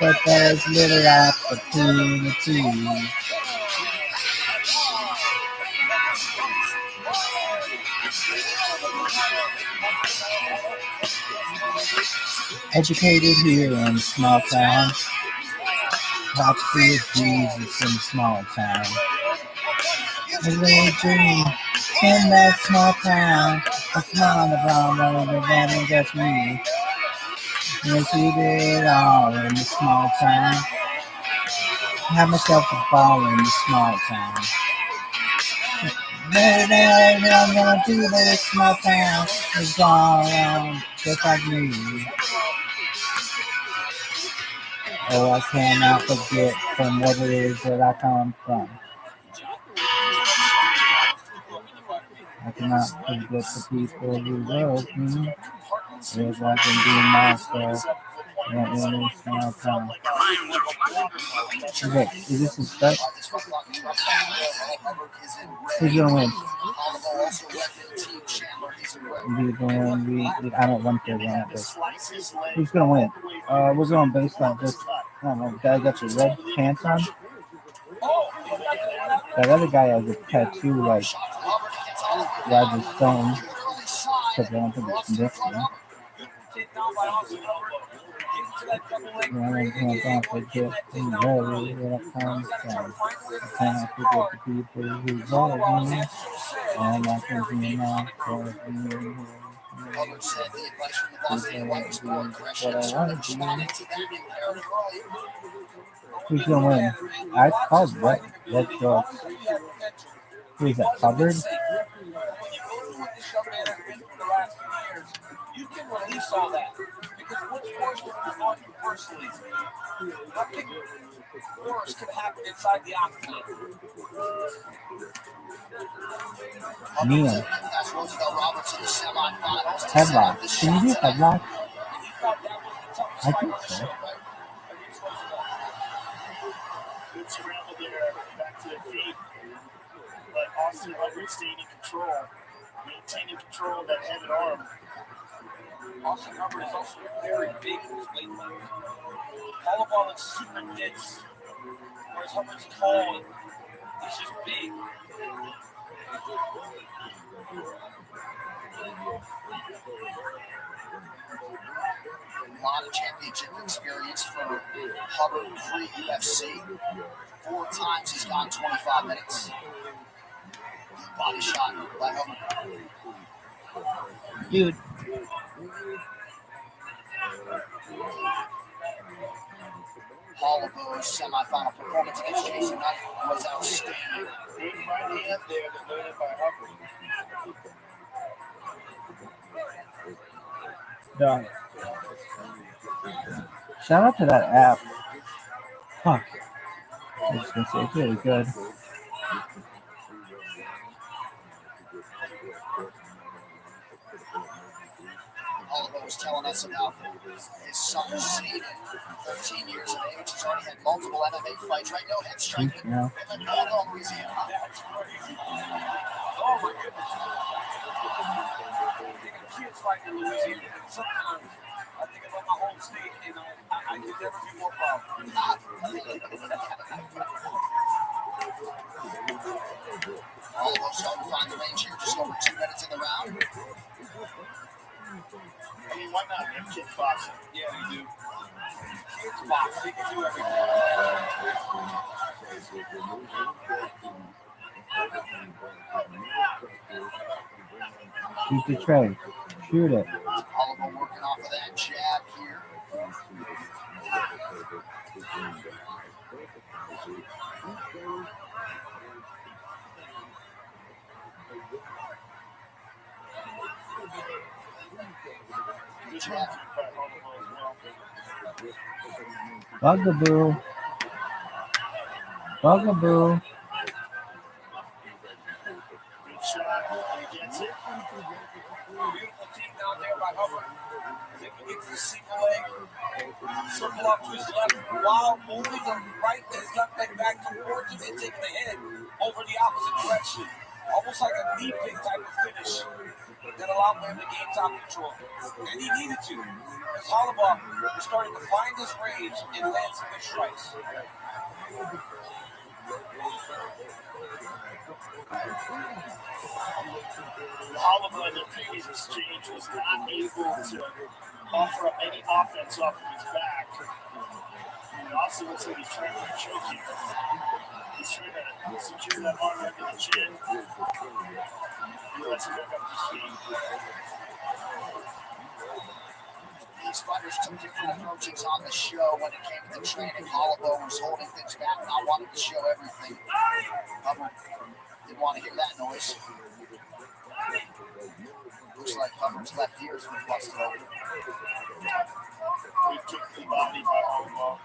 but there's little opportunity. Educated here in a small town. Talk to Jesus in a small town. A little dream in that small town. A small about other than just me. Yes, we did all in the small town. Have myself a ball in the small town. Maybe I'm gonna do this small town. It's all around just like me. Oh, I cannot forget from what it is that I come from. I cannot forget the people who love me. Yes, I can be myself. Yeah, in this small town. Okay, is this a start? Who's gonna win? I don't want to win this. Who's gonna win? We're going based on just. I don't know. Guy got your red pants on. That other guy has a tattoo like Roger Stone. Except I don't think it's next to him. When I went down to get from Larry, where I come from, I cannot forget the people who love me. All my thinking now for me. Hubbard said the advice from the Boston White Sport Corrections responded to that imperative early. Who's gonna win? I called Red Shorts. Who's that? Hubbard? When you go through what this young man has been through the last few years, you can release all that. Because what's worse than what's on you personally? Nothing worse can happen inside the octagon. Mia. That's Roosevelt Robertson's semifinals. Headlock. Can you do headlock? And you thought that was the toughest I fight think on the so. show, right? Against Roosevelt. Good scramble there, back to the feet. But Austin Hubbard staying in control, maintaining control of that head and arm. Austin Hubbard is also very big in his weight class. Hollowball is super dense, whereas Hubbard's tall and he's just big. A lot of championship experience for Hubbard pre-UFC. 4 times he's gone 25 minutes. Body shot by Hubbard. Dude. Hollowball's semifinal performance against Jason Knight was outstanding. Good right hand there that landed by Hubbard. Done. Shout out to that app. Fuck. I was gonna say it's really good. Hollowball was telling us about his son Zayden, 13 years of age. He's already had multiple MMA fights, right? No head striking. Yeah. And then Illinois, Louisiana. That's crazy. Oh my goodness. Kids fighting in Louisiana. Sometimes I think about my home state and I could never be more proud. Hollowball starting to find the range here, just over 2 minutes in the round. I mean, why not? Them kids boxing. Yeah, they do. Kids box. They can do everything. Shoot the tray. Shoot it. Hollowball working off of that jab here. Good jab by Hollowball as well. Bugaboo. Bugaboo. Good shot. He gets it. Beautiful team down there by Hubbard. They can get to the single leg, circle off to his left while moving the right, his left leg back towards him and taking the head over the opposite direction. Almost like a knee pick type of finish that allowed him to gain top control. And he needed to, because Hollowball was starting to find his range and land some good strikes. Hollowball in the previous exchange was not able to offer up any offense off of his back. It also looks like he's trying to choke here. He's trying to secure that arm under the chin. He lets him back up to speed. These fighters took different approaches on the show when it came to training. Hollowball was holding things back, not wanting to show everything. Hubbard didn't want to hear that noise. Looks like Hubbard's left ear's been busted open. Good kick to the body by Hollowball.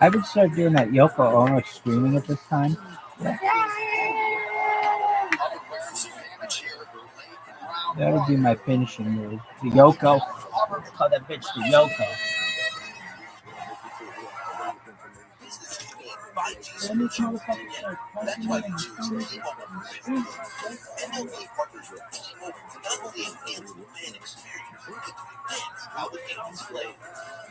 I would start doing that Yoko Ono screaming at this time. Hubbard wearing some damage here late in round That would be one. my finishing move. The Yoko. Call that bitch the Yoko. by Jesus And this Christ. motherfucker Yeah, starts that's punching why me in we the choose stomach. team over permission. And they'll be partners with team over to not only enhance the fan experience, but to enhance how the game is played.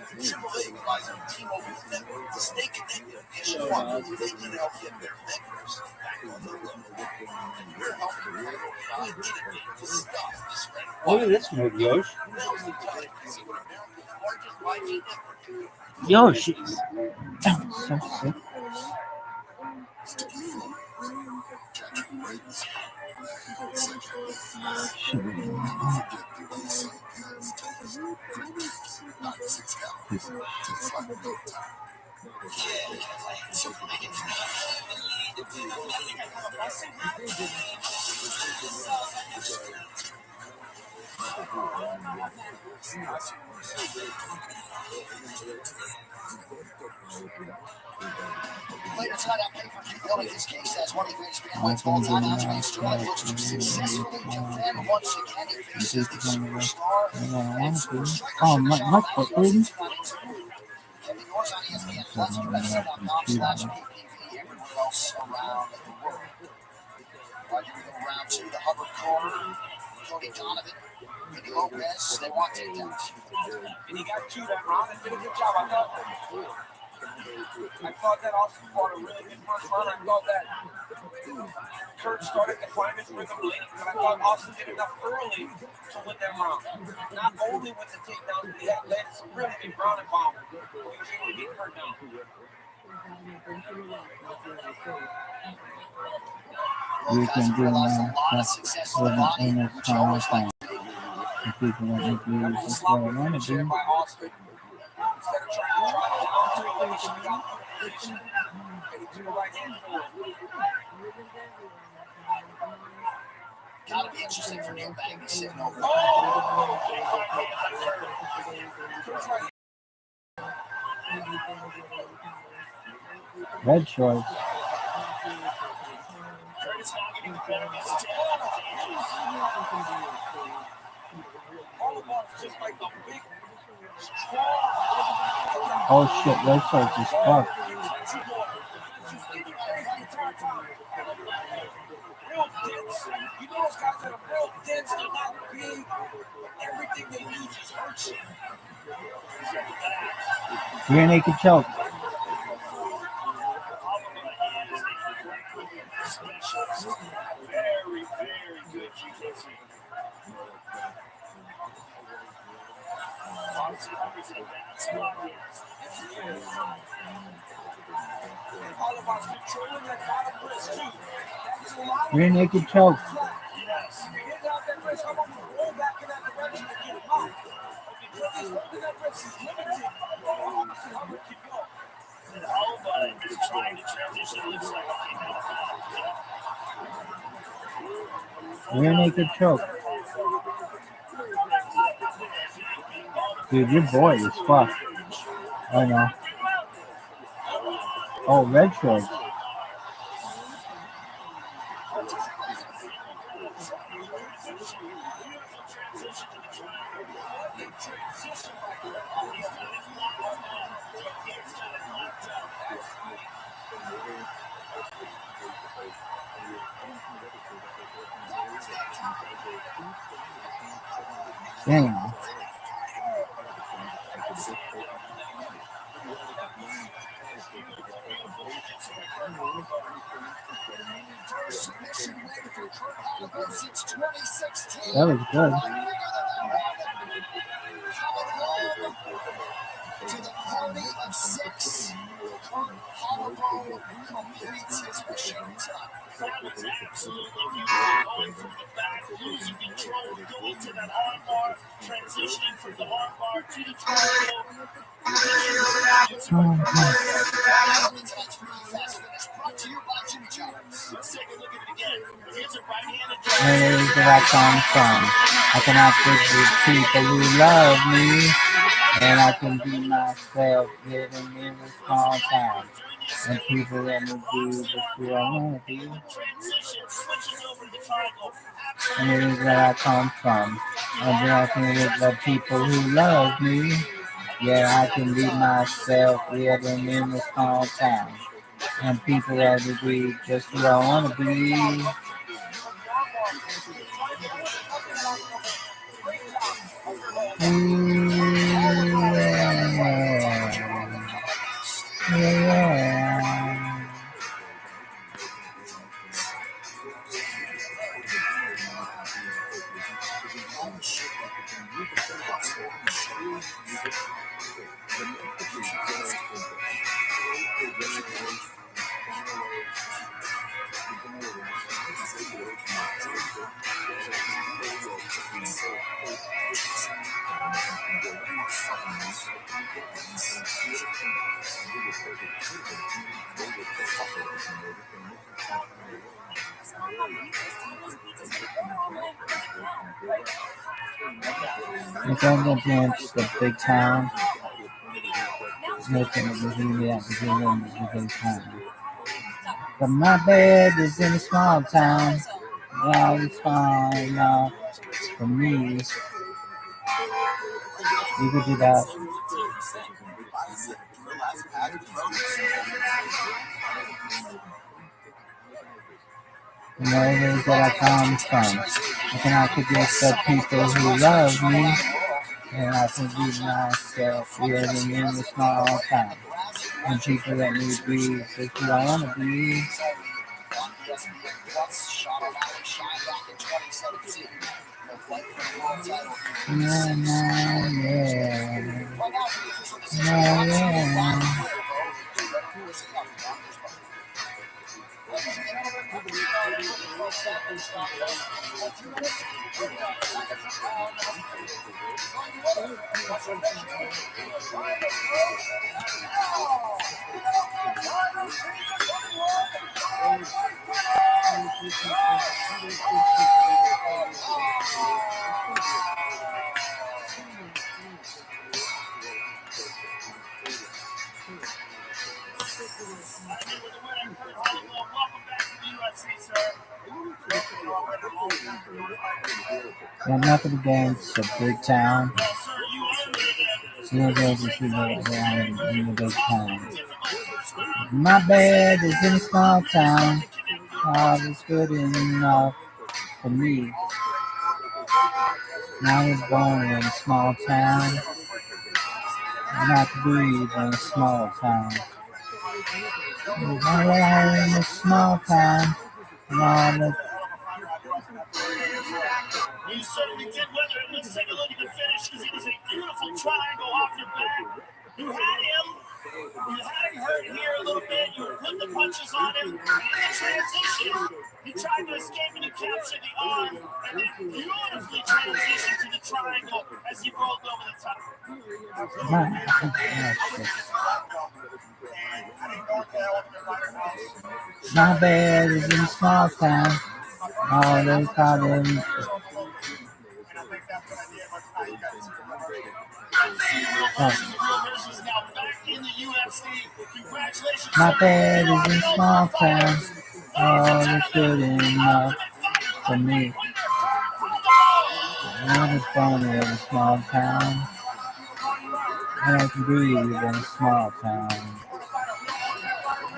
AAA relies on T-Mobile's network to stay connected and sure they can help get their networks back on the road. And we're helping prioritize innovate to stop this spread. Look at this move, Yosh. Now's the time to see what America's largest 5G network can do. Yosh. So sick. Later tonight, I'm paying for building this case as one of the greatest bandweights of all time. Andre Sterling looks to successfully defend once again. He faces the superstar. Oh, my foot, baby. Kevin Norris on ESPN Plus, UFC.com/PPV everywhere else around the world. Here we go, round two, the Hubbard corner. Cody Donovan, Vinny Lopez, they want takedowns. And he got two that round and did a good job. I thought that Austin fought a really good first round. I thought that Kurt started to find his rhythm late, but I thought Austin did enough early to win that round. Not only with the takedowns, but he had landed some really big ground and pound. He was able to get Kurt down. You can do that with an English conversation. The people that make music is what I want to do. Instead of trying to try it down to it like he should be out there. And he took a right hand forward. Gotta be interesting for Neil Bagby sitting over there. Red shorts. Oh shit, red shorts is fucked. Real dense. You know those guys that are real dense, they're not big, but everything they do just hurts you. Rear naked choke. Very, very good jiu-jitsu. Oliver's controlling that bottom wrist too. That's a lot of Rear naked choke. yes. If you hit out that wrist, I'm going to roll back in that direction and get him out. But because he's holding that wrist, he's limited. Hubbard can go. Oliver is trying to transition. Looks like Rear naked choke. Dude, your boy is fucked. I know. Oh, red shorts. Damn. That was good. To the party of six, Kurt Holloway completes his mission tonight. that was absolutely beautiful. Going from the back, losing control, going to that hard bar, transitioning from the hard bar to the triangle. Tonight's pretty fast finish brought to you by Jimmy John's. Let's take a look at it again. Here's a right-handed Where is the I come from? I can act with people who love me, and I can be myself living in a small town. And people let me do who I want to be. transition, switching over to the triangle. Where is where I come from? I'm walking with the people who love me. Yeah, I can be myself living in a small town. And people are to be just who I want to be. Yeah. If I'm against the big town, nothing will be me at the beginning of the big town. But my bed is in a small town. Well, it's fine enough for me. You could do that. The areas that I come from. I cannot forget the people who love me. And I can be myself living in a small town. And people let me be just who I want to be. Yeah, yeah. Got nothing against a big town. Still go to see around in the big town. My bed is in a small town. All is good enough for me. I was born in a small town. And I could breathe in a small town. I in a small town. And all the You certainly did weather it. Let's take a look at the finish because it was a beautiful triangle off your back. You had him hurt here a little bit. You were putting the punches on him. And in the transition, he tried to escape and to capture the arm. And then beautifully transitioned to the triangle as he rolled over the top. My bed is in a small town. All those problems. My bed is in a small town. All is good enough for me. I was born in a small town. And I can breathe in a small town.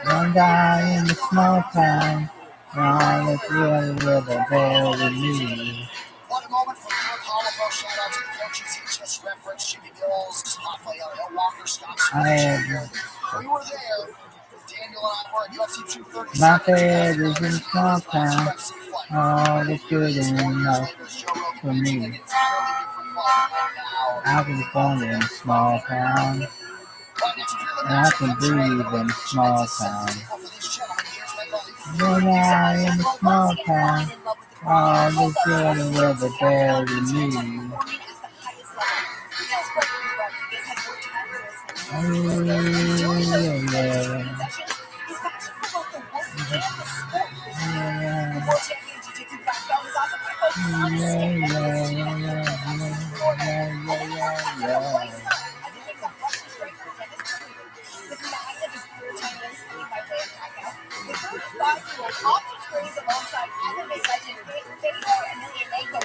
One guy in a small town. All is good with a bear me. What a moment for Kurt Holloway. Shout out to the coaches he just referenced, Jimmy Gills, Raphael Walker, Scott Jr. We were there. Daniel and I were at UFC 230. My bed is in a small town. All is good enough for me. I was born in a small town. And I can breathe in a small town. When I'm in a small town, all is good with a bury me.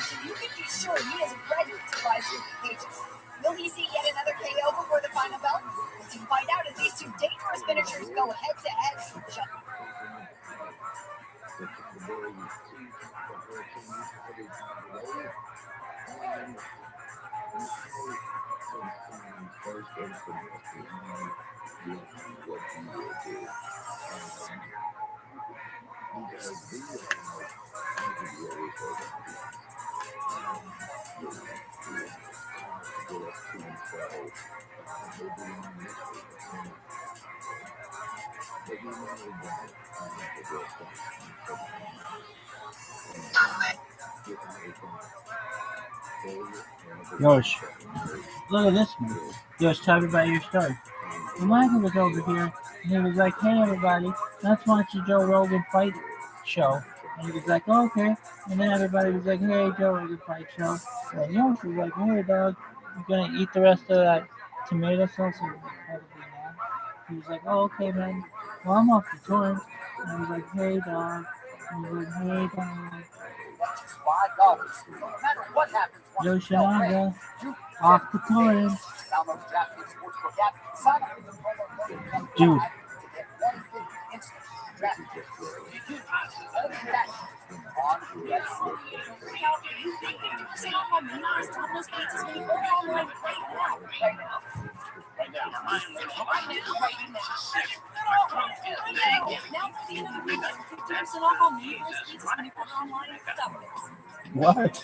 So you can be sure he is ready to rise to the occasion. Will he see yet another KO before the final bell? We'll soon find out as these two dangerous finishers go head to head. Yosh, look at this one. Yosh, tell everybody your story. Well, Michael was over here, and he was like, "Hey, everybody, let's watch the Joe Rogan fight show." And he was like, oh, "Okay." And then everybody was like, "Hey, Joe Rogan fight show." And Yosh was like, "Hey, dog, you gonna eat the rest of that tomato sauce?" He was like, "Probably not." He was like, "Oh, okay, man. Well, I'm off the torrent." And I was like, "Hey, dog." And he was like, "Hey, dog." $5. No matter what happens, Yoshinaga, off the torrent. download the DraftKings Sportsbook app, sign up with the promo code Dude. to get $150 instant. DraftKings, the only bet on bets. What?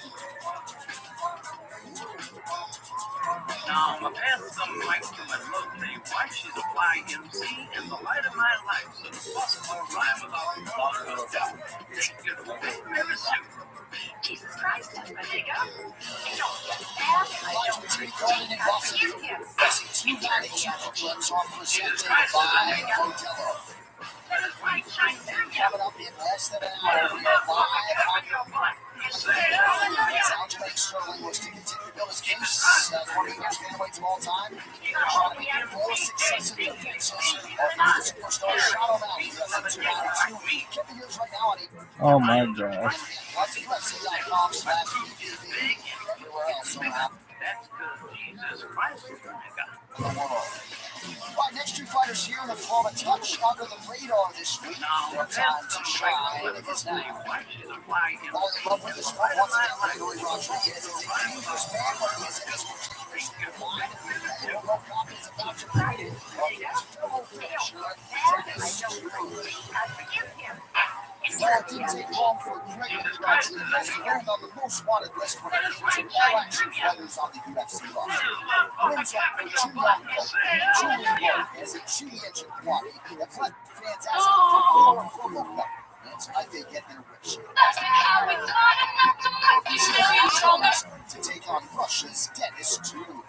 Now, I pass the mic to my lovely wife. She's a YMC and the light of my life. So the boss will rhyme without thought of doubt. Take it away, Mary Sue. Jesus Christ, that's my nigga. I don't get mad. I don't forgive him. Jesus Christ, my nigga. Let his light shine through you. Coming up in less than an hour, we are live on Soundtrack Sterling looks to continue to build his case. 20 years bantamweights of all time. Trying to make 4 successive defenses of the superstar Shadow Mountain. Check the news right now on Oh my gosh. everywhere else. That's good. Jesus Christ, my nigga. Right, next two fighters here in the form of touch under the radar this week. Their time to shine is now. Falling in love with the sport once again, Gregory Rodriguez is a dangerous man, but he is in his particular mind. And no confidence about to create it. His fellow finisher, I forgive him. well, it didn't take long for Gregory Rodriguez to land on the most wanted list when it came to all-action fighters on the UFC roster. Wins over 2 rounds, Julian Lopez, a G-engine quality, that fled fantastic football. And tonight they get their wish. To take on Russia's Dennis Turin.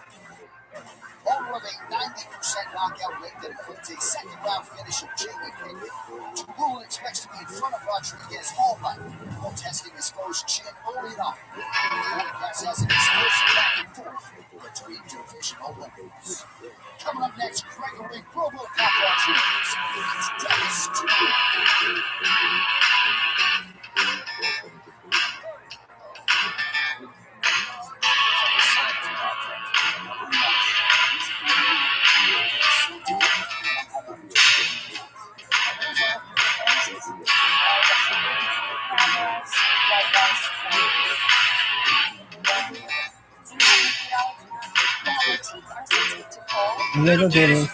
Over of a 90% knockout rate that includes a second-round finish of Jamie Pickett. Turin expects to be in front of Rodriguez all night, while testing his foe's chin early on. The forecast has an explosive back and forth between divisional weapons. Coming up next, Gregory RoboCop Rodriguez. It's Dennis Turin. A little bit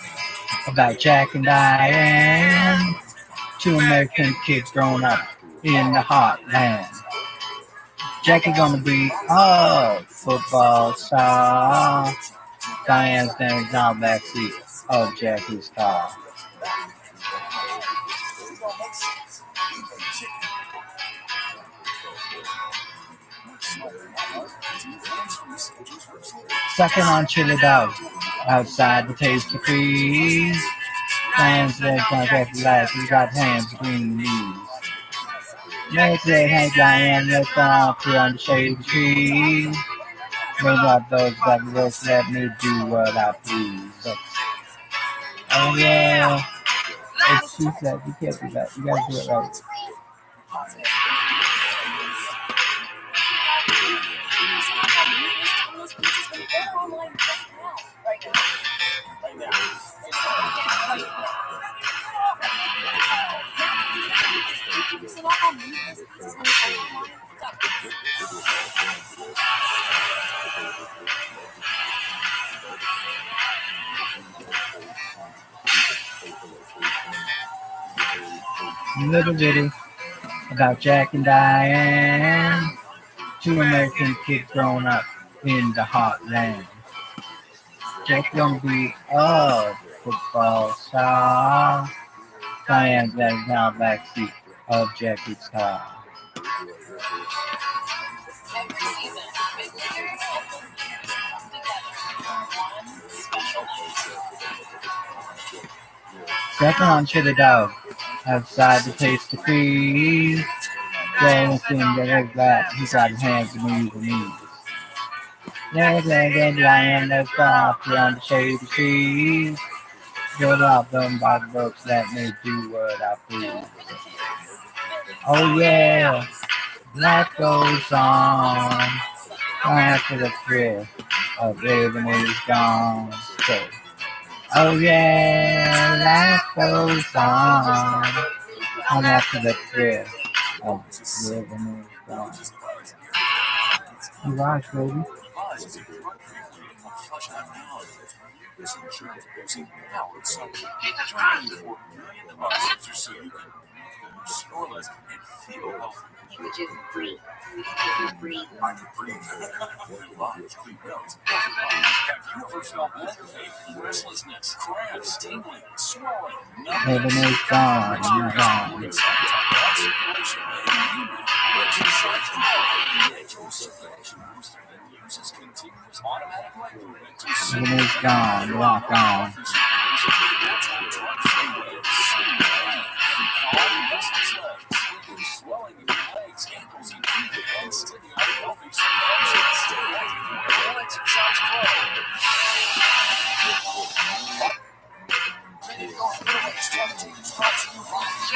about Jack and Diane, 2 American kids growing up in the heartland. Jack is gonna be a football star. Diane's standing down backseat of Jackie's car. Sucking on chili dog outside the tasty freeze. Diane's legs on Jackie's life. He's got hands between the knees. Next day, Hank Diane left off on the shade of the tree. Bring up those black roots, let me do what I please. Oh yeah, it's she said you can't do that. You gotta do it right. Little bitty about Jack and Diane, two American kids growing up in the heartland. Jack gonna be a football star. Diane got now backseat of Jackie's car. Every season, big leaguers and little leaguers come together for one special night. Second on Chili Dog, outside the taste of freeze. James seemed to his lap, he got his hands to move the knees. There's a lion that's off around the shady trees. Build up them by the books that may do what I please. Oh yeah, life goes on. After the thrill of living is gone. So, oh yeah, life goes on. After the thrill of living is gone. You watch, baby. Scoreless and feel healthy. You could just breathe. Breathe. I can breathe. Lungs, clean nose. Have you ever felt pain, restlessness, cramps, tingling, swelling? Living is gone. You're gone. Living is gone. Walk on.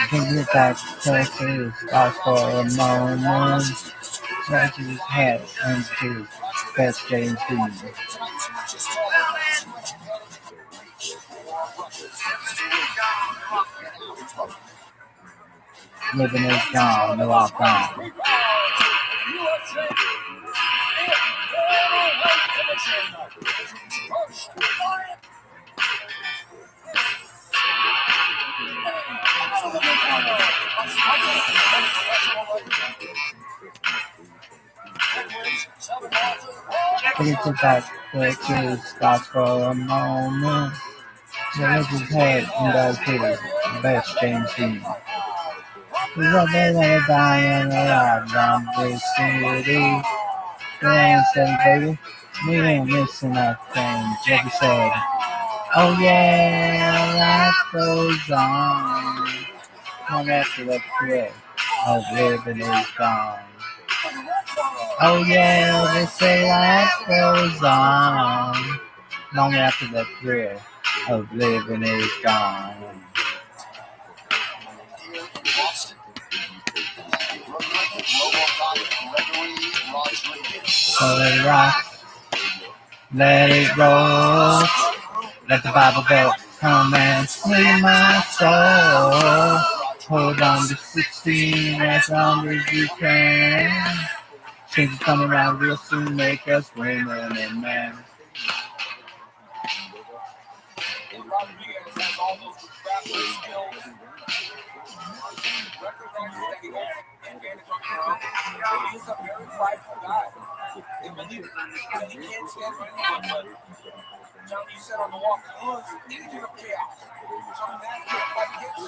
Can get back to Texas, stop for a moment. Scratch his head into his best game team. Living is gone, the walk on. Can you get back to Texas, stop for a moment. Scratch his head and does his best game team. He's up there gonna die and alive around this city. Grand said, baby, we ain't missing nothing. Jackie said, oh yeah, life goes on. Long after the thrill of living is gone. Oh yeah, they say life goes on. Long after the thrill of living is gone. So let it rock, let it roll, let the Bible go, come and save my soul. Hold on to 16 as long as you can. Change is coming around real soon, make us women and men. He's a very prideful guy. He can't stand for anyone, but John, you said on the walk, agent of chaos. So that kid, like hits,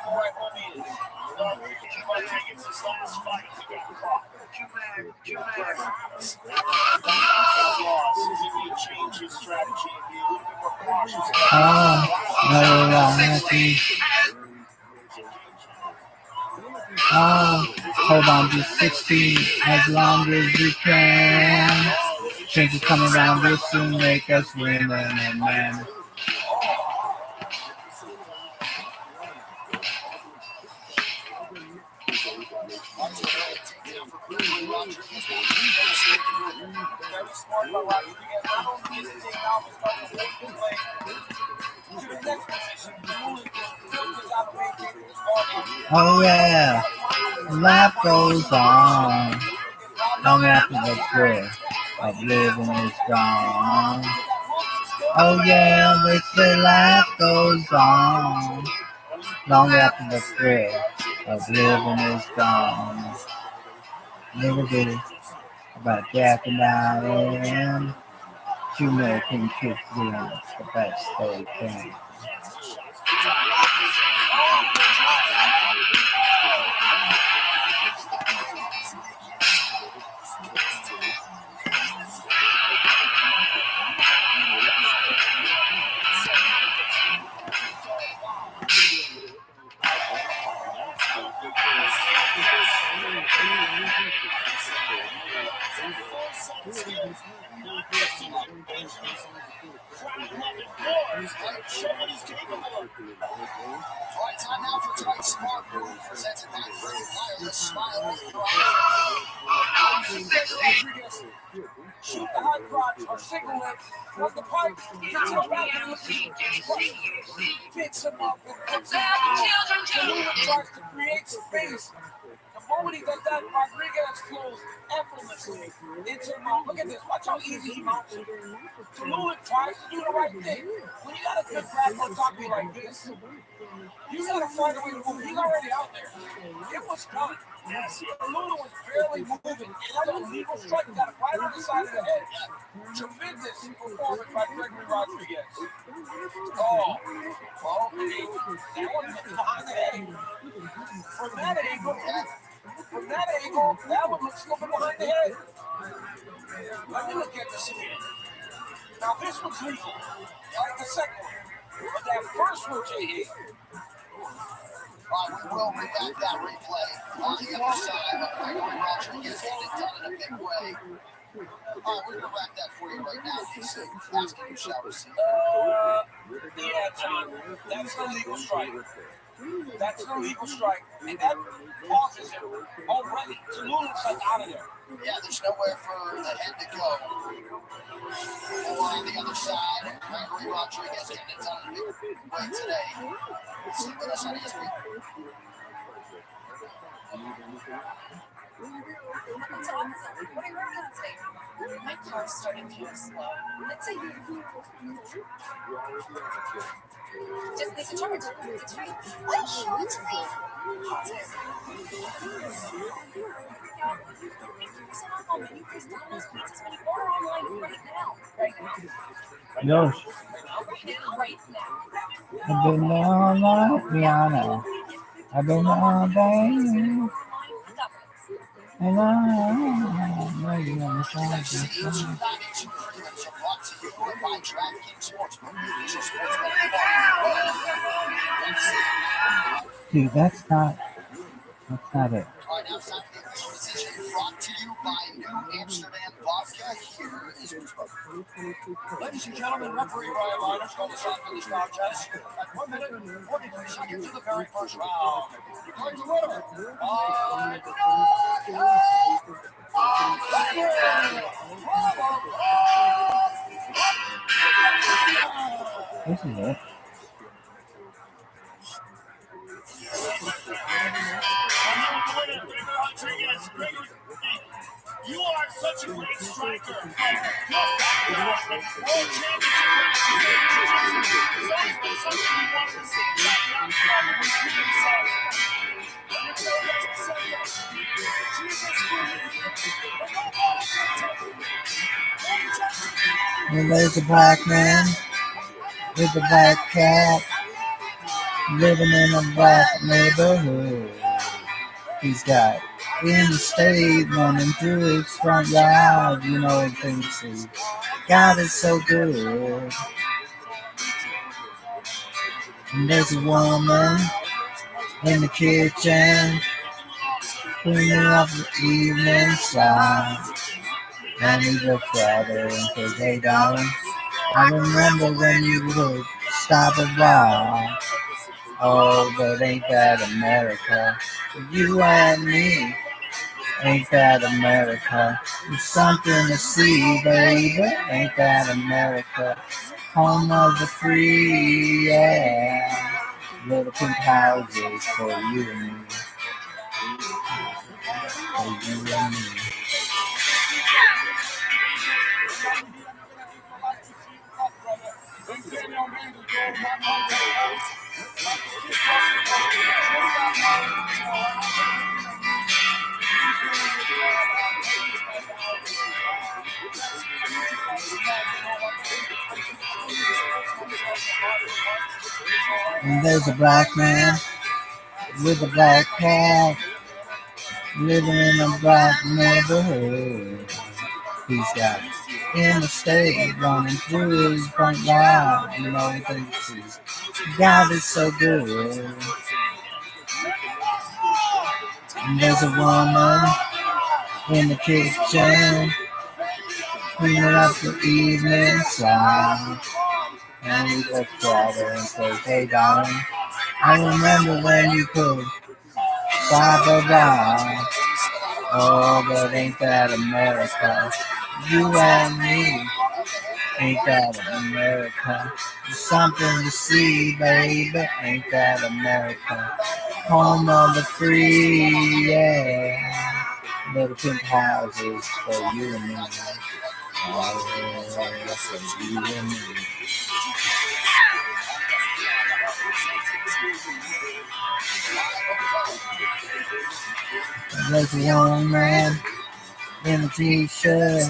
right home he is. It's his last fight. He got caught. Change his strategy and be a little bit more cautious. Hold on to 16 as long as you can. Change is coming around real soon, make us women and men. Oh yeah. Life goes on long after the thrill of living is gone. Oh yeah, they say life goes on long after the thrill of living is gone. Never do about Jack and Diane. 2 million kids doing the best they can. Show what he's capable of. All right, time now for tonight's Smart Move, presented by Wireless Smile. Shoot the hot crotch or single leg from the pipe into the back of the seat. Picks him up and puts him down. Tallulah tries to create space. The moment he does that, Rodriguez flows effortlessly into the mount. Look at this. Watch how easy he mounts it. Tallulah tries to do the right thing. When you got a good grab on top of you like this, you got to find a way to move. He's already out there. It was done. Tallulah was barely moving. It's a legal strike. Got it right on the side of the head. Tremendous performance by Gregory Rodriguez. Oh, that one hit behind the head. From that angle, that one looks slipping behind the head. Let me look at this again. Now this one's legal, like the second one. But that first one, JD. We will bring back that replay on the other side of Gregory Rodriguez getting it done in a big way. We're going to wrap that for you right now. So asking you shall receive. Yeah, John, that's an illegal strike. That's an illegal strike. And that pauses him already. Tallulah's like out of there. Yeah, there's nowhere for the head to go. Or on the other side, Gregory Rodriguez getting it done in a big way today. See with us on ESPN. Tom, what are you working on today? My car's starting to go slow. Let's say you just need to charge. It's free. Oh, it's free. Yo, I've been all night, piano. I've been all day. And I you on the side. Dude, that's not it. Brought to you by New Amsterdam Vodka. Here is ladies and gentlemen, referee Ryan Liners called us off for this contest at 1 minute and 43 seconds of the very first round. Declares the winner by This is it. You are such a great striker. And there's a black man with a black cat living in a black neighborhood. He's got interstate running through his front yard. You know, he thinks he God is so good. And there's a woman in the kitchen cleaning up the evening slide. And he looks at her and says, hey darling, I remember when you would stop a while. Oh, but ain't that America? You and me, ain't that America? It's something to see, baby, ain't that America? Home of the free, yeah. Little pink houses for you and me. For you and me. And there's a black man with a black cat living in a black neighborhood. He's got interstate running through his front yard. You know he thinks his God is so good. And there's a woman in the kitchen cleaning up the evening slide. And he looks at her and says, hey darling, I remember when you could blah blah blah. Oh, but ain't that America? You and me, ain't that America? There's something to see, baby, ain't that America? Home of the free, yeah. Little pink houses for you and me. Oh, for you and me. There's a young man in a t-shirt,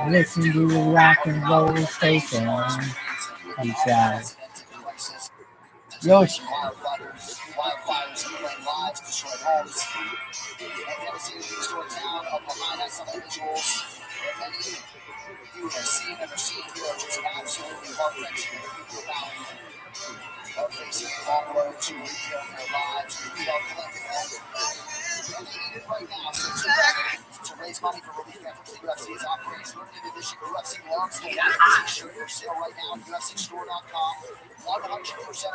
listen to the rock and roll station. He said, Yoshi. Wildfires claim lives, destroyed homes, and devastated destroyed town of Lahaina. Some individuals and many you have seen and received here are just absolutely heart-wrenching. People now are facing a long road to rebuild their lives. We are collecting all and they need it right now. So to raise money for relief efforts, the UFC is offering a limited edition UFC launch t-shirt for sale right now at UFCstore.com. 100% of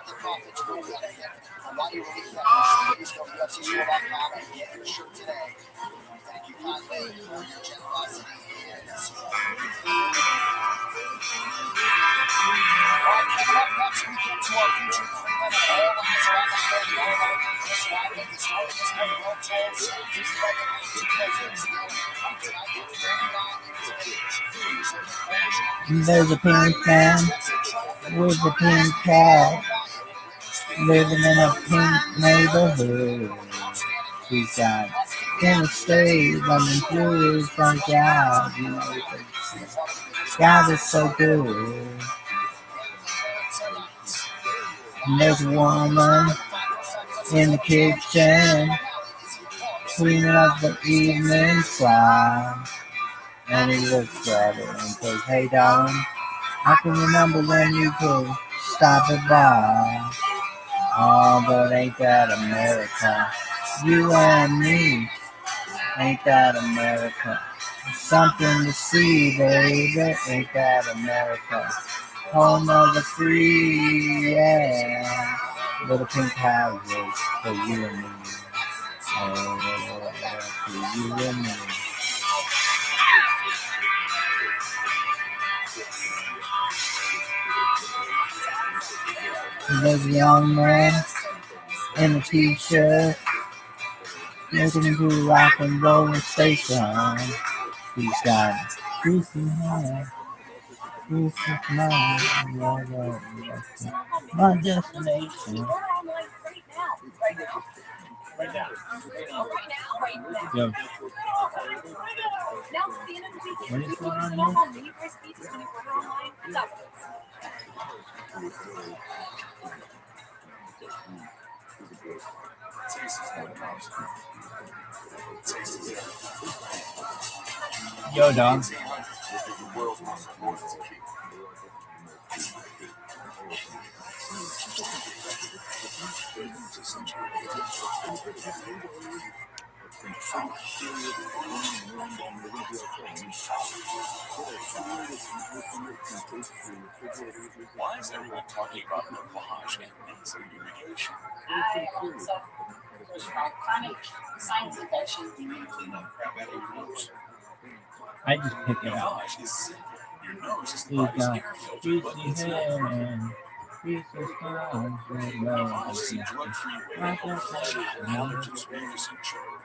the profits will benefit from money relief efforts. Please go to UFCstore.com and get your shirt today. Thank you kindly for your generosity and support. All right, coming up next, we get to our future Cleveland and all eyes are on the field. We all know Chris Rabbi, the story is very well told. He's led the league to measures. Tonight, at 39 years of age. There's a pink man with a pink cat living in a pink neighborhood. He's got interstate running through his front yard. You know, God is so good. And there's a woman in the kitchen cleaning up the evening slide. And he looks at her and says, hey darling, I can remember when you could stop it by. Oh, but ain't that America? You and me, ain't that America? Something to see, baby, ain't that America? Home of the free, yeah. Little pink houses for you and me. Oh, for you and me. There's a young man in a t-shirt listening to the rock and roll station. He's got goofy hair, goofy smile, my destination. Yo, what is going on here? Yo, dog. Why is everyone talking about lavage and nasal irrigation? I also was from chronic sinus infection. Clean up crap out of your nose. I just pick it up. Lavage is simple. Your nose is the He's body's got air filter, but goofy it's not hair perfect. and Jesus Christ, Policy drug-free way. Child allergens medicine chart.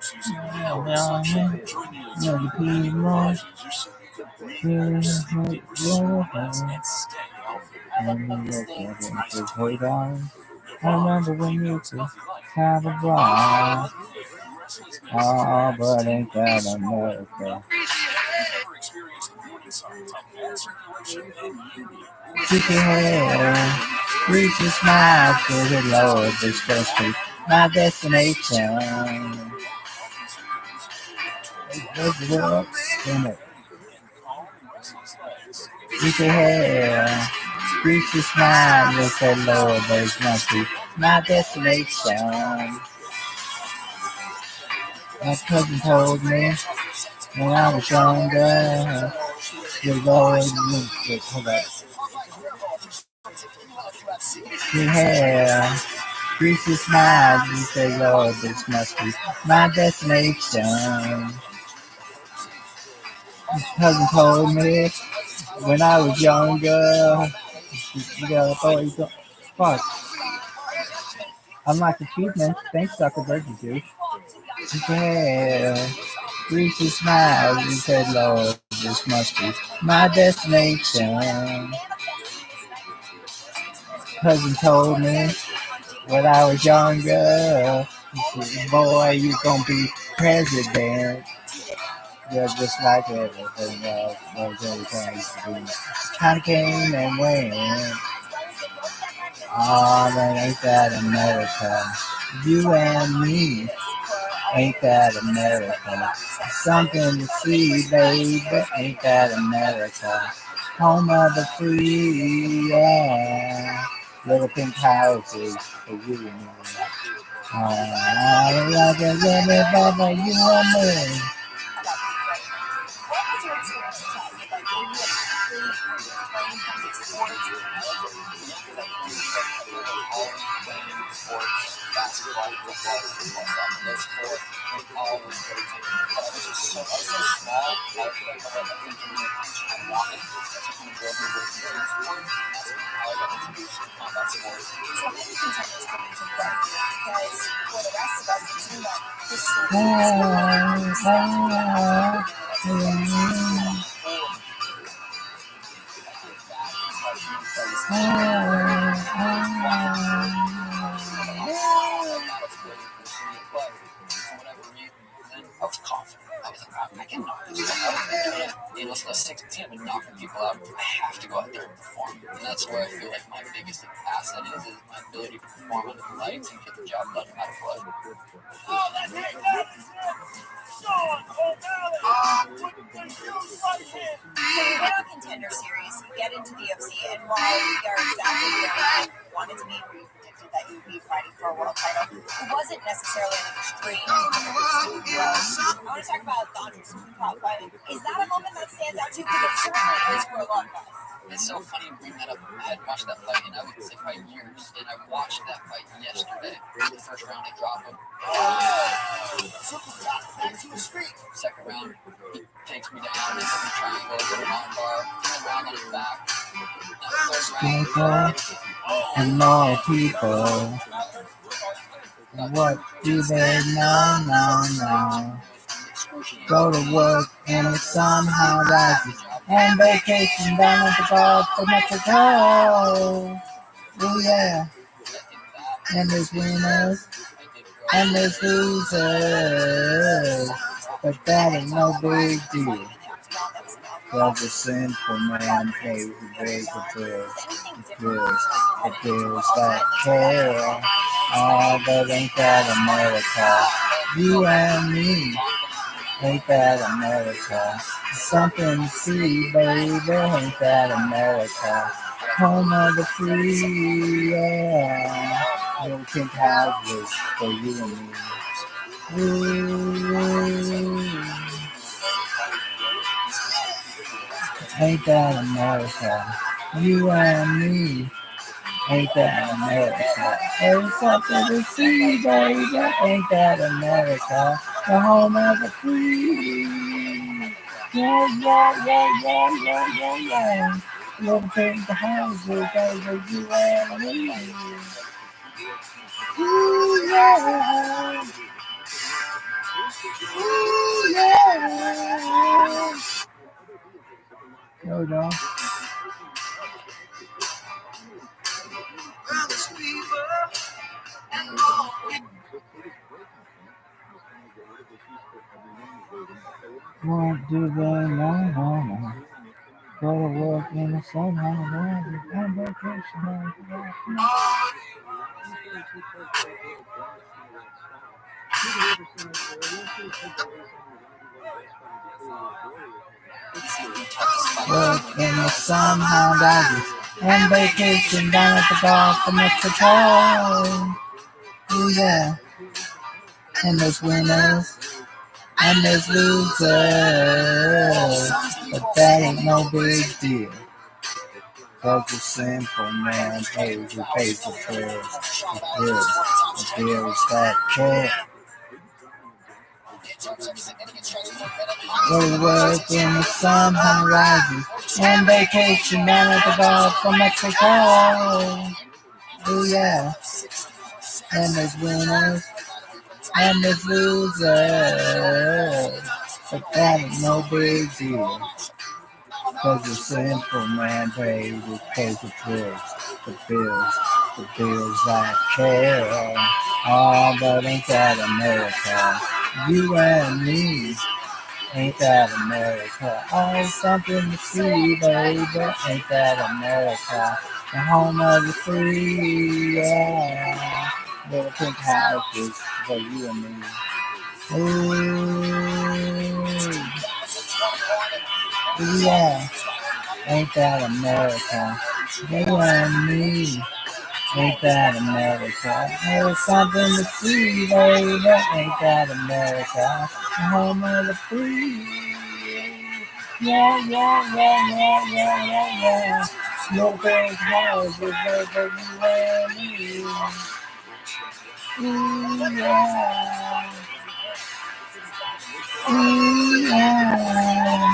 Susan L. Join nearly 3 million Rajis who say you can breathe, sleep deeper, snore less, and stay healthy. Hold on. I remember when you could have a bra. Oh, but ain't that America? Keep your head, reach your smile to the Lord, this just me, my destination. Let's work, spin it. Keep your head, reach your smile to the Lord, this must be my destination. My cousin told me when I was younger, the Lord, hold up. Your hair, grease your smile, you say, Lord, this must be my destination. My cousin told me when I was younger, you gotta throw you go. Fuck. Unlock achievements. Thanks, Zuckerberg, you do. Yeah. Grease your smile, you say, Lord, this must be my destination. Cousin told me when I was younger, he said, boy, you gonna be president. You're just like everything else, those everything used to be. Time came and went. Oh, but ain't that America? You and me, ain't that America? Something to see, baby, ain't that America? Home of the free, yeah. Little pink houses for you and me. I love it, baby, you and me. What was your experience with that? Like, were you playing kind of sports? Basketball, football, those sports, all was very different. But I was just so small, I feel like I was thinking I wanted to kind of go over with team sport. That's how I got introduced to combat sports. So how do you contenders come into play? Because for the rest of us, it seemed like this sport I was confident. I was like, I can knock this out. And it's the 6 p.m. and knocking people out. I have to go out there and perform. And that's where I feel like my biggest asset is my ability to perform under the lights and get the job done no matter what. So you went on Contender Series, get into the UFC, and while we are exactly where you wanted to be, where you predicted that you'd be fighting for a world title, it wasn't necessarily an extreme growth. I want to talk about the top fighting. Is that a moment that stands out to you? Because it certainly is for a lot of guys. It's so funny you bring that up. I had watched that fight, and I would say by years, and I watched that fight yesterday. The first round, I dropped him. Second round, he takes me down, hits me triangle, put him on bar, third round on his back. And more people, what do they know? Go to work and it somehow rises. And vacation down at the Gulf of Mexico. Oh yeah. And there's winners and there's losers. But that ain't no big deal. Cause the sinful man pays the bills that care. Oh, but ain't that America? You and me, ain't that America? Something to see, baby, ain't that America? Home of the free, yeah. Little pink houses for you and me. Ooh. Ain't that America? You and me, ain't that America? There's something to see, baby, ain't that America? The home of the free. Yeah. Little bit behind you, baby, you and me. Ooh, yeah. Ooh, yeah. No, no. Won't do that, no. Go to work in the sun, on vacation. Work in the sun, and vacation down at the Gulf of Mexico. Ooh, yeah. And there's winners, and there's losers, but that ain't no big deal. Cause the simple man pays the bills that care. We work in the sun, rises, and vacation down at the Gulf of Mexico. Oh yeah, and there's winners, and there's losers, but that ain't no big deal. Cause the simple man pays the bills that care. Oh, but ain't that America? You and me, ain't that America? Oh, something to see, baby, ain't that America? The home of the free, yeah. Little pink houses for you and me. Ooh, yeah. Ain't that America? You and me. Ain't that America? There's something to see, baby. Ain't that America? The home of the free. Yeah. No big houses over you and me. Ooh, yeah. Ooh, yeah.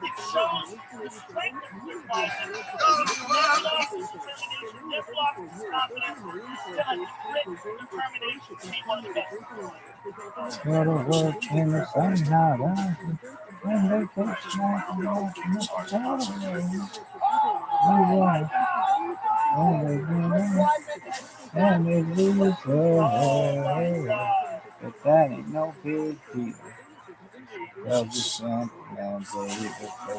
It shows the strength of your body. Never lost its determination, never lost its confidence, still has grit and determination to be one of the best. Go to work in the sun, and vacation at the Gulf of Mexico. Oh, yeah. And it loses, but that ain't no big deal. Cause the simple man baby,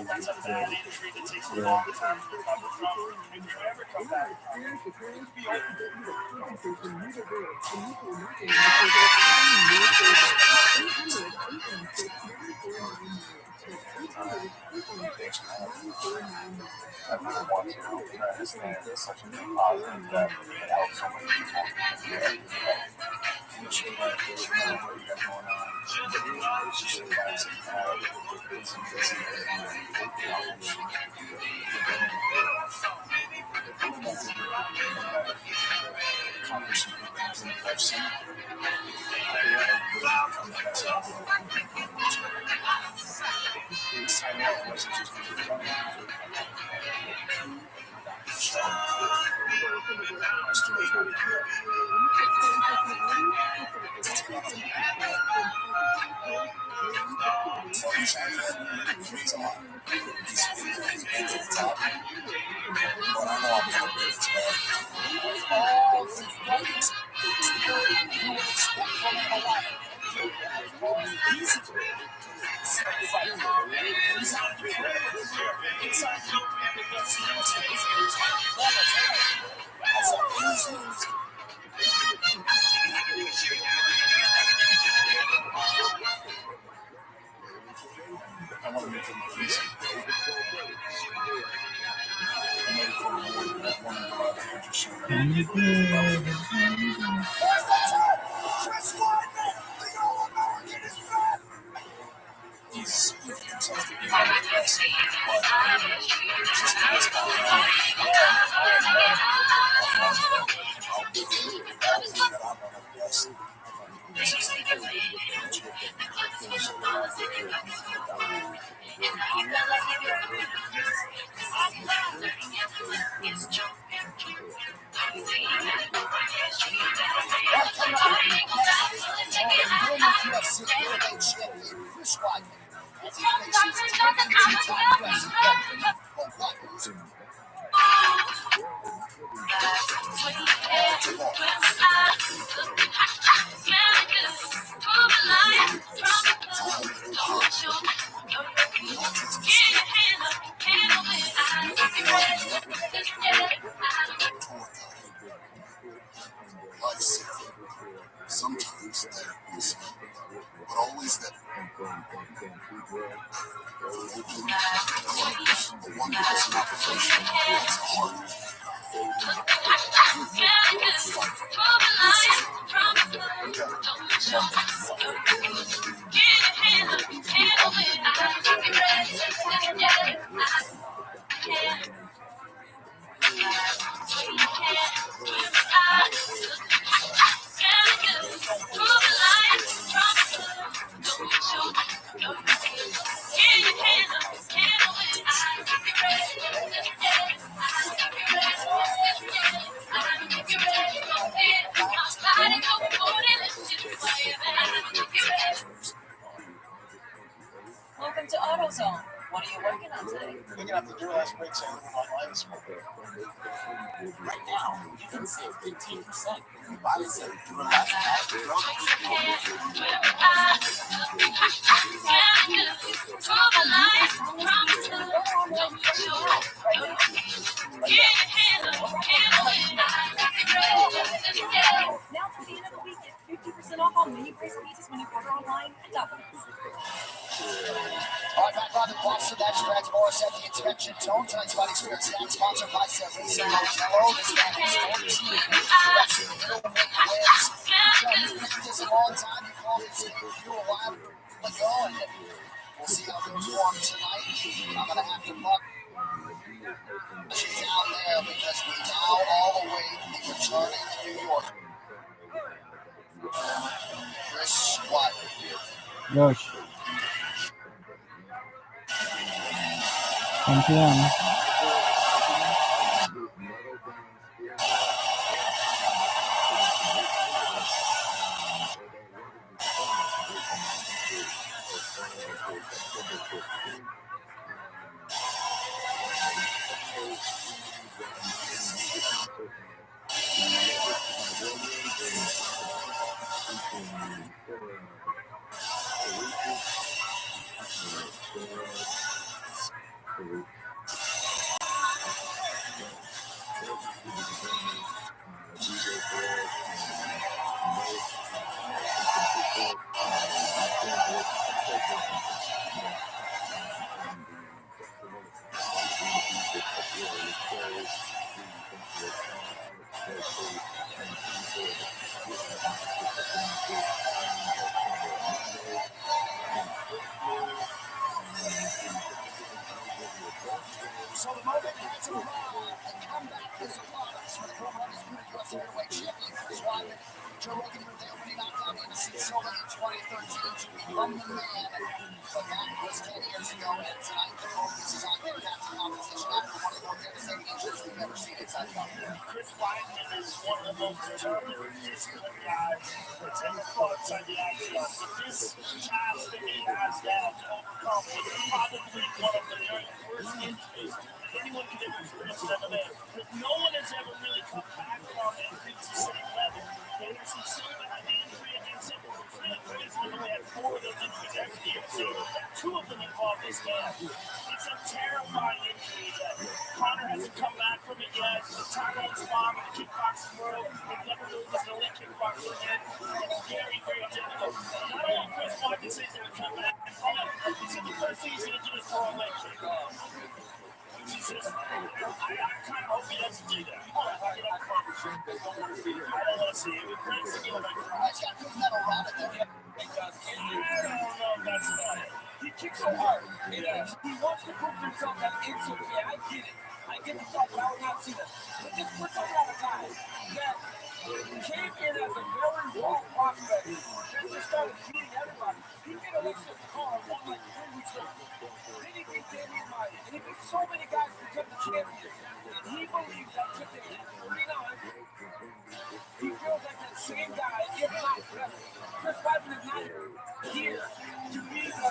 That's a bad injury that takes a long time to recover from. If you ever come back from it, it's be over. I really want to understand such a big positive that it helps so many people. You should let people know what you got going on. You should advise them how accomplish some good things in the UFC. This time out messages to the coming. I want to make them easy. I'm ready for that one of the pictures. Sometimes there is, but always that the one person application that's hard. Welcome to AutoZone. What are you working on today? Picking up the DualSense brakes and moving online this morning. Right now, you can save 15%. Buy the same DualSense app. Now to the end of the week, get 50% off all mini price pizzas when you order online at Domino's. All right, back on the box for that stretch. Morris at the inspection zone. Tonight's Body Spirit Snack sponsored by Selfie. This back in store this week. Direction, middle wing wins. You've been this a long time. You called it a while ago, and we'll see how things form tonight. I'm going to have to mark she's out there because we now all the way be returning to New York. Chris, what? Yosh. 10 p.m. So the moment has arrived. The comeback is upon us. For the current undisputed U.S. heavyweight champion, Chris Weidman. Joe Rogan was there when he knocked out Anderson Silva in 2013 to become the man. But that was 10 years ago, and tonight the focus is on getting back to competition after one of the most devastating injuries we've ever seen inside the octagon. Chris Weidman is one of the most determined, disciplined guys that's ever fought inside the octagon. But this task that he has now to overcome was probably one of the very worst injuries anyone could ever experience in MMA. But no one has ever really come back from it and reached the same level. Anderson Silva had the injury against him. It's really crazy that we had 4 of those injuries after the UFC. 2 of them involved this man. It's a terrifying injury that Conor hasn't come back from it yet. Tyrone's mom in the kickboxing world, they've never really was an elite kickboxer again. It's very, very difficult. Not only Chris Weidman says he's going to come back, he said the first thing he's going to do is throw a leg kick. He says, I kind of hope he doesn't do that. I don't want to see it. It breaks the game. I don't know if that's about it. He kicks so hard. He wants to prove himself that insult. Yeah, I get it. I get the thought, but I would not see that. But this we're talking about a guy that came in as a very raw prospect that just started beating everybody. He beat Alexa Carr won like 3 weeks later. Then he beat Damian Maya. And he beat so many guys to become the champion. And he believes that today at 39, he feels like that same guy, if not better. Chris Weidman is not here to be the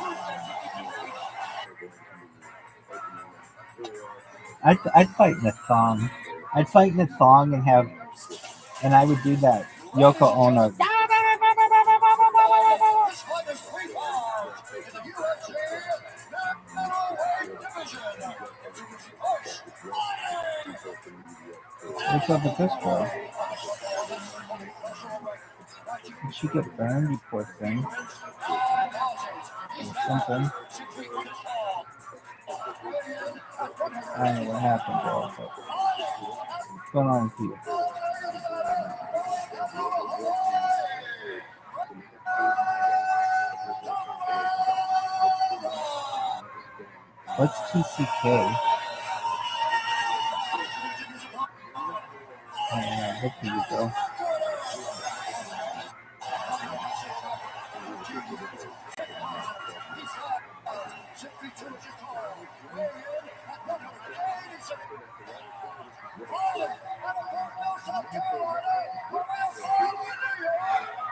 proof that he can be great. I'd fight in a thong. I'd fight in a thong and I would do that Yoko Ono. What's up with this girl? Did she get burned, you poor thing? Or something. I don't know what happened, girl, but what's going on with you? What's TCK? I don't know. Look for you, girl.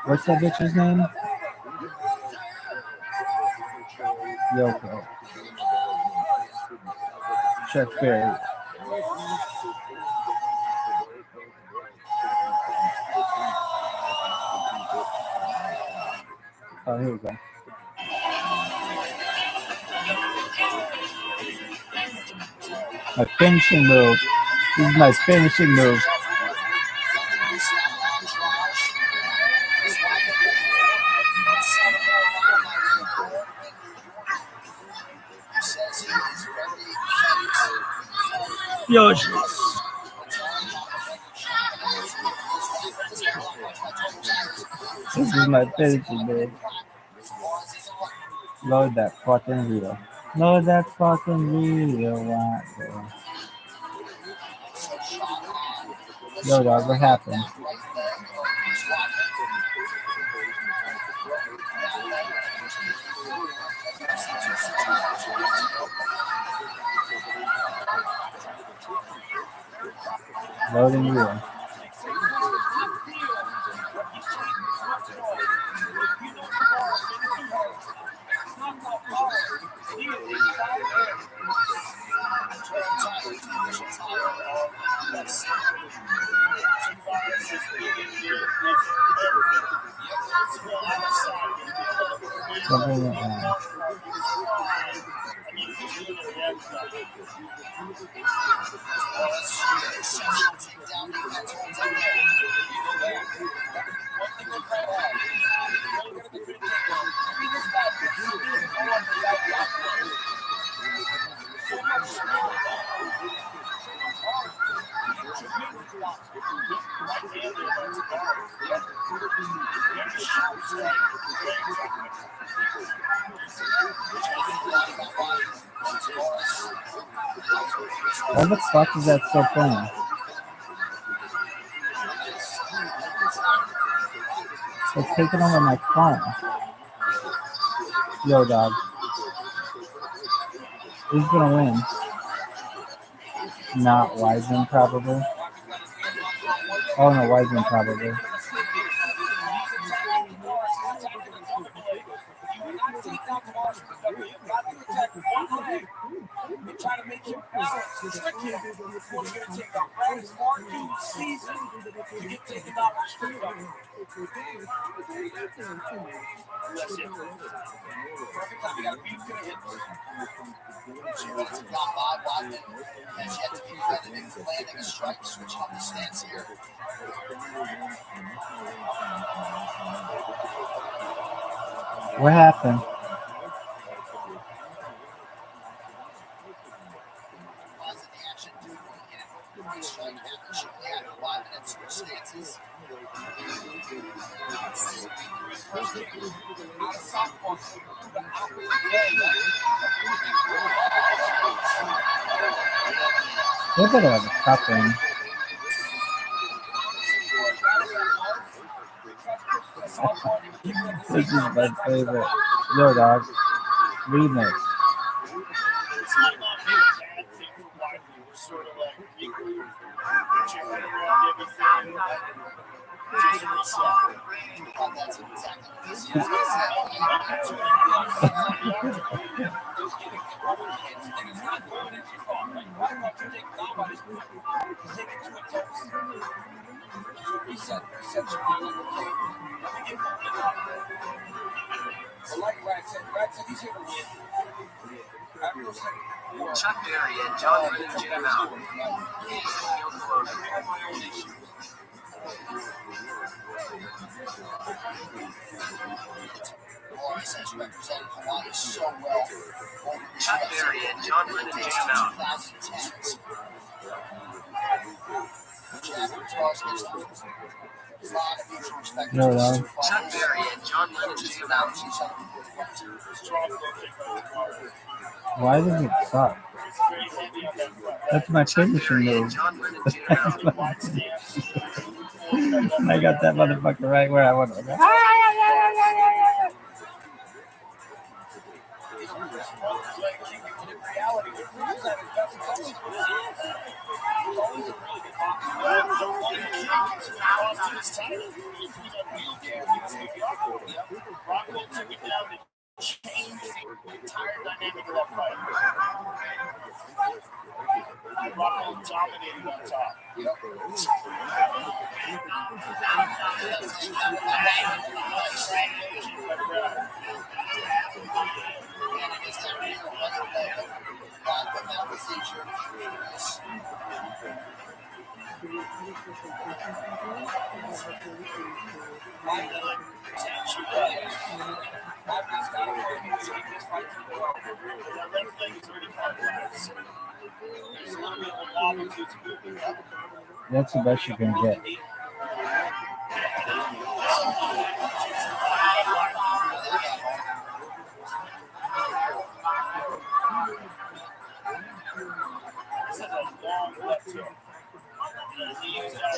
What's that bitch's name? Yoko. Chuck Berry. Oh, here we go. My finishing move. This is my finishing move. Yoshi. This is my finishing move. Load that fucking reel. Load that fucking reel. Yo, dog, what happened? Loading reel. Why the fuck is that still playing? It's taking over my phone. Yo, dog. Who's gonna win? Not Wiseman, probably. Oh no, Wiseman, probably. Trying to make him trick him. It's going to take a very smart dude season to get taken out of the street. That's it. Perfect time. You got to beat him. She runs a block by Wiseman. Has yet to be credited with landing a strike, switching up the stance here. What happened? They better have a cup in. This is my favorite. Yo, dog. Remix. It's not a bad thing for black people. We're sort of like equally put your head around everything and just reset. That's exactly what this is. Chuck Berry and John Lennon jam out. Represent Hawaii so well. Chuck Berry and John Lennon jam out. 2010s. Yo, dog. Chuck Berry and John Lennon jam out. Why does it suck? That's my finishing move. John Lennon jam out. And I got that motherfucker right where I want to go. Rockwell took it down to change the entire dynamic of that fight. Rockwell dominated on top. That's the best you can get.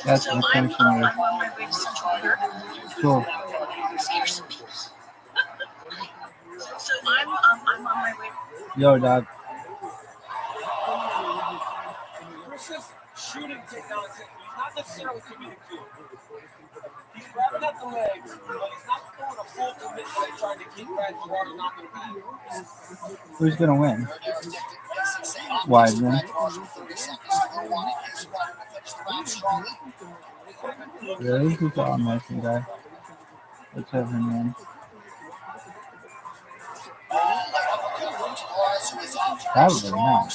That's the finishing move. Cool. So I'm on my way. Yo, dog. Chris's shooting technology, he's not necessarily committing to it. He's grabbing at the legs, but he's not throwing a full commitment and trying to keep Brad Gerard and knock him back. Who's gonna win? Wiseman. Really? Who's the All-American guy? Let's have him win. Probably not.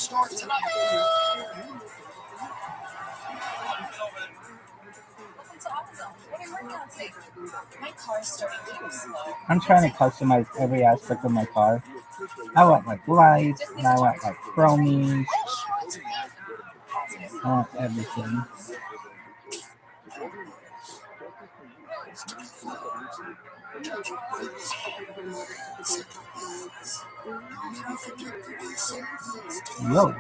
My car's starting to go slow. I'm trying to customize every aspect of my car. I want like lights, and I want like chromies. I want everything. Yo.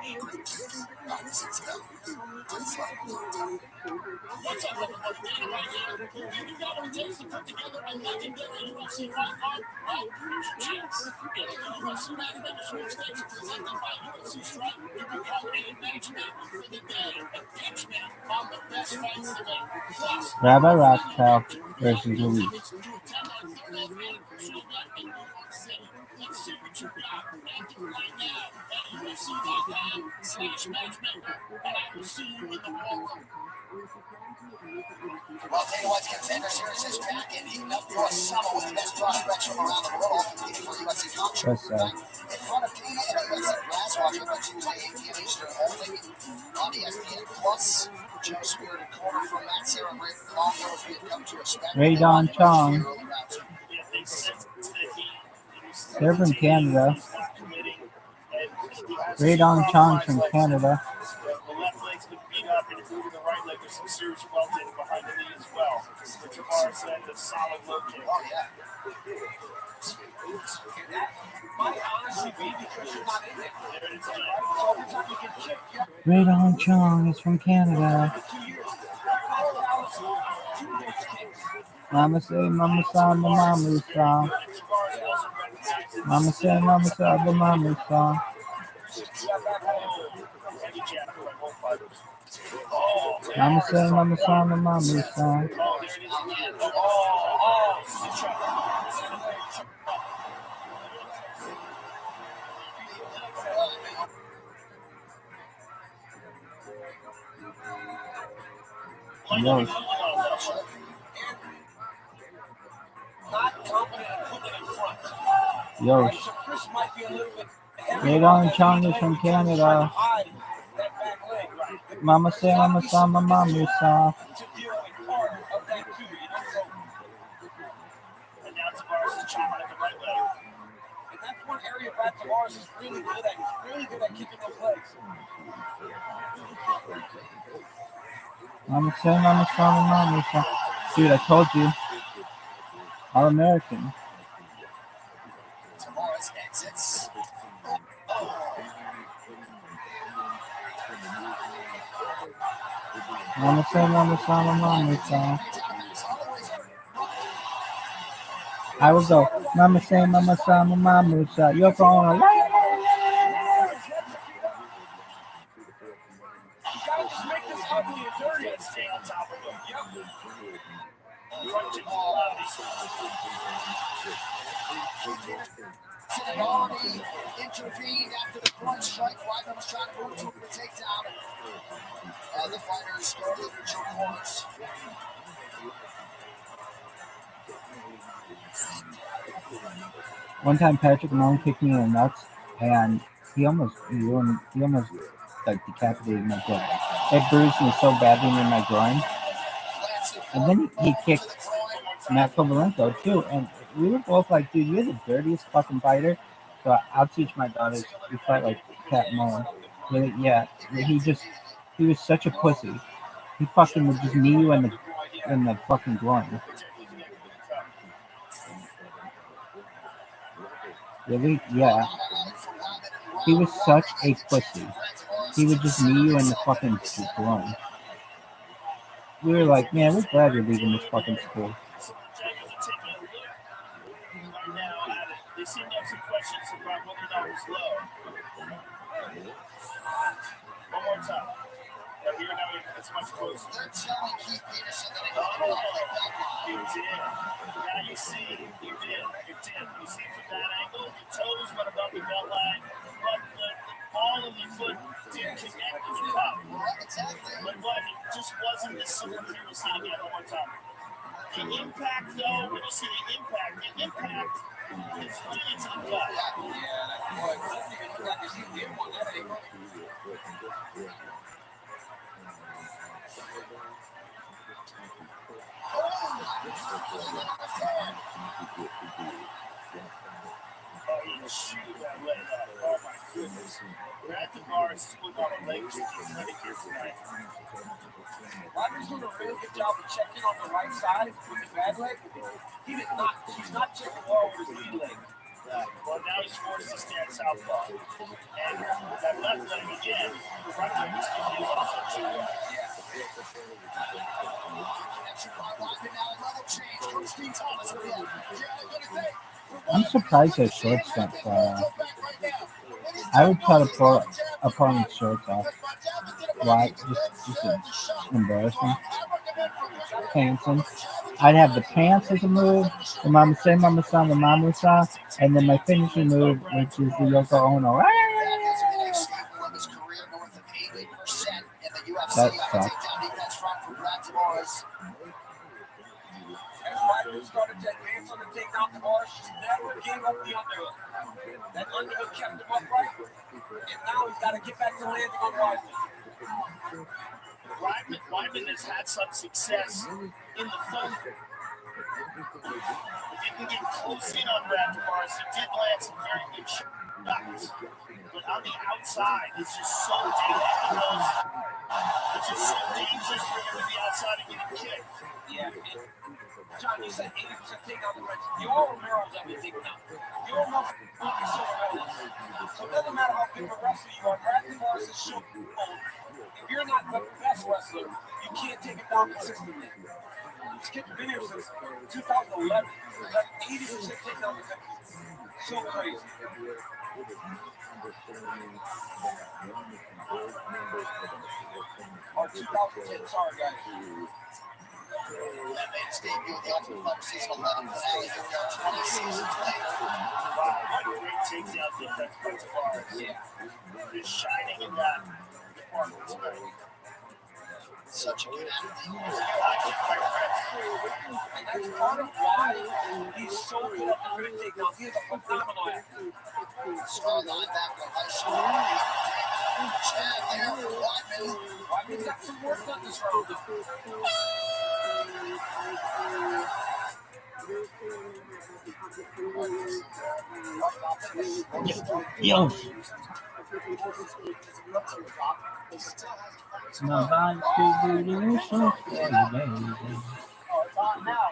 Rabbi Rothschild versus Luis. Well, tell you what, Contender Series is back and heating up for a summer with the best prospects from around the world. For UFC Culture. What's that? In front of Canadian UFC Glass watching on Tuesday, 8 p.m. Eastern, only on ESPN Plus. Joe Spirited Corner from Matt Sarah Great Longo as we have come to expect. Radon Chong. They're from Canada. Radon Chong from Canada. The left leg's been beat up, and if moving the right leg, there's some serious welting behind the knee as well. But Jabbar said a solid low kick. Oh, yeah. Radon Chong is from Canada. Mama say, Mama sa, Mama sa. Mama say, Mama sa, Mama sa. Mama say, Mama sa, Mama sa. Yo. Yo. Radon Chong is from Canada. Mama say, Mama sa, Mama sa. Mama say, Mama sa, Mama sa. Dude, I told you. All American. Tavares exits. Mama say, Mama sa, Mama sa. I will go. Mama say, Mama sa, Mama sa. You're going to Stay on top of him. Rabbi intervened after the front strike. Rabbi was trying to move to the takedown. The fighters started their choke corners. One time Patrick Malone kicked me in the nuts, and he almost like decapitated my foot. It bruised me so badly in my groin. And then he kicked Matt Kovalenko too, and we were both like, dude, you're the dirtiest fucking fighter. So I'll teach my daughters to fight like Pat Mullen. Really, yeah, he was such a pussy. He fucking would just knee you in the fucking groin. Really, yeah. He was such a pussy. He would just knee you in the fucking groin. We were like, man, we're glad you're leaving this fucking school. They seem to have some questions about whether that was low. One more time. Now here now it's much closer. They're telling Keith Peterson that he You did. Now you see. You did. You see from that angle, the toes went above the belt line, but the ball of the foot did connect with the cup. But it just wasn't the superhero scene again one more time. The impact, though, when you see the impact is really to the gut. Oh, you shoot that leg up. Oh, my goodness. We're at the bar. Split on the legs. Roger's doing a really good job of checking on the right side with the bad leg. He's not checking well with his lead leg. Well, now he's forced to stand southpaw. And that left leg again, the right leg is going to be also. I'm surprised their shorts don't fly off. I would try to pull opponent's shorts off. Why? Just embarrassing. Pants in. I'd have the pants as a move, the Mama Say, Mama Sa, the Mama Sa, and then my finishing move, which is the Yoko Ono. That sucks. Started to advance on the takedown. Tavares never gave up the underhook. That underhook kept him upright, and now he's got to get back to landing on Weidman. Weidman has had some success in the thumb. If you can get close in on Tavares, he did land some very good shots. But on the outside, it's just so dangerous. It's just so dangerous for him to be outside and get kicked. Yeah. John, you said 80% takedown defense. The oral Romero's everything now. The oral Romero's so relevant. big of a wrestler you are, grab the bars and shoot. If you're not the best wrestler, you can't take it down consistently. Skip the video since 2011. Like 80% takedown defense. So crazy. Or 2010, sorry guys. That made his debut in the Ultimate Fighter Season 11 finale. Here we are 20 seasons later. Wow, what great takedown defense by Tavares. Yeah. Just shining in that department tonight. Such a good athlete. And that's part of why he's so good at defending takedowns. He is a phenomenal athlete. Star linebacker in high school. Chad there for Wyman. Wyman's got some work done this round, though. Yo. My vibe's too delicious for the baby. Oh, it's on now.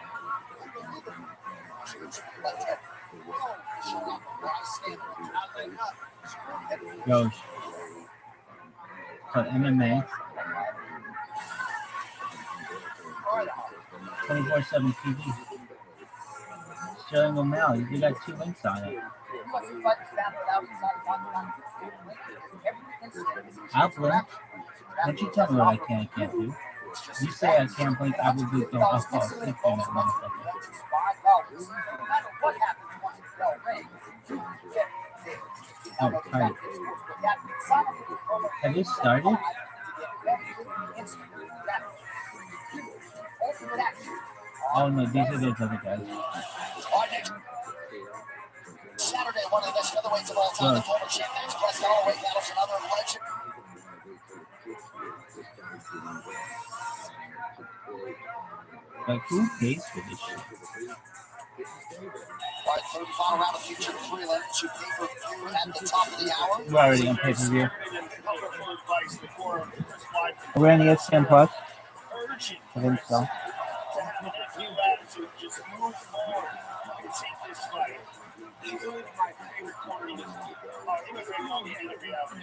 Yo. So MMA. 24/7 TV. Sterling O'Malley, you got 2 links on it. I'll blink. Don't you tell me what I can and can't do. You say I can't blink, I will do go off fall asleep on that motherfucker. Oh, tight. Have you started? Oh no, these are those other guys. Saturday, one of the best featherweights of all time, the former champions, plus weight battles another legend. Like, who pays for this shit? All right, third and final round of Future 3 to pay-per-view at the top of the hour. We're already on pay-per-view. Are we on ESPN Plus? I think so. Just move forward and take this fight. Easily my favorite corner in this team. Oh, he was ready on the end of reality.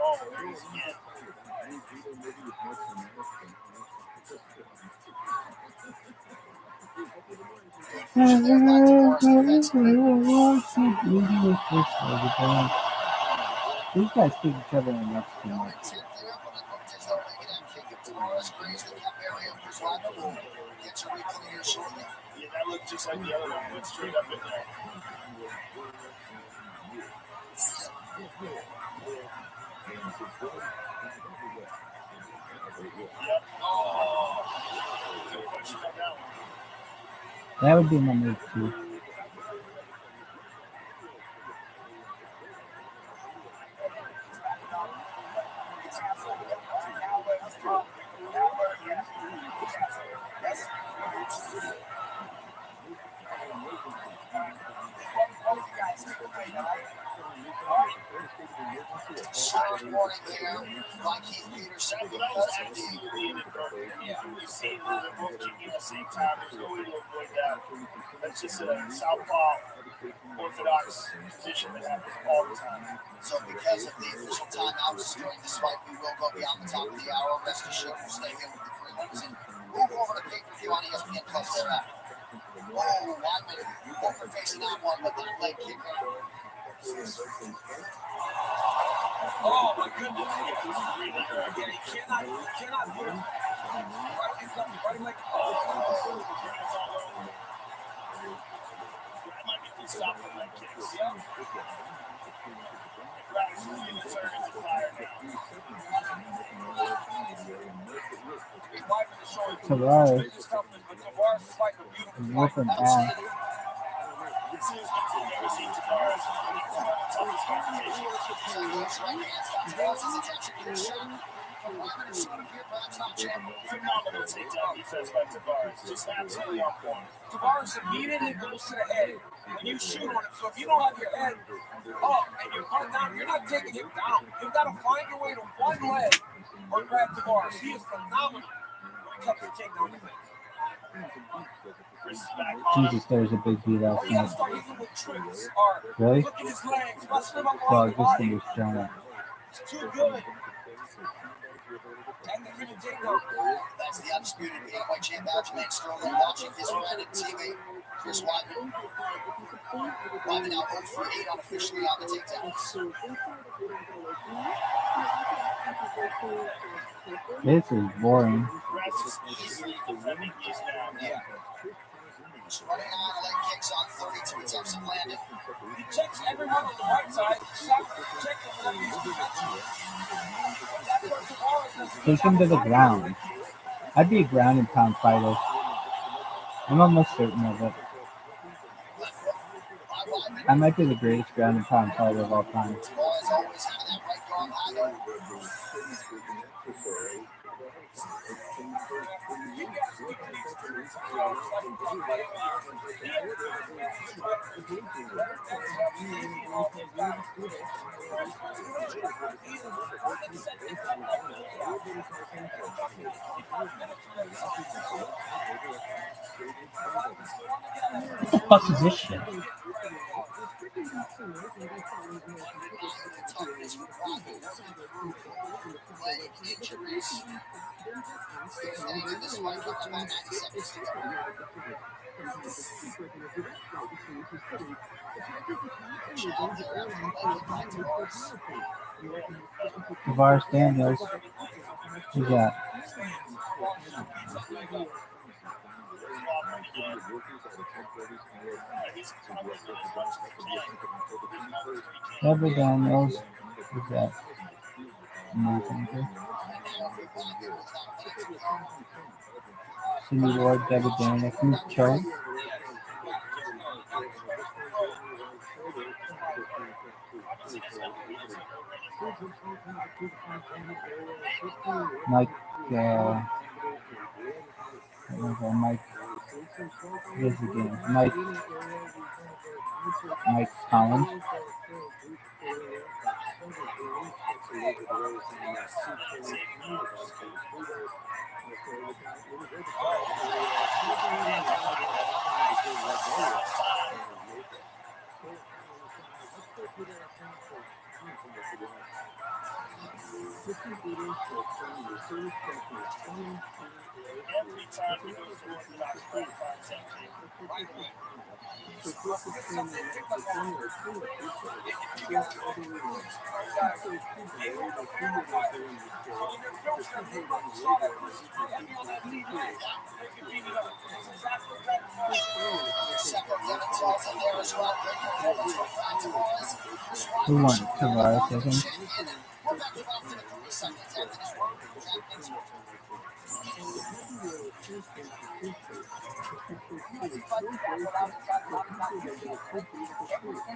Oh, there he is again. These guys keep each other in the next team. Yeah, that looked just like the other one. Went straight up in there. Yep. Oh. Good question on that one. That would be my move too. Saturday morning here, like Keith Peterson, because of the You see they're both kicking at the same time. There's no way to avoid that. That's just a southpaw orthodox position that happens all the time. So because of the official timeouts during this fight, we will go beyond the top of the hour. Rest assured, we'll stay here with the prelims and move over to pay-per-view on ESPN Plus thereafter. Oh, Wyman over facing that one, but that leg kicker. Oh my goodness! Yeah, he cannot do it. Right leg. Oh, that might be the stop the leg kicks. Yep. Rabbi's going to turn into fire now. Tavares is whooping ass. Phenomenal takedown defense by Tavares. Just absolutely on point. Tavares immediately goes to the head when you shoot on him. So if you don't have your head up and you come down, you're not taking him down. You've got to find your way to one leg or grab Tavares. He is phenomenal when it comes to takedown defense. Jesus, there's a big beat out. You got to start hitting with tricks. Really? Look at his legs, Dog, this thing is giant. It's too good. And they're gonna dig though. That's the undisputed heavyweight champ Aljamain Sterling watching his friend and teammate Chris Weidman. Weidman now 0 for 8 unofficially on the takedowns. This is boring. Rats is easily defending these now. Yeah. He's running on leg kicks on 32 attempts of landing. He checks everyone on the right side, except checking whenever he's defensive. That's where Tavares does. Take him to the ground. I'd be a ground and pound fighter. I'm almost certain of it. I might be the greatest ground and pound fighter of all time. Tavares always having that right arm high though. What the fuck is this shit? Toughness with Rabbi. Leg injuries. Ending this fight up to about 97 seconds. Challenger after the leg kick by Tavares. Tavares Daniels. Who's that? Rabbi Daniels. Who's that? Nofilter. Cindy Ward, Rabbi Daniels. Who's Cho? Mike, Mike, here's the game. Mike Collins. Every time he goes to Orthodox 45 cents. Who won? Tavares, I think. We're back to about 3 seconds after this one.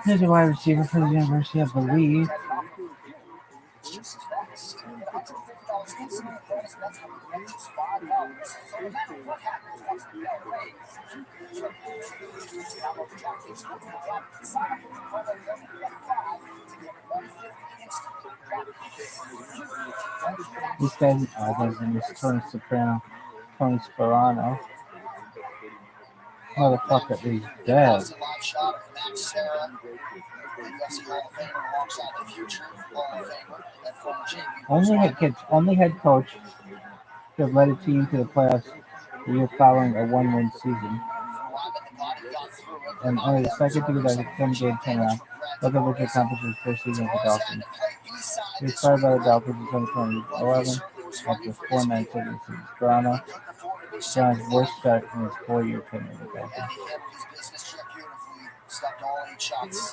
Here's a wide receiver for the University of Belize. This guy's his name is Tony Sperano. Motherfucker is dead. That's a live shot of Max Sarah, the UFC Hall of Famer alongside the future Hall of Famer and former champion. Only head coach to have led a team to the playoffs the year following a one-win season. And only the second to get a 10-game turnaround, both of which accomplished his first season with the Dolphins. He was fired by the Dolphins in 2011 after 4 nights of the season. Sperano's worst start in his 4-year tenure with the Dolphins.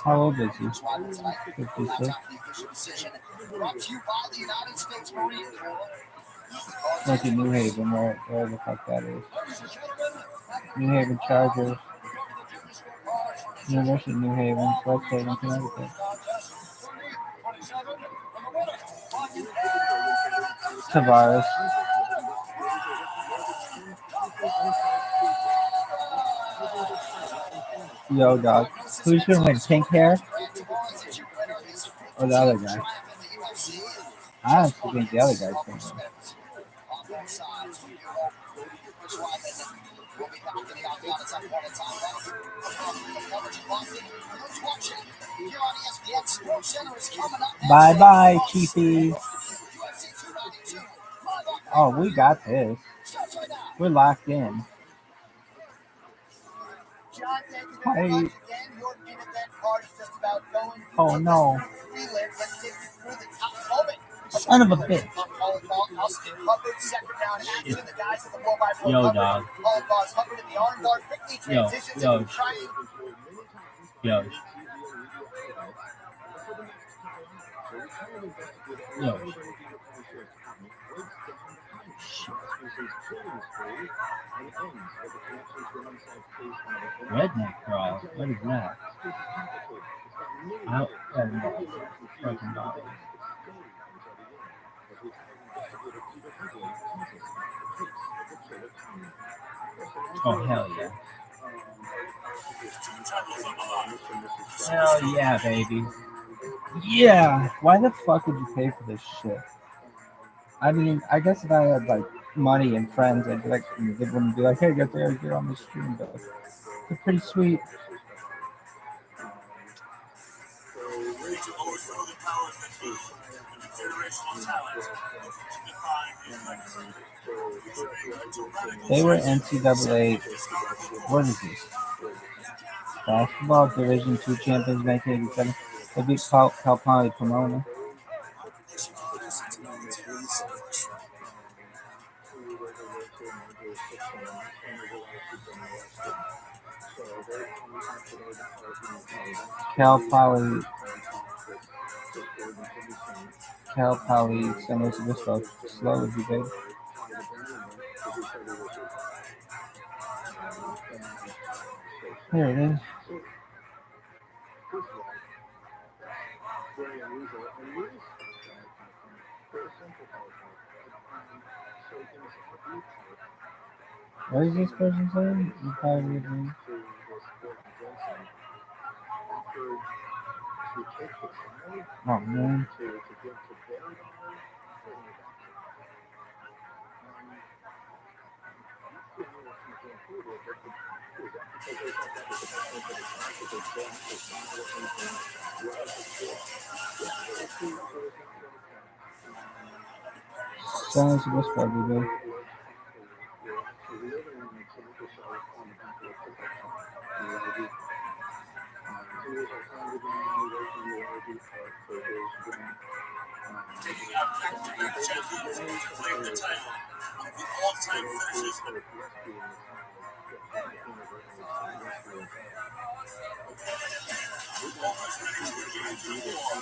How old is he? 56? Like in New Haven, where the fuck that is. New Haven Chargers. University of New Haven, West Haven, Connecticut. Tavares. Yo, dog. Who's gonna win? Pink hair? Or the other guy? I honestly think the other guy's gonna win. Bye bye, cheapies. Oh, we got this. We're locked in. Hi. Oh no. Son of a bitch. Yo, dog. Yo. Yo. Redneck crawl. What is that? Oh no. Fucking dog. Oh hell yeah. Hell yeah, baby. Yeah. Why the fuck would you pay for this shit? I mean, I guess if I had like money and friends, I'd be like, they wouldn't be like, hey, get there, get on the stream, but it's pretty sweet. They were NCAA. What is this? Basketball Division II champions 1987. They beat Cal Poly Pomona. Cal Poly San Luis Obispo. Slow would be good. There it is. What is this person saying? You probably would be. Oh man. San Luis Obispo would be good. Taking out defending champions to claim the title with the all-time finishes. Almost ready to engage in war.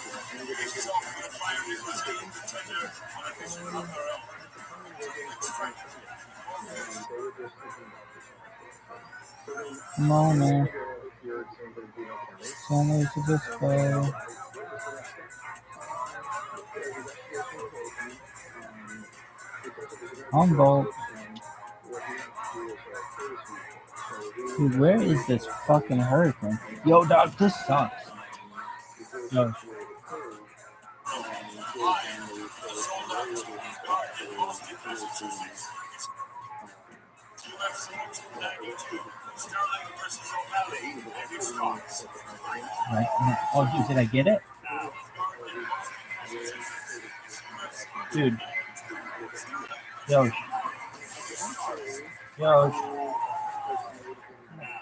Make yourself be the fiery Brazilian contender on a mission of their own. Come on, man. San Luis Obispo. Humboldt. Dude, where is this fucking hurricane? Yo, dog, this sucks. Yo. Right. Oh, dude, did I get it? Dude. Yo.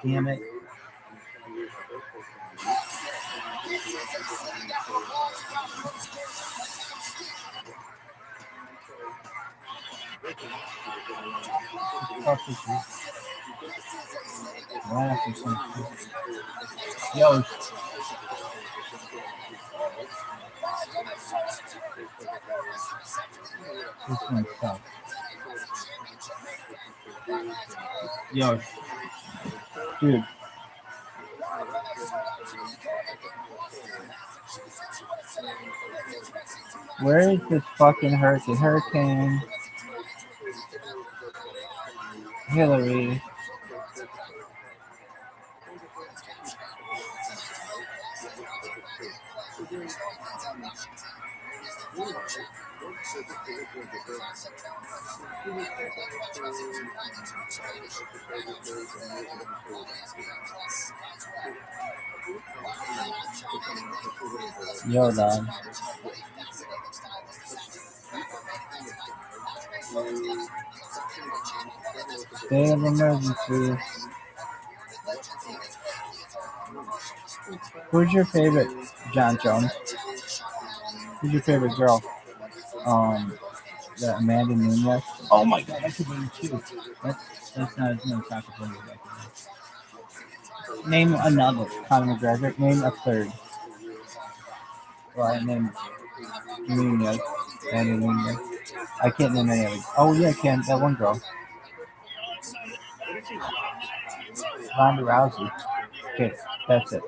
Damn it. Fuck this shit. Yo. This one sucks. Yo. Dude. Where is this fucking hurricane? Hurricane Hillary. Yo, dog. State of emergency. Who's your favorite, John Jones? Who's your favorite girl? The Amanda Nunez. Oh my God, I could name two. That's not his name. Soccer player. Name another. Conor McGregor. Name a third. Well, I named Nunez. Amanda Nunez. I can't name any others. Oh yeah, I can. That one girl. Ronda Rousey. Okay, that's it.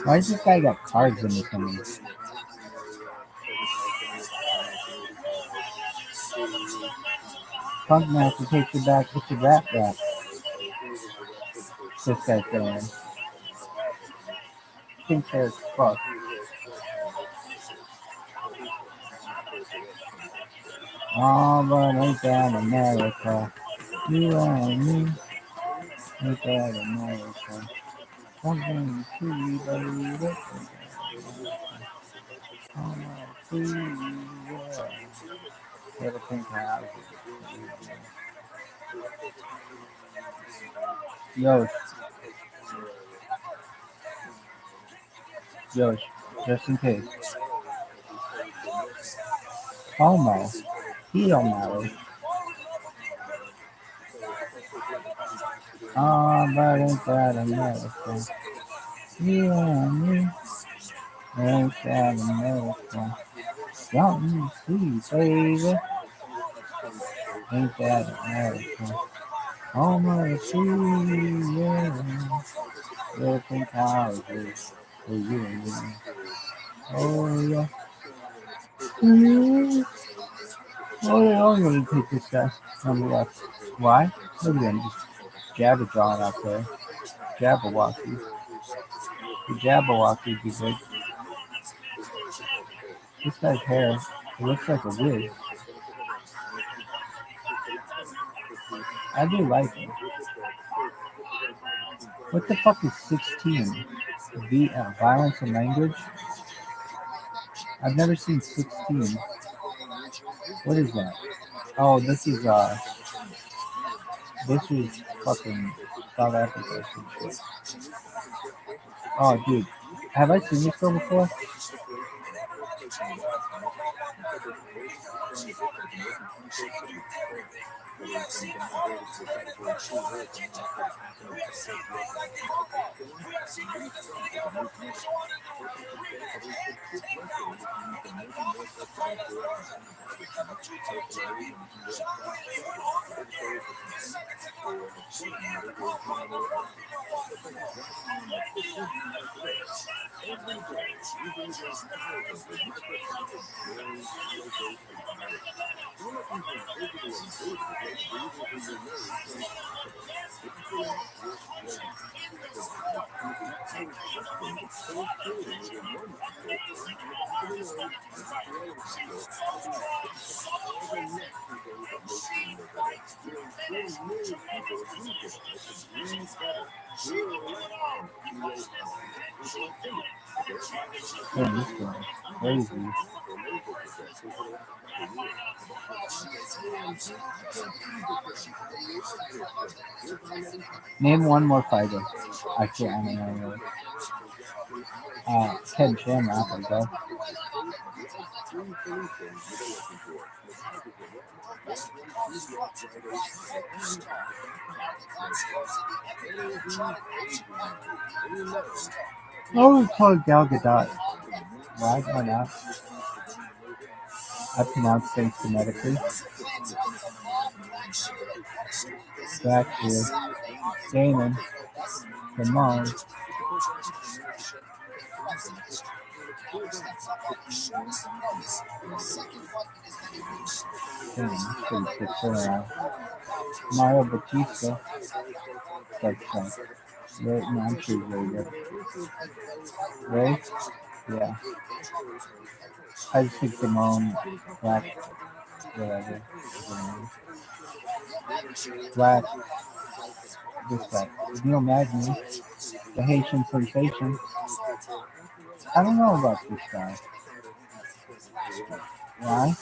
Why does this guy got cards in his hand? Punk Master takes you back. It's a rap. This guy's going. Pink hair as fuck. Oh, but ain't that America? You and me. Ain't that America? Something to see, baby. Little pink house. Yosh, just in case. Homo. He don't matter. Oh, but ain't that America? You and me. Ain't that America? Something sweet, baby. Ain't that America? Homo, see, yeah. Little pink houses for you and me. Oh, yeah. Oh, I'm going to take this guy on the left. Why? Look at him, just jabber-jawing out there. Jabberwocky. The Jabberwocky would be good. This guy's hair, it looks like a wig. I do like him. What the fuck is 16? Violence and language? I've never seen 16. What is that? Oh, this is fucking South Africa or some shit. Oh, dude. Have I seen this girl before? Damn, this girl is crazy. Name one more fighter. I don't know. Ted Shamrock, I guess. I would call Gal Gadot. Why not? I pronounce things phonetically. Blackbeard, Damon, Ramon. Damn, that's pretty sick turnaround. Mario Batista. That's Ray, no, I'm sure he's very good. Ray? Yeah. I just think Damone, Black, whatever. Black, this guy. Neil Magny, the Haitian sensation. I don't know about this guy. Why?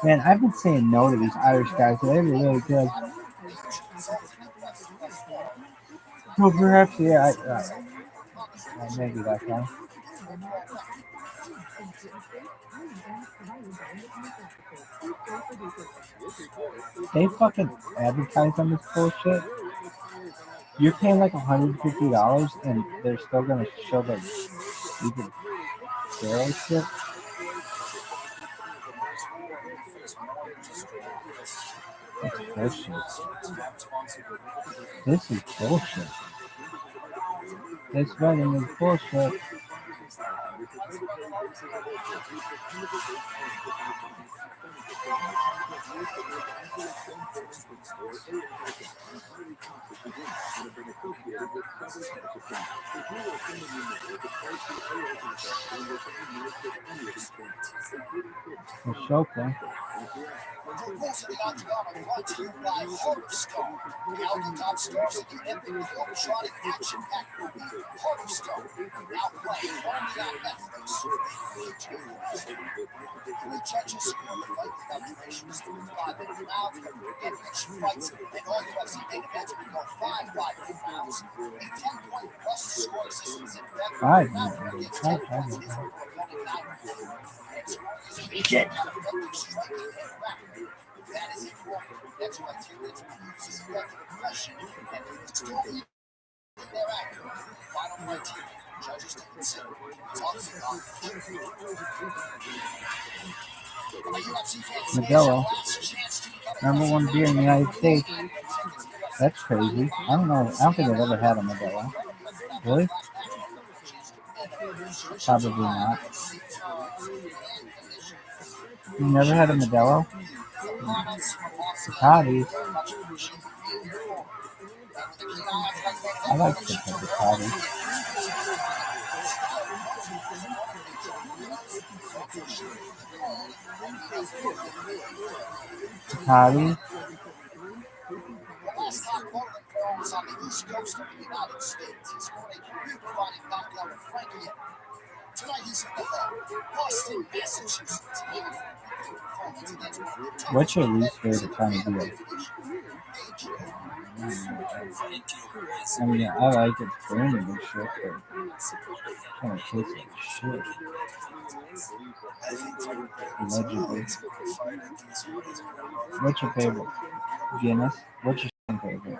Man, I've been saying no to these Irish guys. They're really good. Well, perhaps, yeah, maybe that guy. They fucking advertise on this bullshit. You're paying like $150 and they're still gonna show the stupid steroid shit. That's bullshit. This is bullshit. This wedding is bullshit. Ashoka. Brought to you by Photostar. Now the top stores of the epic electronic action-packed movie, Photostar. Now playing only on Netflix. Recharges your life calculations to 500 pounds, epic fights, and all UFC main events with your 5 rounds. A 10-point plus score systems in depth. 5 Shit. That is important. That's why T-Rex uses effective aggression and it's totally thereafter. Final criteria. Judges to consider. Talks about Modelo. #1 beer in the United States. That's crazy. I don't know. I don't think I've ever had a Modelo. Really? Probably not. You never had a Modelo? Bacardi. I like the Bacardi. Bacardi. Was on the east coast of the United States. He scored a career-defining knockout of Frankie. Tonight he's in the Boston, Massachusetts. What's your least favorite kind of beer? I mean, I like it burning and shit, but it kind of tastes like shit. Allegedly. What's your favorite? Guinness? What's your favorite?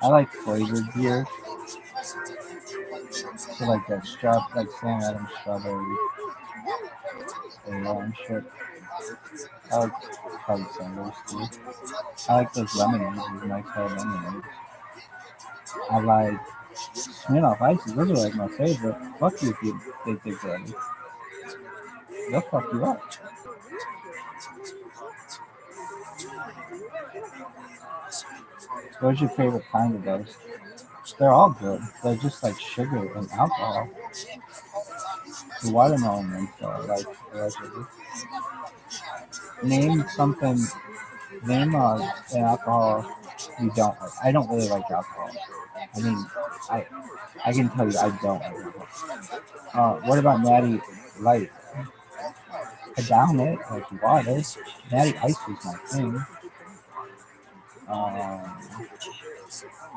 I like flavored beer. So like that like Sam Adams strawberry and shit. I like probably some of those too. I like those lemonades, those nice hard lemonades. I like Smirnoff Ices, those are like my favorite. Fuck you if you think they're good. They'll fuck you up. What's your favorite kind of those? They're all good. They're just like sugar and alcohol. The watermelon ones though, I like allegedly. Name something. Name an alcohol you don't like. I don't really like alcohol. I mean, I can tell you I don't like alcohol. What about Natty Light? I down it like water. Natty Ice is my thing.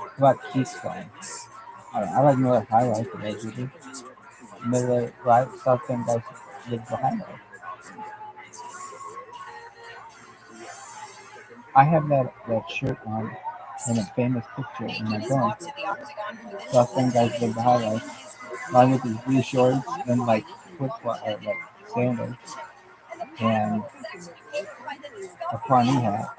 What about Keystone? I like Miller High Life allegedly. Miller Light, something guys live behind it. I have that shirt on in a famous picture in my phone. Something guys live the high life. Mine with his blue shorts and like like sandals and a Pawnee hat.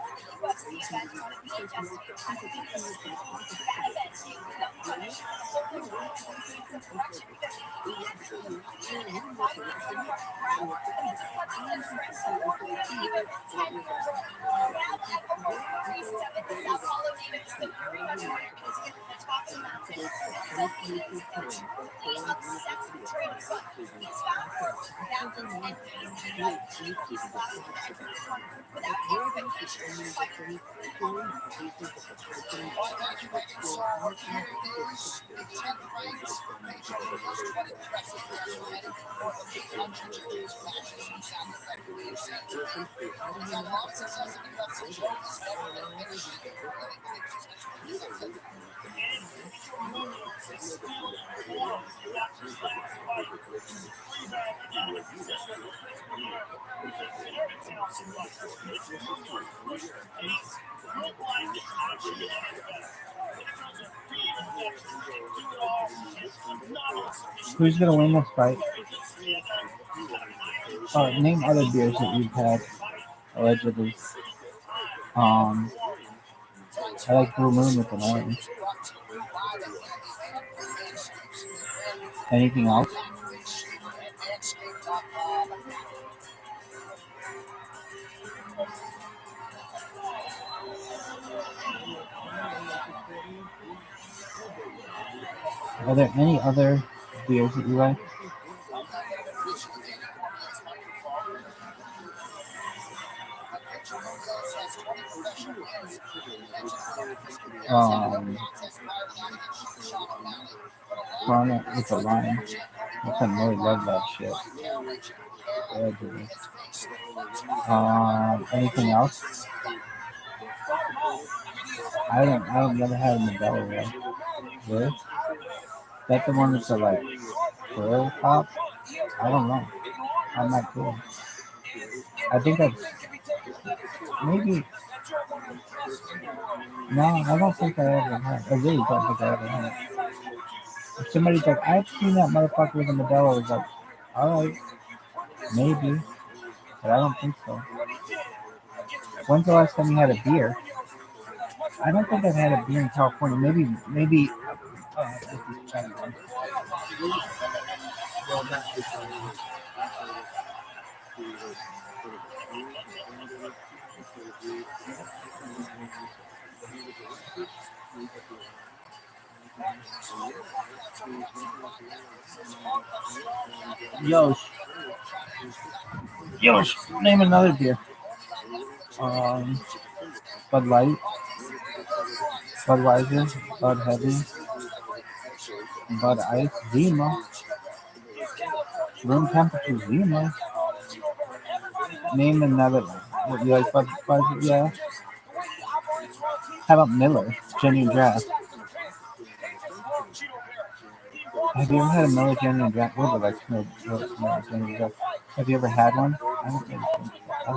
Who's gonna win this fight? Name other beers that you've had allegedly. I like Blue Moon with an orange. Anything else? Are there any other beers that you like? Corona with a lime. I couldn't really love that shit. Allegedly. Anything else? I don't never had a Modelo though. Really? Is that the one with the like pearl top? I don't know. I'm not sure. I think that's maybe. No, I don't think I ever had. I really don't think I ever had. If somebody's like, I've seen that motherfucker with a Modelo, it's like, alright, maybe, but I don't think so. When's the last time you had a beer? I don't think I've had a beer in California. Maybe. Yosh, name another beer. Bud Light, Budweiser, Bud Heavy, Bud Ice, Zima, room temperature Zima. Name another one. You like Budweiser? Yeah. How about Miller, genuine draft? Have you ever had a Miller genuine draft? What would like Miller genuine draft? Have you ever had one? I don't think so. I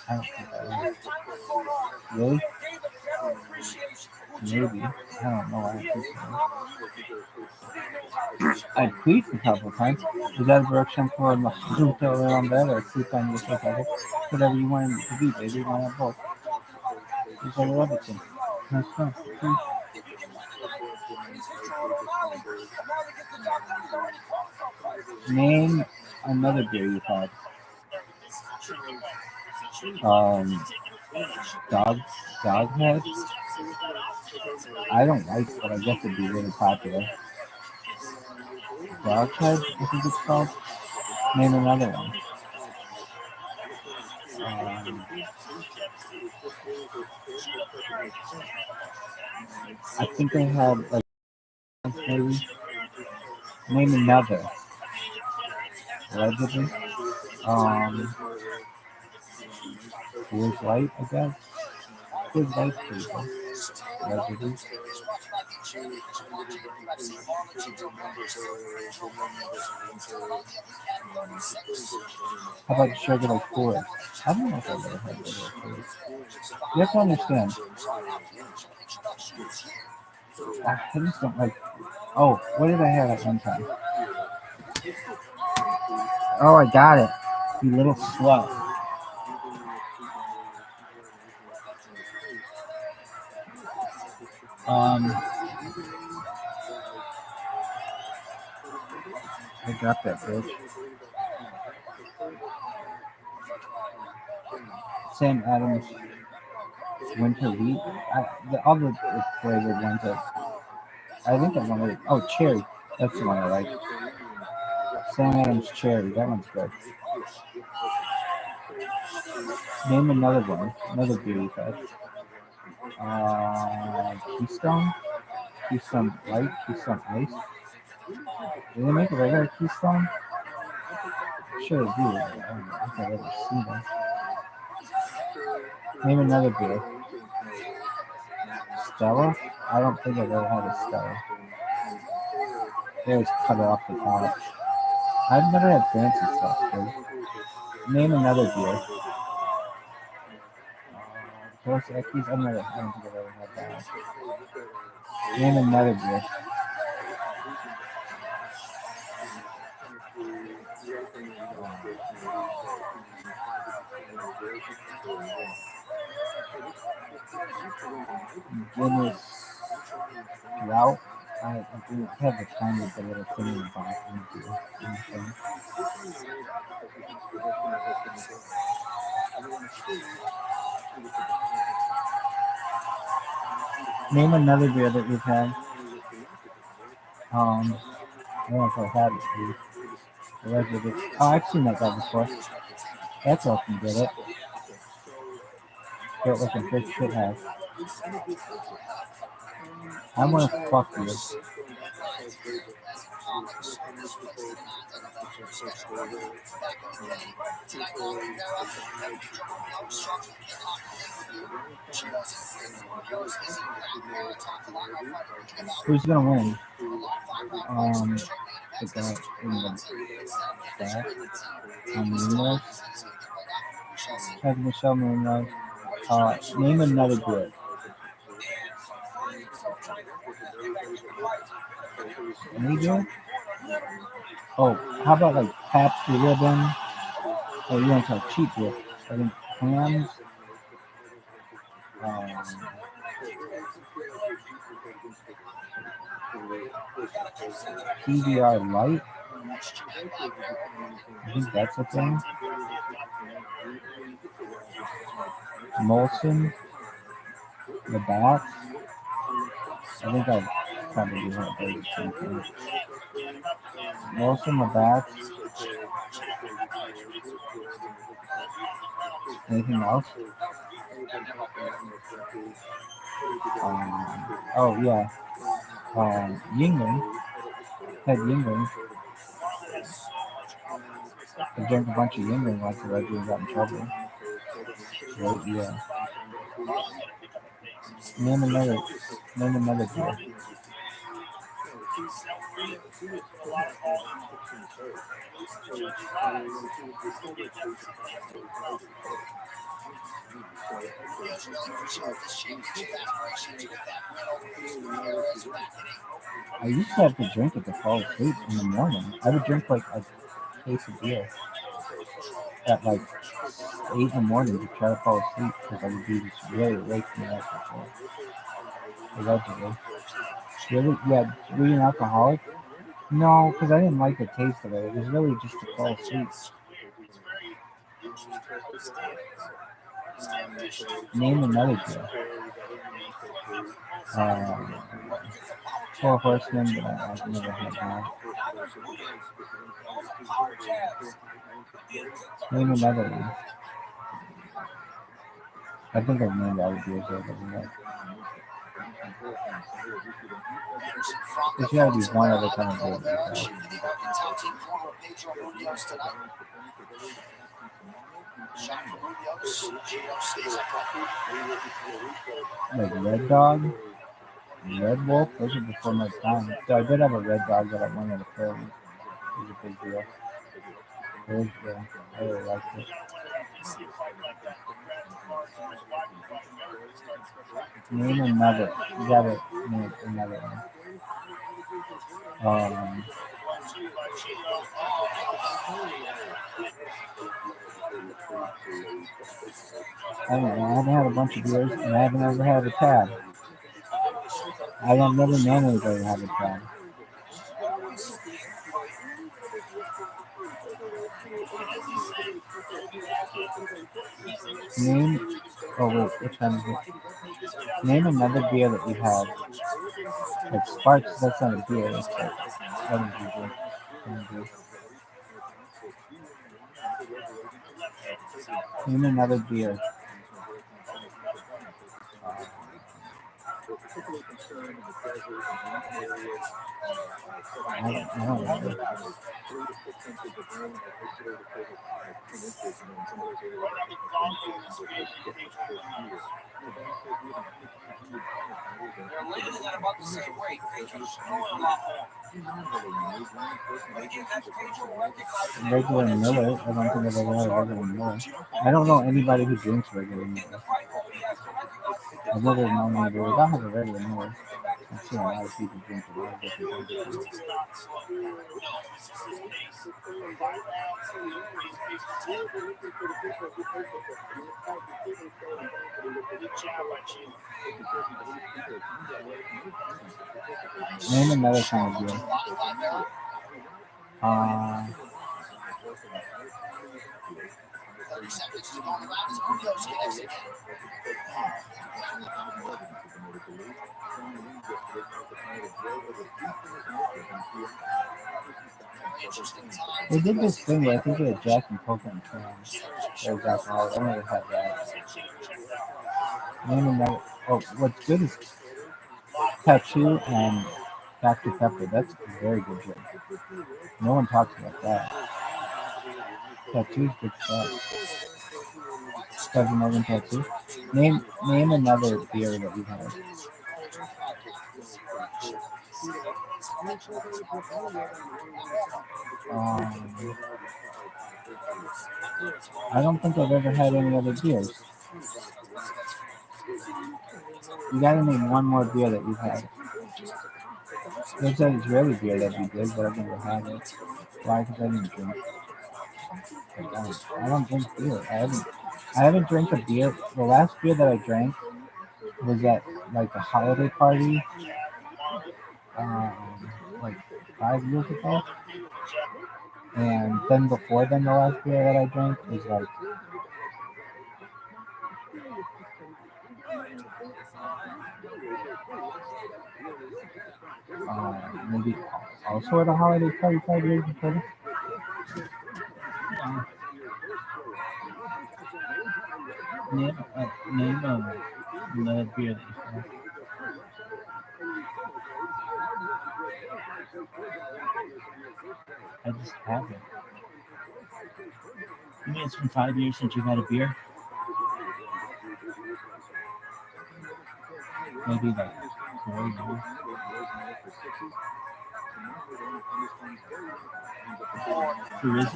don't think I have. Really? Maybe. I don't know. I don't think so. I'd queef a couple of times. Is that a direction for the hotel on bed or queef on your sofa? Whatever you want it to be, baby. Why not both? It's like everything. That's fun. Name another beer you've had. Doghead. I don't like, but I guess it'd be really popular. Doghead, I think it's called. Name another one. I think I had like maybe. Name another. Allegedly. Coors Light, I guess. Coors Light's pretty good. Allegedly. How about just regular Coors? I don't know if I've ever had regular Coors. You have to understand. I just don't like. Oh, what did I have at one time? Oh, I got it. You little slut. I got that bitch. Sam Adams winter wheat. The other flavored ones I think I wanted. Oh, cherry. That's the one I like. Sam Adams cherry. That one's good. Name another one. Another beer you've had. Keystone. Keystone Light. Keystone Ice. Do they make a regular Keystone? Sure they do. I don't know if I've ever seen them. Name another beer. Stella? I don't think I've ever had a Stella. They always cut it off the top. I've never had fancy stuff, dude. Name another beer. Dos Equis? I don't think I've ever had that. Name another beer. Guinness Drought. I do have the kind of the little thing in the bottom beer. Name another beer that you've had. I don't know if I've had it. Oh, I've seen that guy before. That's all can get it. Get like a big shit house. I want to fuck you. Who's gonna win? The guy in the back. Munoz. Have Michelle Munoz. Name another beer. Any beer? Oh, how about like Pabst Blue Ribbon? Oh, you want to talk cheap beer? I think Hams. PBR Light. I think that's a thing. Molson. The Bats. I think I've probably heard those two things. Molson, the Bats. Anything else? Oh yeah. Yingling. Had Yingling. I drank a bunch of Yingling once the Reggie got in trouble. Right, yeah. Name another beer. I used to have to drink it to fall asleep in the morning. I would drink like a case of beer at like 8 in the morning to try to fall asleep because I would be just really awake from the night before. Allegedly. Really? Yeah, were you an alcoholic? No, because I didn't like the taste of it. It was really just to fall asleep. Name another beer. Four Horsemen, but I've never had that. Name another one. I think I've named all the beers I've ever had. There's gotta be one other kind of beer that you've had. Like Red Dog, Red Wolf, those are before my time. So I did have a Red Dog that I won at a fair. It was a big deal. Yeah, I really liked it. Name another. You gotta name another one. I don't know. I haven't had a bunch of beers, and I haven't ever had a tab. I have never known anybody to have a tab. Name. Oh wait, which one is it? Name another beer that you had. Like Sparks. That's not a beer. That's like energy drink. Name another beer. I don't know. They're landing at about the same rate. Patrons throwing a lot more. But again, that's Pedro recognizing Regular Miller. I don't think I've ever had a regular Miller. I don't know anybody who drinks regular Miller. I've never known anybody. I don't have a regular Miller. I've seen a lot of people drink a lot of different things. Name another kind of beer. They did this thing where I think they had Jack and Coke and cans. That was alcohol. I never had that. Name another. Oh, what's good is Tattoo and Dr. Pepper. That's a very good drink. No one talks about that. Tattoo's good stuff. Doesn't know than Tattoo. Name another beer that you've had. I don't think I've ever had any other beers. You gotta name one more beer that you've had. There's an Israeli beer that'd be good, but I've never had it. Why? Because I didn't drink. I don't drink beer. I haven't drank a beer. The last beer that I drank was at like a holiday party, like 5 years ago. And then before then, the last beer that I drank was like maybe also at a holiday party 5 years before. Name another beer that you have. I just haven't. You mean it's been 5 years since you've had a beer? Maybe like 4 years. Who is it?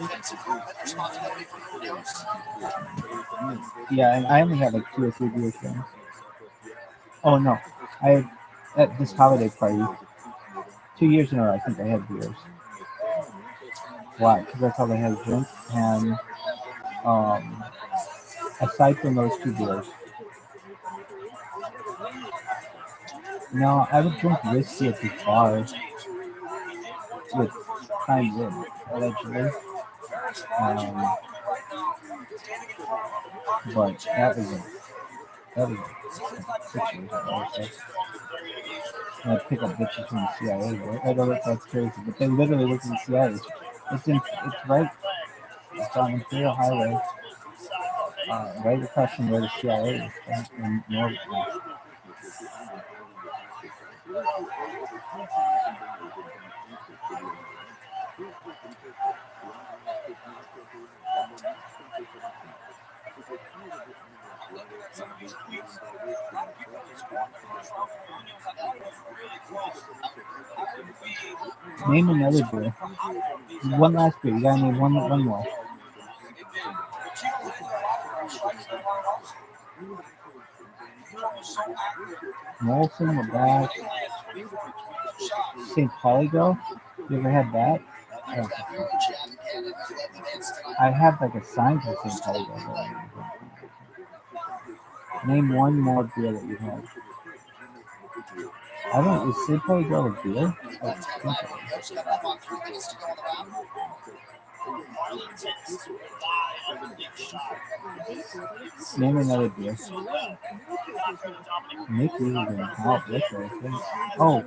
Yeah, and I only had like 2 or 3 beers then. Oh no, I at this holiday party 2 years in a row. I think I had beers. Why? Because that's all I had to drink. And aside from those 2 beers, no, I would drink whiskey at this bar with kind of allegedly. But that was like 6 years ago. So. And I'd pick up bitches from the CIA. Right? I know that's crazy, but they literally look at the CIA. It's right. It's on Imperial Highway, right across from where the CIA is in Norway. Name another beer. One last beer. You gotta name one more. Molson, the Bass, St. Pauli girl. You ever had that? I don't think so. I have like a sign for St. Pauli girl. Name one more beer that you had. I don't. Is St. Pauli girl a beer? I think it is. Name another beer. Nick is in hot liquor, I think. Oh,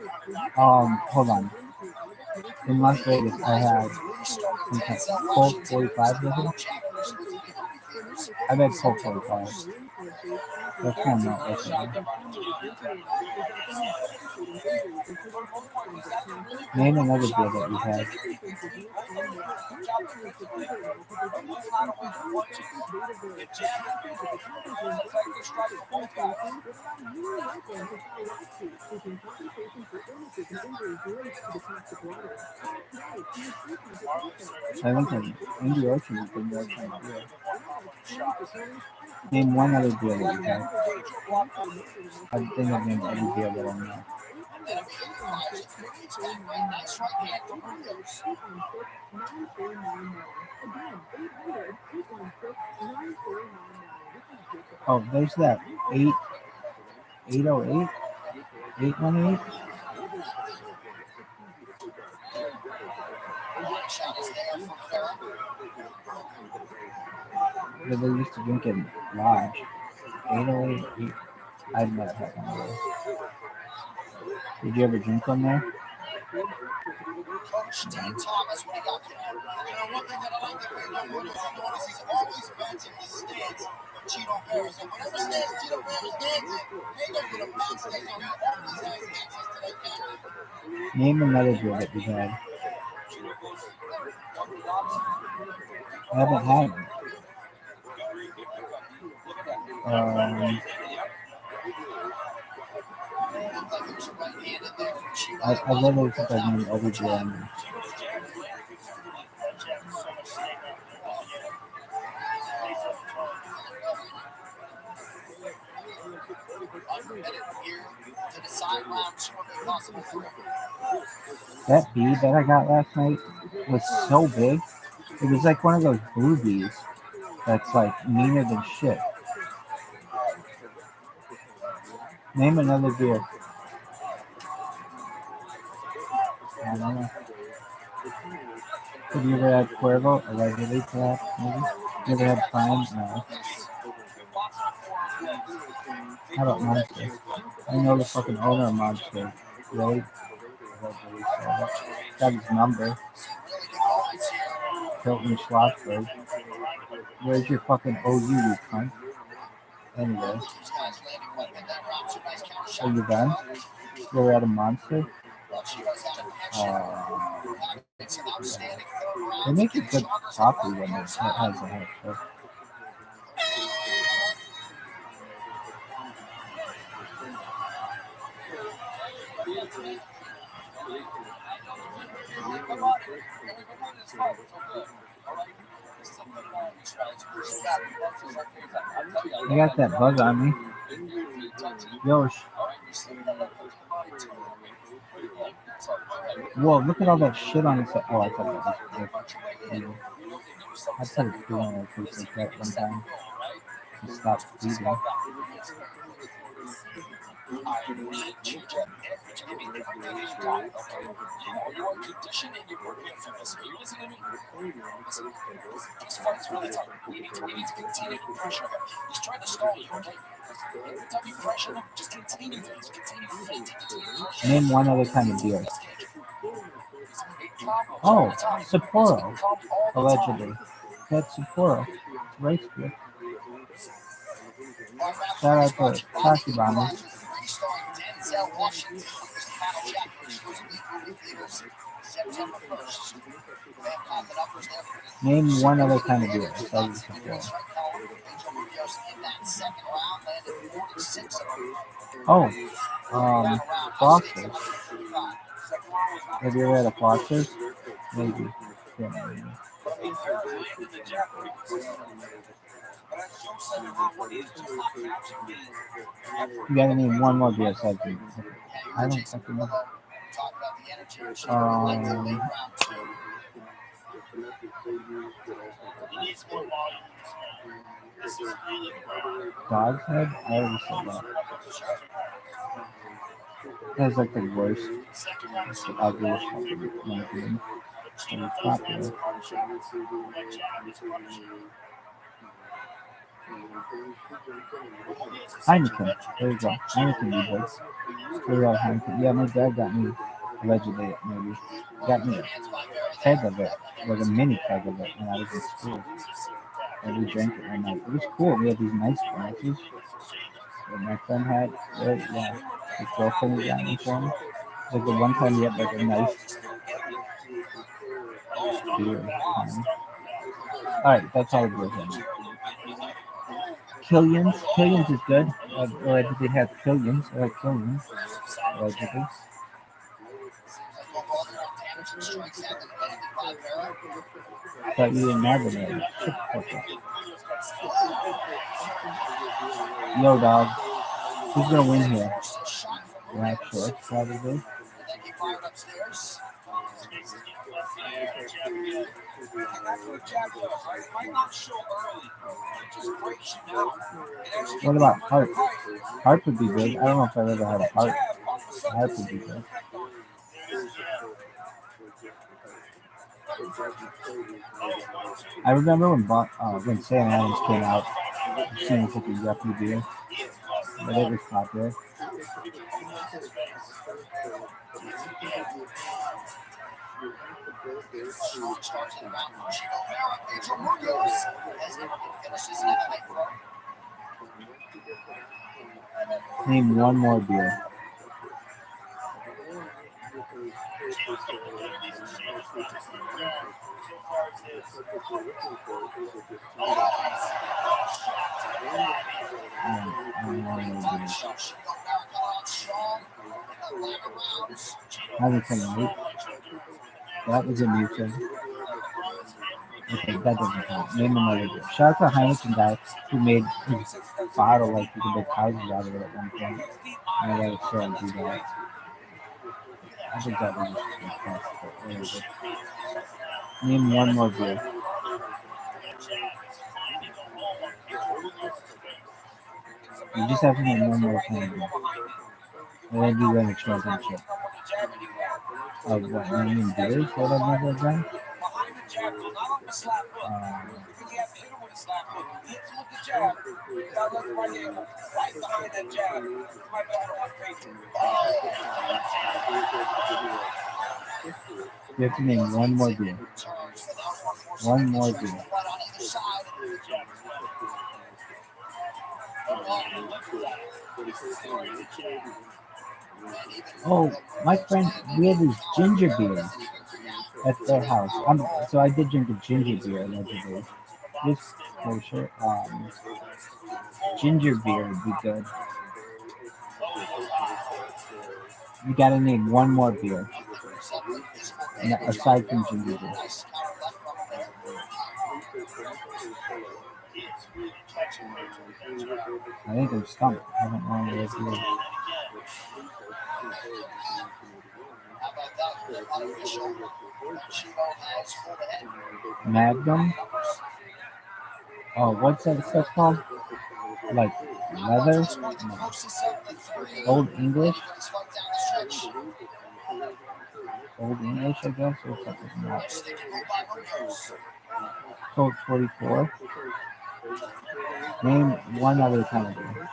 hold on. In Las Vegas, I had some kind of Colt 45 with it. I've had Colt 45. That's kind of not liquor. Name another beer that you've had. I think in the ocean you can get some beer. Name one other beer that you've had. I think I've named every beer that I know. Oh, there's that 808? 818? That they used to drink in Lodge. 808? I've never had one of those. Did you ever drink one there? Coach Dean Thomas, what do you got there? You know, one thing that I like that Randall Wood is doing is he's always benching the stance of Cheeto Bears. And whatever stance Cheeto Bears dancing, they go to the box. They know he always has access to that camera. Name another beer that you've had. I haven't had one. I literally think I've named every beer on there. That bee that I got last night was so big. It was like one of those blue bees that's like meaner than shit. Name another beer. I don't know. Have you ever had Cuervo? Allegedly, perhaps, maybe? You ever had Prime? No. How about Monster? I know the fucking owner of Monster. Right? Got his number. Hilton Schlossberg. Where's your fucking OU, you cunt? Anyway. Are you done? You're at a Monster? They make a good coffee when it has a head. So. I got that bug on me. Yosh. Whoa, look at all that shit on his head. Oh, I thought that was good. I put a poo on my face like that one time. To stop bleeding. Name one other kind of beer. Oh, Sapporo. Allegedly. That's Sapporo. It's rice beer. Shout out to Tashi Bomber. Name one other kind of beer besides Sapporo. Oh, Foster's. Have you ever had a Foster's? Maybe. Yeah, maybe. You gotta name one more beer aside from I don't fucking know. Dog's head? I already said that. That's like the worst. It's the ugliest fucking marketing. And it's popular. Heineken. There you go. Heineken, you boys. What about Heineken? Yeah, my dad got me, allegedly, maybe, got me a keg of it, like a mini keg of it when I was in school. And we drank it one night. It was cool. We had these nice glasses that my friend had. Yeah, his girlfriend was got me for him. It's like the one time he had like a nice beer. Alright, that's all the beers I know. Killians is good. Allegedly had Killians. I like Killians. Allegedly. Thought you didn't have it. Shut the fuck up. Yo, dog. Who's gonna win here? Black shorts, probably. What about Heart? Heart would be good. I don't know if I've ever had a Heart. Heart would be good. I remember when Sam Adams came out, it seemed like a yuppie beer, but it was popular. Name one more beer. Hamilton Light. That was a new thing. Okay, that doesn't count. Name another beer. Shout out to Heineken guy who made his bottle like you could make houses out of it at one point. And I let it show and do that. I think that was just fantastic. Name one more beer. You just have to name one more kind of beer. And then you win a championship. Of what? Naming beers that I've never done? You have to name one more beer. One more beer. Oh, my friend, we had these ginger beers at their house. So I did drink a ginger beer allegedly. This kosher. Ginger beer would be good. You gotta name one more beer. Aside from ginger beer. I think I'm stumped. I don't know what it is. Magnum? Oh, what's that stuff called? Like leather? No. Old English? Old English, I guess, or something like that. Colt 44. Name one other kind of beer.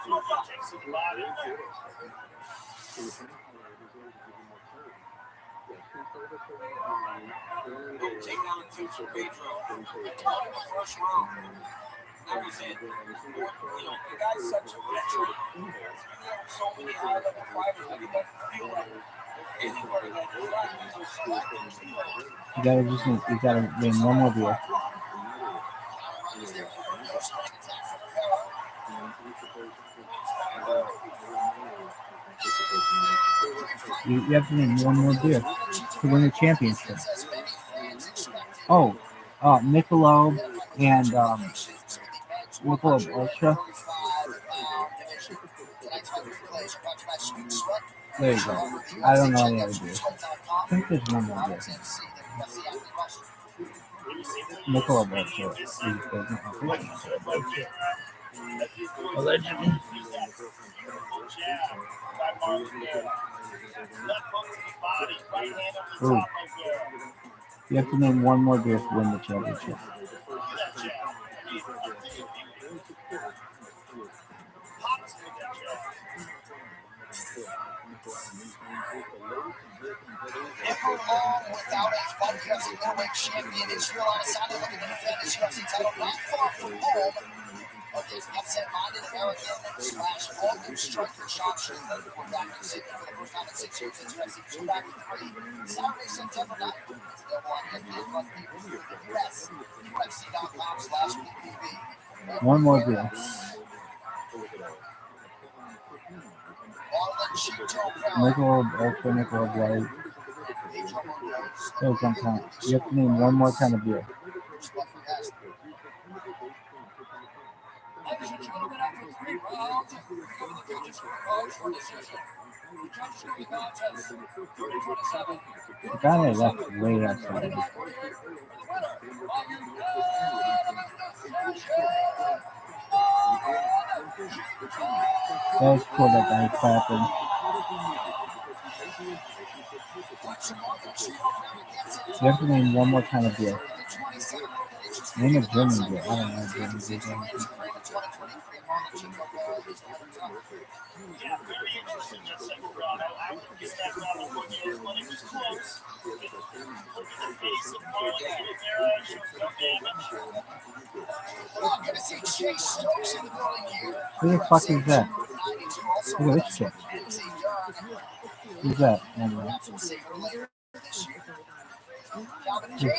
That was it. You know, the guy's such a veteran. So many high-level fighters that he doesn't feel like anybody that You gotta name one more beer. You have to name one more beer to win the championship. Oh, Michelob and Michelob Ultra. There you go. I don't know any other beers. I think there's one more beer. Michelob Ultra is good. Allegedly. Ooh. You have to name one more beer to win the championship. Never long without a fun UFC middleweight champion. Israel Adesanya looking to defend his UFC title not far from home against absent-minded, arrogant, / all-new striker Sean Strickland. We're back in Sydney for the first time in 6 years. It's UFC 2 back in 3. Saturday, September 9th. It's available on ESPN Plus pay-per-view US. UFC.com/PPV. One more beer. Michelob Ultra, Michelob Light. There's one kind. You have to name one more kind of beer. Ladies and gentlemen, after 3 rounds, we go to the judges' repost for decision. The judges for the contest, 30-27. The guy I left way outside. The winner by That was cool, that guy clapping. You have to name one more kind of beer. Name a German beer. I don't know German beer. Yeah, very interesting that second round. I would have guessed that round before the other one. It was close. Look at the face of Marlon Rivera. She was no damage. Who the fuck is that? Look at this shit. Who's that? Anyway. Who's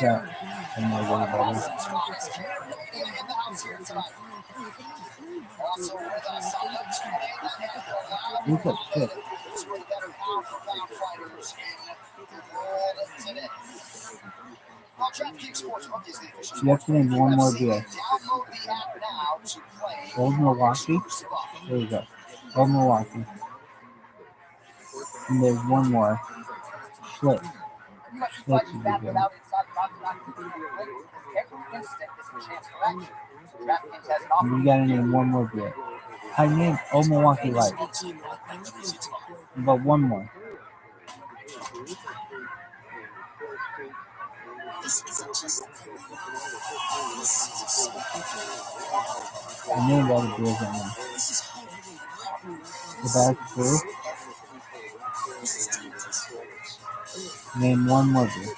that? I don't know anybody. Who's that shit? You have to name one more beer. Old Milwaukee? There you go. Old Milwaukee. And there's one more. Schlitz. Schlitz is good. And you gotta name one more beer. I named Old Milwaukee Light. But one more. I named all the beers right now. The bag's blue. Name one more beer.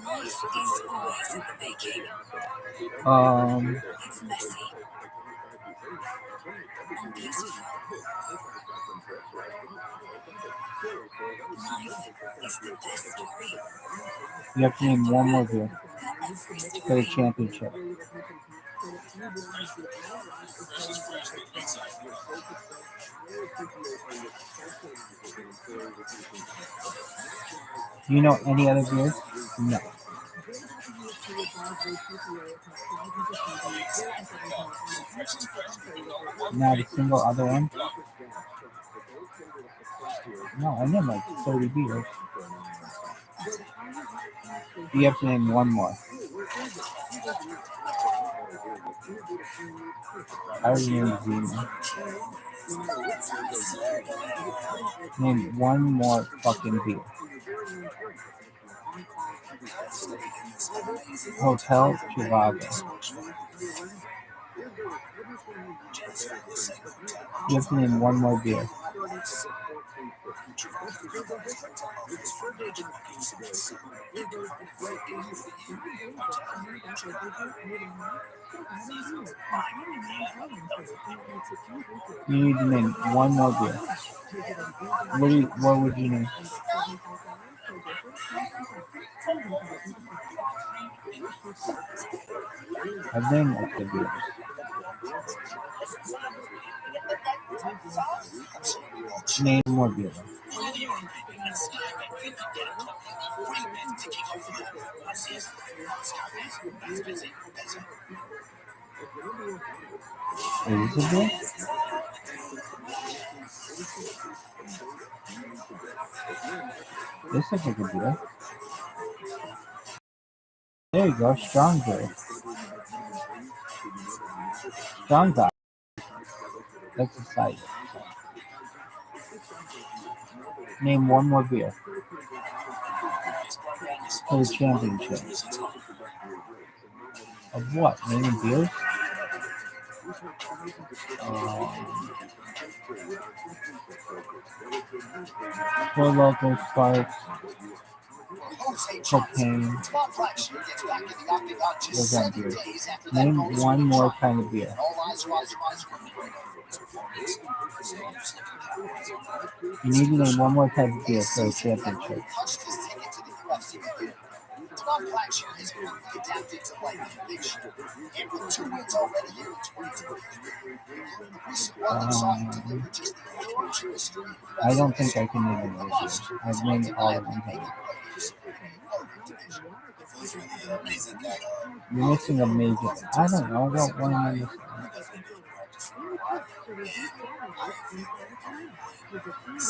Life is always in the making. It's messy and beautiful. Life is the best story. You have to name one more beer Every story for the championship. Do you know any other beers? No. Not a single other one? No, I named like 30 beers. You have to name one more. I already named Zima. Name one more fucking beer. Hotel Chivago. You have to name one more beer. You need to name one more beer. What would you name? I've named like the beers. Name more beer. What do you been taking over the Russia's comments? That's busy. Elizabeth? This is a good deal. There you go, strong beer. Strong guy. That's the site. Name one more beer for the championship. Of what? Naming beers? Four local sparks. Cocaine. Those aren't beers. Name one more kind of beer. You need to name one more type of beer for a championship. Tom Blackshear has quickly adapted to life in the big show. And with 2 wins already here in 2023, the recent one saw him deliver just the 4th win in history. I don't think I can name any of those beers. I've named all of them. You're missing a major. I don't know. I don't want to name this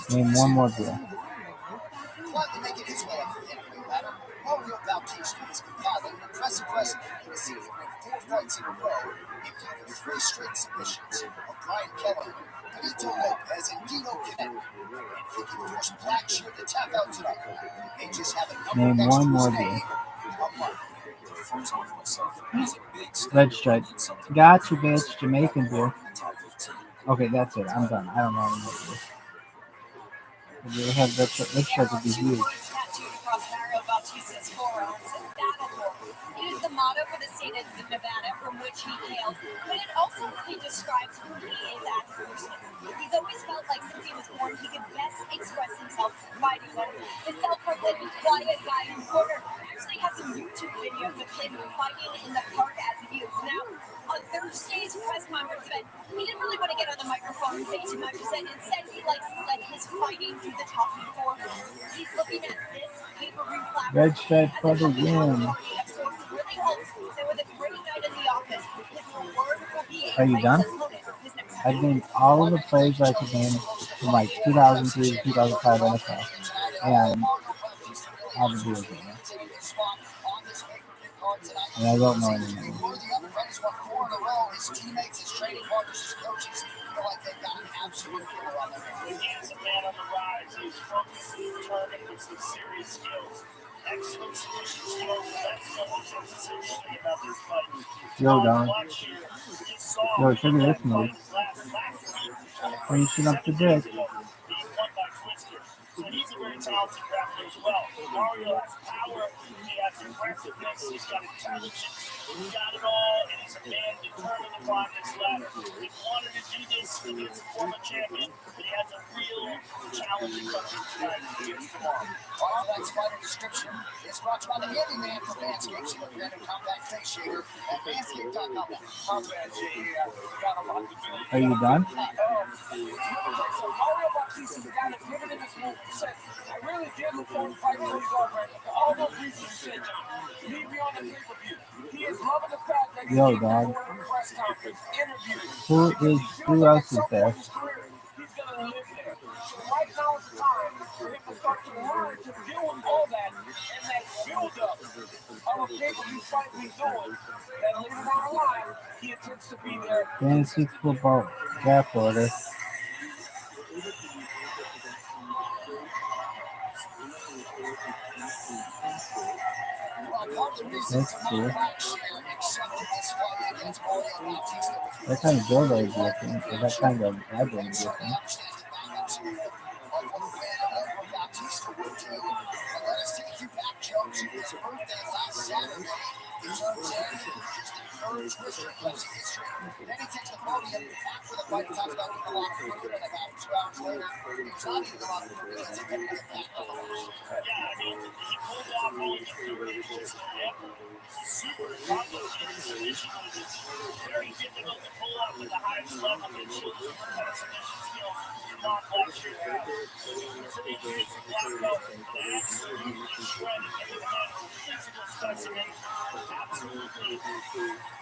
one. Name one more beer. Quietly making his way up the heavyweight ladder, Mario Bautista is compiling an impressive resume in a season with 4 fights in a row, including 3 straight submissions of Brian Kelleher, Benito Lopez, and Dino Canetti. If he can force Blackshear to tap out tonight, they just have a number Name of one more extras beer. A month. Red Stripe. Gotcha, bitch. Jamaican beer. Okay, that's it. I'm done. I don't know anymore beer. If you ever have Red Stripe, would be huge. Mario Bautista's forearms, Battleborn. It is the motto for the state of Nevada from which he hails, but it also really describes who he is as a person. He's always felt like since he was born, he could best express himself fighting one. The self-proclaimed quiet guy in the corner actually has some YouTube videos of him fighting in the park as a youth. Now, on Thursday's press conference event, he didn't really want to get on the microphone and say too much. Instead, he likes to let his fighting do the talking for him. He's looking at this pay-per-view platform. Red Stripe for the win. Are you done? I've named all of the players I could name from like 2003 to 2005 NFL. And all the beers in there. And I don't know any names. He is a man on the rise. He's focused, determined with some serious skills. Excellent submission skills. That's what was so sensational about this fight. Yo, Don. Yo, show me this move. Reaching up the dick. Being won by Twister. So he's a very talented grappler as well. Mario has power. He has aggressiveness. He's got intelligence. He's got it all, and he's a man determined to climb this ladder. He wanted to do this against a former champion, but he has a real challenge in front of him tonight against tomorrow. Tonight's fighter description is brought to you by the handyman from Manscaped. See what random compact face shaver at manscaped.com. Are you done? So Mario Bautista, the guy that put him in this movie, said, I really did look forward to fighting Cody Garbrandt. For all those reasons you said, John. Leave me on the pay-per-view. He is loving the fact that he's Yo, getting dog. to go to the press conference, interviews. Who else is there? He's going to live there. So right now is the time for him to start to learn to deal with all that and that build-up of a pay-per-view fight he's doing. That later down the line, he intends to be there. Fantasy football draft order. That's cool. That kind of build I would be looking, or that kind of ad would be looking. his Take You Back jokes and his birthday last Saturday. He turns in just a third twist in closing history. Then he takes the podium back for the fight and talks about getting a lot of food, and about 2 hours later, he's not eating a lot of food because he's getting it back nonetheless. Yeah, I mean, he pulled off all of the food. It's just super complicated submission moves. It's very difficult to pull off at the highest level. It shows you what kind of submission skills Mark Lecture has. So the amazing black belt, absolutely shredded. And look at that physical specimen. Absolutely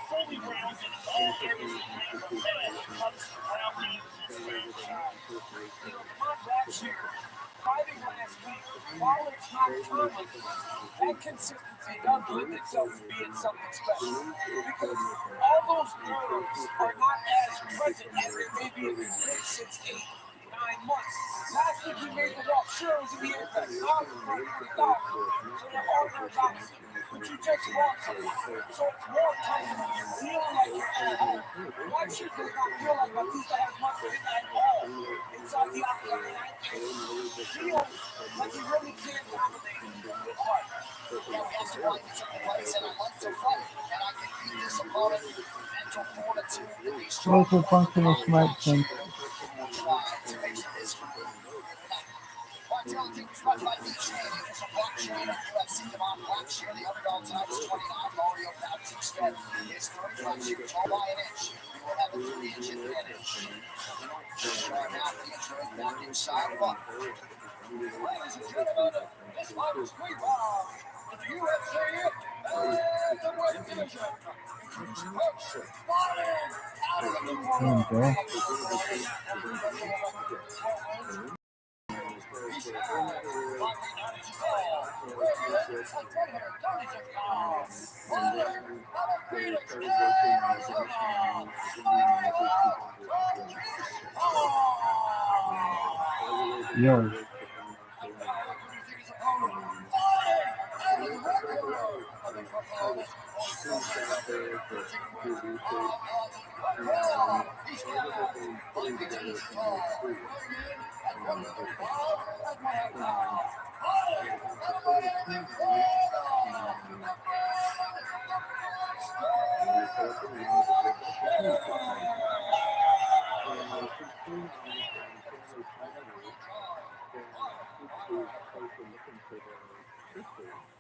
fully rounded in all areas of the brain from head. It comes to grounding his franchise. Mark Lecture, fighting last week, while it's not perfect, that consistency does lend itself to being something special. Because all those nerves are not as present as they may be if it's been 6, 8, 9 months. Last week we made the walk, sure it was in the apex. Now it's right in the dog. So there are nerves obviously. But you just walked something. So it's more comfortable. You feel like you're at home. Lecture does not feel like Batista has much of it at all inside the octagon. And feels like he really can't dominate this fight. Yeah, we asked him why he took the fight. He said, I like to fight, and I can beat this opponent. Mental fortitude to be strong. Local functional smart thing. Martel King was brought by VJ. He's a black trainer. UFC Devon Blackshear. The underdog tonight is 29. Mario Bautista is 35 years tall by an inch. He will have a 3-inch advantage. Sharp athlete right back inside of up. Ladies and gentlemen, this fight is great for the UFC and the West Division. Fighting out of the blue corner. Yo.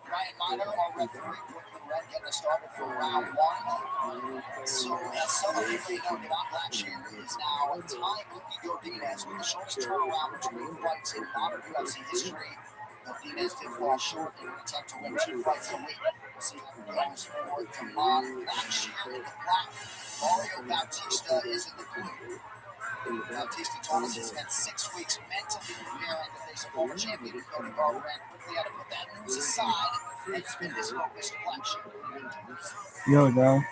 Ryan Miner, our referee, Brooklyn Red, getting us started for round 1. So, as some of you may know, Devon Blackshear is now tying Luki Godinez with the shortest turnaround between fights in modern UFC history. Godinez did fall short in an attempt to win 2 fights a week. We'll see how it goes for Devon Blackshear in the black. Mario Bautista is in the blue. Bautista told us he spent 6 weeks mentally preparing to face a former champion Cody Garbrandt. Quickly had to put that news aside and spin his focus to Blackshear. Yo, dog.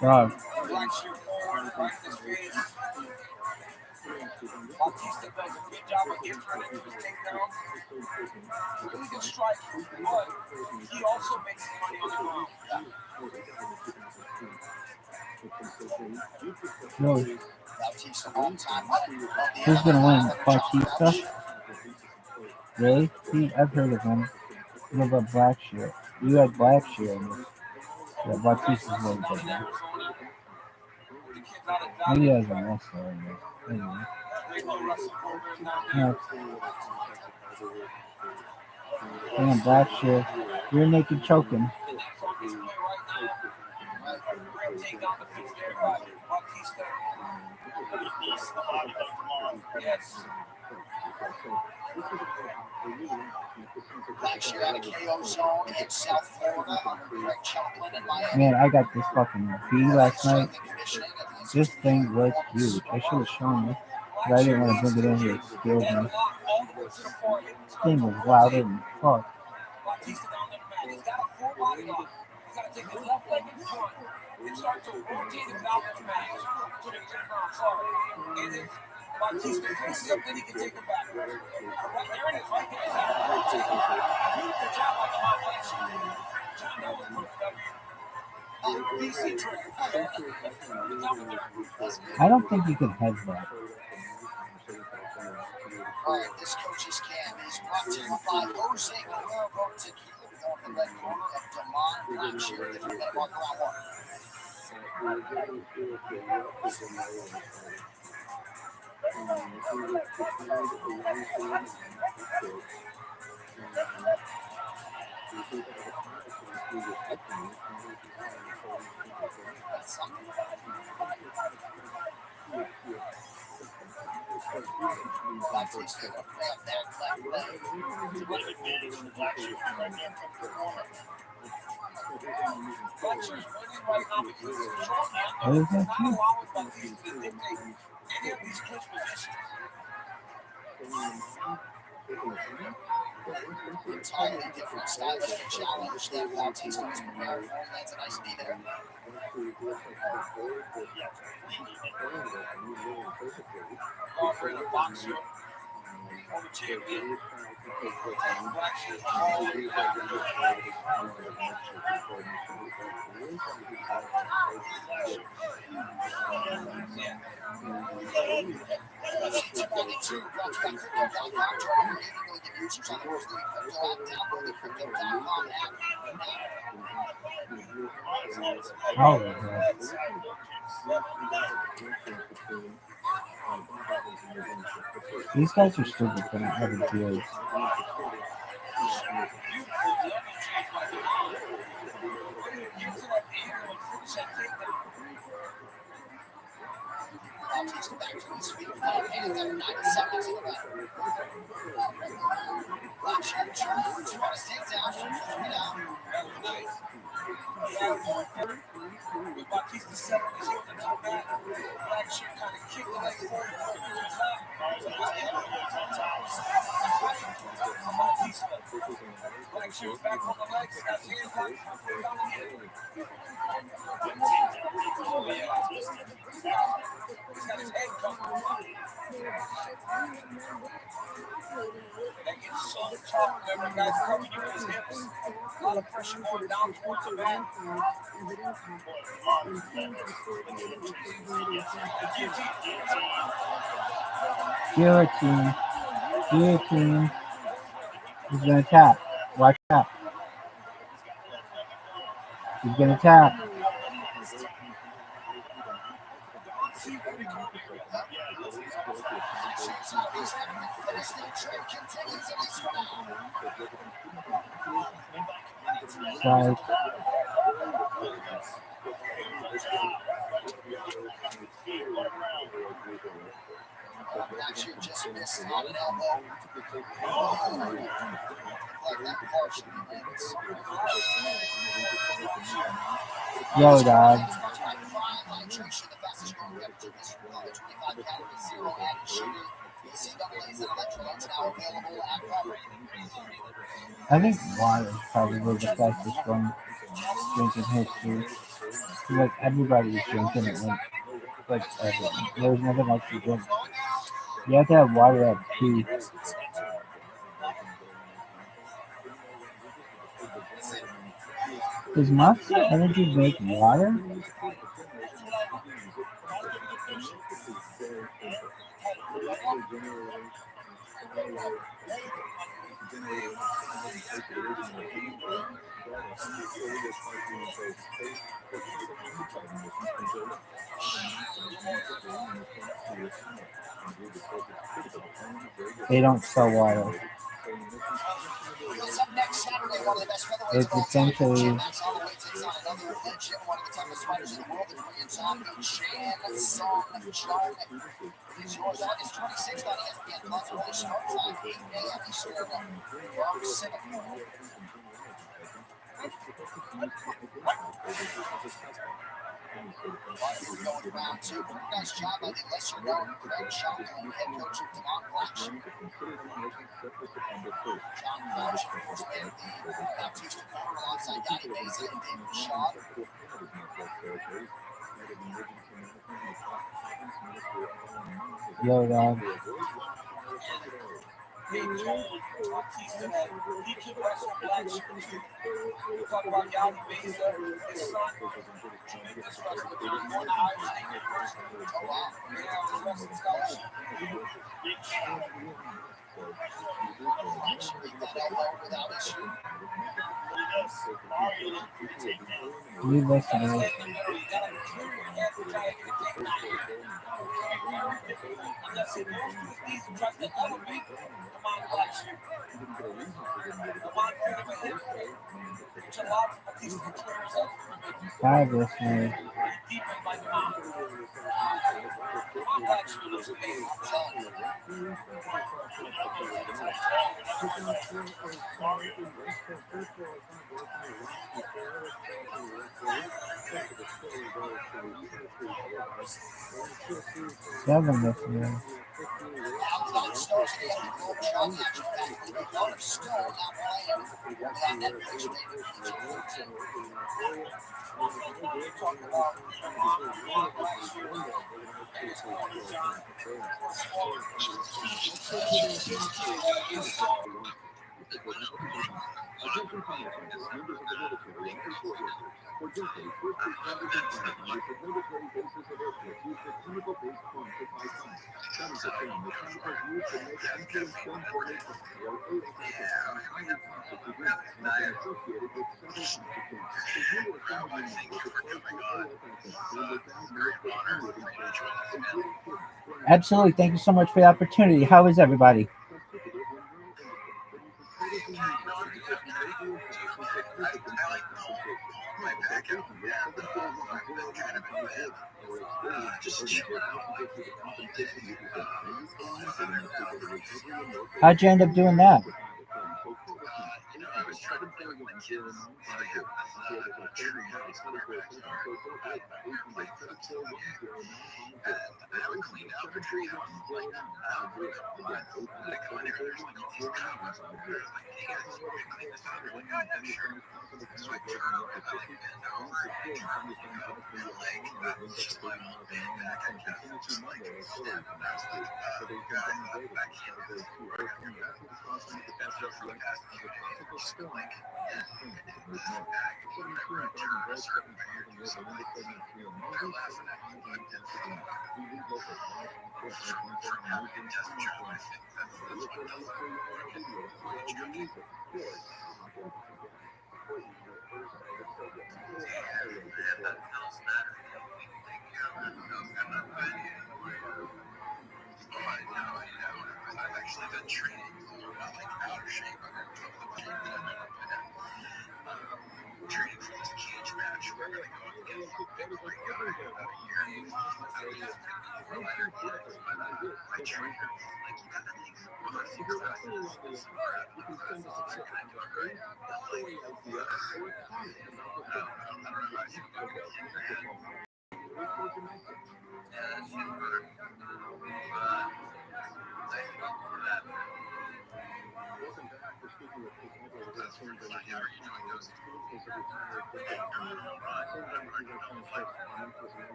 Dog. Blackshear forward, right in his face. Bautista does a good job of entering into his takedown. Really good strike, but he also makes his money on the ground. Yo. Bautista long time winner. Who's gonna win? Bautista? Really? See, I've heard of him. What about Blackshear? You had Blackshear in this. Yeah, Bautista's really good, man. Maybe he has a wrestler in this. Anyway. Next. Damn, Blackshear. You're naked choking. Blackshear out of KO zone in South Florida under Greg Champlin in Miami. Man, I got this fucking pee last night. This thing was huge. I should have shown you, but I didn't want to bring it in here. It scared me. This thing was louder than fuck. Bautista down the mat. He's got a full body lock. He's got to take his left leg in front and start to rotate his out of the mat. Put it to the ground. Sorry. And then Bautista picks it up, then he can take it back. Right there it is, right there. Beautiful job by the hot last year. John, that was perfect. BC trick. I don't think you could hedge that. All right, this coach's cam is brought to you by Jose Guerrero Tequila. We go up the red corner of Damon Blackshear. If you're going to walk around one. That's something. Black takes the play up there, black play. It's a bit of advantage for Blackshear right there from the corner. Blackshear's winning right now because he's short now. What is that? Not allowing Batista to dictate any of these clinch positions. Entirely different styles of challenge that Bautista was prepared for. That's a nice knee there. Offering a box here for the champion. Blackshear's all the way back. Oh, these guys are stupid for not having deals. With Batista set on his heel to come back, Blackshear kind of kicked the leg forward for the top. Batista. Blackshear's back on the legs, got his hands locked, down the heel. He's got his head covered. That gets so tough whenever guys coming in with his hips. A lot of pressure going down towards the back. Guillotine. Guillotine. He's gonna tap. Watch out. He's gonna tap. Strike. Blackshear just missed on an elbow. Like that part should be minutes. Yo, dog. I think water is probably the fastest growing drink in history. Like everybody was drinking it like everything. There was nothing else to drink. You have to have water at tea. Does Monster Energy make water? They don't sell water. It's essentially Going round two. Nice job by the lesser known Craig Shotgun, head coach of Demont Blackshear. John Blackshear was in the Baptista corner alongside Donnie Beza and David Shaw. yo, dog. He told Batista that he could wrestle Blackshear too. We talk about Donnie Beza, his son. Tremendous wrestler, John won the Irish State University. Oh wow, yeah, on the wrestling scholarship. New listeners. Five listeners. Seven listeners. Absolutely. Thank you so much for the opportunity. How is everybody? How'd you end up doing that?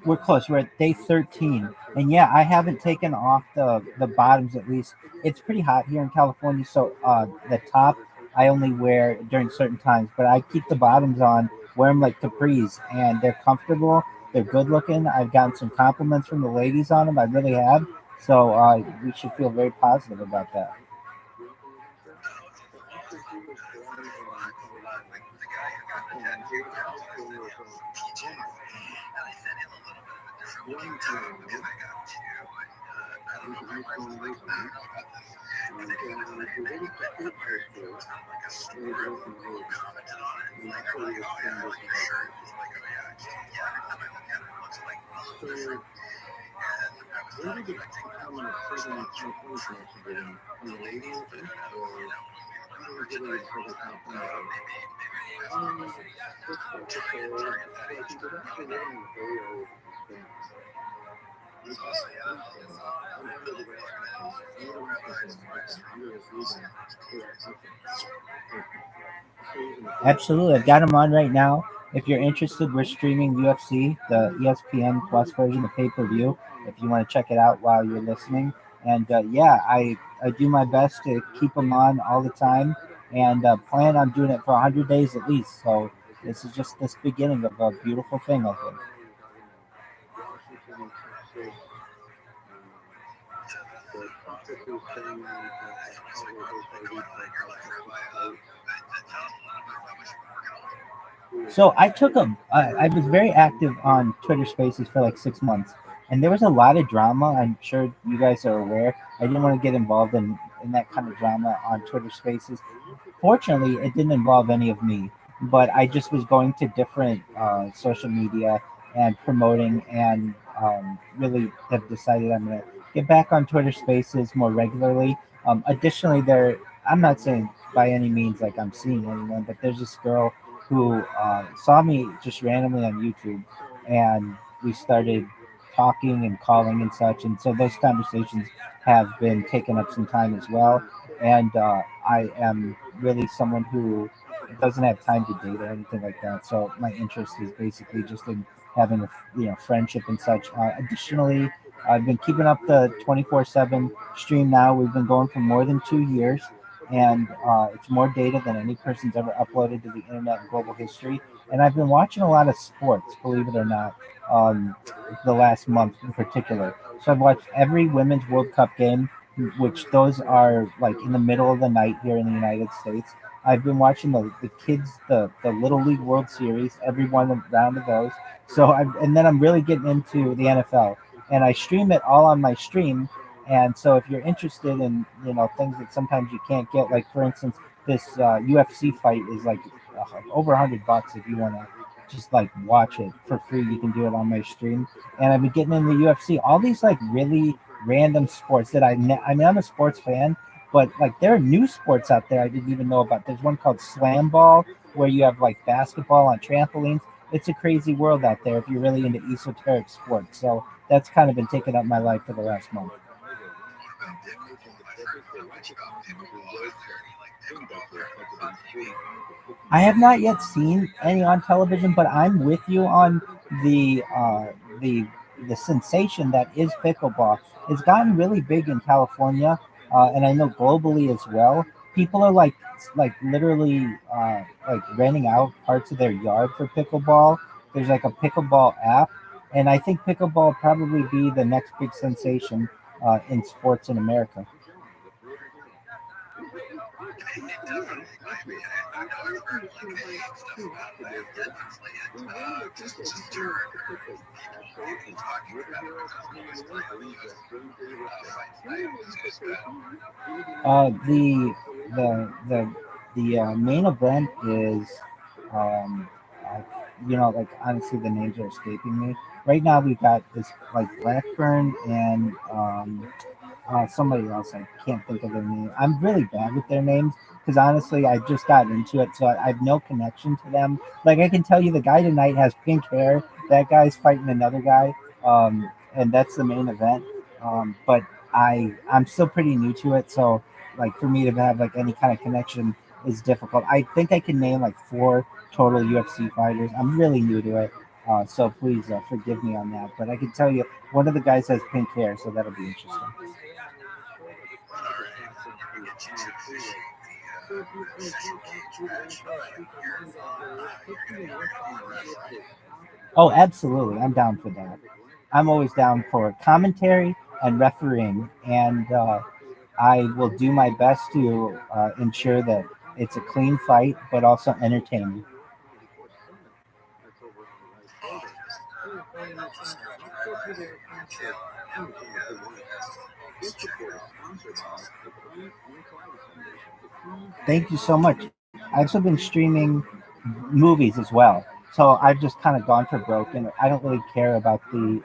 We're close. We're at day 13, and yeah, I haven't taken off the bottoms at least. It's pretty hot here in California, so the top I only wear during certain times, but I keep the bottoms on, wear them like capris, and they're comfortable. They're good looking. I've gotten some compliments from the ladies on them. I really have. So we should feel very positive about that. Absolutely, I've got them on right now. If you're interested, we're streaming UFC, the ESPN Plus version, the pay per view. If you want to check it out while you're listening, and yeah, I do my best to keep them on all the time, and plan on doing it for 100 days at least. So this is just this beginning of a beautiful thing, I think. So I was very active on Twitter Spaces for like 6 months, and there was a lot of drama. I'm sure you guys are aware. I didn't want to get involved in that kind of drama on Twitter Spaces. Fortunately, it didn't involve any of me, but I just was going to different social media and promoting, and really have decided I'm going to get back on Twitter Spaces more regularly. Additionally, I'm not saying by any means like I'm seeing anyone, but there's this girl who saw me just randomly on YouTube, and we started talking and calling and such. And so those conversations have been taking up some time as well. And I am really someone who doesn't have time to date or anything like that. So my interest is basically just in having a friendship and such. Additionally, I've been keeping up the 24/7 stream now. We've been going for more than 2 years, and it's more data than any person's ever uploaded to the internet in global history. And I've been watching a lot of sports, believe it or not, the last month in particular. So I've watched every Women's World Cup game, which those are like in the middle of the night here in the United States. I've been watching the kids, the Little League World Series, every one round of those. And then I'm really getting into the NFL, and I stream it all on my stream. And so if you're interested in things that sometimes you can't get, like for instance, this UFC fight is like over $100 if you want to just like watch it for free. You can do it on my stream, and I've been getting into UFC. All these like really random sports that I mean, I'm a sports fan, but like there are new sports out there I didn't even know about. There's one called slam ball where you have like basketball on trampolines. It's a crazy world out there if you're really into esoteric sports. So that's kind of been taking up my life for the last month. I have not yet seen any on television, but I'm with you on the the the sensation that is pickleball. It's gotten really big in California, and I know globally as well. People are like literally like renting out parts of their yard for pickleball. There's like a pickleball app, and I think pickleball will probably be the next big sensation in sports in America. The main event is, um, uh, like honestly, the names are escaping me right now. We've got this like Blackburn and somebody else. I can't think of their name. I'm really bad with their names because honestly, I just got into it, so I have no connection to them. Like I can tell you, the guy tonight has pink hair. That guy's fighting another guy, and that's the main event. But I'm still pretty new to it, so like for me to have like any kind of connection is difficult. I think I can name like four total UFC fighters. I'm really new to it. So please forgive me on that. But I can tell you, one of the guys has pink hair, so that'll be interesting. Oh, absolutely. I'm down for that. I'm always down for commentary and refereeing, and I will do my best to ensure that it's a clean fight, but also entertaining. Thank you so much. I've also been streaming movies as well. So I've just kind of gone for broke, and I don't really care about the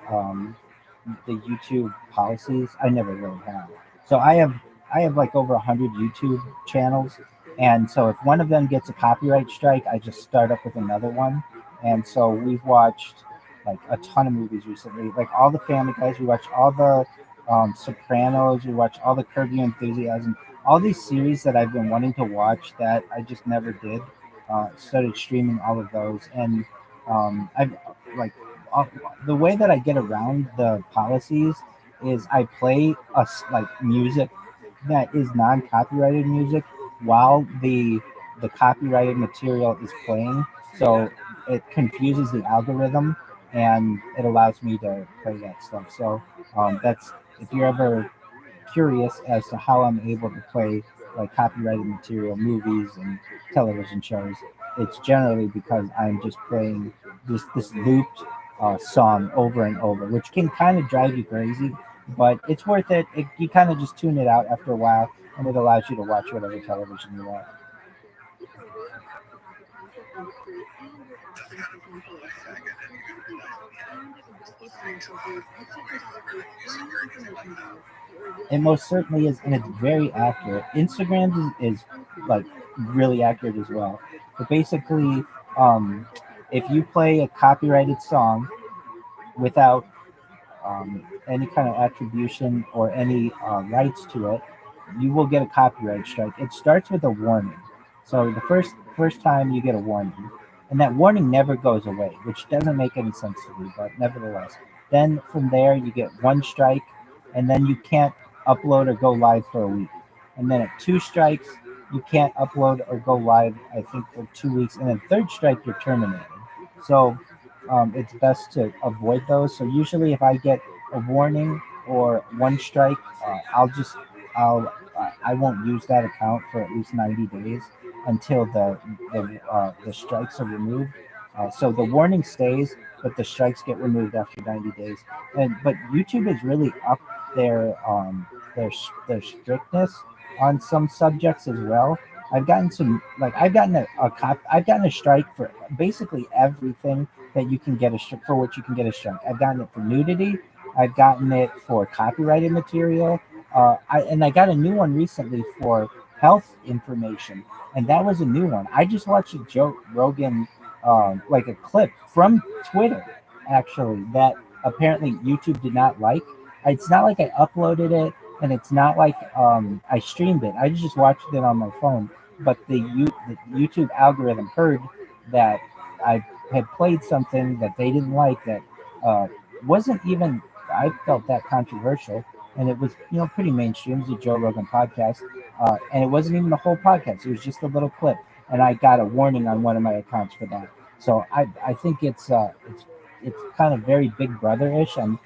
YouTube policies. I never really have. So I have like over 100 YouTube channels, and so if one of them gets a copyright strike, I just start up with another one. And so we've watched like a ton of movies recently, like all the Family Guys. We watched all the Sopranos. We watched all the Curb Your Enthusiasm. All these series that I've been wanting to watch that I just never did. Started streaming all of those, and I've like uh, the way that I get around the policies is I play like music that is non-copyrighted music while the copyrighted material is playing, so it confuses the algorithm and it allows me to play that stuff. So that's if you're ever curious as to how I'm able to play like copyrighted material, movies and television shows. It's generally because I'm just playing this looped song over and over, which can kind of drive you crazy, but it's worth it. You kind of just tune it out after a while, and it allows you to watch whatever television you want. It most certainly is, and it's very accurate. Instagram is like really accurate as well. But basically, um, if you play a copyrighted song without any kind of attribution or any rights to it, you will get a copyright strike. It starts with a warning. So the first time you get a warning, and that warning never goes away, which doesn't make any sense to me, but nevertheless. Then from there you get one strike, and then you can't upload or go live for a week. And then at two strikes, you can't upload or go live, I think, for 2 weeks. And then third strike, you're terminated. So it's best to avoid those. So usually, if I get a warning or one strike, I won't use that account for at least 90 days until the strikes are removed. So the warning stays, but the strikes get removed after 90 days. But YouTube has really upped their strictness on some subjects as well. I've gotten a strike for basically everything that you can get for which you can get a strike. I've gotten it for nudity. I've gotten it for copyrighted material. I got a new one recently for health information, and that was a new one. I just watched a Joe Rogan, like a clip from Twitter, actually, that apparently YouTube did not like. It's not like I uploaded it, and it's not like I streamed it. I just watched it on my phone. But the YouTube algorithm heard that I had played something that they didn't like that wasn't even, I felt, that controversial, and it was pretty mainstream. It was a Joe Rogan podcast, and it wasn't even the whole podcast. It was just a little clip, and I got a warning on one of my accounts for that. So I think it's kind of very Big Brother-ish, and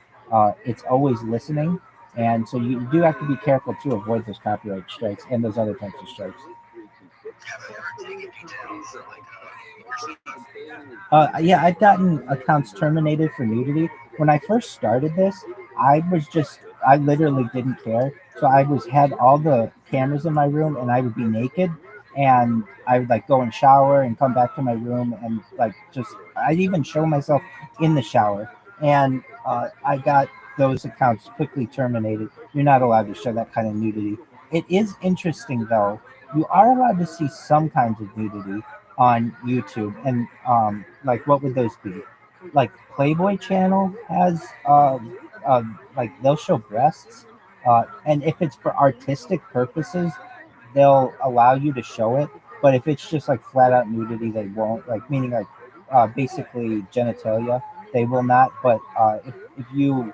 it's always listening, and so you do have to be careful to avoid those copyright strikes and those other types of strikes. Yeah, I've gotten accounts terminated for nudity. When I first started this, I literally didn't care. So had all the cameras in my room, and I would be naked, and I would like go and shower and come back to my room, and I'd even show myself in the shower. And I got those accounts quickly terminated. You're not allowed to show that kind of nudity. It is interesting though. You are allowed to see some kinds of nudity on YouTube, and like what would those be? Like Playboy Channel has like they'll show breasts, and if it's for artistic purposes, they'll allow you to show it. But if it's just like flat out nudity, they won't. Like meaning like basically genitalia, they will not. But if you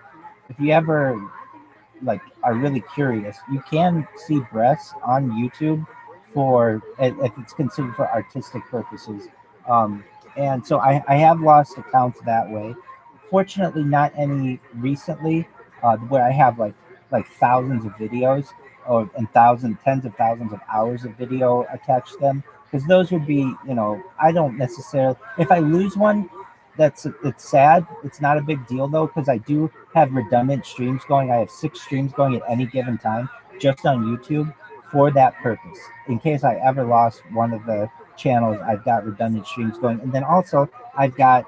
ever like are really curious, you can see breasts on YouTube for if it's considered for artistic purposes. And so I have lost accounts that way. Fortunately, not any recently, where I have like thousands of videos or and tens of thousands of hours of video attached to them. Because those would be, I don't necessarily. If I lose one, it's sad. It's not a big deal though, because I do have redundant streams going. I have 6 streams going at any given time just on YouTube for that purpose. In case I ever lost one of the channels, I've got redundant streams going. And then also I've got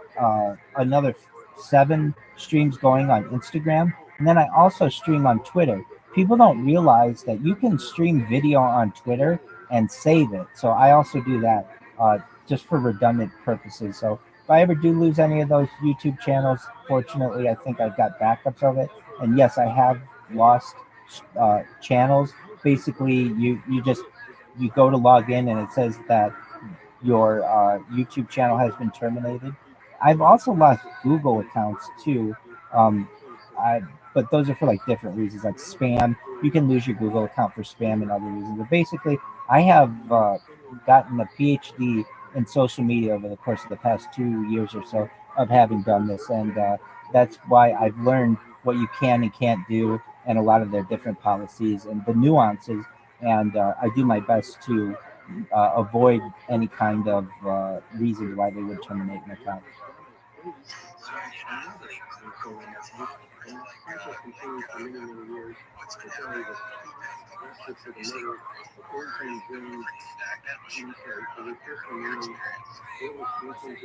another 7 streams going on Instagram. And then I also stream on Twitter. People don't realize that you can stream video on Twitter and save it. So I also do that just for redundant purposes. So if I ever do lose any of those YouTube channels, fortunately, I think I've got backups of it. And yes, I have lost channels. Basically, you go to log in, and it says that your YouTube channel has been terminated. I've also lost Google accounts too. But those are for like different reasons, like spam. You can lose your Google account for spam and other reasons. But basically, I have gotten a PhD in social media over the course of the past 2 years or so of having done this, and that's why I've learned what you can and can't do, and a lot of their different policies and the nuances. And I do my best to avoid any kind of reasons why they would terminate an account.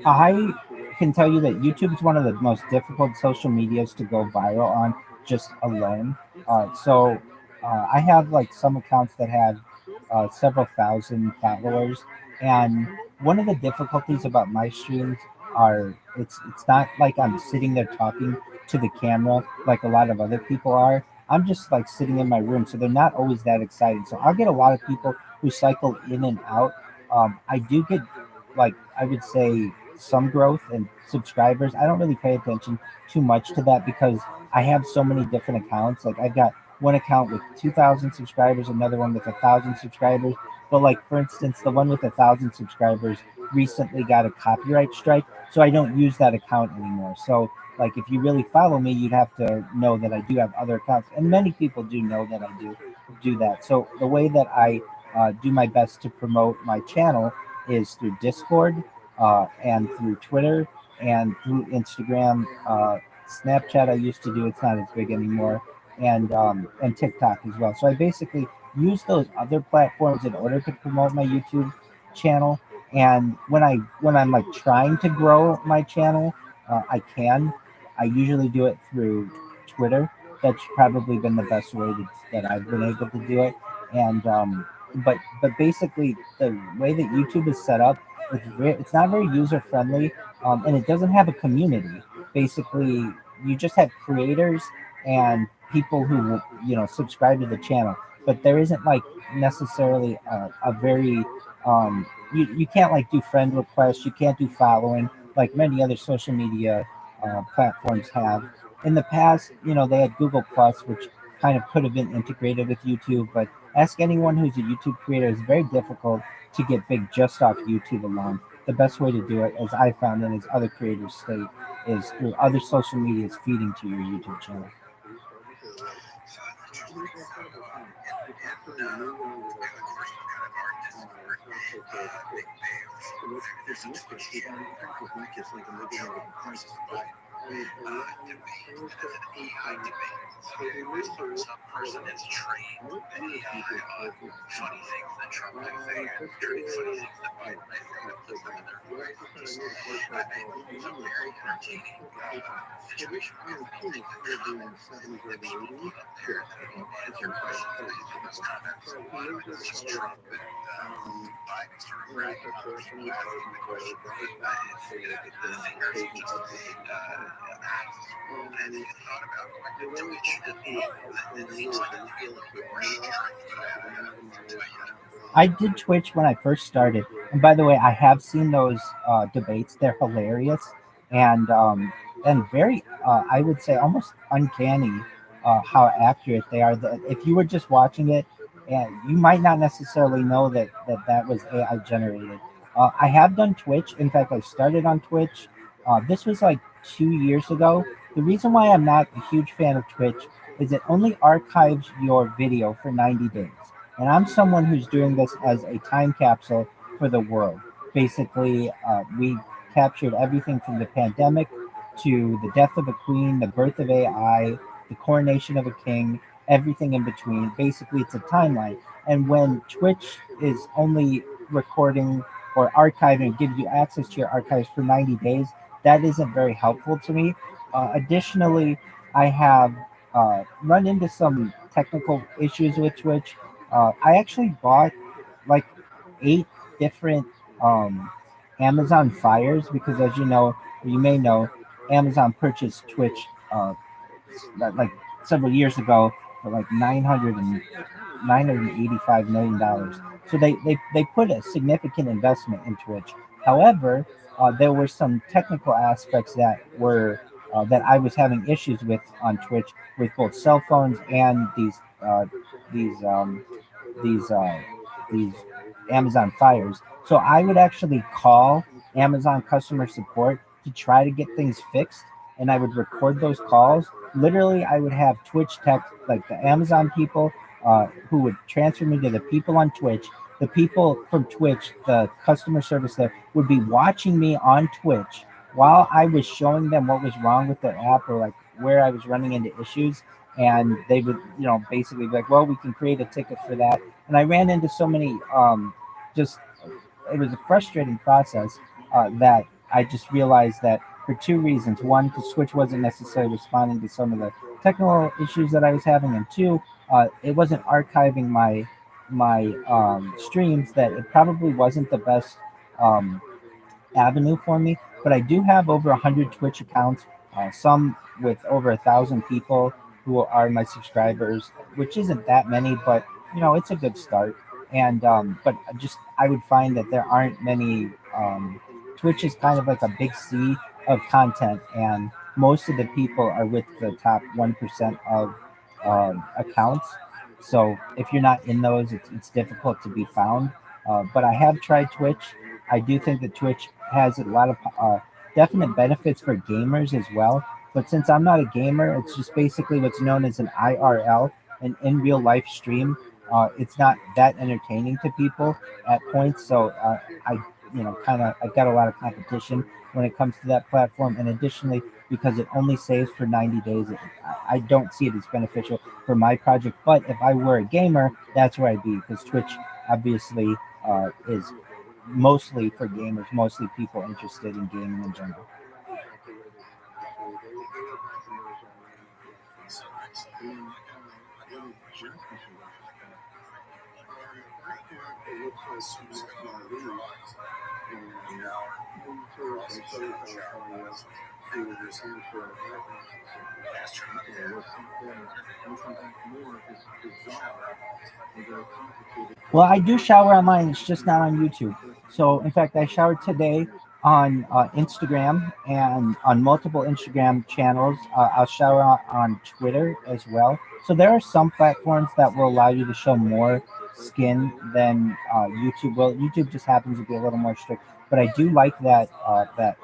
I can tell you that YouTube is one of the most difficult social medias to go viral on just alone. I have like some accounts that have several thousand followers, and one of the difficulties about my streams are it's not like I'm sitting there talking to the camera like a lot of other people are. I'm just like sitting in my room, so they're not always that exciting. So I'll get a lot of people who cycle in and out. I do get like I would say some growth and subscribers. I don't really pay attention too much to that because I have so many different accounts. Like I've got one account with 2,000 subscribers, another one with 1,000 subscribers. But like for instance, the one with 1,000 subscribers recently got a copyright strike, so I don't use that account anymore. So like if you really follow me, you'd have to know that I do have other accounts, and many people do know that I do that. So the way that I do my best to promote my channel is through Discord and through Twitter and through Instagram, Snapchat. I used to do; it's not as big anymore, and TikTok as well. So I basically use those other platforms in order to promote my YouTube channel. And when I'm like trying to grow my channel, I can. I usually do it through Twitter. That's probably been the best way that I've been able to do it. And but basically the way that YouTube is set up, it's not very user friendly, and it doesn't have a community. Basically, you just have creators and people who subscribe to the channel, but there isn't like necessarily a very you can't like do friend requests, you can't do following like many other social media platforms have. In the past, they had Google Plus, which kind of could have been integrated with YouTube, but ask anyone who's a YouTube creator, it's very difficult to get big just off YouTube alone. The best way to do it, as I found and as other creators state, is through other social medias feeding to your YouTube channel. Some person is trained in AI on funny things that Trump might say and funny things that Biden might say and put them in their voice. It's a very entertaining situation because I think the comments that people put up there that answer questions in those comments, a lot of it is just Trump and Biden sort of bragging on the people asking the question. The zingers he just asked, and he thought about going to Twitch, and it seems like it would be a little bit more strict, but I haven't looked into it yet. I did Twitch when I first started, and by the way, I have seen those debates. They're hilarious and very, I would say, almost uncanny how accurate they are. That if you were just watching it, and you might not necessarily know that was AI generated. I have done Twitch. In fact, I started on Twitch. This was like 2 years ago. The reason why I'm not a huge fan of Twitch is it only archives your video for 90 days. And I'm someone who's doing this as a time capsule for the world. Basically, we captured everything from the pandemic to the death of a queen, the birth of AI, the coronation of a king, everything in between. Basically, it's a timeline. And when Twitch is only recording or archiving, gives you access to your archives for 90 days, that isn't very helpful to me. Additionally, I have run into some technical issues with Twitch. I actually bought like 8 different Amazon Fires because, as you know, or you may know, Amazon purchased Twitch like several years ago for like $985 million. So they put a significant investment in Twitch. However, there were some technical aspects that I was having issues with on Twitch with both cell phones and these um, these Amazon Fires. So I would actually call Amazon customer support to try to get things fixed, and I would record those calls. Literally, I would have Twitch tech, like the Amazon people, who would transfer me to the people on Twitch. The people from Twitch, the customer service there, would be watching me on Twitch while I was showing them what was wrong with their app or like where I was running into issues. And they would, basically be like, well, we can create a ticket for that. And I ran into so many, just, it was a frustrating process that I just realized that for 2 reasons. One, because Twitch wasn't necessarily responding to some of the technical issues that I was having. And two, it wasn't archiving my streams, that it probably wasn't the best avenue for me. But I do have over 100 Twitch accounts, some with over 1,000 people who are my subscribers, which isn't that many, but it's a good start. And but just I would find that there aren't many. Twitch is kind of like a big sea of content, and most of the people are with the top 1% of accounts. So if you're not in those, it's difficult to be found. But I have tried Twitch. I do think that Twitch has a lot of definite benefits for gamers as well. But since I'm not a gamer, it's just basically what's known as an IRL, an in real life stream. It's not that entertaining to people at points. So I, kind of, I've got a lot of competition when it comes to that platform. And additionally, because it only saves for 90 days, I don't see it as beneficial for my project. But if I were a gamer, that's where I'd be, because Twitch obviously is mostly for gamers, mostly people interested in gaming in general. Well, I do shower on mine. It's just not on YouTube. So, in fact, I showered today on Instagram and on multiple Instagram channels. I'll shower on Twitter as well. So there are some platforms that will allow you to show more skin than YouTube will. YouTube just happens to be a little more strict. But I do like that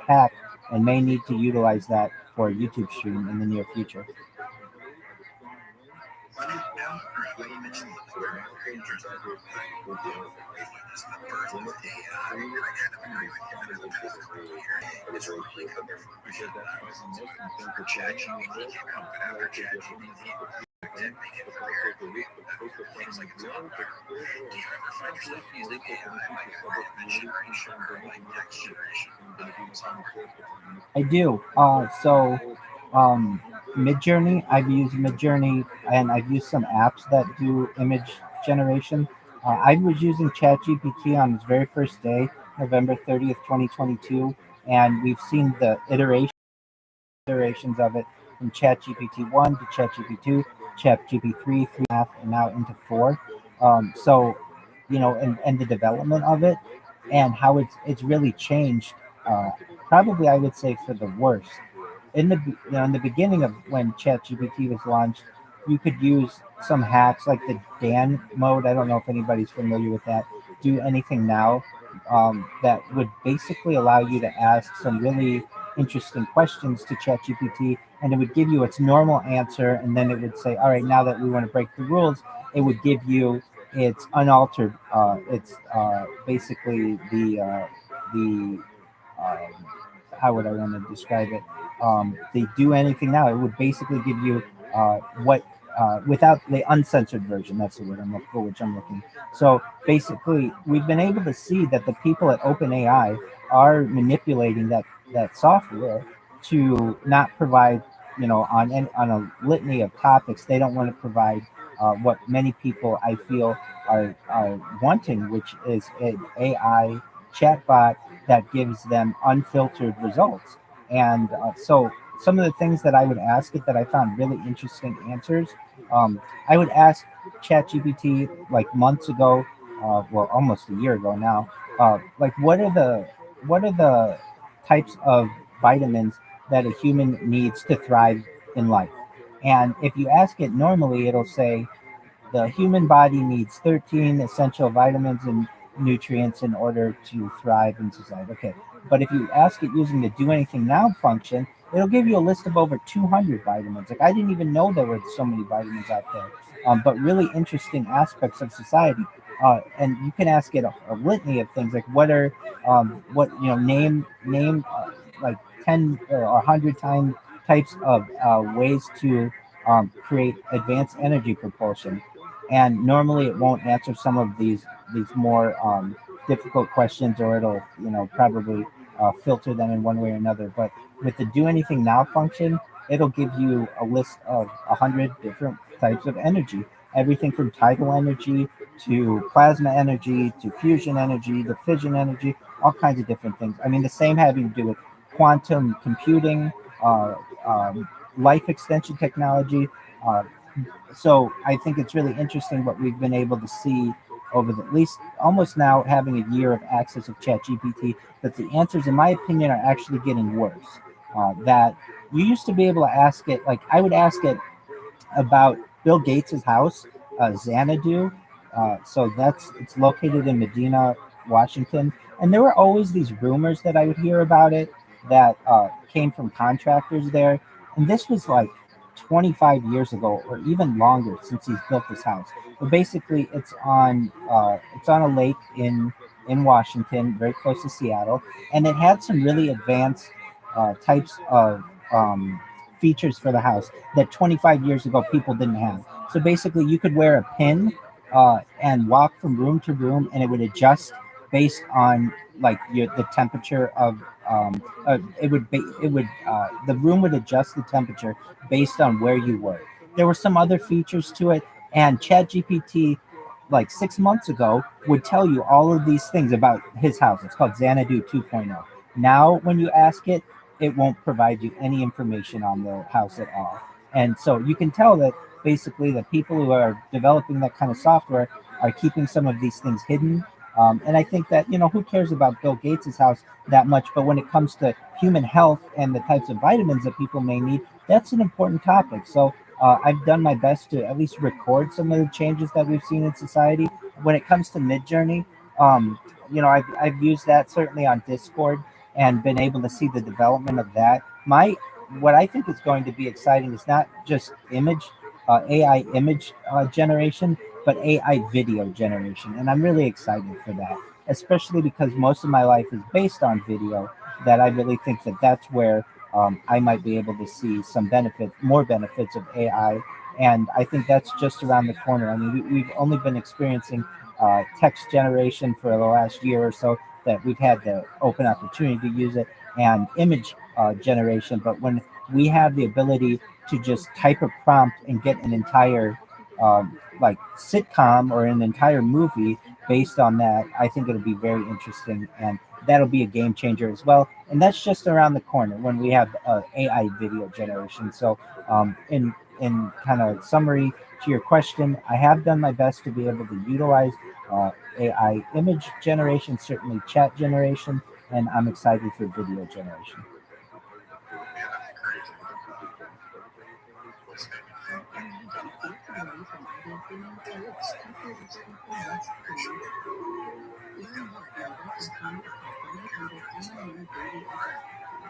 hack, and may need to utilize that for a YouTube stream in the near future. I do. Midjourney, I've used Midjourney, and I've used some apps that do image generation. I was using ChatGPT on its very first day, November 30th, 2022, and we've seen the iterations of it from ChatGPT 1 to ChatGPT 2, ChatGPT 3.5, and now into 4. So, and the development of it and how it's really changed. Probably, I would say, for the worse. In the beginning of when ChatGPT was launched, you could use some hacks like the Dan mode. I don't know if anybody's familiar with that. Do anything now, that would basically allow you to ask some really interesting questions to ChatGPT, and it would give you its normal answer, and then it would say, "All right, now that we want to break the rules," it would give you its unaltered. It's basically the how would I want to describe it? They do anything now. It would basically give you what without the uncensored version. That's the word for which I'm looking. So basically, we've been able to see that the people at OpenAI are manipulating that software to not provide, on a litany of topics. They don't want to provide what many people, I feel, are wanting, which is an AI chatbot that gives them unfiltered results. And so some of the things that I would ask it that I found really interesting answers, I would ask ChatGPT like months ago, well, almost a year ago now, like what are the types of vitamins that a human needs to thrive in life? And if you ask it normally, it'll say the human body needs 13 essential vitamins and nutrients in order to thrive in society. Okay. But if you ask it using the do anything now function, it'll give you a list of over 200 vitamins. Like, I didn't even know there were so many vitamins out there, but really interesting aspects of society. And you can ask it a litany of things like name like 10 or 100 types of ways to create advanced energy propulsion. And normally it won't answer some of these more difficult questions, or it'll probably filter them in one way or another. But with the do anything now function, it'll give you a list of 100 different types of energy, everything from tidal energy to plasma energy to fusion energy to fission energy, all kinds of different things. I mean, the same having to do with quantum computing, uh, life extension technology. uh, so I think it's really interesting what we've been able to see over the, at least almost now having a year of access of ChatGPT, that the answers, in my opinion, are actually getting worse. That you used to be able to ask it, like I would ask it about Bill Gates' house, Xanadu. So it's located in Medina, Washington, and there were always these rumors that I would hear about it that came from contractors there, and this was like 25 years ago or even longer since he's built this house. But basically, it's on a lake in Washington, very close to Seattle, and it had some really advanced types of features for the house that 25 years ago people didn't have. So basically, you could wear a pin and walk from room to room, and it would adjust based on like the temperature of the room would adjust the temperature based on where you were. There were some other features to it, and ChatGPT like 6 months ago would tell you all of these things about his house. It's called Xanadu 2.0. Now, when you ask it, it won't provide you any information on the house at all. And so you can tell that basically the people who are developing that kind of software are keeping some of these things hidden. And I think that, who cares about Bill Gates' house that much? But when it comes to human health and the types of vitamins that people may need, that's an important topic. So I've done my best to at least record some of the changes that we've seen in society. When it comes to Midjourney, I've used that certainly on Discord and been able to see the development of that. What I think is going to be exciting is not just AI image generation, but AI video generation, and I'm really excited for that, especially because most of my life is based on video. That I really think that that's where I might be able to see some more benefits of AI, and I think that's just around the corner. I mean, we've only been experiencing text generation for the last year or so, that we've had the open opportunity to use it, and image generation. But when we have the ability to just type a prompt and get an entire like sitcom or an entire movie based on that, I think it'll be very interesting, and that'll be a game changer as well. And that's just around the corner when we have AI video generation. So in kind of summary to your question, I have done my best to be able to utilize AI image generation, certainly chat generation, and I'm excited for video generation.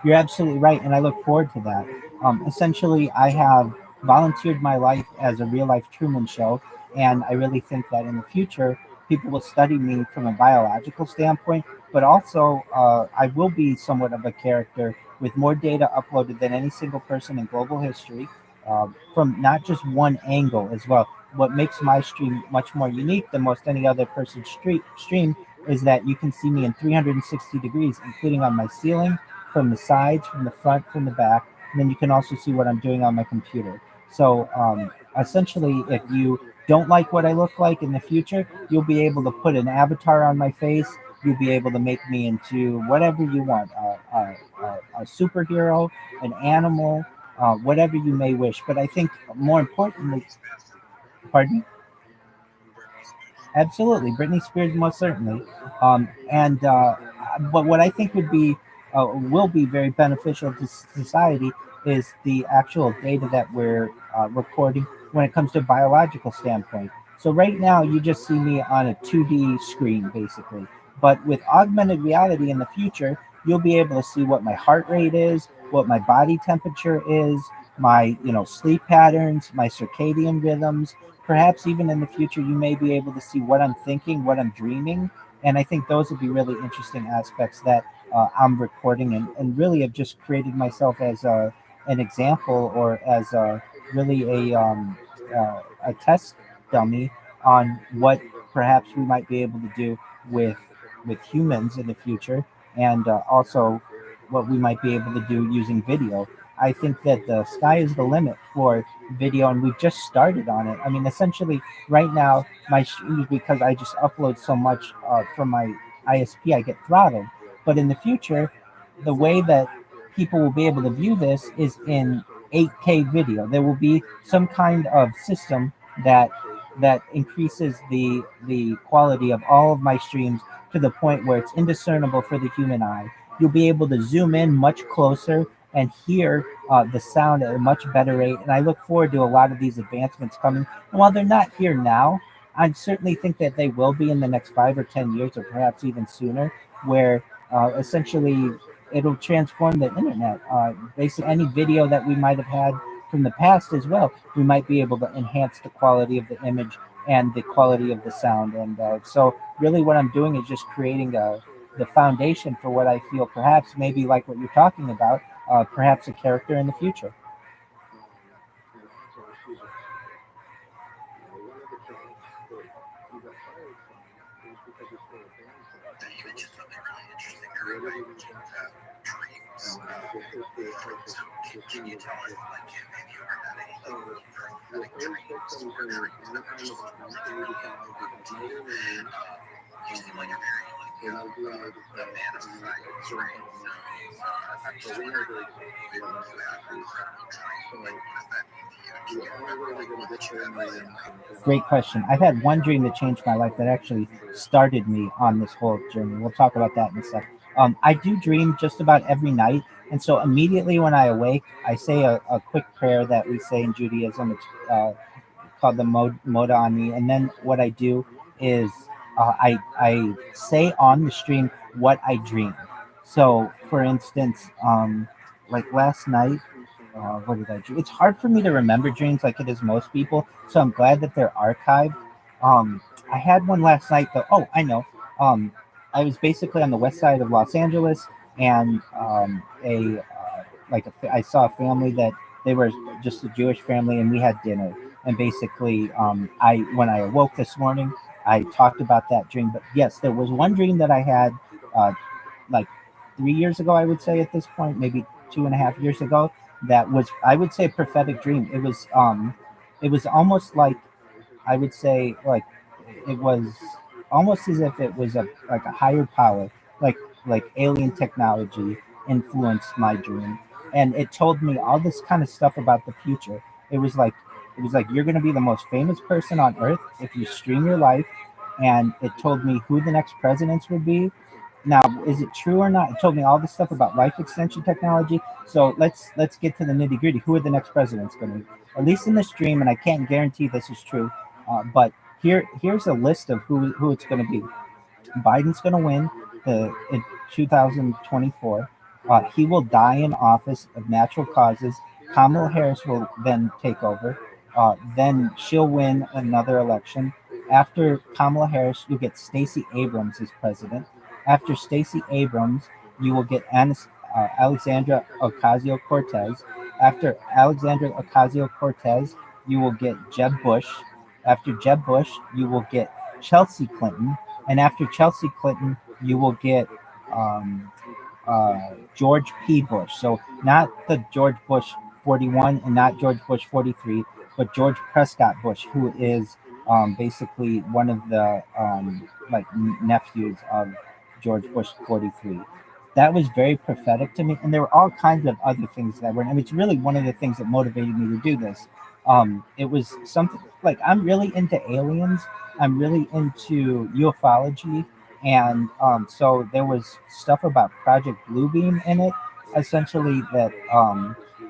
You're absolutely right, and I look forward to that. Essentially, I have volunteered my life as a real life Truman Show, and I really think that in the future, people will study me from a biological standpoint, but also I will be somewhat of a character with more data uploaded than any single person in global history, from not just one angle as well. What makes my stream much more unique than most any other person's stream is that you can see me in 360 degrees, including on my ceiling, from the sides, from the front, from the back, and then you can also see what I'm doing on my computer. So essentially, if you don't like what I look like in the future, you'll be able to put an avatar on my face. You'll be able to make me into whatever you want, a superhero, an animal, whatever you may wish. But I think more importantly, pardon me? Absolutely, Britney Spears, most certainly. But what I think will be very beneficial to society is the actual data that we're recording when it comes to a biological standpoint. So right now, you just see me on a 2D screen, basically. But with augmented reality in the future, you'll be able to see what my heart rate is, what my body temperature is, my sleep patterns, my circadian rhythms. Perhaps even in the future, you may be able to see what I'm thinking, what I'm dreaming. And I think those would be really interesting aspects that I'm recording, and really have just created myself as an example, or as a test dummy on what perhaps we might be able to do with humans in the future, and also what we might be able to do using video. I think that the sky is the limit for video, and we've just started on it. I mean, essentially, right now, my streams, because I just upload so much from my ISP, I get throttled. But in the future, the way that people will be able to view this is in 8K video. There will be some kind of system that that increases the quality of all of my streams to the point where it's indiscernible for the human eye. You'll be able to zoom in much closer and hear the sound at a much better rate. And I look forward to a lot of these advancements coming. And while they're not here now, I certainly think that they will be in the next 5 or 10 years, or perhaps even sooner, where essentially it'll transform the internet. Basically, any video that we might have had from the past as well, we might be able to enhance the quality of the image and the quality of the sound. And so, really, what I'm doing is just creating the foundation for what I feel perhaps maybe like what you're talking about, perhaps a character in the future. You mentioned something really interesting earlier. You mentioned dreams. So can you tell us, like, have you ever had any prophetic dreams or dreams that were just really OOD? You seem like you're very, a man of science, right? So I'm just wondering, when you have an incredible dream, like, what does that mean to you? Can you remember, like, one that you had last night? Great question. I've had one dream that changed my life that actually started me on this whole journey. We'll talk about that in a sec. I do dream just about every night. And so immediately when I awake, I say a quick prayer that we say in Judaism. It's called the Moda Ani. And then what I do is I say on the stream what I dream. So, for instance, like last night, what did I do? It's hard for me to remember dreams like it is most people, so I'm glad that they're archived. I had one last night though. Oh, I know. I was basically on the west side of Los Angeles, and I saw a family that they were just a Jewish family, and we had dinner. And basically, when I awoke this morning, I talked about that dream. But yes, there was one dream that I had, like 3 years ago, I would say at this point, maybe 2.5 years ago, that was, I would say, a prophetic dream. It was almost like, I would say, like, it was almost as if it was a higher power, like alien technology influenced my dream, and it told me all this kind of stuff about the future. It was like you're going to be the most famous person on earth if you stream your life, and it told me who the next presidents would be. Now, is it true or not? It told me all this stuff about life extension technology. So let's get to the nitty gritty. Who are the next presidents going to be? At least in this dream, and I can't guarantee this is true, but here's a list of who it's going to be. Biden's going to win in 2024. He will die in office of natural causes. Kamala Harris will then take over. Then she'll win another election. After Kamala Harris, you get Stacey Abrams as president. After Stacey Abrams, you will get Alexandra Ocasio-Cortez. After Alexandra Ocasio-Cortez, you will get Jeb Bush. After Jeb Bush, you will get Chelsea Clinton. And after Chelsea Clinton, you will get George P. Bush. So not the George Bush 41 and not George Bush 43, but George Prescott Bush, who is basically one of the nephews of George Bush 43. That was very prophetic to me, and there were all kinds of other things that were. I mean, it's really one of the things that motivated me to do this. It was something like I'm really into aliens. I'm really into ufology, and so there was stuff about Project Bluebeam in it. Essentially, that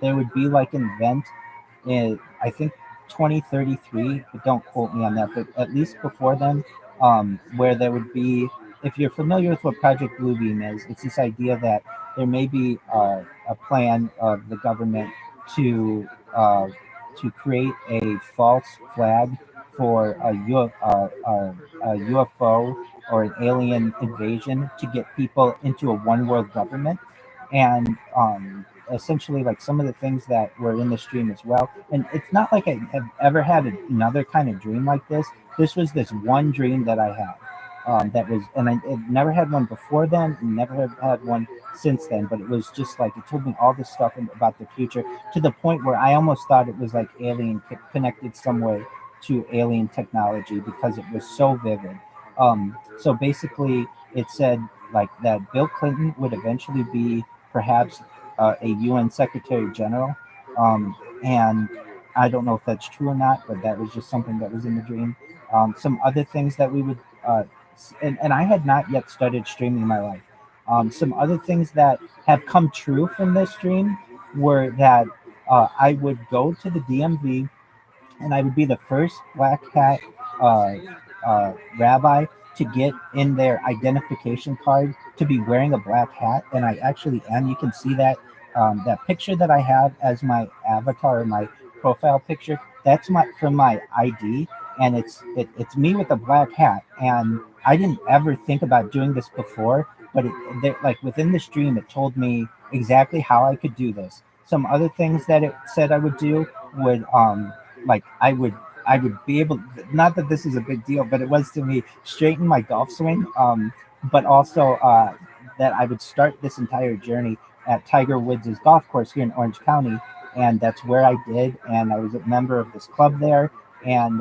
there would be like an event in, I think, 2033, but don't quote me on that. But at least before then, where there would be, if you're familiar with what Project Bluebeam is, it's this idea that there may be a plan of the government to create a false flag for a UFO or an alien invasion to get people into a one world government. And essentially, like some of the things that were in the stream as well. And it's not like I have ever had another kind of dream like this. This was this one dream that I had. That was, and I never had one before then, and never have had one since then. But it was just like it told me all this stuff about the future to the point where I almost thought it was like alien connected some way to alien technology because it was so vivid. So basically, it said like that Bill Clinton would eventually be perhaps a UN Secretary General, and I don't know if that's true or not, but that was just something that was in the dream. Some other things that we would, and I had not yet started streaming in my life. Some other things that have come true from this dream were that I would go to the DMV and I would be the first black hat uh, rabbi to get in their identification card to be wearing a black hat, and I actually am. You can see that that picture that I have as my avatar or my profile picture. That's my from my ID, and it's me with a black hat. And I didn't ever think about doing this before, but like within the stream, it told me exactly how I could do this. Some other things that it said I would do would like I would be able, not that this is a big deal, but it was to me, straighten my golf swing, but also that I would start this entire journey at Tiger Woods' golf course here in Orange County, and that's where I did, and I was a member of this club there, and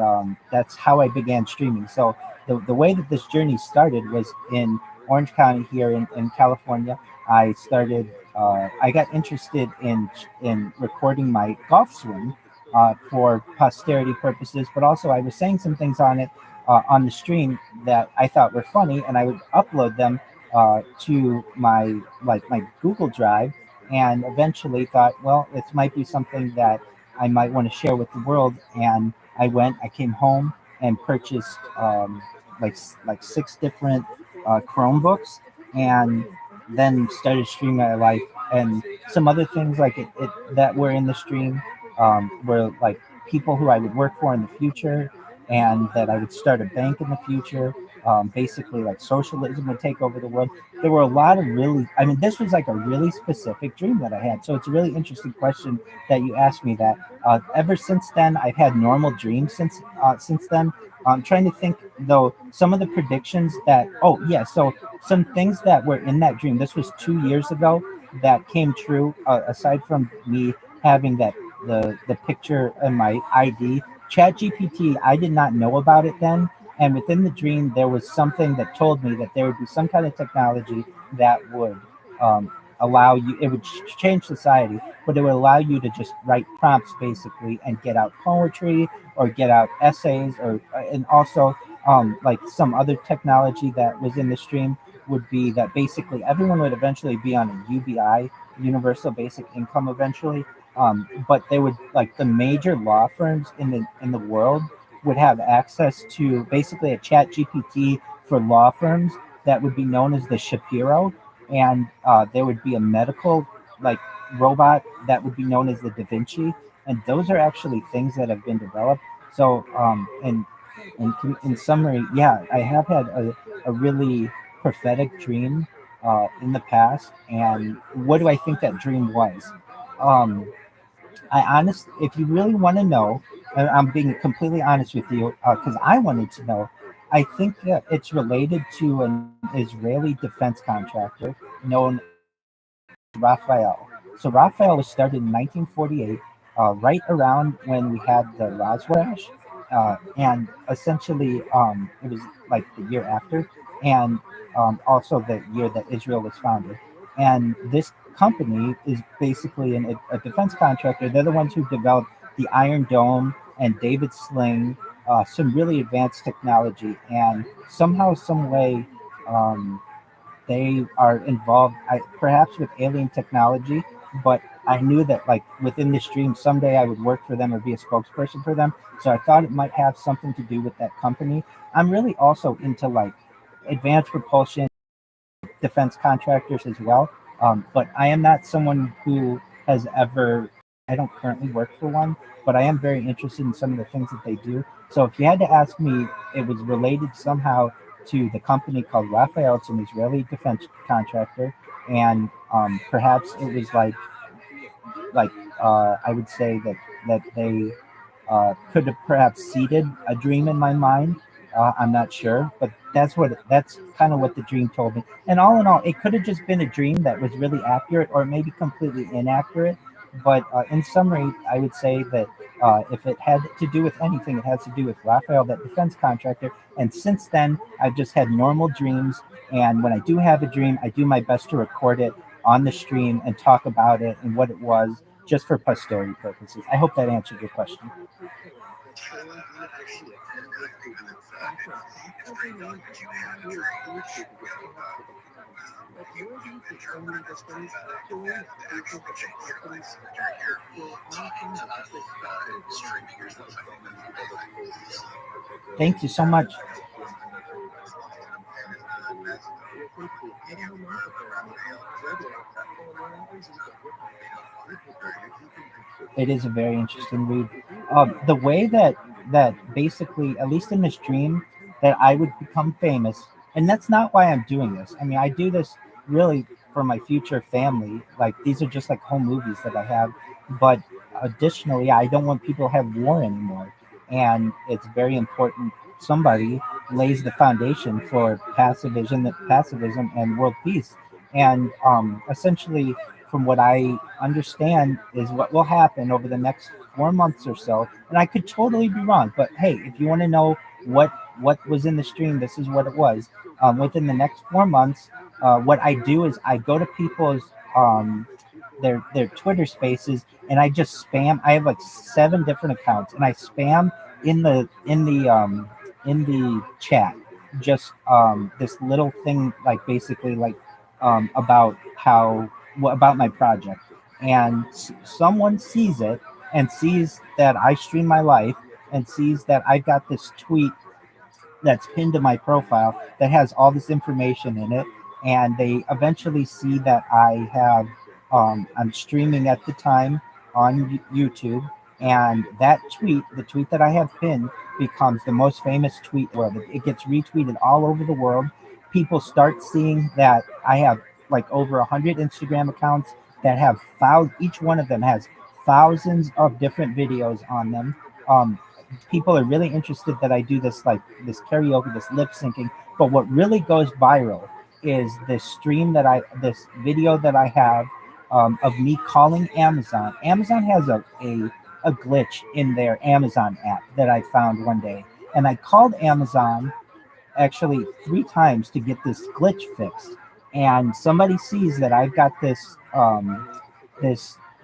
that's how I began streaming. So the way that this journey started was in Orange County here in California. I started. I got interested in recording my golf swing for posterity purposes, but also I was saying some things on it on the stream that I thought were funny, and I would upload them to my Google Drive, and eventually thought, well, this might be something that I might want to share with the world. And I came home and purchased like six different Chromebooks, and then started streaming my life. And some other things like it that were in the stream were like people who I would work for in the future, and that I would start a bank in the future. Basically, like socialism would take over the world. There were a lot of really, I mean, this was like a really specific dream that I had. So it's a really interesting question that you asked me that. Ever since then, I've had normal dreams since then. I'm trying to think though, some of the predictions that, oh, yeah, so some things that were in that dream, this was 2 years ago, that came true, aside from me having the picture and my ID. ChatGPT, I did not know about it then, and within the dream, there was something that told me that there would be some kind of technology that would allow you. It would change society, but it would allow you to just write prompts basically and get out poetry or get out essays, or and also like some other technology that was in the stream would be that basically everyone would eventually be on a UBI, universal basic income, eventually. But they would, like, the major law firms in the world would have access to basically a chat GPT for law firms that would be known as the Shapiro, and there would be a medical like robot that would be known as the Da Vinci, and those are actually things that have been developed. So in summary, yeah, I have had a really prophetic dream in the past. And what do I think that dream was? Um, if you really want to know, and I'm being completely honest with you, because I wanted to know, I think that it's related to an Israeli defense contractor known Raphael. So Raphael was started in 1948, right around when we had the Roswell crash, and essentially it was like the year after, and also the year that Israel was founded. And this company is basically a defense contractor. They're the ones who developed the Iron Dome and David Sling, some really advanced technology, and somehow, some way. They are involved, perhaps with alien technology, but I knew that, like, within this dream, someday I would work for them or be a spokesperson for them. So I thought it might have something to do with that company. I'm really also into like advanced propulsion, defense contractors as well. But I am not someone who has ever, I don't currently work for one, but I am very interested in some of the things that they do. So if you had to ask me, it was related somehow to the company called Raphael. It's an Israeli defense contractor. And perhaps it was like I would say that they could have perhaps seeded a dream in my mind. I'm not sure, but that's kind of what the dream told me. And all in all, it could have just been a dream that was really accurate, or maybe completely inaccurate. But in summary, I would say that if it had to do with anything, it has to do with Raphael, that defense contractor. And since then, I've just had normal dreams. And when I do have a dream, I do my best to record it on the stream and talk about it and what it was, just for posterity purposes. I hope that answered your question. Thank you so much. It is a very interesting read. The way that basically, at least in this dream, that I would become famous, and that's not why I'm doing this. I mean, I do this really for my future family. Like these are just like home movies that I have, but additionally, I don't want people to have war anymore, and it's very important. Somebody lays the foundation for pacifism and world peace, and essentially from what I understand, is what will happen over the next 4 months or so. And I could totally be wrong, but hey, if you want to know what was in the stream, this is what it was. Within the next 4 months, what I do is I go to people's their Twitter spaces and I just spam. I have like 7 different accounts, and I spam in the chat just this little thing, like basically like about about my project, and someone sees it and sees that I stream my life and sees that I've got this tweet that's pinned to my profile that has all this information in it, and they eventually see that I have I'm streaming at the time on YouTube, and that tweet, the tweet that I have pinned, becomes the most famous tweet in the world. It gets retweeted all over the world. People start seeing that I have like over 100 Instagram accounts that have each one of them has thousands of different videos on them. People are really interested that I do this, like this karaoke, this lip syncing. But what really goes viral is this video that I have of me calling Amazon. Amazon has a glitch in their Amazon app that I found one day, and I called Amazon actually 3 times to get this glitch fixed. And somebody sees that I've got this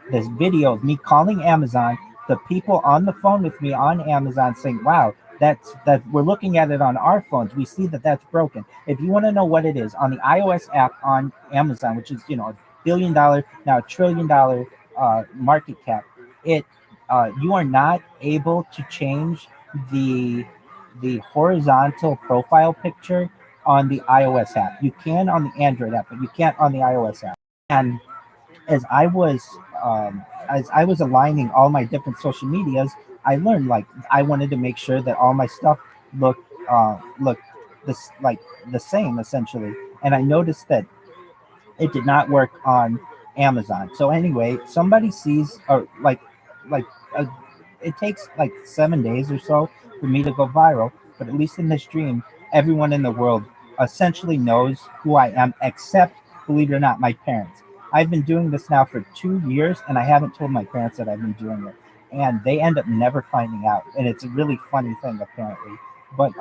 video of me calling Amazon, the people on the phone with me on Amazon saying, wow, that we're looking at it on our phones. We see that that's broken. If you want to know what it is, on the iOS app on Amazon, which is, $1 billion, now $1 trillion market cap, you are not able to change the horizontal profile picture on the iOS app. You can on the Android app, but you can't on the iOS app. And as I was aligning all my different social medias, I learned, like, I wanted to make sure that all my stuff looked this like the same essentially. And I noticed that it did not work on Amazon. So anyway, somebody sees, or it takes like 7 days or so for me to go viral. But at least in this dream, everyone in the world essentially knows who I am, except, believe it or not, my parents. I've been doing this now for 2 years, and I haven't told my parents that I've been doing it, and they end up never finding out. And it's a really funny thing, apparently. But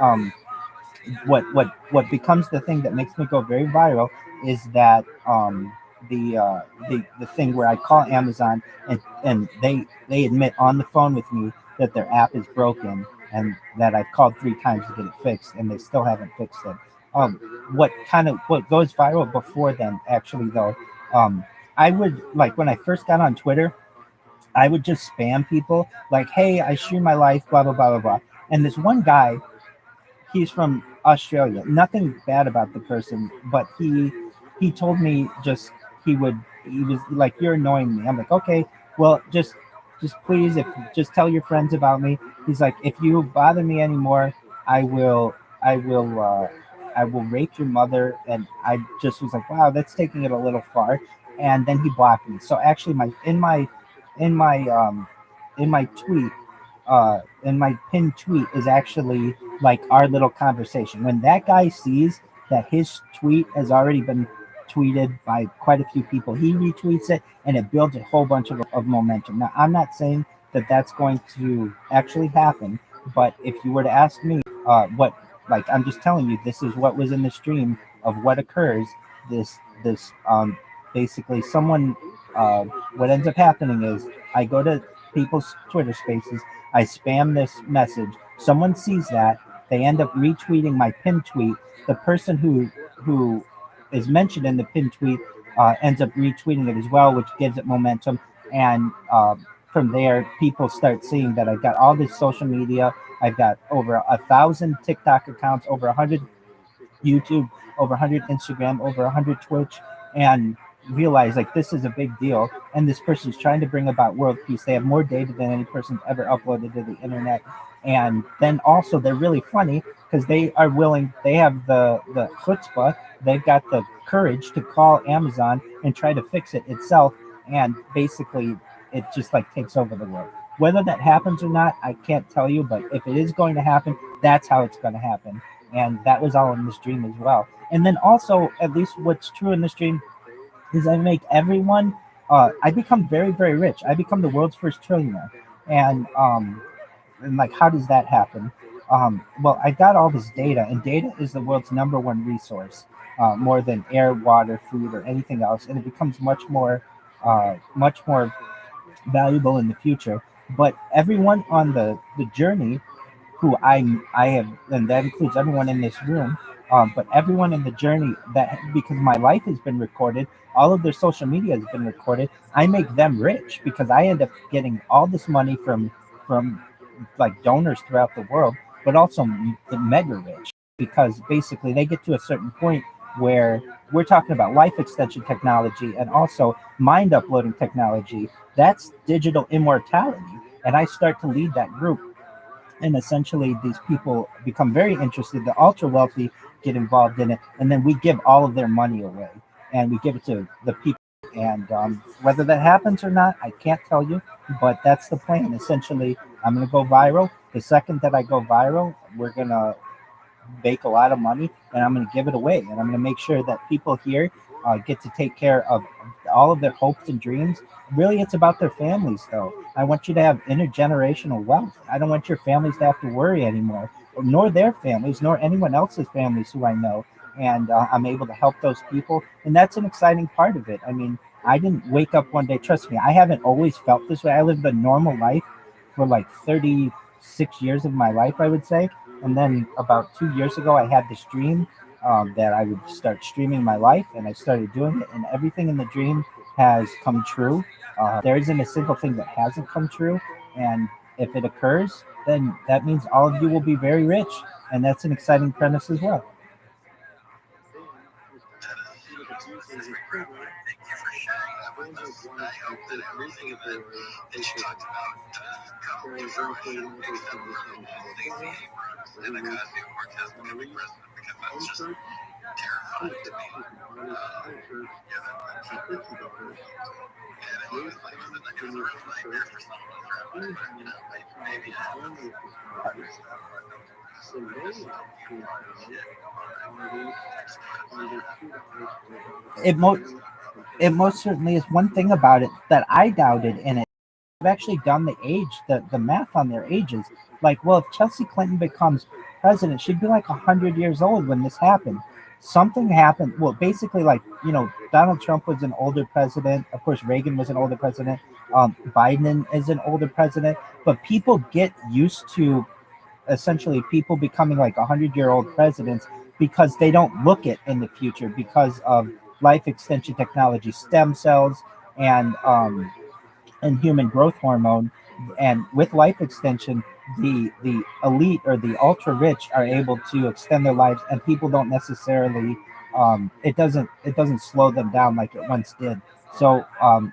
what becomes the thing that makes me go very viral is that the thing where I call Amazon, and they admit on the phone with me that their app is broken, and that I've called 3 times to get it fixed, and they still haven't fixed it. What goes viral before then, actually, though, I would, like, when I first got on Twitter, I would just spam people like, hey, I stream my life, blah blah blah blah blah. And this one guy, he's from Australia. Nothing bad about the person, but he told me he was like, you're annoying me. I'm like, okay, well, just please, just tell your friends about me. He's like, if you bother me anymore, I will rape your mother. And I just was like, wow, that's taking it a little far. And then he blocked me. So actually, in my tweet, in my pinned tweet, is actually like our little conversation. When that guy sees that his tweet has already been tweeted by quite a few people, he retweets it, and it builds a whole bunch of momentum. Now, I'm not saying that that's going to actually happen, but if you were to ask me, I'm just telling you, this is what was in the stream of what occurs. This basically, someone what ends up happening is I go to people's Twitter spaces, I spam this message, someone sees that, they end up retweeting my pinned tweet. The person who is mentioned in the pinned tweet ends up retweeting it as well, which gives it momentum. And from there, people start seeing that I've got all this social media. I've got over 1,000 TikTok accounts, over 100 YouTube, over 100 Instagram, over 100 Twitch, and realize like this is a big deal. And this person's trying to bring about world peace. They have more data than any person's ever uploaded to the internet. And then also they're really funny because they are willing, they have the chutzpah, they've got the courage to call Amazon and try to fix it itself. And basically it just like takes over the world. Whether that happens or not, I can't tell you, but if it is going to happen, that's how it's going to happen. And that was all in this dream as well. And then also, at least what's true in this dream is I make everyone, I become very, very rich. I become the world's first trillionaire. And like, how does that happen? Well, I got all this data, and data is the world's #1 resource, more than air, water, food, or anything else. And it becomes much more valuable in the future. But everyone on the journey who I have, and that includes everyone in this room, but everyone in the journey, that because my life has been recorded, all of their social media has been recorded, I make them rich because I end up getting all this money from like donors throughout the world, but also the mega rich, because basically they get to a certain point where we're talking about life extension technology and also mind uploading technology. That's digital immortality. And I start to lead that group. And essentially, these people become very interested. The ultra wealthy get involved in it, and then we give all of their money away, and we give it to the people. And whether that happens or not, I can't tell you, but that's the plan. Essentially, I'm going to go viral. The second that I go viral, we're going to make a lot of money, and I'm going to give it away. And I'm going to make sure that people here get to take care of all of their hopes and dreams. Really, it's about their families, though. I want you to have intergenerational wealth. I don't want your families to have to worry anymore, nor their families, nor anyone else's families who I know. And I'm able to help those people. And that's an exciting part of it. I mean, I didn't wake up one day. Trust me, I haven't always felt this way. I lived a normal life for like 36 years of my life, I would say. And then about 2 years ago, I had this dream that I would start streaming my life, and I started doing it, and everything in the dream has come true. There isn't a single thing that hasn't come true, and if it occurs, then that means all of you will be very rich, and that's an exciting premise as well. Thank you for sharing that with us. I hope that everything that you talked about comes to fruition, except for Stacey Abrams and Ocasio-Cortez becoming president, because that's just terrifying to me. And it was like, it was a real nightmare for some of us rabbis, but maybe it happens. It most certainly is. One thing about it that I doubted in it, I've actually done the math on their ages. Like, well, if Chelsea Clinton becomes president, she'd be like 100 years old when this happened. Something happened. Well, basically, like, Donald Trump was an older president. Of course, Reagan was an older president. Biden is an older president. But people get used to essentially people becoming like 100-year-old presidents because they don't look it in the future because of life extension technology, stem cells, and human growth hormone. And with life extension, the elite or the ultra rich are able to extend their lives, and people don't necessarily it doesn't slow them down like it once did. So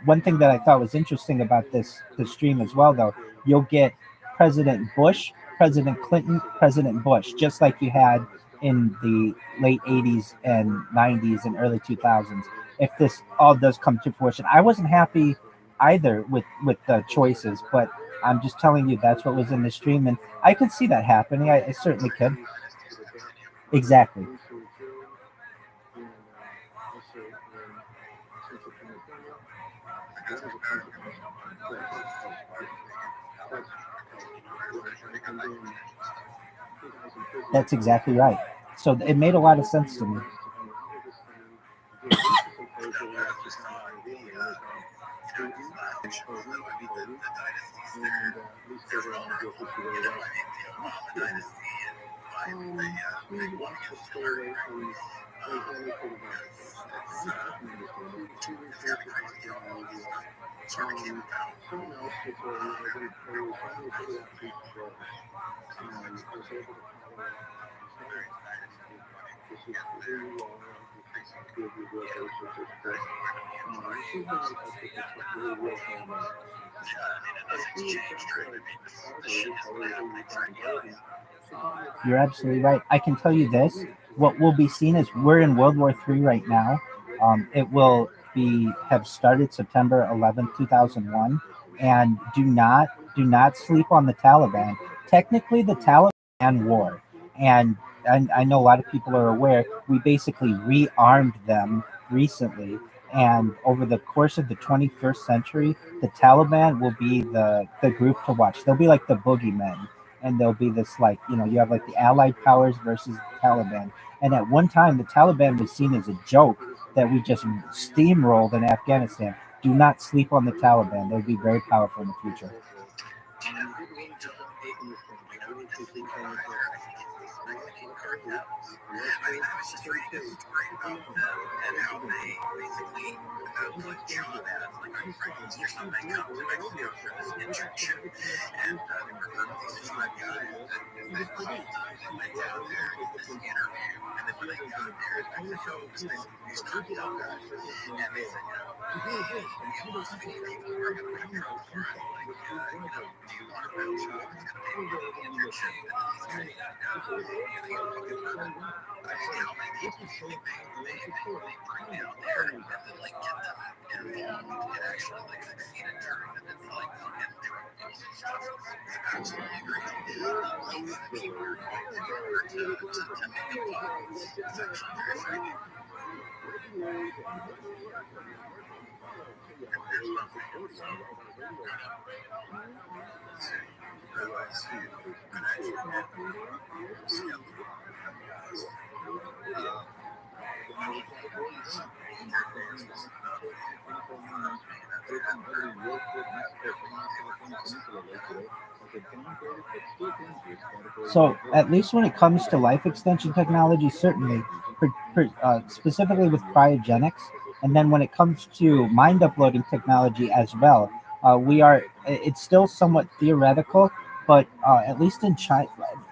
one thing that I thought was interesting about this stream as well, though, you'll get President Bush, President Clinton, President Bush, just like you had in the late 80s and 90s and early 2000s. If this all does come to fruition, I wasn't happy either with the choices, but I'm just telling you that's what was in the stream, and I could see that happening. I certainly could. Exactly. That's exactly right. So it made a lot of sense to me. You're absolutely right. I can tell you this: what will be seen is we're in World War III right now. It will be have started September 11th, 2001, and do not sleep on the Taliban. Technically, the Taliban war, and I know a lot of people are aware. We basically rearmed them recently, and over the course of the 21st century, the Taliban will be the group to watch. They'll be like the boogeymen, and there'll be this, like, you have like the Allied powers versus the Taliban. And at one time, the Taliban was seen as a joke that we just steamrolled in Afghanistan. Do not sleep on the Taliban. They'll be very powerful in the future. So, at least when it comes to life extension technology, certainly, specifically with cryogenics, and then when it comes to mind uploading technology as well, it's still somewhat theoretical, but at least in China,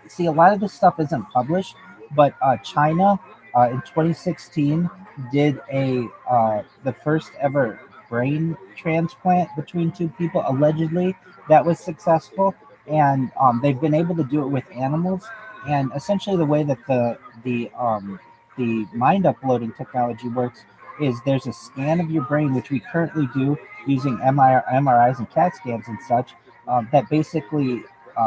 see, a lot of this stuff isn't published, but China in 2016 did the first ever brain transplant between two people, allegedly, that was successful. And they've been able to do it with animals. And essentially, the way that the mind uploading technology works is there's a scan of your brain, which we currently do using MRIs and CAT scans and such, that basically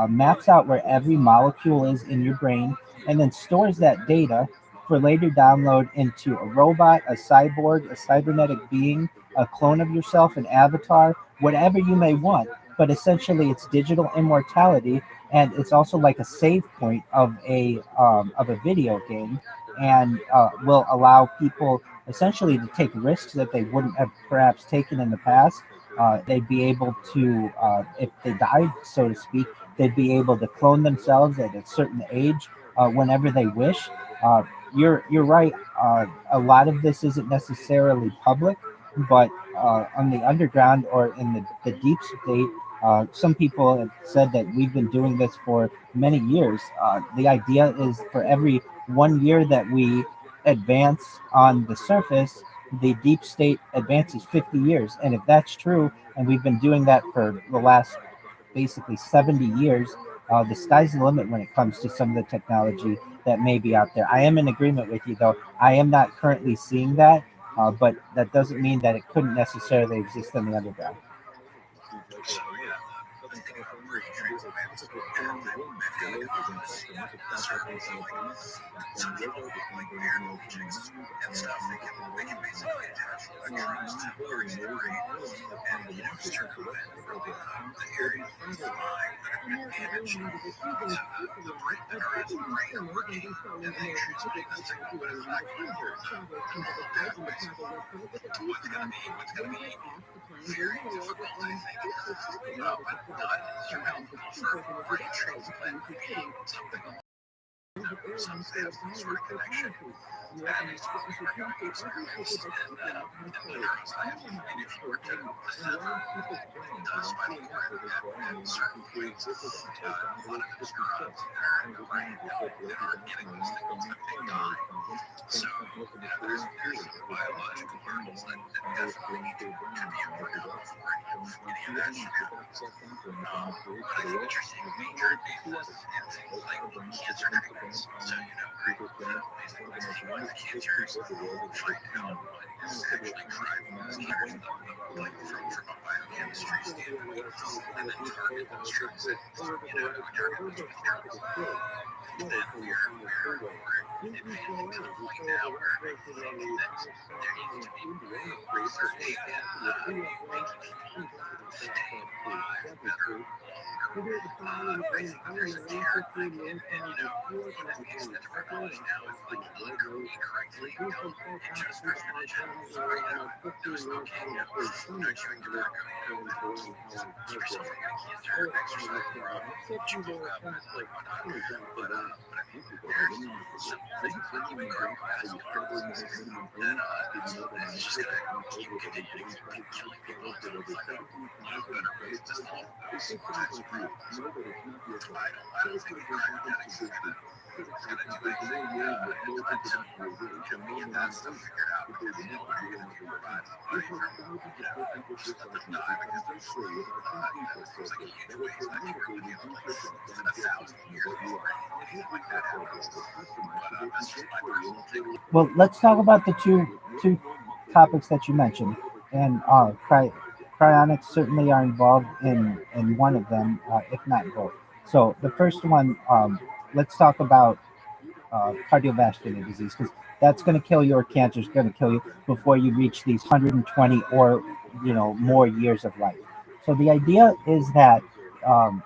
maps out where every molecule is in your brain, and then stores that data for later download into a robot, a cyborg, a cybernetic being, a clone of yourself, an avatar, whatever you may want. But essentially, it's digital immortality, and it's also like a save point of a video game, and will allow people essentially to take risks that they wouldn't have perhaps taken in the past. They'd be able to, if they died, so to speak, they'd be able to clone themselves at a certain age whenever they wish. You're right. A lot of this isn't necessarily public, but on the underground or in the deep state, some people have said that we've been doing this for many years. The idea is for every 1 year that we advance on the surface, the deep state advances 50 years. And if that's true, and we've been doing that for the last basically 70 years, the sky's the limit when it comes to some of the technology that may be out there. I am in agreement with you, though. I am not currently seeing that, but that doesn't mean that it couldn't necessarily exist in the underground. No, but you help offer free transplant pain, something some have sort of connection that is your experience and the neuroscience. And if you were to listen to spinal cord at certain points, a lot of those neurons in your brain, they're getting those signals at big time. So there's biological hurdles that definitely need to be overcome before any of that should happen. But I think what you're seeing major advances in things like cancer treatments. So one of the cancers right now is actually driving those hundreds of like from a biochemistry standpoint, and then target those drugs that target those therapies. And then we're advancing to the point now where I think that there needs to be certainly making people stay alive better longer. I think there's a terrifying one of the things that we're calling now is like incorrectly interest responsion or cocaine dose, chewing tobacco for someone with cancer, exercise, chewing gum, like whatnot. But when you increase these drugs, then it's just gonna keep continuing to keep killing people until it's like I'm gonna raise this whole supervised group. I don't think genetics is gonna do anything until we get that stuff figured out. Because people are gonna be surviving away from just let them die because there's there's like a huge waste that can really be like 1,000 years before anything like that happens. But that's just my personal take. Well, let's talk about the two topics that you mentioned, and cryonics certainly are involved in one of them, if not both. So the first one, let's talk about cardiovascular disease, because that's going to kill you, or cancer is going to kill you before you reach these 120 or more years of life. So the idea is that,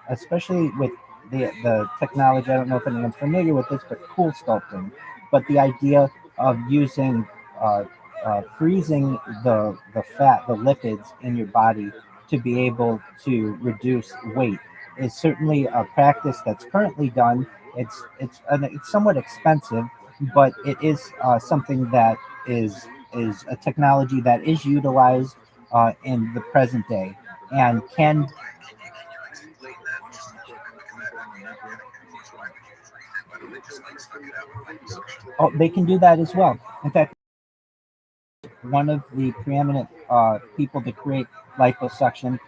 especially with the technology, I don't know if anyone's familiar with this, but cool sculpting. But the idea of using freezing the fat, the lipids in your body to be able to reduce weight is certainly a practice that's currently done. It's somewhat expensive, but it is something that is a technology that is utilized in the present day, and can. Can you explain that just a little bit? Because I mean, I'm getting confused. Why would you freeze it? Why don't they just like suck it out with liposuction? Oh, they can do that as well. In fact, one of the preeminent people to create liposuction.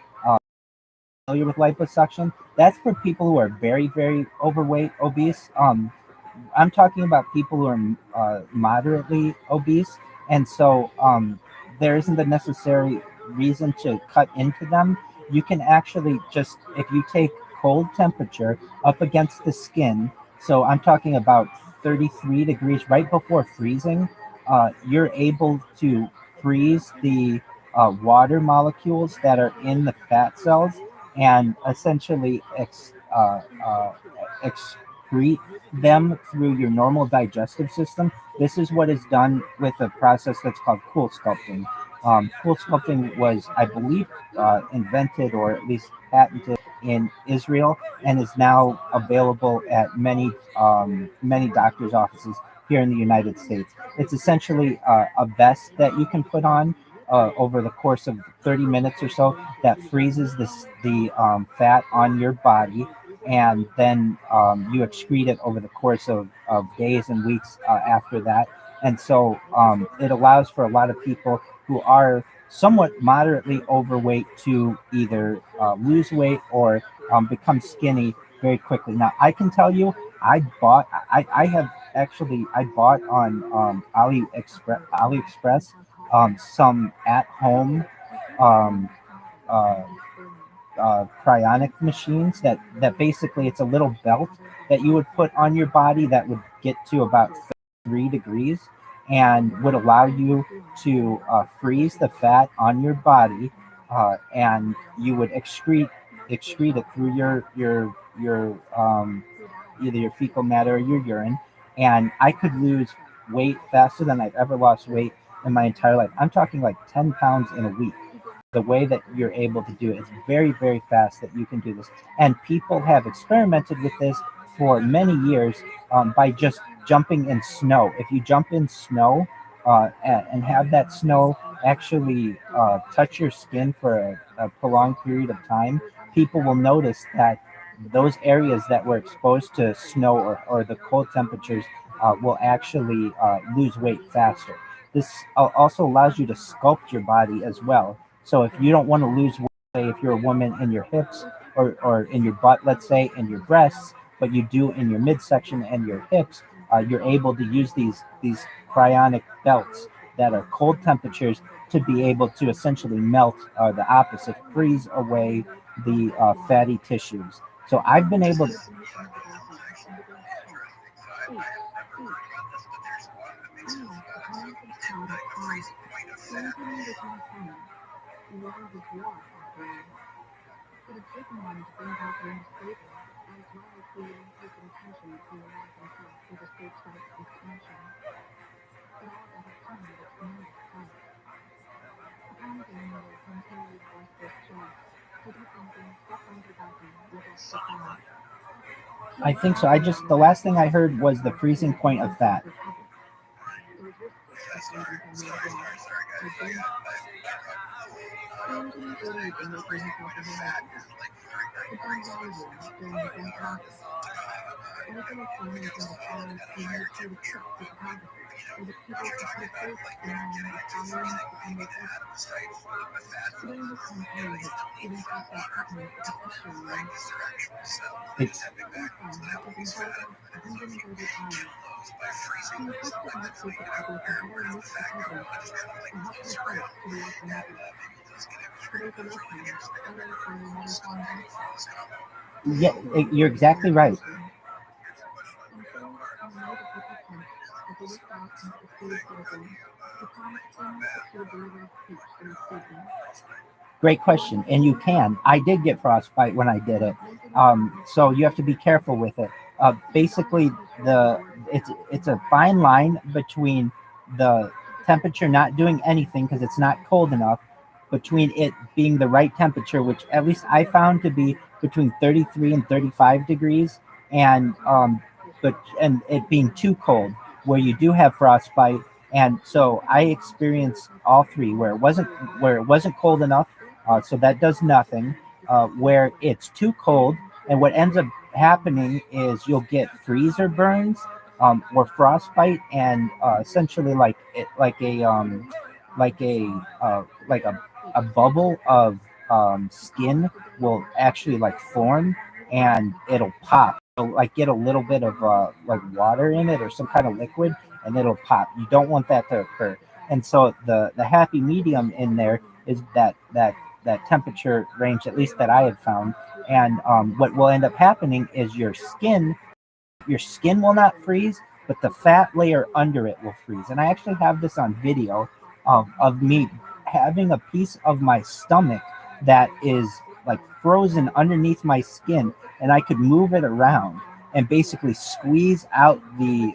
Familiar with liposuction? That's for people who are very, very overweight, obese. I'm talking about people who are moderately obese, and so there isn't the necessary reason to cut into them. You can actually just, if you take cold temperature up against the skin, so I'm talking about 33 degrees right before freezing, you're able to freeze the water molecules that are in the fat cells, and essentially excrete them through your normal digestive system. This is what is done with a process that's called cool sculpting. Cool sculpting was, I believe, invented or at least patented in Israel, and is now available at many doctors' offices here in the United States. It's essentially a vest that you can put on over the course of 30 minutes or so, that freezes the fat on your body, and then you excrete it over the course of days and weeks after that. And so it allows for a lot of people who are somewhat moderately overweight to either lose weight or become skinny very quickly. Now, I can tell you, I bought on AliExpress some at-home um, uh, cryonic machines that basically, it's a little belt that you would put on your body that would get to about 3 degrees, and would allow you to freeze the fat on your body, and you would excrete it through your either your fecal matter or your urine. And I could lose weight faster than I've ever lost weight in my entire life. I'm talking like 10 pounds in a week. the way that you're able to do it. It's very, very fast that you can do this. And people have experimented with this for many years by just jumping in snow. If you jump in snow and have that snow actually touch your skin for a prolonged period of time, people will notice that those areas that were exposed to snow or the cold temperatures will actually lose weight faster. This also allows you to sculpt your body as well. So if you don't want to lose weight, say if you're a woman in your hips or in your butt, let's say, in your breasts, but you do in your midsection and your hips, you're able to use these cryonic belts that are cold temperatures to be able to essentially melt the opposite, freeze away the fatty tissues. So I've been able to. I think so. The last thing I heard was the freezing point of fat. Yeah, you're exactly right. Great question, and you can. I did get frostbite when I did it, so you have to be careful with it. Basically, it's a fine line between the temperature not doing anything because it's not cold enough, between it being the right temperature, which at least I found to be between 33 and 35 degrees, and and it being too cold, where you do have frostbite. And so I experienced all three, where it wasn't cold enough, so that does nothing. Where it's too cold, and what ends up happening is you'll get freezer burns or frostbite, and essentially like a bubble of skin will actually like form, and it'll pop. It'll like get a little bit of like water in it or some kind of liquid, and it'll pop. You don't want that to occur. And so the happy medium in there is that temperature range, at least that I have found. And what will end up happening is your skin will not freeze, but the fat layer under it will freeze. And I actually have this on video of me having a piece of my stomach that is like frozen underneath my skin, and I could move it around and basically squeeze out the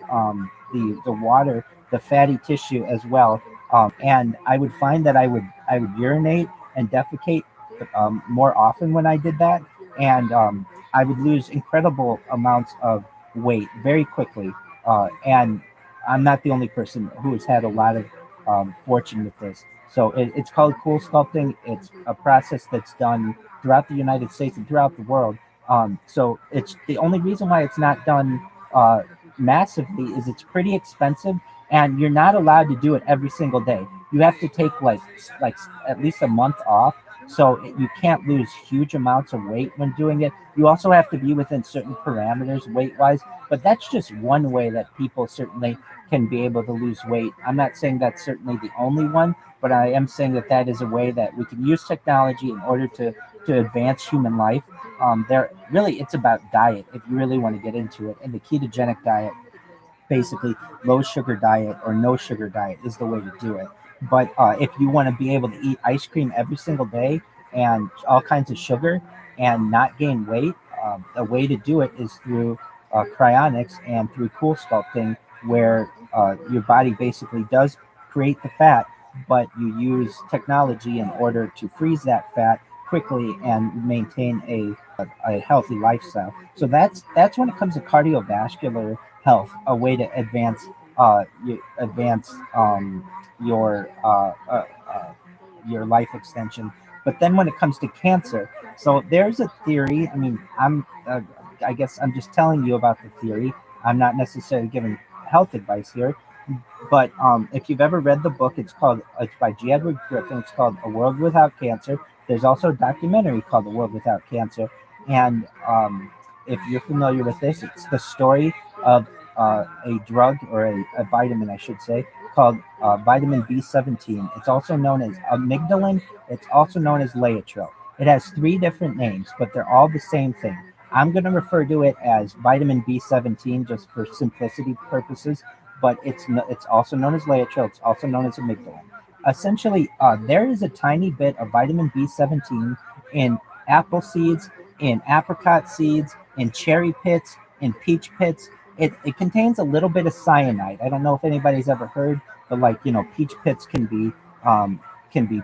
water, the fatty tissue as well. And I would find that I would urinate and defecate more often when I did that, and I would lose incredible amounts of weight very quickly. And I'm not the only person who has had a lot of fortune with this. So it's called cool sculpting. It's a process that's done throughout the United States and throughout the world. So it's the only reason why it's not done massively is it's pretty expensive, and you're not allowed to do it every single day. You have to take like at least a month off, so you can't lose huge amounts of weight when doing it. You also have to be within certain parameters weight wise, but that's just one way that people certainly can be able to lose weight. I'm not saying that's certainly the only one, but I am saying that that is a way that we can use technology in order to advance human life. There really, it's about diet if you really want to get into it, and the ketogenic diet, basically low sugar diet or no sugar diet, is the way to do it. But if you want to be able to eat ice cream every single day and all kinds of sugar and not gain weight, the way to do it is through cryonics and through cool sculpting, where your body basically does create the fat, but you use technology in order to freeze that fat quickly and maintain a healthy lifestyle. So that's when it comes to cardiovascular health, a way to advance your life extension. But then when it comes to cancer, so there's a theory. I mean, I guess I'm just telling you about the theory. I'm not necessarily giving health advice here. But if you've ever read the book, it's by G. Edward Griffin. It's called A World Without Cancer. There's also a documentary called A World Without Cancer. And if you're familiar with this, it's the story of a drug or a vitamin, I should say, called vitamin B17. It's also known as amygdalin. It's also known as laetrile. It has three different names, but they're all the same thing. I'm going to refer to it as vitamin B17 just for simplicity purposes, but it's also known as laetrile. It's also known as amygdalin. Essentially, there is a tiny bit of vitamin B17 in apple seeds, in apricot seeds, in cherry pits, in peach pits. It contains a little bit of cyanide. I don't know if anybody's ever heard, but peach pits can be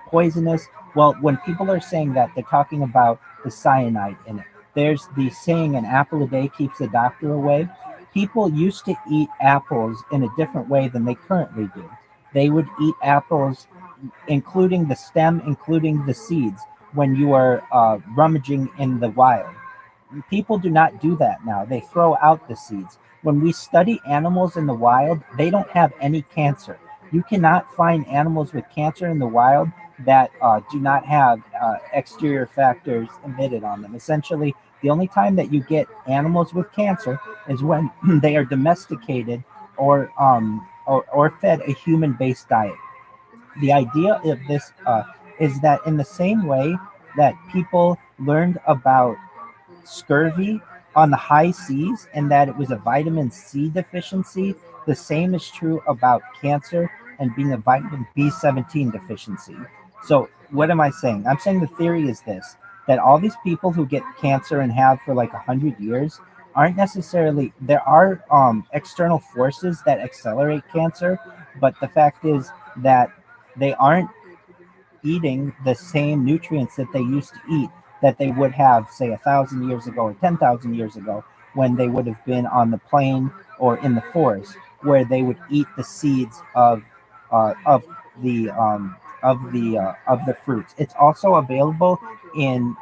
poisonous. Well, when people are saying that, they're talking about the cyanide in it. There's the saying, an apple a day keeps the doctor away. People used to eat apples in a different way than they currently do. They would eat apples, including the stem, including the seeds, when you are rummaging in the wild. People do not do that now. They throw out the seeds. When we study animals in the wild, they don't have any cancer. You cannot find animals with cancer in the wild that do not have exterior factors emitted on them. Essentially, the only time that you get animals with cancer is when they are domesticated or fed a human-based diet. The idea of this is that in the same way that people learned about scurvy on the high seas and that it was a vitamin C deficiency, the same is true about cancer and being a vitamin B17 deficiency. So, what am I saying? I'm saying the theory is this, that all these people who get cancer and have for like 100 years aren't necessarily, there are external forces that accelerate cancer, but the fact is that they aren't eating the same nutrients that they used to eat that they would have, say, 1,000 years ago or 10,000 years ago, when they would have been on the plain or in the forest, where they would eat the seeds uh, of the of the fruits. It's also available in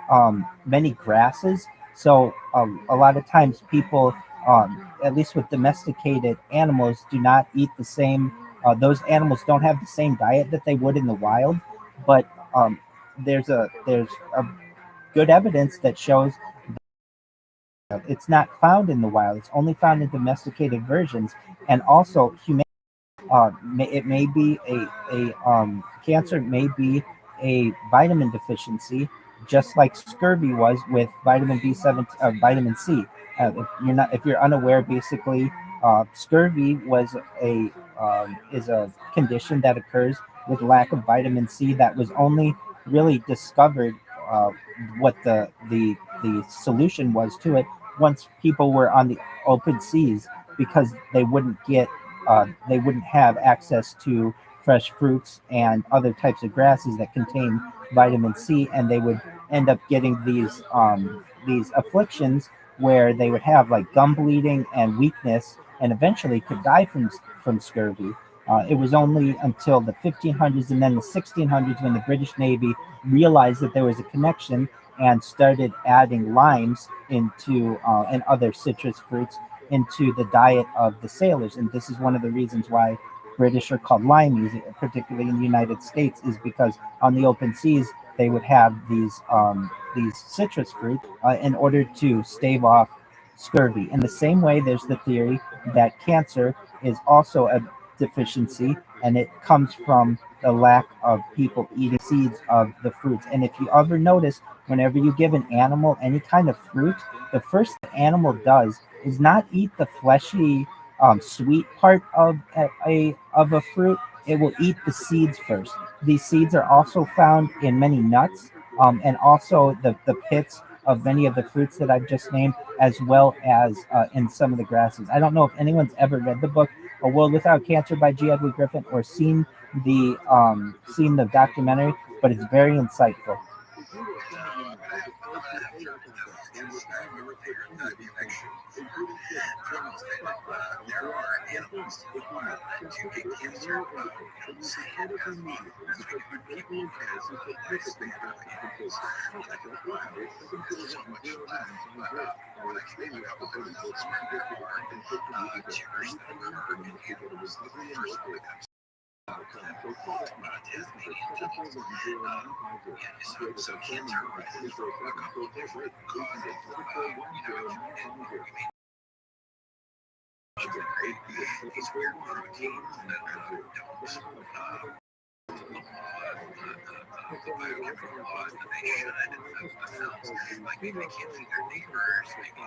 many grasses. So a lot of times people, at least with domesticated animals, do not eat the same. Those animals don't have the same diet that they would in the wild, but there's a good evidence that shows it's not found in the wild. It's only found in domesticated versions, and also human. It may be a cancer may be a vitamin deficiency, just like scurvy was with vitamin B7, vitamin C. If you're unaware, basically, scurvy is a condition that occurs with lack of vitamin C that was only really discovered, uh, what the solution was to it, once people were on the open seas, because they wouldn't have access to fresh fruits and other types of grasses that contain vitamin C, and they would end up getting these afflictions where they would have like gum bleeding and weakness, and eventually could die from scurvy. It was only until the 1500s and then the 1600s when the British Navy realized that there was a connection and started adding limes into and other citrus fruits into the diet of the sailors. And this is one of the reasons why British are called limeys, particularly in the United States, is because on the open seas they would have these citrus fruit in order to stave off scurvy. In the same way, there's the theory that cancer is also a deficiency, and it comes from the lack of people eating seeds of the fruits. And if you ever notice, whenever you give an animal any kind of fruit, the first the animal does is not eat the fleshy, sweet part of a fruit. It will eat the seeds first. These seeds are also found in many nuts, and also the pits of many of the fruits that I've just named, as well as in some of the grasses. I don't know if anyone's ever read the book A World Without Cancer by G. Edward Griffin, or seen the documentary, but it's very insightful. I'm gonna have to guess that over later in the election. There are animals in the wild that do get cancer. Say it as regular people have a lifespan of animals that in the wild. This is much less. But I can name a couple of those where there are tumors that occur in animals. The first one that comes Tasmanian devils. So cancer arises from a couple of different causes. These weird proteins that the biochemical laws that they should infect the cells. Like maybe they can't see their neighbors, maybe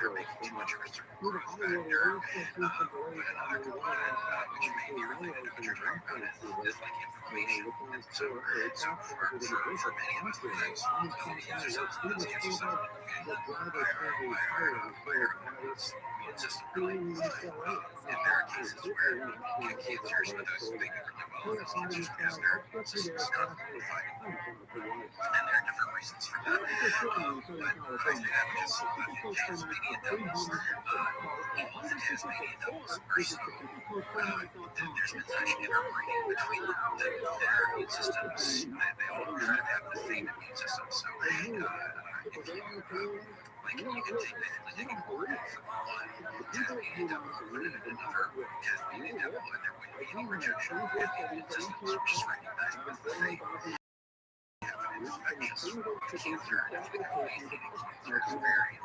they're making too much of a certain growth factor, which may be related to what you're talking about is like inflammation. And so for many of us, cancer cells, cancer cells, our immune system really, and there are cases where cancers are those things really well as cancers because their immune system is constantly fighting. And there are different reasons for that. But I think that is Tasmanian devils. The Tasmanian devils are so there's been such interbreeding between them that their immune systems, they all kind of have the same immune system. So if you like you can take a bullet from one Tasmanian devil, put it in another Tasmanian devil, and there wouldn't be any rejection. And the immune systems would just recognize them as the same. Cancer is very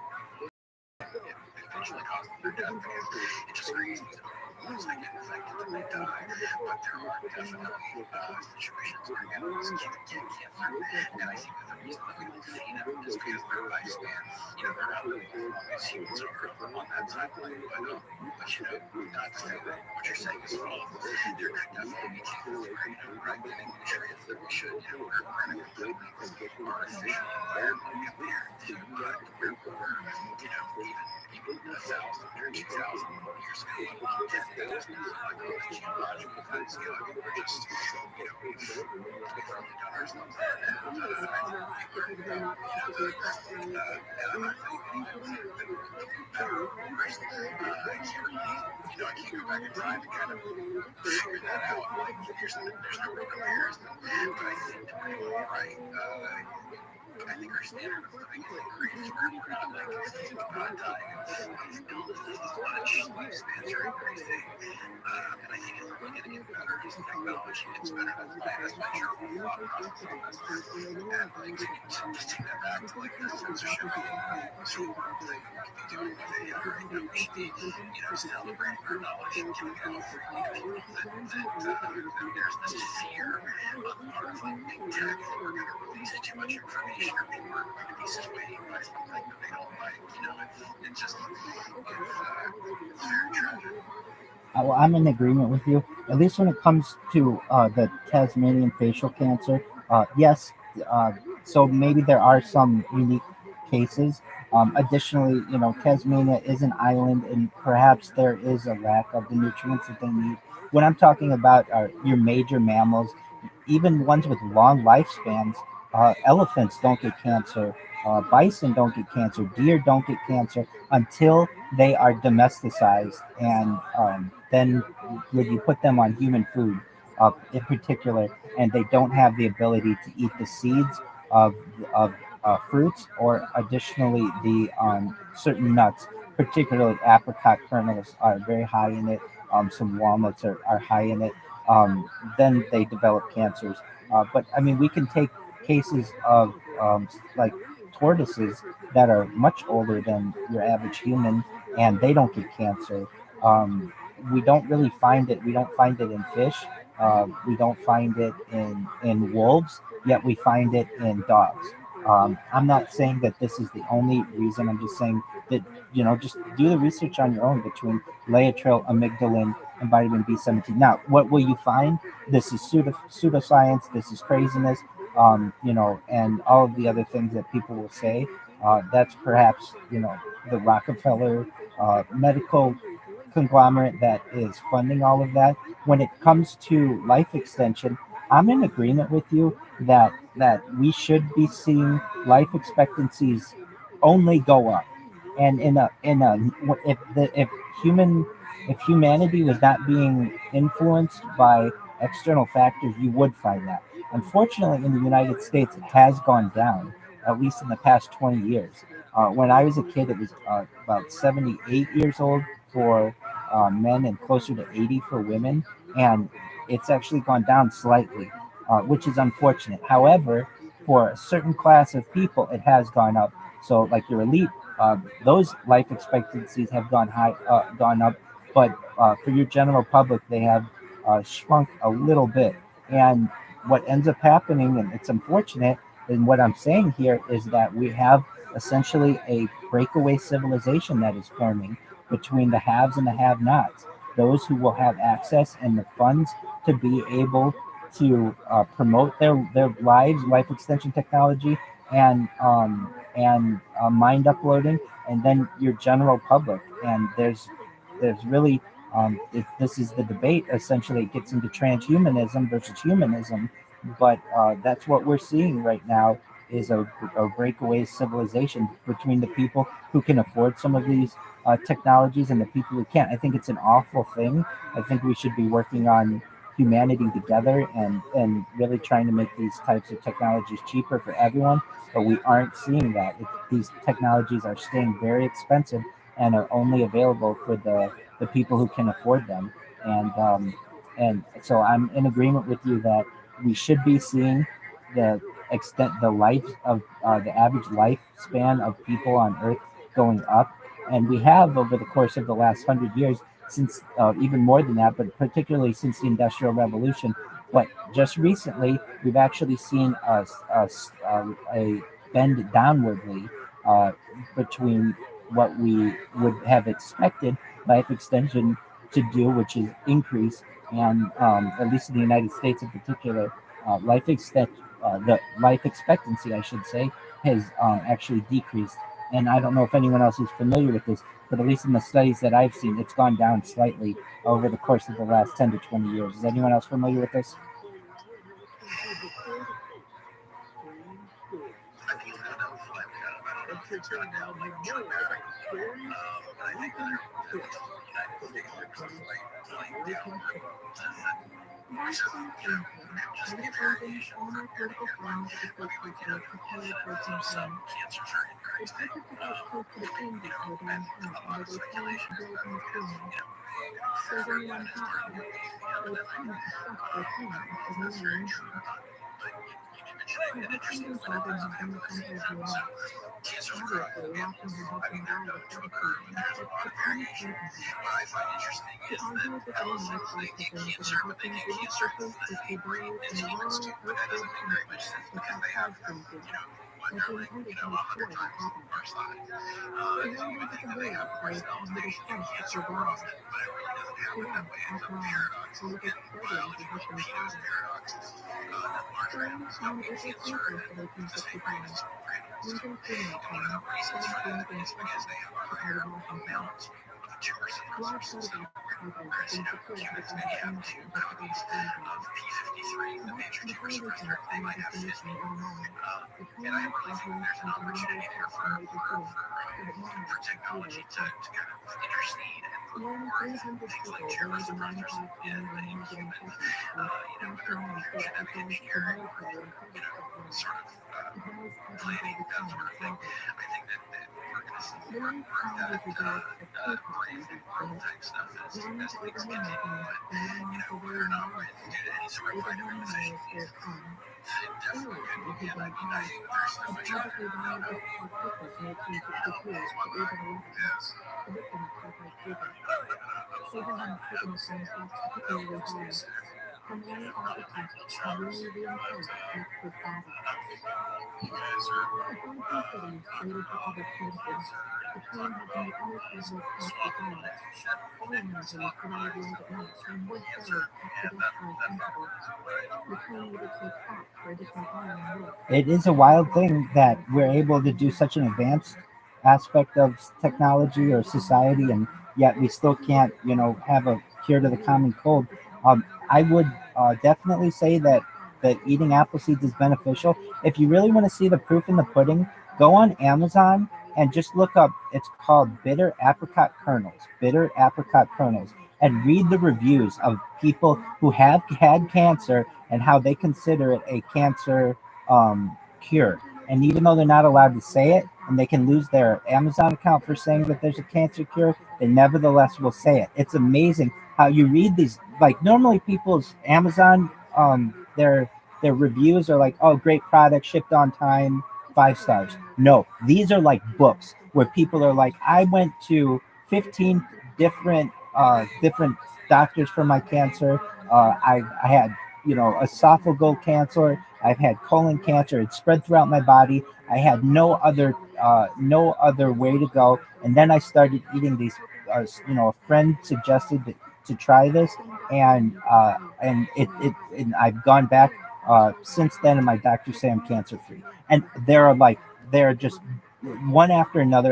eventually causes their death. It just crazy. Once they get infected, then they die. But there are definitely situations where animals can get cancer. And I think that the reason that we don't see them is because their lifespan, they're not really as long as humans are on that timeline. But not to say that what you're saying is wrong. There could definitely be cases where, right, getting nutrients that we should, we're going to get artificially nuclear to where even people in the 1,000 or 2,000 years ago, there was not a geological time scale. I mean, we're just, we've only done ourselves that. And I think I can't go back in time and kind of figure that out. Like, there's no real comparison. But I think you're right. I think our standard of living is increased. We're not dying as much. Lifespans are increasing. And I think it's only going to get better as technology gets better. That's my true thought process on this. And like, just take that back to like the censorship so thing we could be doing with AI right now. We should be, celebrating our knowledge and giving out that there's this fear on the part of like big tech that we're going to release too much information or people are going to be swayed by something that they don't like. It's just very tragic. Well, I'm in agreement with you, at least when it comes to the Tasmanian facial cancer. Yes, so maybe there are some unique cases. Additionally, Tasmania is an island, and perhaps there is a lack of the nutrients that they need. When I'm talking about your major mammals, even ones with long lifespans, elephants don't get cancer, bison don't get cancer, deer don't get cancer until they are domesticized, and then when you put them on human food, in particular, and they don't have the ability to eat the seeds of fruits, or additionally the certain nuts, particularly apricot kernels are very high in it. Some walnuts are high in it. Then they develop cancers. But I mean, we can take cases of like tortoises that are much older than your average human, and they don't get cancer. We don't really find it. We don't find it in fish. We don't find it in wolves. Yet we find it in dogs. I'm not saying that this is the only reason. I'm just saying that just do the research on your own between laetrile, amygdalin, and vitamin B17. Now, what will you find? This is pseudoscience. This is craziness. And all of the other things that people will say. That's perhaps the Rockefeller medical conglomerate that is funding all of that. When it comes to life extension, I'm in agreement with you that we should be seeing life expectancies only go up. And human if humanity was not being influenced by external factors, you would find that. Unfortunately, in the United States, it has gone down, at least in the past 20 years. When I was a kid, it was about 78 years old for men and closer to 80 for women. And it's actually gone down slightly, which is unfortunate. However, for a certain class of people, it has gone up. So, like your elite, those life expectancies have gone up, but for your general public, they have shrunk a little bit. And what ends up happening, and it's unfortunate, and what I'm saying here is that we have essentially a breakaway civilization that is forming between the haves and the have-nots. Those who will have access and the funds to be able to promote their life extension technology and mind uploading, and then your general public. And there's really this is the debate. Essentially, it gets into transhumanism versus humanism, but that's what we're seeing right now is a breakaway civilization between the people who can afford some of these technologies and the people who can't. I think it's an awful thing. I think we should be working on humanity together and really trying to make these types of technologies cheaper for everyone, but we aren't seeing that. These technologies are staying very expensive and are only available for the people who can afford them. And so I'm in agreement with you that we should be seeing the the life of the average lifespan of people on Earth going up, and we have over the course of the last 100 years, since even more than that, but particularly since the Industrial Revolution. But just recently, we've actually seen a bend downwardly uh, between what we would have expected life extension to do, which is increase, and at least in the United States in particular, the life expectancy, I should say, has actually decreased. And I don't know if anyone else is familiar with this, but at least in the studies that I've seen, it's gone down slightly over the course of the last 10 to 20 years. Is anyone else familiar with this? I think it's kind of like, I don't know if it's gone down like dramatically, but I think that the United States are kind of like down more so than just the variation of the we can have some cancer for increased and a lot of speculation because everyone is telling me that that's very true. But you mentioned an interesting clinical example as an example. So cancer drug, I mean, they're known to occur. There's a lot of variation. What I find interesting is that they get cancer, but they get cancer that they breed as humans do. But that doesn't make very much sense because they have, what, they're like, 100 times our size. But they have more cells, they can do cancer more often. But it really doesn't happen that way. And so paradoxes, again, human paradoxes, that larger animals don't get cancer and the same rate as small animals do. And one of the reasons for that is because they have a higher amount of the tumor cells versus whereas humans, they have two copies of p53, the major tumor suppressor. They might have 50. And I really think there's an opportunity there for technology to kind of intercede and move forward things like tumor suppressors and things human, genetic engineering or, sort of planning. I think that we're going to see more and more of that crazy world type stuff as things get to, we're not going to do any sort of like organization is definitely good. And I think there's stuff I try to as one that I pass. Those days you guys are It is a wild thing that we're able to do such an advanced aspect of technology or society and yet we still can't, have a cure to the common cold. I would definitely say that eating apple seeds is beneficial. If you really want to see the proof in the pudding, go on Amazon and just look up. It's called bitter apricot kernels. Bitter apricot kernels, and read the reviews of people who have had cancer and how they consider it a cancer cure. And even though they're not allowed to say it, and they can lose their Amazon account for saying that there's a cancer cure, they nevertheless will say it. It's amazing how you read these. Like normally, people's Amazon, their reviews are like, "Oh, great product, shipped on time, 5 stars." No, these are like books where people are like, "I went to 15 different doctors for my cancer. I had esophageal cancer. I've had colon cancer. It spread throughout my body. I had no other way to go. And then I started eating these. A friend suggested to try this, and and I've gone back since then, and my doctors say I'm cancer free. And they're just one after another.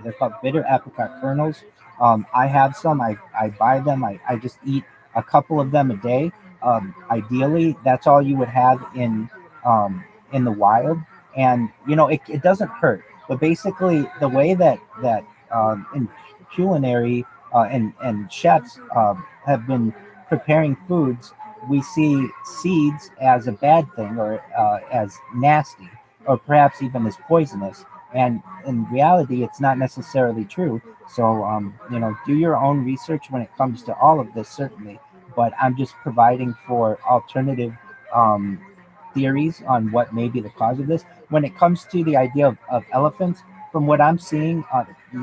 They're called bitter apricot kernels. I have some. I buy them. I just eat a couple of them a day. Ideally, that's all you would have in the wild, and it doesn't hurt. But basically, the way that in culinary and chefs have been preparing foods, we see seeds as a bad thing or as nasty or perhaps even as poisonous. And in reality, it's not necessarily true. So, do your own research when it comes to all of this, certainly. But I'm just providing for alternative um, theories on what may be the cause of this. When it comes to the idea of elephants, from what I'm seeing,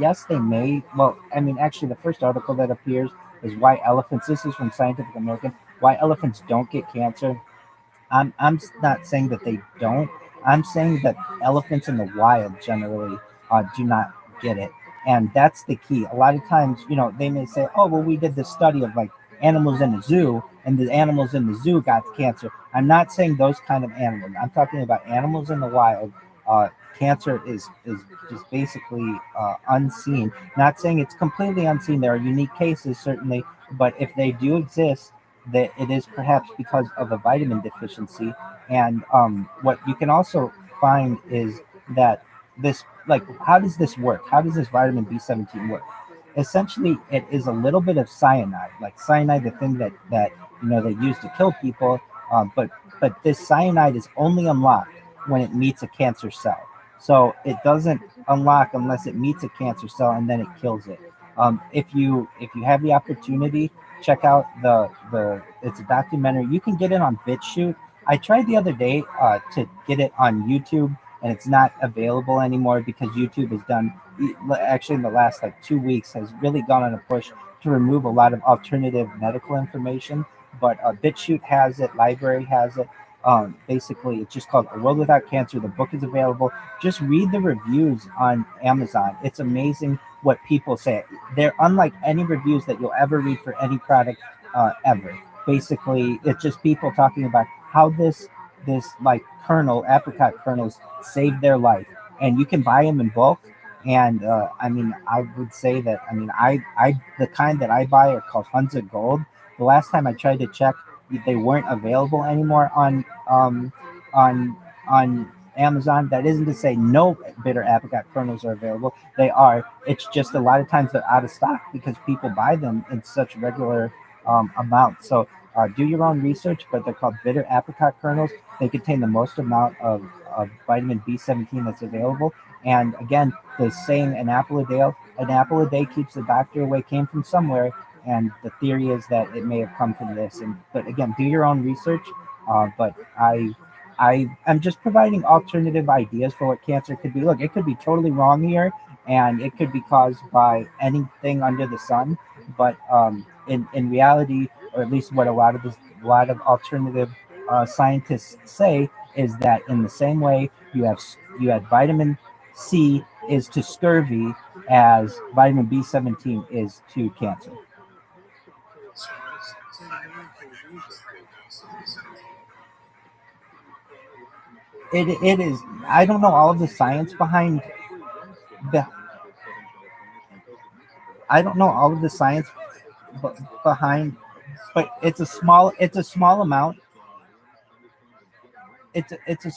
yes, they may. Well, I mean, actually, the first article that appears is why elephants. This is from Scientific American. Why elephants don't get cancer. I'm not saying that they don't. I'm saying that elephants in the wild generally do not get it, and that's the key. A lot of times, they may say, "Oh, well, we did this study of like animals in the zoo, and the animals in the zoo got cancer." I'm not saying those kind of animals. I'm talking about animals in the wild. Uh, Cancer is just basically unseen. Not saying it's completely unseen. There are unique cases certainly, but if they do exist, that it is perhaps because of a vitamin deficiency. And what you can also find is that this, like, how does this work? How does this vitamin B17 work? Essentially, it is a little bit of cyanide, like cyanide, the thing that they use to kill people. But this cyanide is only unlocked when it meets a cancer cell. So it doesn't unlock unless it meets a cancer cell, and then it kills it. If you have the opportunity, check out the it's a documentary. You can get it on BitChute. I tried the other day to get it on YouTube, and it's not available anymore because YouTube has done, actually in the last like 2 weeks, has really gone on a push to remove a lot of alternative medical information. But BitChute has it, Library has it. Basically, it's just called A World Without Cancer. The book is available. Just read the reviews on Amazon. It's amazing what people say. They're unlike any reviews that you'll ever read for any product ever. Basically, it's just people talking about how this like apricot kernels saved their life, and you can buy them in bulk. And I mean, I would say that, I mean, I the kind that I buy are called Hunza Gold. The last time I tried to check, they weren't available anymore on on Amazon. That isn't to say no bitter apricot kernels are available. They are. It's just a lot of times they're out of stock because people buy them in such regular amounts. So do your own research, but they're called bitter apricot kernels. They contain the most amount of vitamin B17 that's available. And again, the saying an apple a day keeps the doctor away came from somewhere. And the theory is that it may have come from this. But again, do your own research. But I am just providing alternative ideas for what cancer could be. Look, it could be totally wrong here, and it could be caused by anything under the sun. But in reality, or at least what a lot of alternative scientists say, is that in the same way you had vitamin C is to scurvy as vitamin B17 is to cancer. It is. I don't know all of the science behind the. I don't know all of the science behind, but it's a small amount. It's a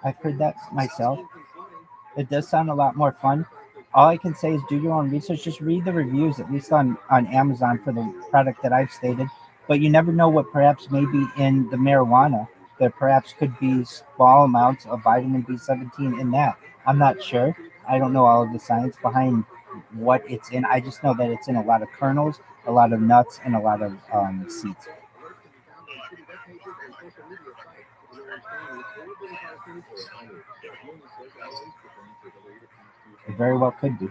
I've heard that myself. It does sound a lot more fun. All I can say is do your own research. Just read the reviews, at least on Amazon for the product that I've stated. But you never know what perhaps may be in the marijuana. There perhaps could be small amounts of vitamin B17 in that. I'm not sure. I don't know all of the science behind what it's in. I just know that it's in a lot of kernels, a lot of nuts, and a lot of seeds. It very well could be.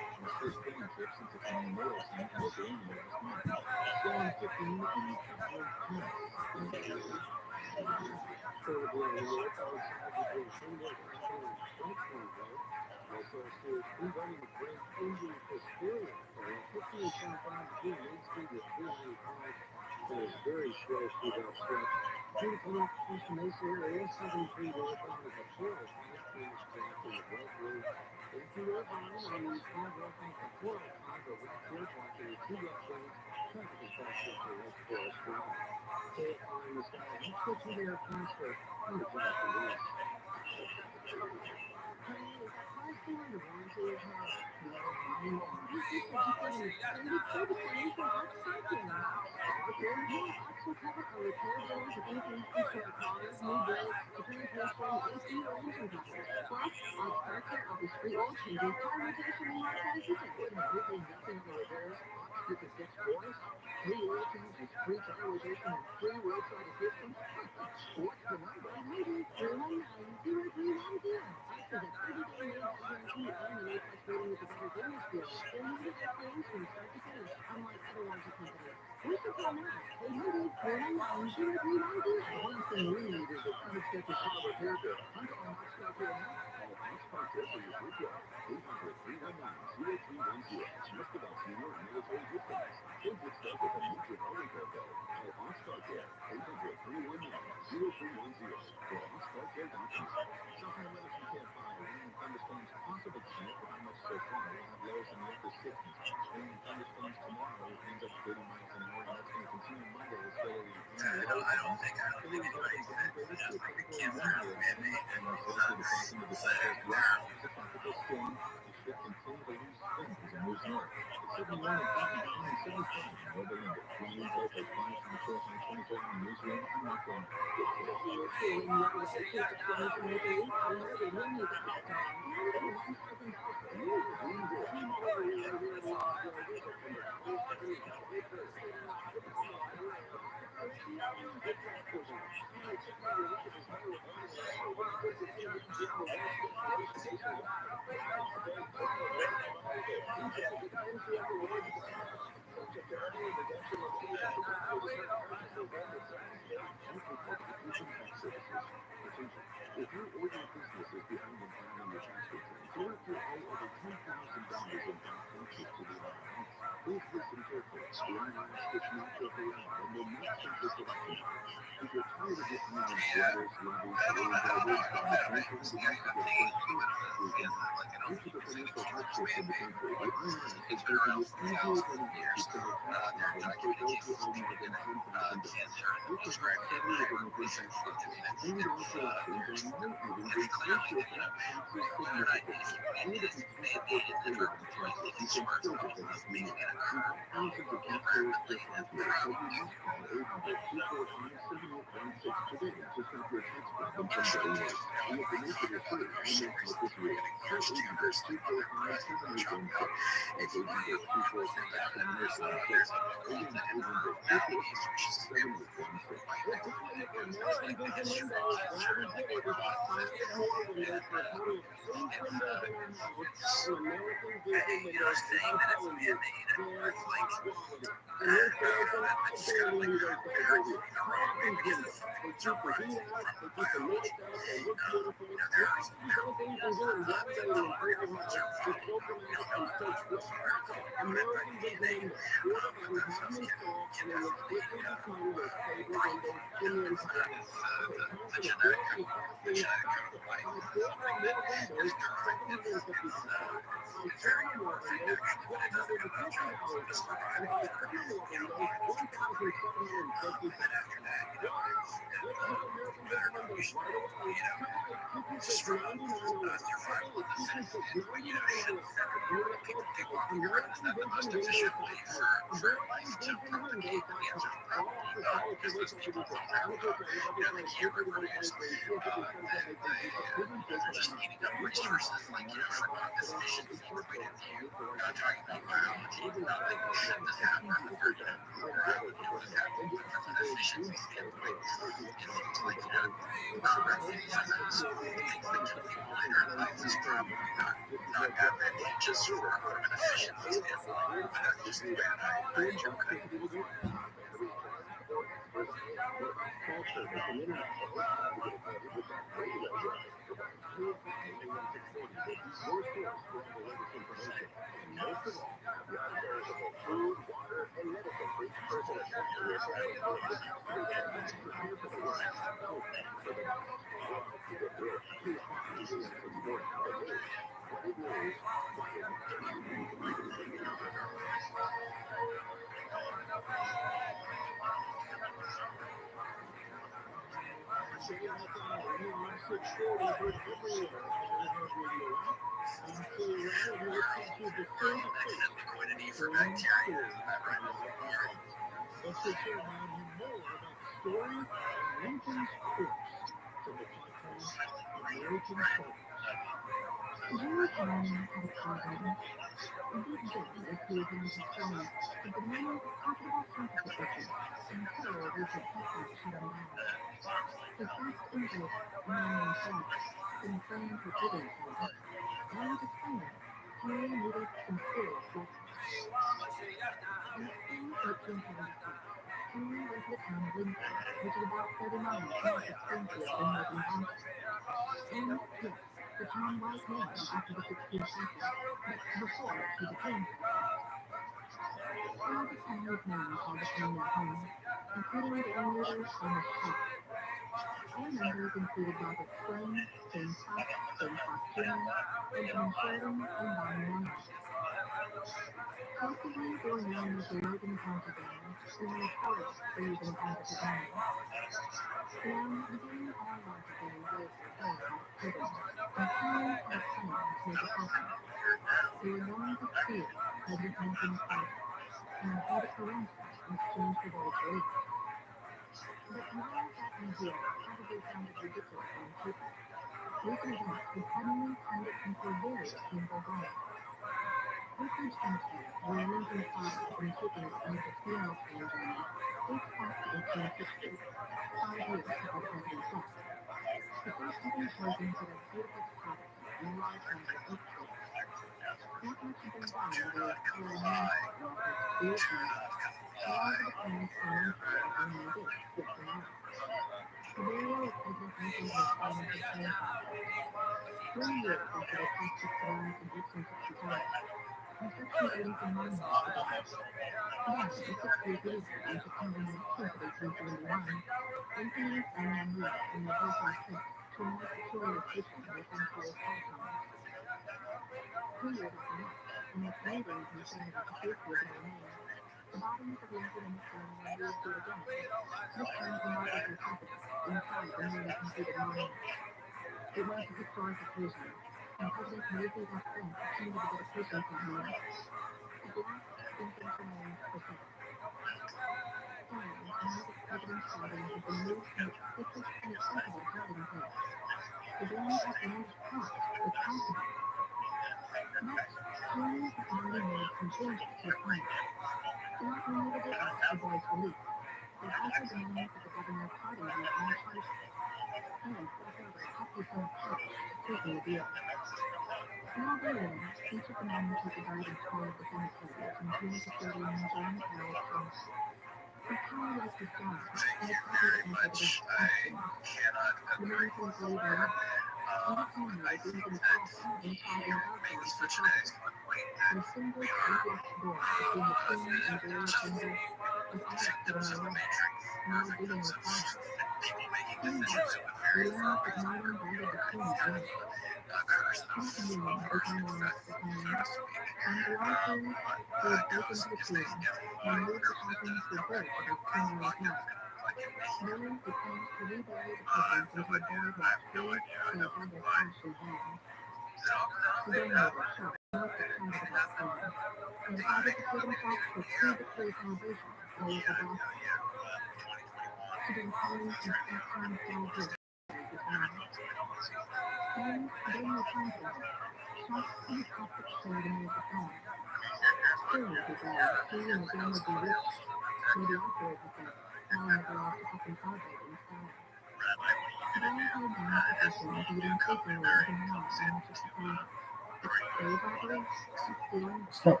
So,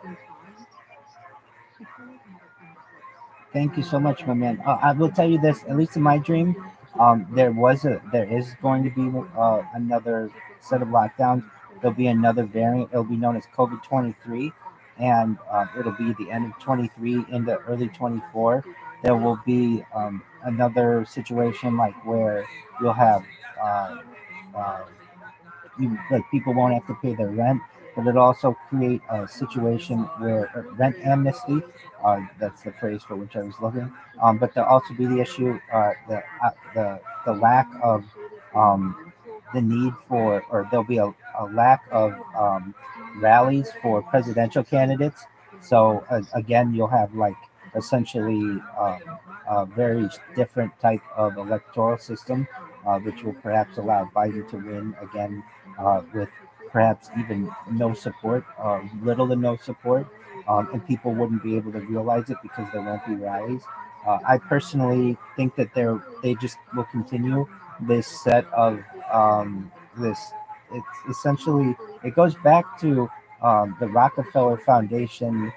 thank you so much, my man. I will tell you this, at least in my dream, there is going to be another set of lockdowns. There'll be another variant. It'll be known as COVID 23, and it'll be the end of 23 into early 24. There will be another situation like where you'll have uh, like people won't have to pay their rent, but it also create a situation where rent amnesty. That's the phrase for which I was looking. But there'll also be the issue, the lack of the need for, or there'll be a lack of rallies for presidential candidates. So again, you'll have like essentially a very different type of electoral system, which will perhaps allow Biden to win again with perhaps even no support, little to no support, and people wouldn't be able to realize it because there won't be rallies. I personally think that they just will continue this set of this. It's essentially it goes back to the Rockefeller Foundation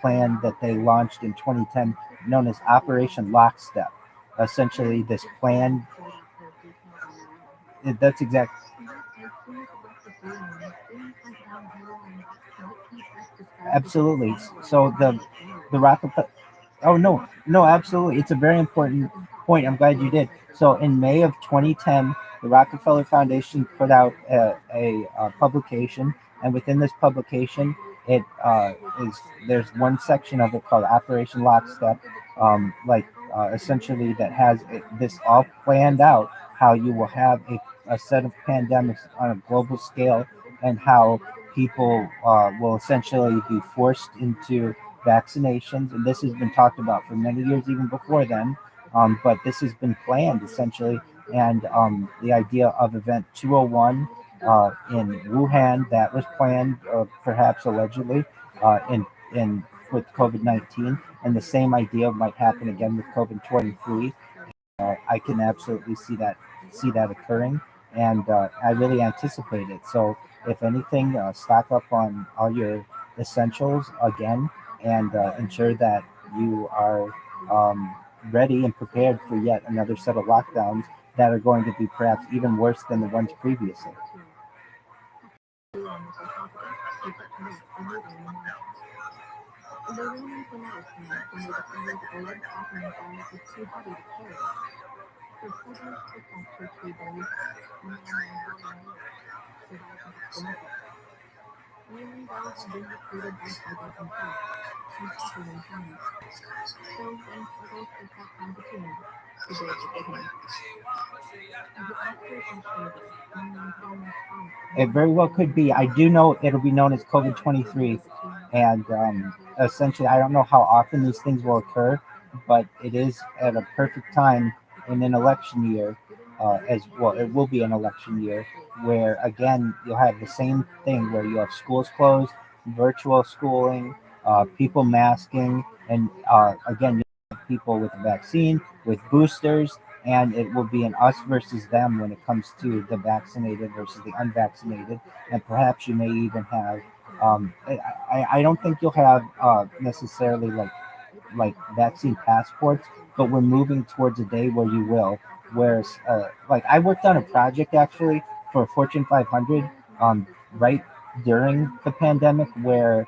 plan that they launched in 2010, known as Operation Lockstep. Essentially, this plan. That's exact. Absolutely. So the Rockefeller. Oh no, absolutely. It's a very important point. I'm glad you did. So in May of 2010, the Rockefeller Foundation put out a publication, and within this publication, it is there's one section of it called Operation Lockstep, essentially that has this all planned out. How you will have a set of pandemics on a global scale, and how people will essentially be forced into vaccinations, and this has been talked about for many years, even before then. But this has been planned essentially, and the idea of Event 201 in Wuhan that was planned, perhaps allegedly, in with COVID-19, and the same idea might happen again with COVID 23. I can absolutely see that occurring, and I really anticipate it. So, if anything, stock up on all your essentials again, and ensure that you are ready and prepared for yet another set of lockdowns that are going to be perhaps even worse than the ones previously. It very well could be. I do know it'll be known as COVID 23, and essentially, I don't know how often these things will occur, but it is at a perfect time in an election year, as well. It will be an election year where again you'll have the same thing where you have schools closed, virtual schooling, people masking, and again you have people with the vaccine, with boosters, and it will be an us versus them when it comes to the vaccinated versus the unvaccinated, and perhaps you may even have. I don't think you'll have necessarily like vaccine passports, but we're moving towards a day where you will. Whereas, like I worked on a project actually for Fortune 500, right during the pandemic, where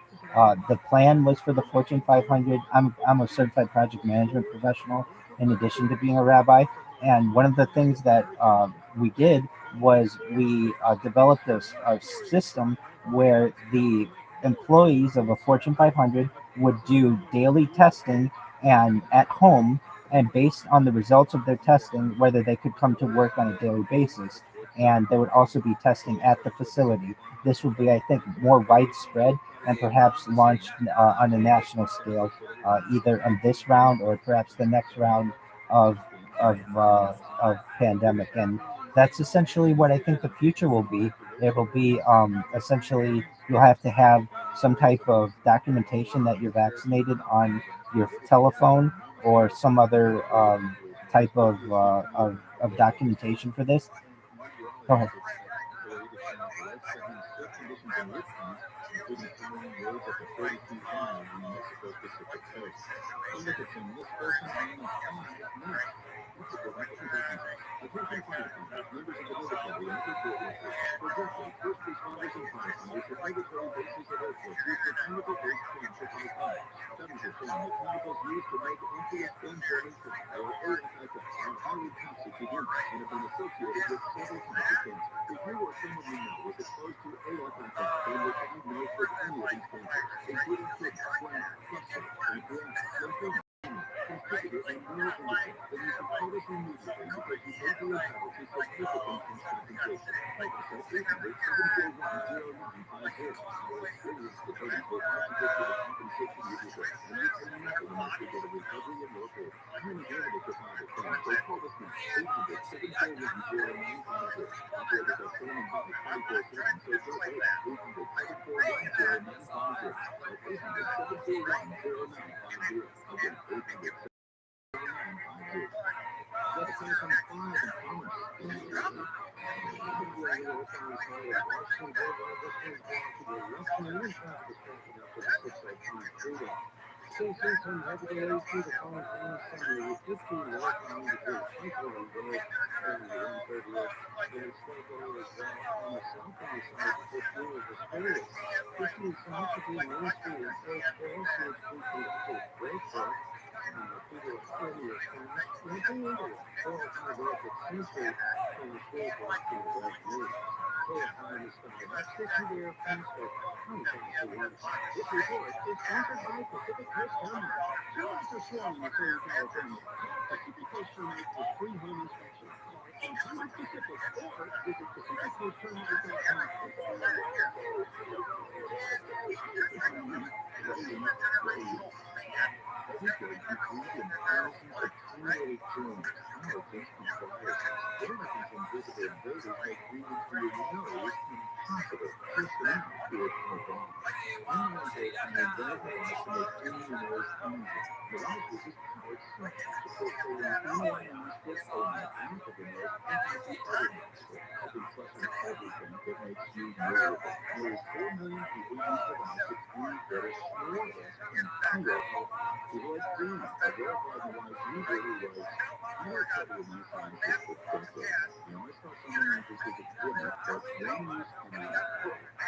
the plan was for the Fortune 500. I'm a certified project management professional in addition to being a rabbi, and one of the things that we did was we developed a system where the employees of a Fortune 500 would do daily testing and at home, and based on the results of their testing, whether they could come to work on a daily basis. And there would also be testing at the facility. This would be, I think, more widespread and perhaps launched on a national scale, either in this round or perhaps the next round of of pandemic. And that's essentially what I think the future will be. It will be essentially you'll have to have some type of documentation that you're vaccinated on your telephone or some other type of documentation for this. Go ahead.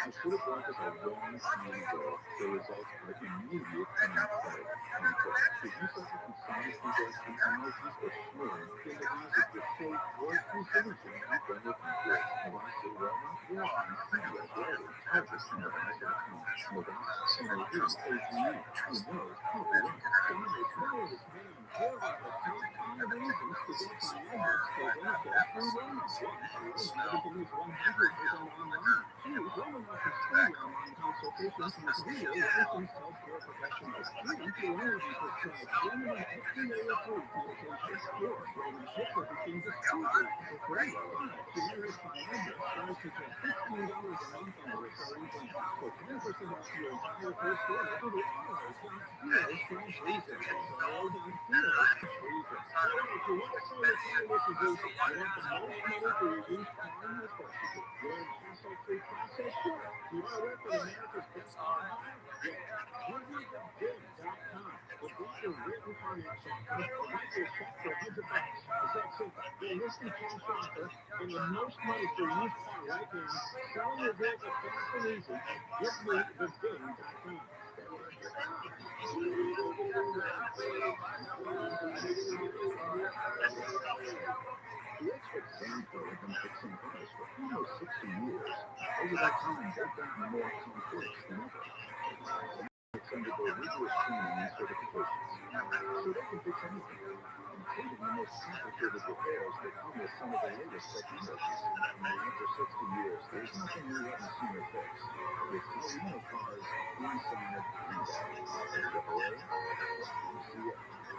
I should have brought this a long time ago. The results are immediate and emphatic. Unquote. If you suffer from sinus congestion, allergies, or snoring, then the music, the safe, work-free solution you've been looking for. Why say Walmart? Well, on CVS, Rite Aid, Target, Amazon.com, Nevada, Center E, OGE, who knows, Cover One. So nice, fellas, man, here are the top 5 reasons to get to Walmart's organic food Walmart. 1. Everything is 100% online. 2. Walmart offers free online consultations with real licensed healthcare professionals. 3. You'll only be prescribed Walmart FDA-approved medications. 4. Walmart ships everything discreetly for free. 5. Generic Viagra starts at just $15 a month on a recurring plan. For 10% off your entire first order, go to ro.co/reason. That's ro.co/reason. Alright, if you want to sign the car distribution, you want the most money for your used car in your specialty. You want a hassle-free process? Sure. You want to work with America's best car buyer? Yeah. ootd.com. If that's your written financial offer, or write your check for $100. It's that simple. Get an instant cash offer and the most money for your used car right now. Selling your vehicle fast and easy at givemethevin.com. The experts Sanford have been fixing cars for almost 60 years. Over that time, they've gotten more complex than ever. It's undergo rigorous training and certifications, so they can fix anything, including the most complicated repairs that come with some of the latest technologies. After 60 years, there's nothing you haven't seen or fixed. With Toyota cars inside and out. Chevrolet, YMCA.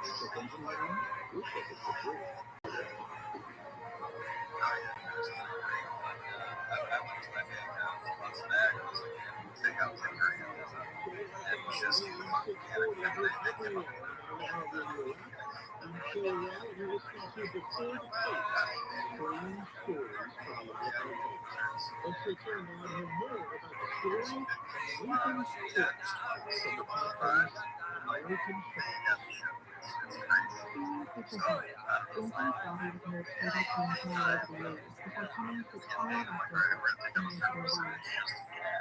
Check engine light on? We'll check it for free. I'm so right, you listen to the third case. Strange stories from life on tapes. Let's return now to hear more about the story of Lincoln's Church from the podcast American Church. Lincoln's body was moved several times more over the years before coming to trial after in 1901.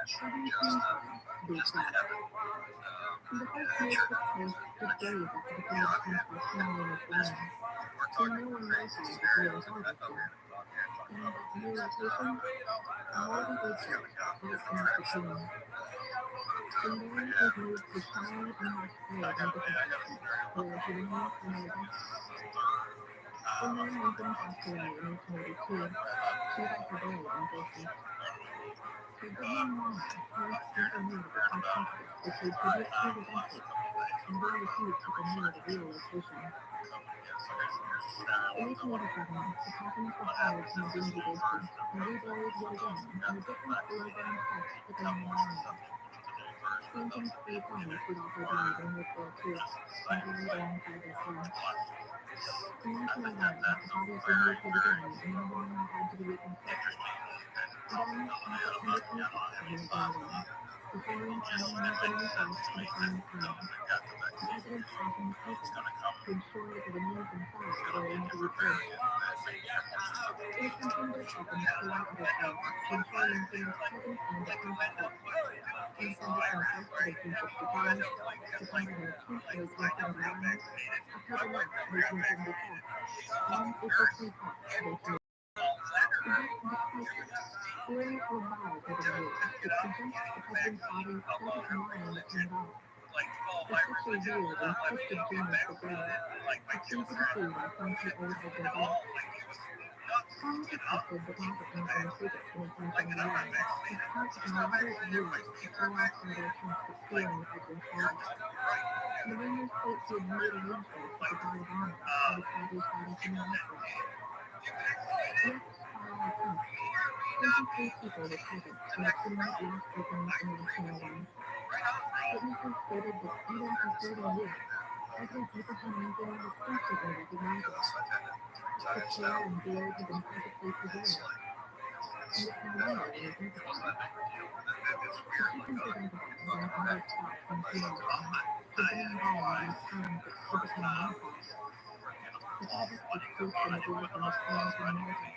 Having seen to be tried. In the first years took place just days after the Fed attempts by smelling his land. When no one notified the players harvesting. And in that new location, a holy big church right next to Truman. From there, it was moved to Shire and Marsh Grove in Mississippi, where he remained for nearly and then Lincoln passed away in 1882. She got her buried in Jason. The Goodman Mama first engineered the top secret, which was previously redempted, and very few people knew the real location. In 1887, the coffins were hauled from the dingy basement and reburied yet again in a different below-ground patch within the memorial. Lincoln's 3 sons would also died in World War II and buried alongside their son. In 1909, the bodies were moved yet again and the memorial had to be reconstructed. Then, on September 26th of 1901, the foreign family moved in themselves to the final time. The president's coffin was opened to ensure that the remains inside were legally pledged. It was September 2nd to allow other time to ensure Lincoln was present and the process worked. On December 21st of 1865, September 19th of 1871, October 9th of 1874, and April 24th of 1880. The date of the crisis, theories were evolved over the years which suggest the president's body wasn't lying in the same body. It's such a weird and twisted genius for grave. It's easy to see why some people would hold their breath. Scholars have tested the pathogens in the secret in 1871 and have taken elaborate years to throw off some of their attempts at stealing the president's body. The rumors state he had made arrangements with the guard of honor for his body's body to be lasted. Yet, by all accounts, 23 people were present when the tomb was last opened in 1901. Witnesses stated that even for 30 years, President Abraham Lincoln was instantly recognizable. His hair and beard had been perfectly preserved, and it's no wonder when you think about it. The second presentable was an hour stop from funeral home, to being involved in terms that typically menopause. The fabric was proof in the growth and the strange in America.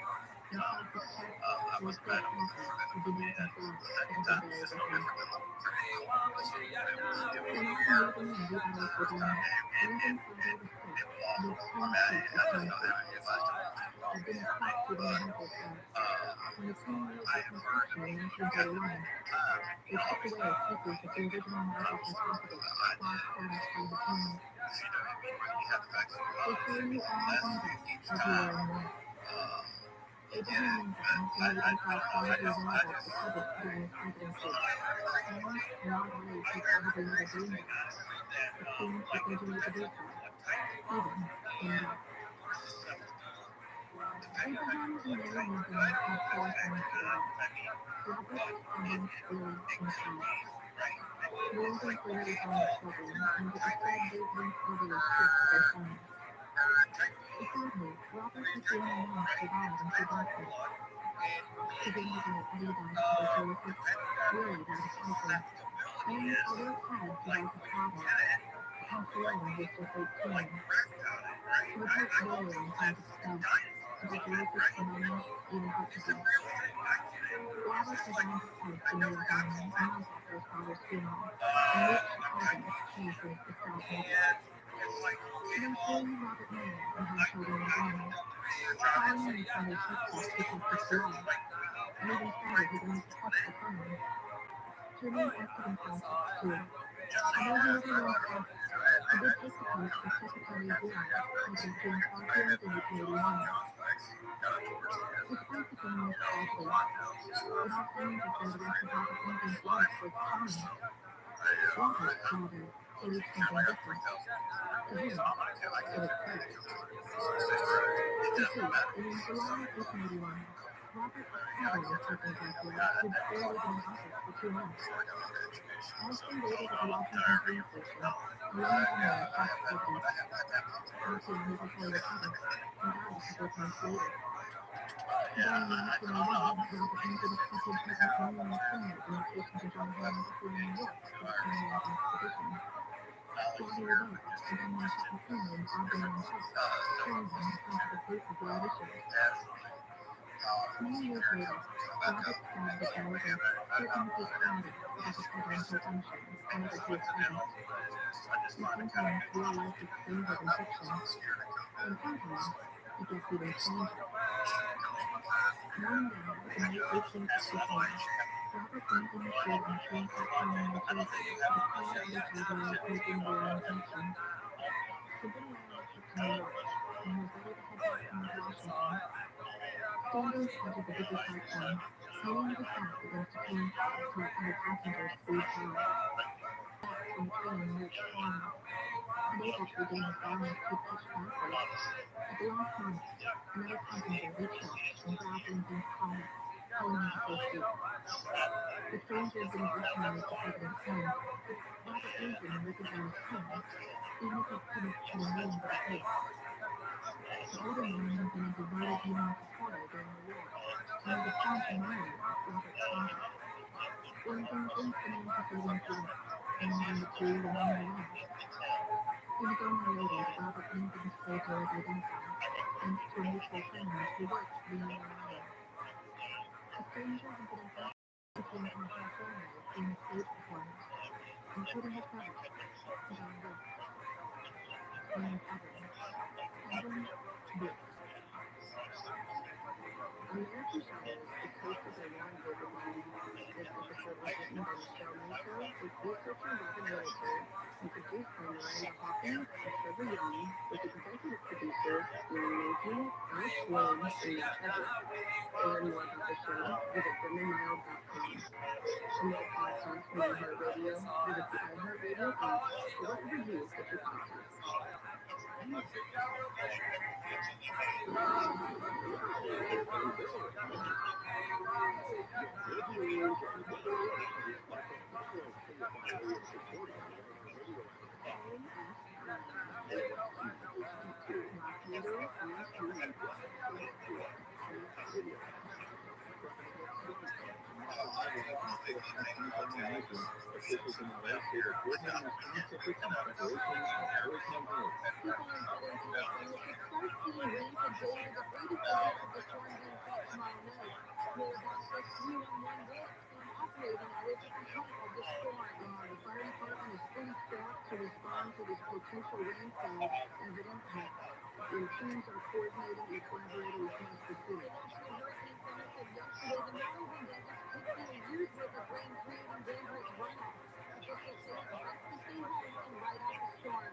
small note. More about this 311 rescue operating hours at the height of the storm. The fire department is fully staffed to respond to this potential rainfall as it impacts. And teams are coordinating and collaborating across the city. National Hurricane Center said yesterday the Maryland desert could see a year's worth of rain, creating dangerous runoff. Officials say it's best to stay home and ride out the storm.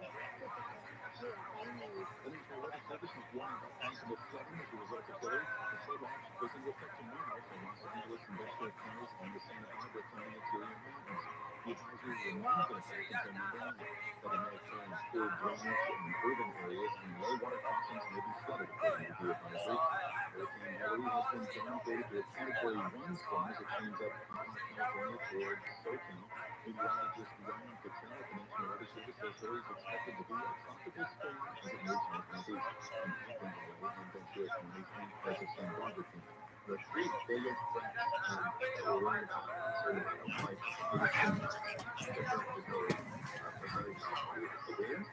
So that's KFI News. The National Weather Service is warning about possible flooding as a result of Hillary. The flood watch goes into effect tomorrow for Los Angeles and Ventura counties and the Santa Barbara County interior mountains. The advisory remains in effect until Monday night. Heavy may occur in school, drainage, and urban areas, and low water crossings may be flooded, according to the advisory. Hurricane Hillary has been downgraded to a Category 1 storm as it trains up Baja California towards SoCal. Meteorologist Ryan Patel at the National Weather Service says Hillary is expected to be a tropical storm as it moves north-northeast, impacting LA and Ventura counties and parts of Santa Barbara County. The $3 billion threat warned by the winds,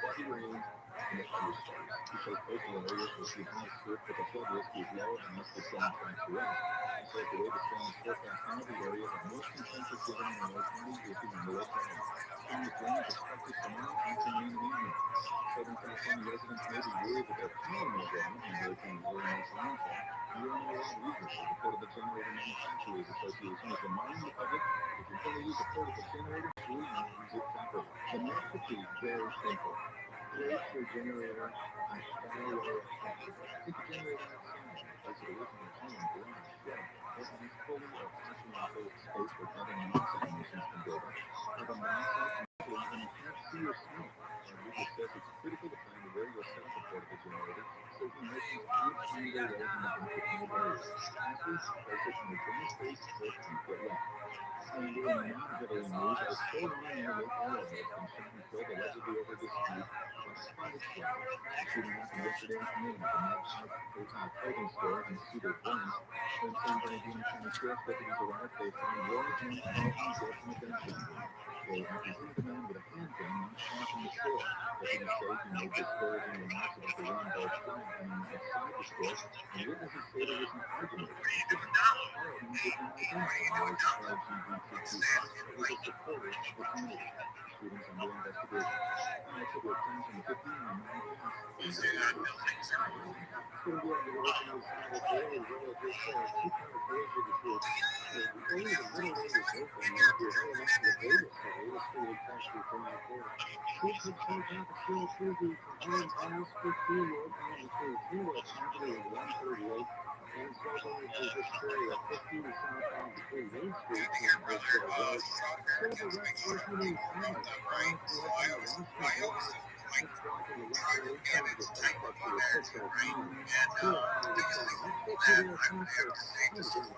heavy rains, and the thunderstorms. He says coastal areas will see high surf, but the flood risk is low and must descend track to rest. He says the way the storm is forecast now, the area of most consensus given in the County is the Underwood Valley. Storm with rain expected tomorrow afternoon and evening. Southern California residents may be worried that their power may go out when Hurricane Hillary makes landfall. ViralRabbi reported the Generator Manufacturers Association is reminding the public if you're going to use a portable generator, use it properly. The recipe is very simple. Place your generator on shallow water at home. Take the generator outside. Place it away from your home, garage, shed, or any fully or partially enclosed space where carbon monoxide emissions can build up. Carbon monoxide emissions can enhance see your smell. Rodriguez says it's critical to plan where you'll set up a portable generator so emissions can't find their way into unprotected areas. Lastly, place it in a dry space where it can't get wet. And in non-Hillary news, our co-runner Rabbi has been shot and killed allegedly over a dispute about a spinach fly. The shooting happened yesterday afternoon at the Med clothing store in Cedar Glen. When San Bernardino County Sheriff's deputies arrived, they found Roy and Carlton dead from a gunshot wound. They apprehended the man with a handgun not far from the store. Deputies say he made disparaging remarks about the rainbow flag hanging outside the store, and witnesses say there was an argument about the flag. Carlton did not identify as LGBTQ+, but was a supporter of the community. The shooting's under investigation. And that's it with times on the 15 and 9 past. It's going to be on the original side of the road, where just two kind of boys with the troops. Only the middle name is open. If you're heading up to the Vegas area, it's really close to drive there. Kids have sent out the trail through the Iron Pass 15 road down between Kimball Avenue and 138. And so there's this area 15 southbound between Main Street and Bridgeville Road. So the rest was hitting Adams. Cars were up on the last road. It's blocking the left lane, trying to get back up to the 605. Still finding the same. Let's go to the faster. I'm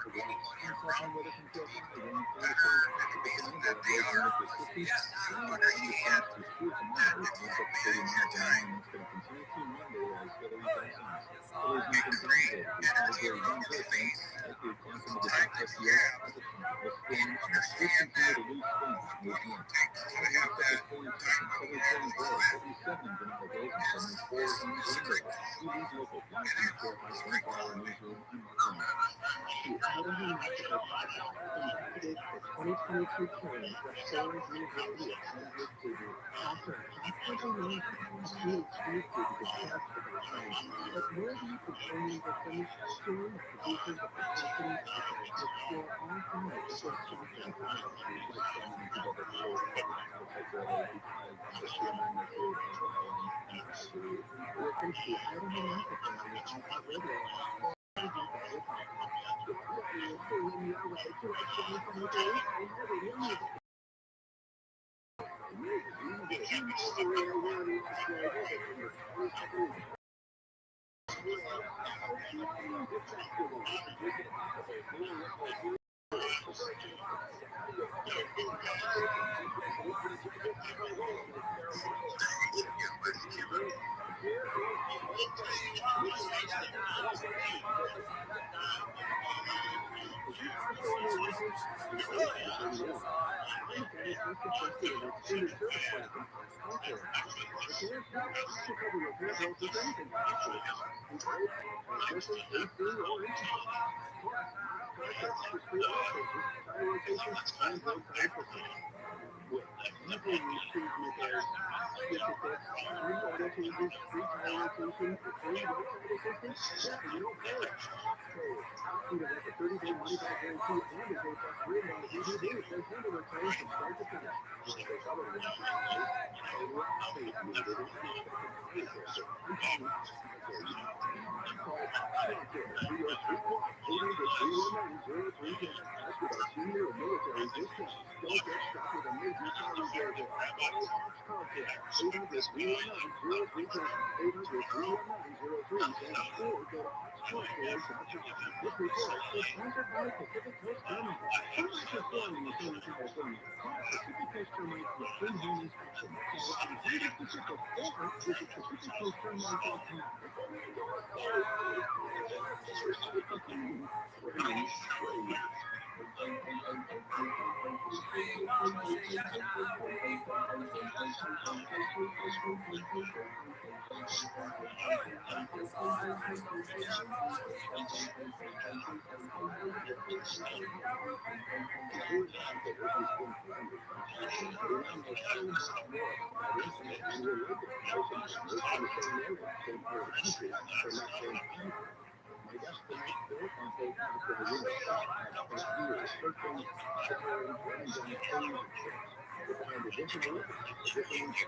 going to go. I'm talking with it from KFI. One thing to change traffic at the main road, raising Mississippi. One thing to change the street at the main road, winds up to 30 miles an hour, and that's going to continue through Monday as Hillary does. Hillary's not been downgraded to Category 1 hurricane as they advance into the southwest U.S. Pacific. The storm should continue to lose steam as it moves north. Southern California, Texas, Southern California, 77 in Granada Hills and 74 in Glendale. We lead local. Live from the KFI 24-hour newsroom, I'm Mark Ryan. The Idaho National Park investigates the 2022 killing of Sarah Rabbi at Sandwood City. After a half-dozen years, a few excused due to the death of the crime. But where do you confirm the victims? Soon, the producers of the company Igers explore all sides of this shocking file. Like so many people that told particularly because of the sheer magnitude of the and tragedy. Listen to Idaho Microphone on the iHeartRadio app. You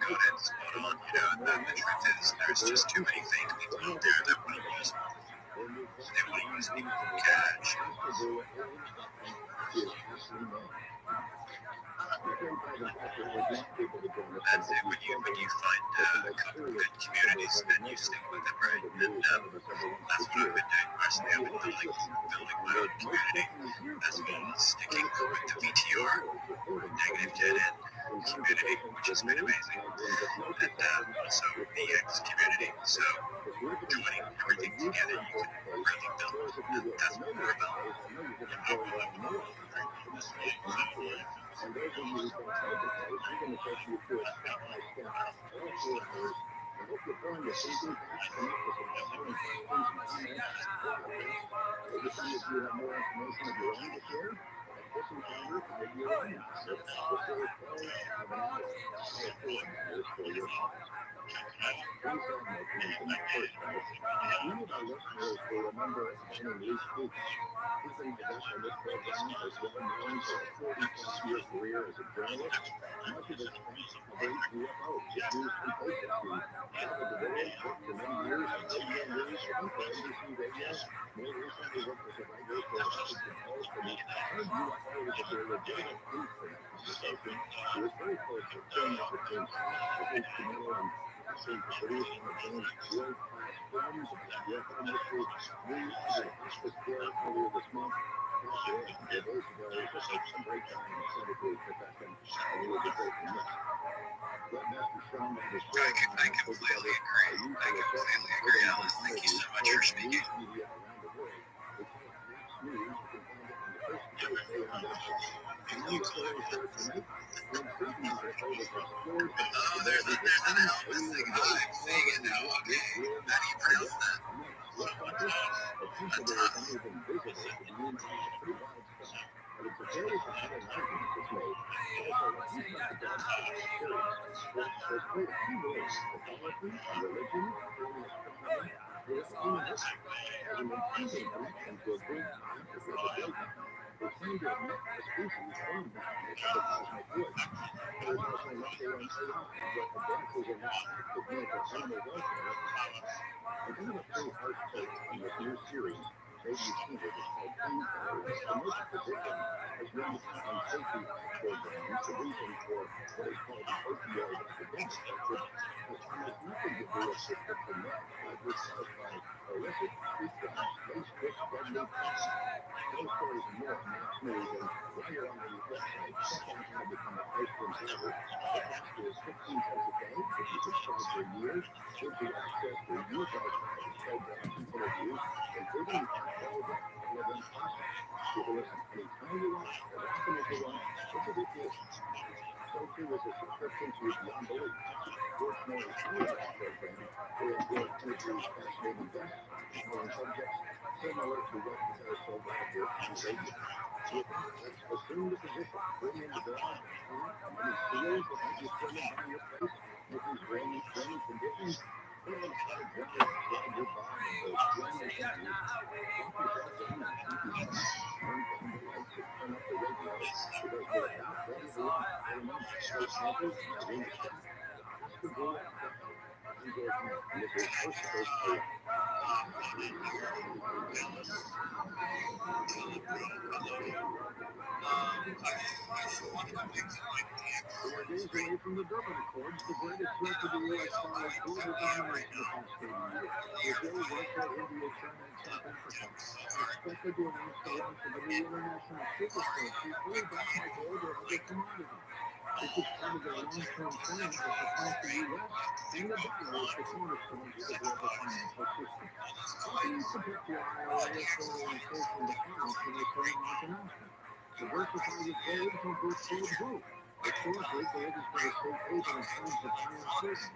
got it spot on. The truth is, there's just too many fake people out there that want to use me. They want to use people for cash. That's it. When you find a couple of good communities, then you stick with them, right? And that's what I've been doing personally. I've been building my own community, as well as sticking with the VTR, negative dead end community, which has been amazing, and also the X community. So joining everything together, you can really build, and that's what we're about. I completely agree, Alan. Thank you so much for speaking. Oh, there's an Elvis thing. I'm vegan now. Okay. How do you pronounce that? Selfie was a subscription to Beyond Belief. Fortunately, through that program, they will introduce fascinating guests, exploring subjects similar to what so Roger and Rachel. With that, let's assume the position. Bring in the dog, plant, and any seals that might be swimming by your place with these rainy conditions. Put on a pair of dryers, slide your bottom in those flannel panties, plop yourself down and keep your head, turn down the lights and turn up the radio, because we're about ready to rock in a moment. No campers, no room to stop. Just the blue and pressure. I'm George Mark, and this is First Take Alone. We are days away from the Durban Accords, the greatest threat to the U.S. following global domination the past 30 years. Brazil, Russia, India, China, and South Africa are expected to announce the launch of a new international supercurrency fully backed by gold or other commodities. This is part of their long-term plan to supplant the U.S. and the dollar as the cornerstones of the global financial system. How can you predict why or therefore inflation declines from this landmark announcement? Diversify your gold from Brookfield Group. Historically, gold has been a safe haven in times of high uncertainty.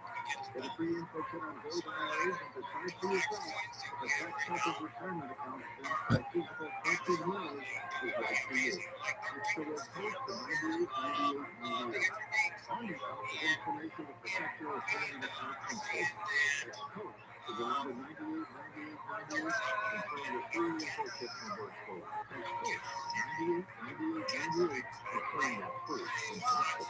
Get a free info kit on gold IRAs and decide for yourself if a tax-sheltered retirement account backed by physical trusted minerals is right for you. Text the word POST to 989898. Find yourself with information to protect your retirement account from POST. That's POST to the number 989898 and claim your free info kit from Brookfield. That's POST 989898 and claim your free info kit.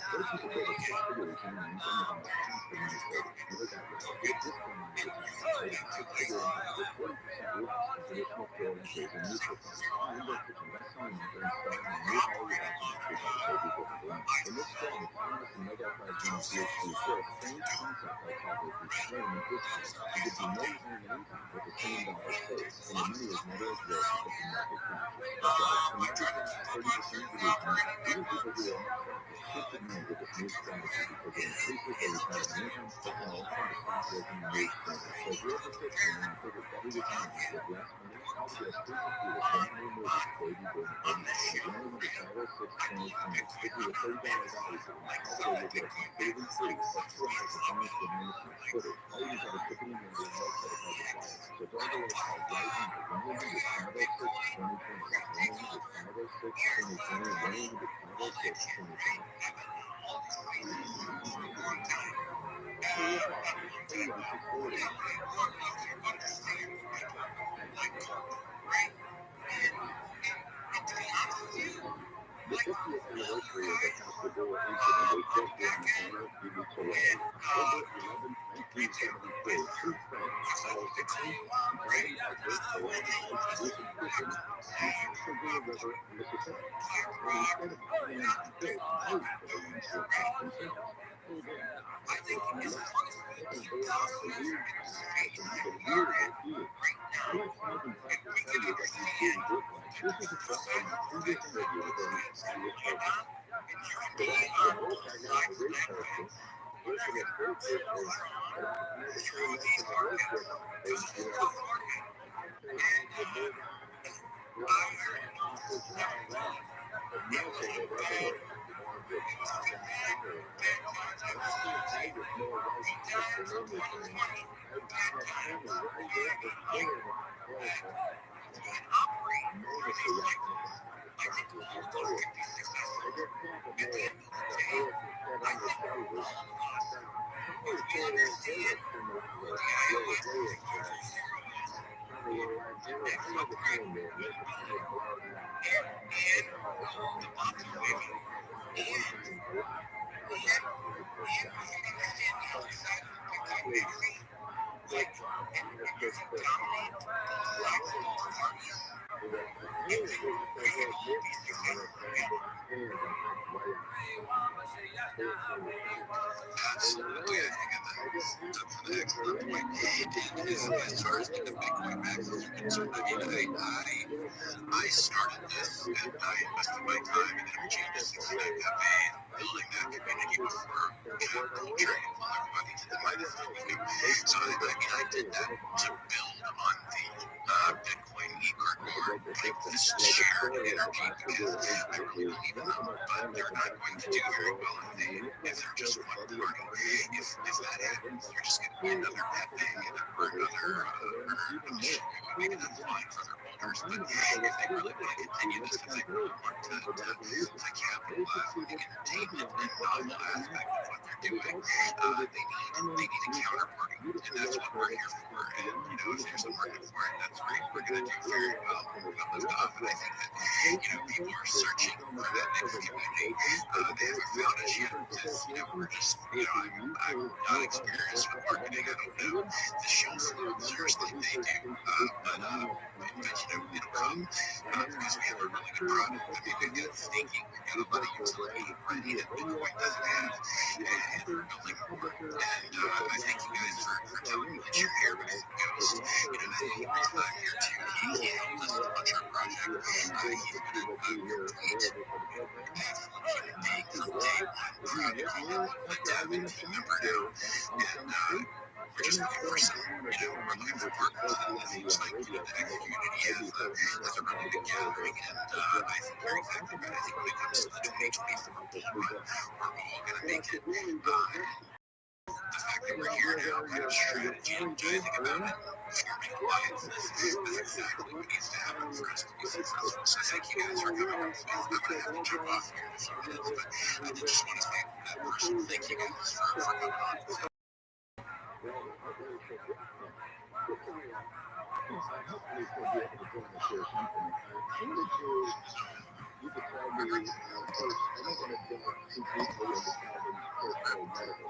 Versus the biggest possible retirement income is on the path to money saving. And with that, get a discounted retirement saving six-figure income with 40% less than traditional 401ks and mutual funds. And they're pitching best-selling author and star in the new Hollywood documentary by the Sophie Book of Life. In this film, economist and Nobel Prize-winning PhD share a strange concept by titled Reclaiming History. You could do no retirement income with the same dollar saved, and your money is never as worth as the market captures. That's right, from every cash 30% reducement, even people who are on track have shifted money with this new strategy because it increases their retirement income, their health, and to stop working in years sooner. So if you're over 50 and want a bigger, better retirement with less money, call to get a free computer from the new movie, Baby Boom Boom. At 1-800-506-2020. This is a $30 value for each. By the way, you'll get a completely free plus 2 hours of bonus good maintenance footage. All you need to have is shipping and handling, no credit card required. So don't delay, call right now. 1-800-506-2020. That's 1-800-506-2020. 1-800-506-2020. The 50th anniversary of the Castle Door incident is just around the corner, a few weeks away. October 11, 1973, two friends, Carl Dixon and Calvin Parker, arrived at exclusive fishing on the Pascagoula River, Mississippi. And instead of calling on the fish, both of the ones who were caught themselves pulled in. On the left, taking board off the weird path that can get weirder ears. I'll let Calvin Parker tell you what these beings look like. This is a clip from my previous interview with him on this program. The right, the bullfrog on the rig person, working at very personally, but I don't know the same that from the road trip. They do it. I say the bull guy, rock, sausage, and all that. But nothing has ever worked like the ones with that power. And I can't tell you more white fish than anything. I had Tammy right there at the clearing of my closer. Enormously optimistic about the track with the board. I get caught with more the hook and set on the shoulders. Probably say that Phillips from the Lewis, probably were like, Phillips, I never seen this. Let the tide blow down. It's a whole song. One time a lot. That was our very first shot. But honestly, quick, just quick. It was like, hey, it was so good. And they were saying that my hands are kind of way out. I started this and I invested my time and energy in this since I got paid. building that community before culture and everybody to the United States. So I did that to build on the Bitcoin e-card type this shared energy because I really believe in them, but they're not going to do very well if they're just one party. If that happens, they're just going to be another Pepe or another maybe that's fine for their holders, but if they really want to continue this, if they really want to capitalize on the entertainment and novel aspect of what they're doing, they need a counterparty, and that's what we're here for. And if there's a market for it, that's great. We're going to do very well with stuff. And I think that people are searching for that next community. They haven't found us yet because we're just I'm not experienced with marketing. I don't know the shows seriously they do, but it'll come because we have a really good product. I mean, we've got staking, we've got a lot of utility already that Bitcoin doesn't have, and we're building more. And I thank you guys for telling me that you're here with Ghost. I'm here too. He helped us launch our project. He's been a complete human being from day one. A dev and team member now, and we're just looking for some, we're looking for partners. It looks like the ag community has a really good gathering, and I think you're exactly right. I think when it comes to the 2024 bull run, we're all going to make it. The fact that we're here now, kind of strategy, do anything about it, forming alliances, that's exactly what needs to happen for us to be successful. So thank you guys for coming on. I'm going to have to jump off here in a few minutes, but I did just want to say that person. Thank you guys for coming on. Hopefully she'll be able to join us here at some point. You could tell me, first, I don't want to go too deeply into Calvin's personal medical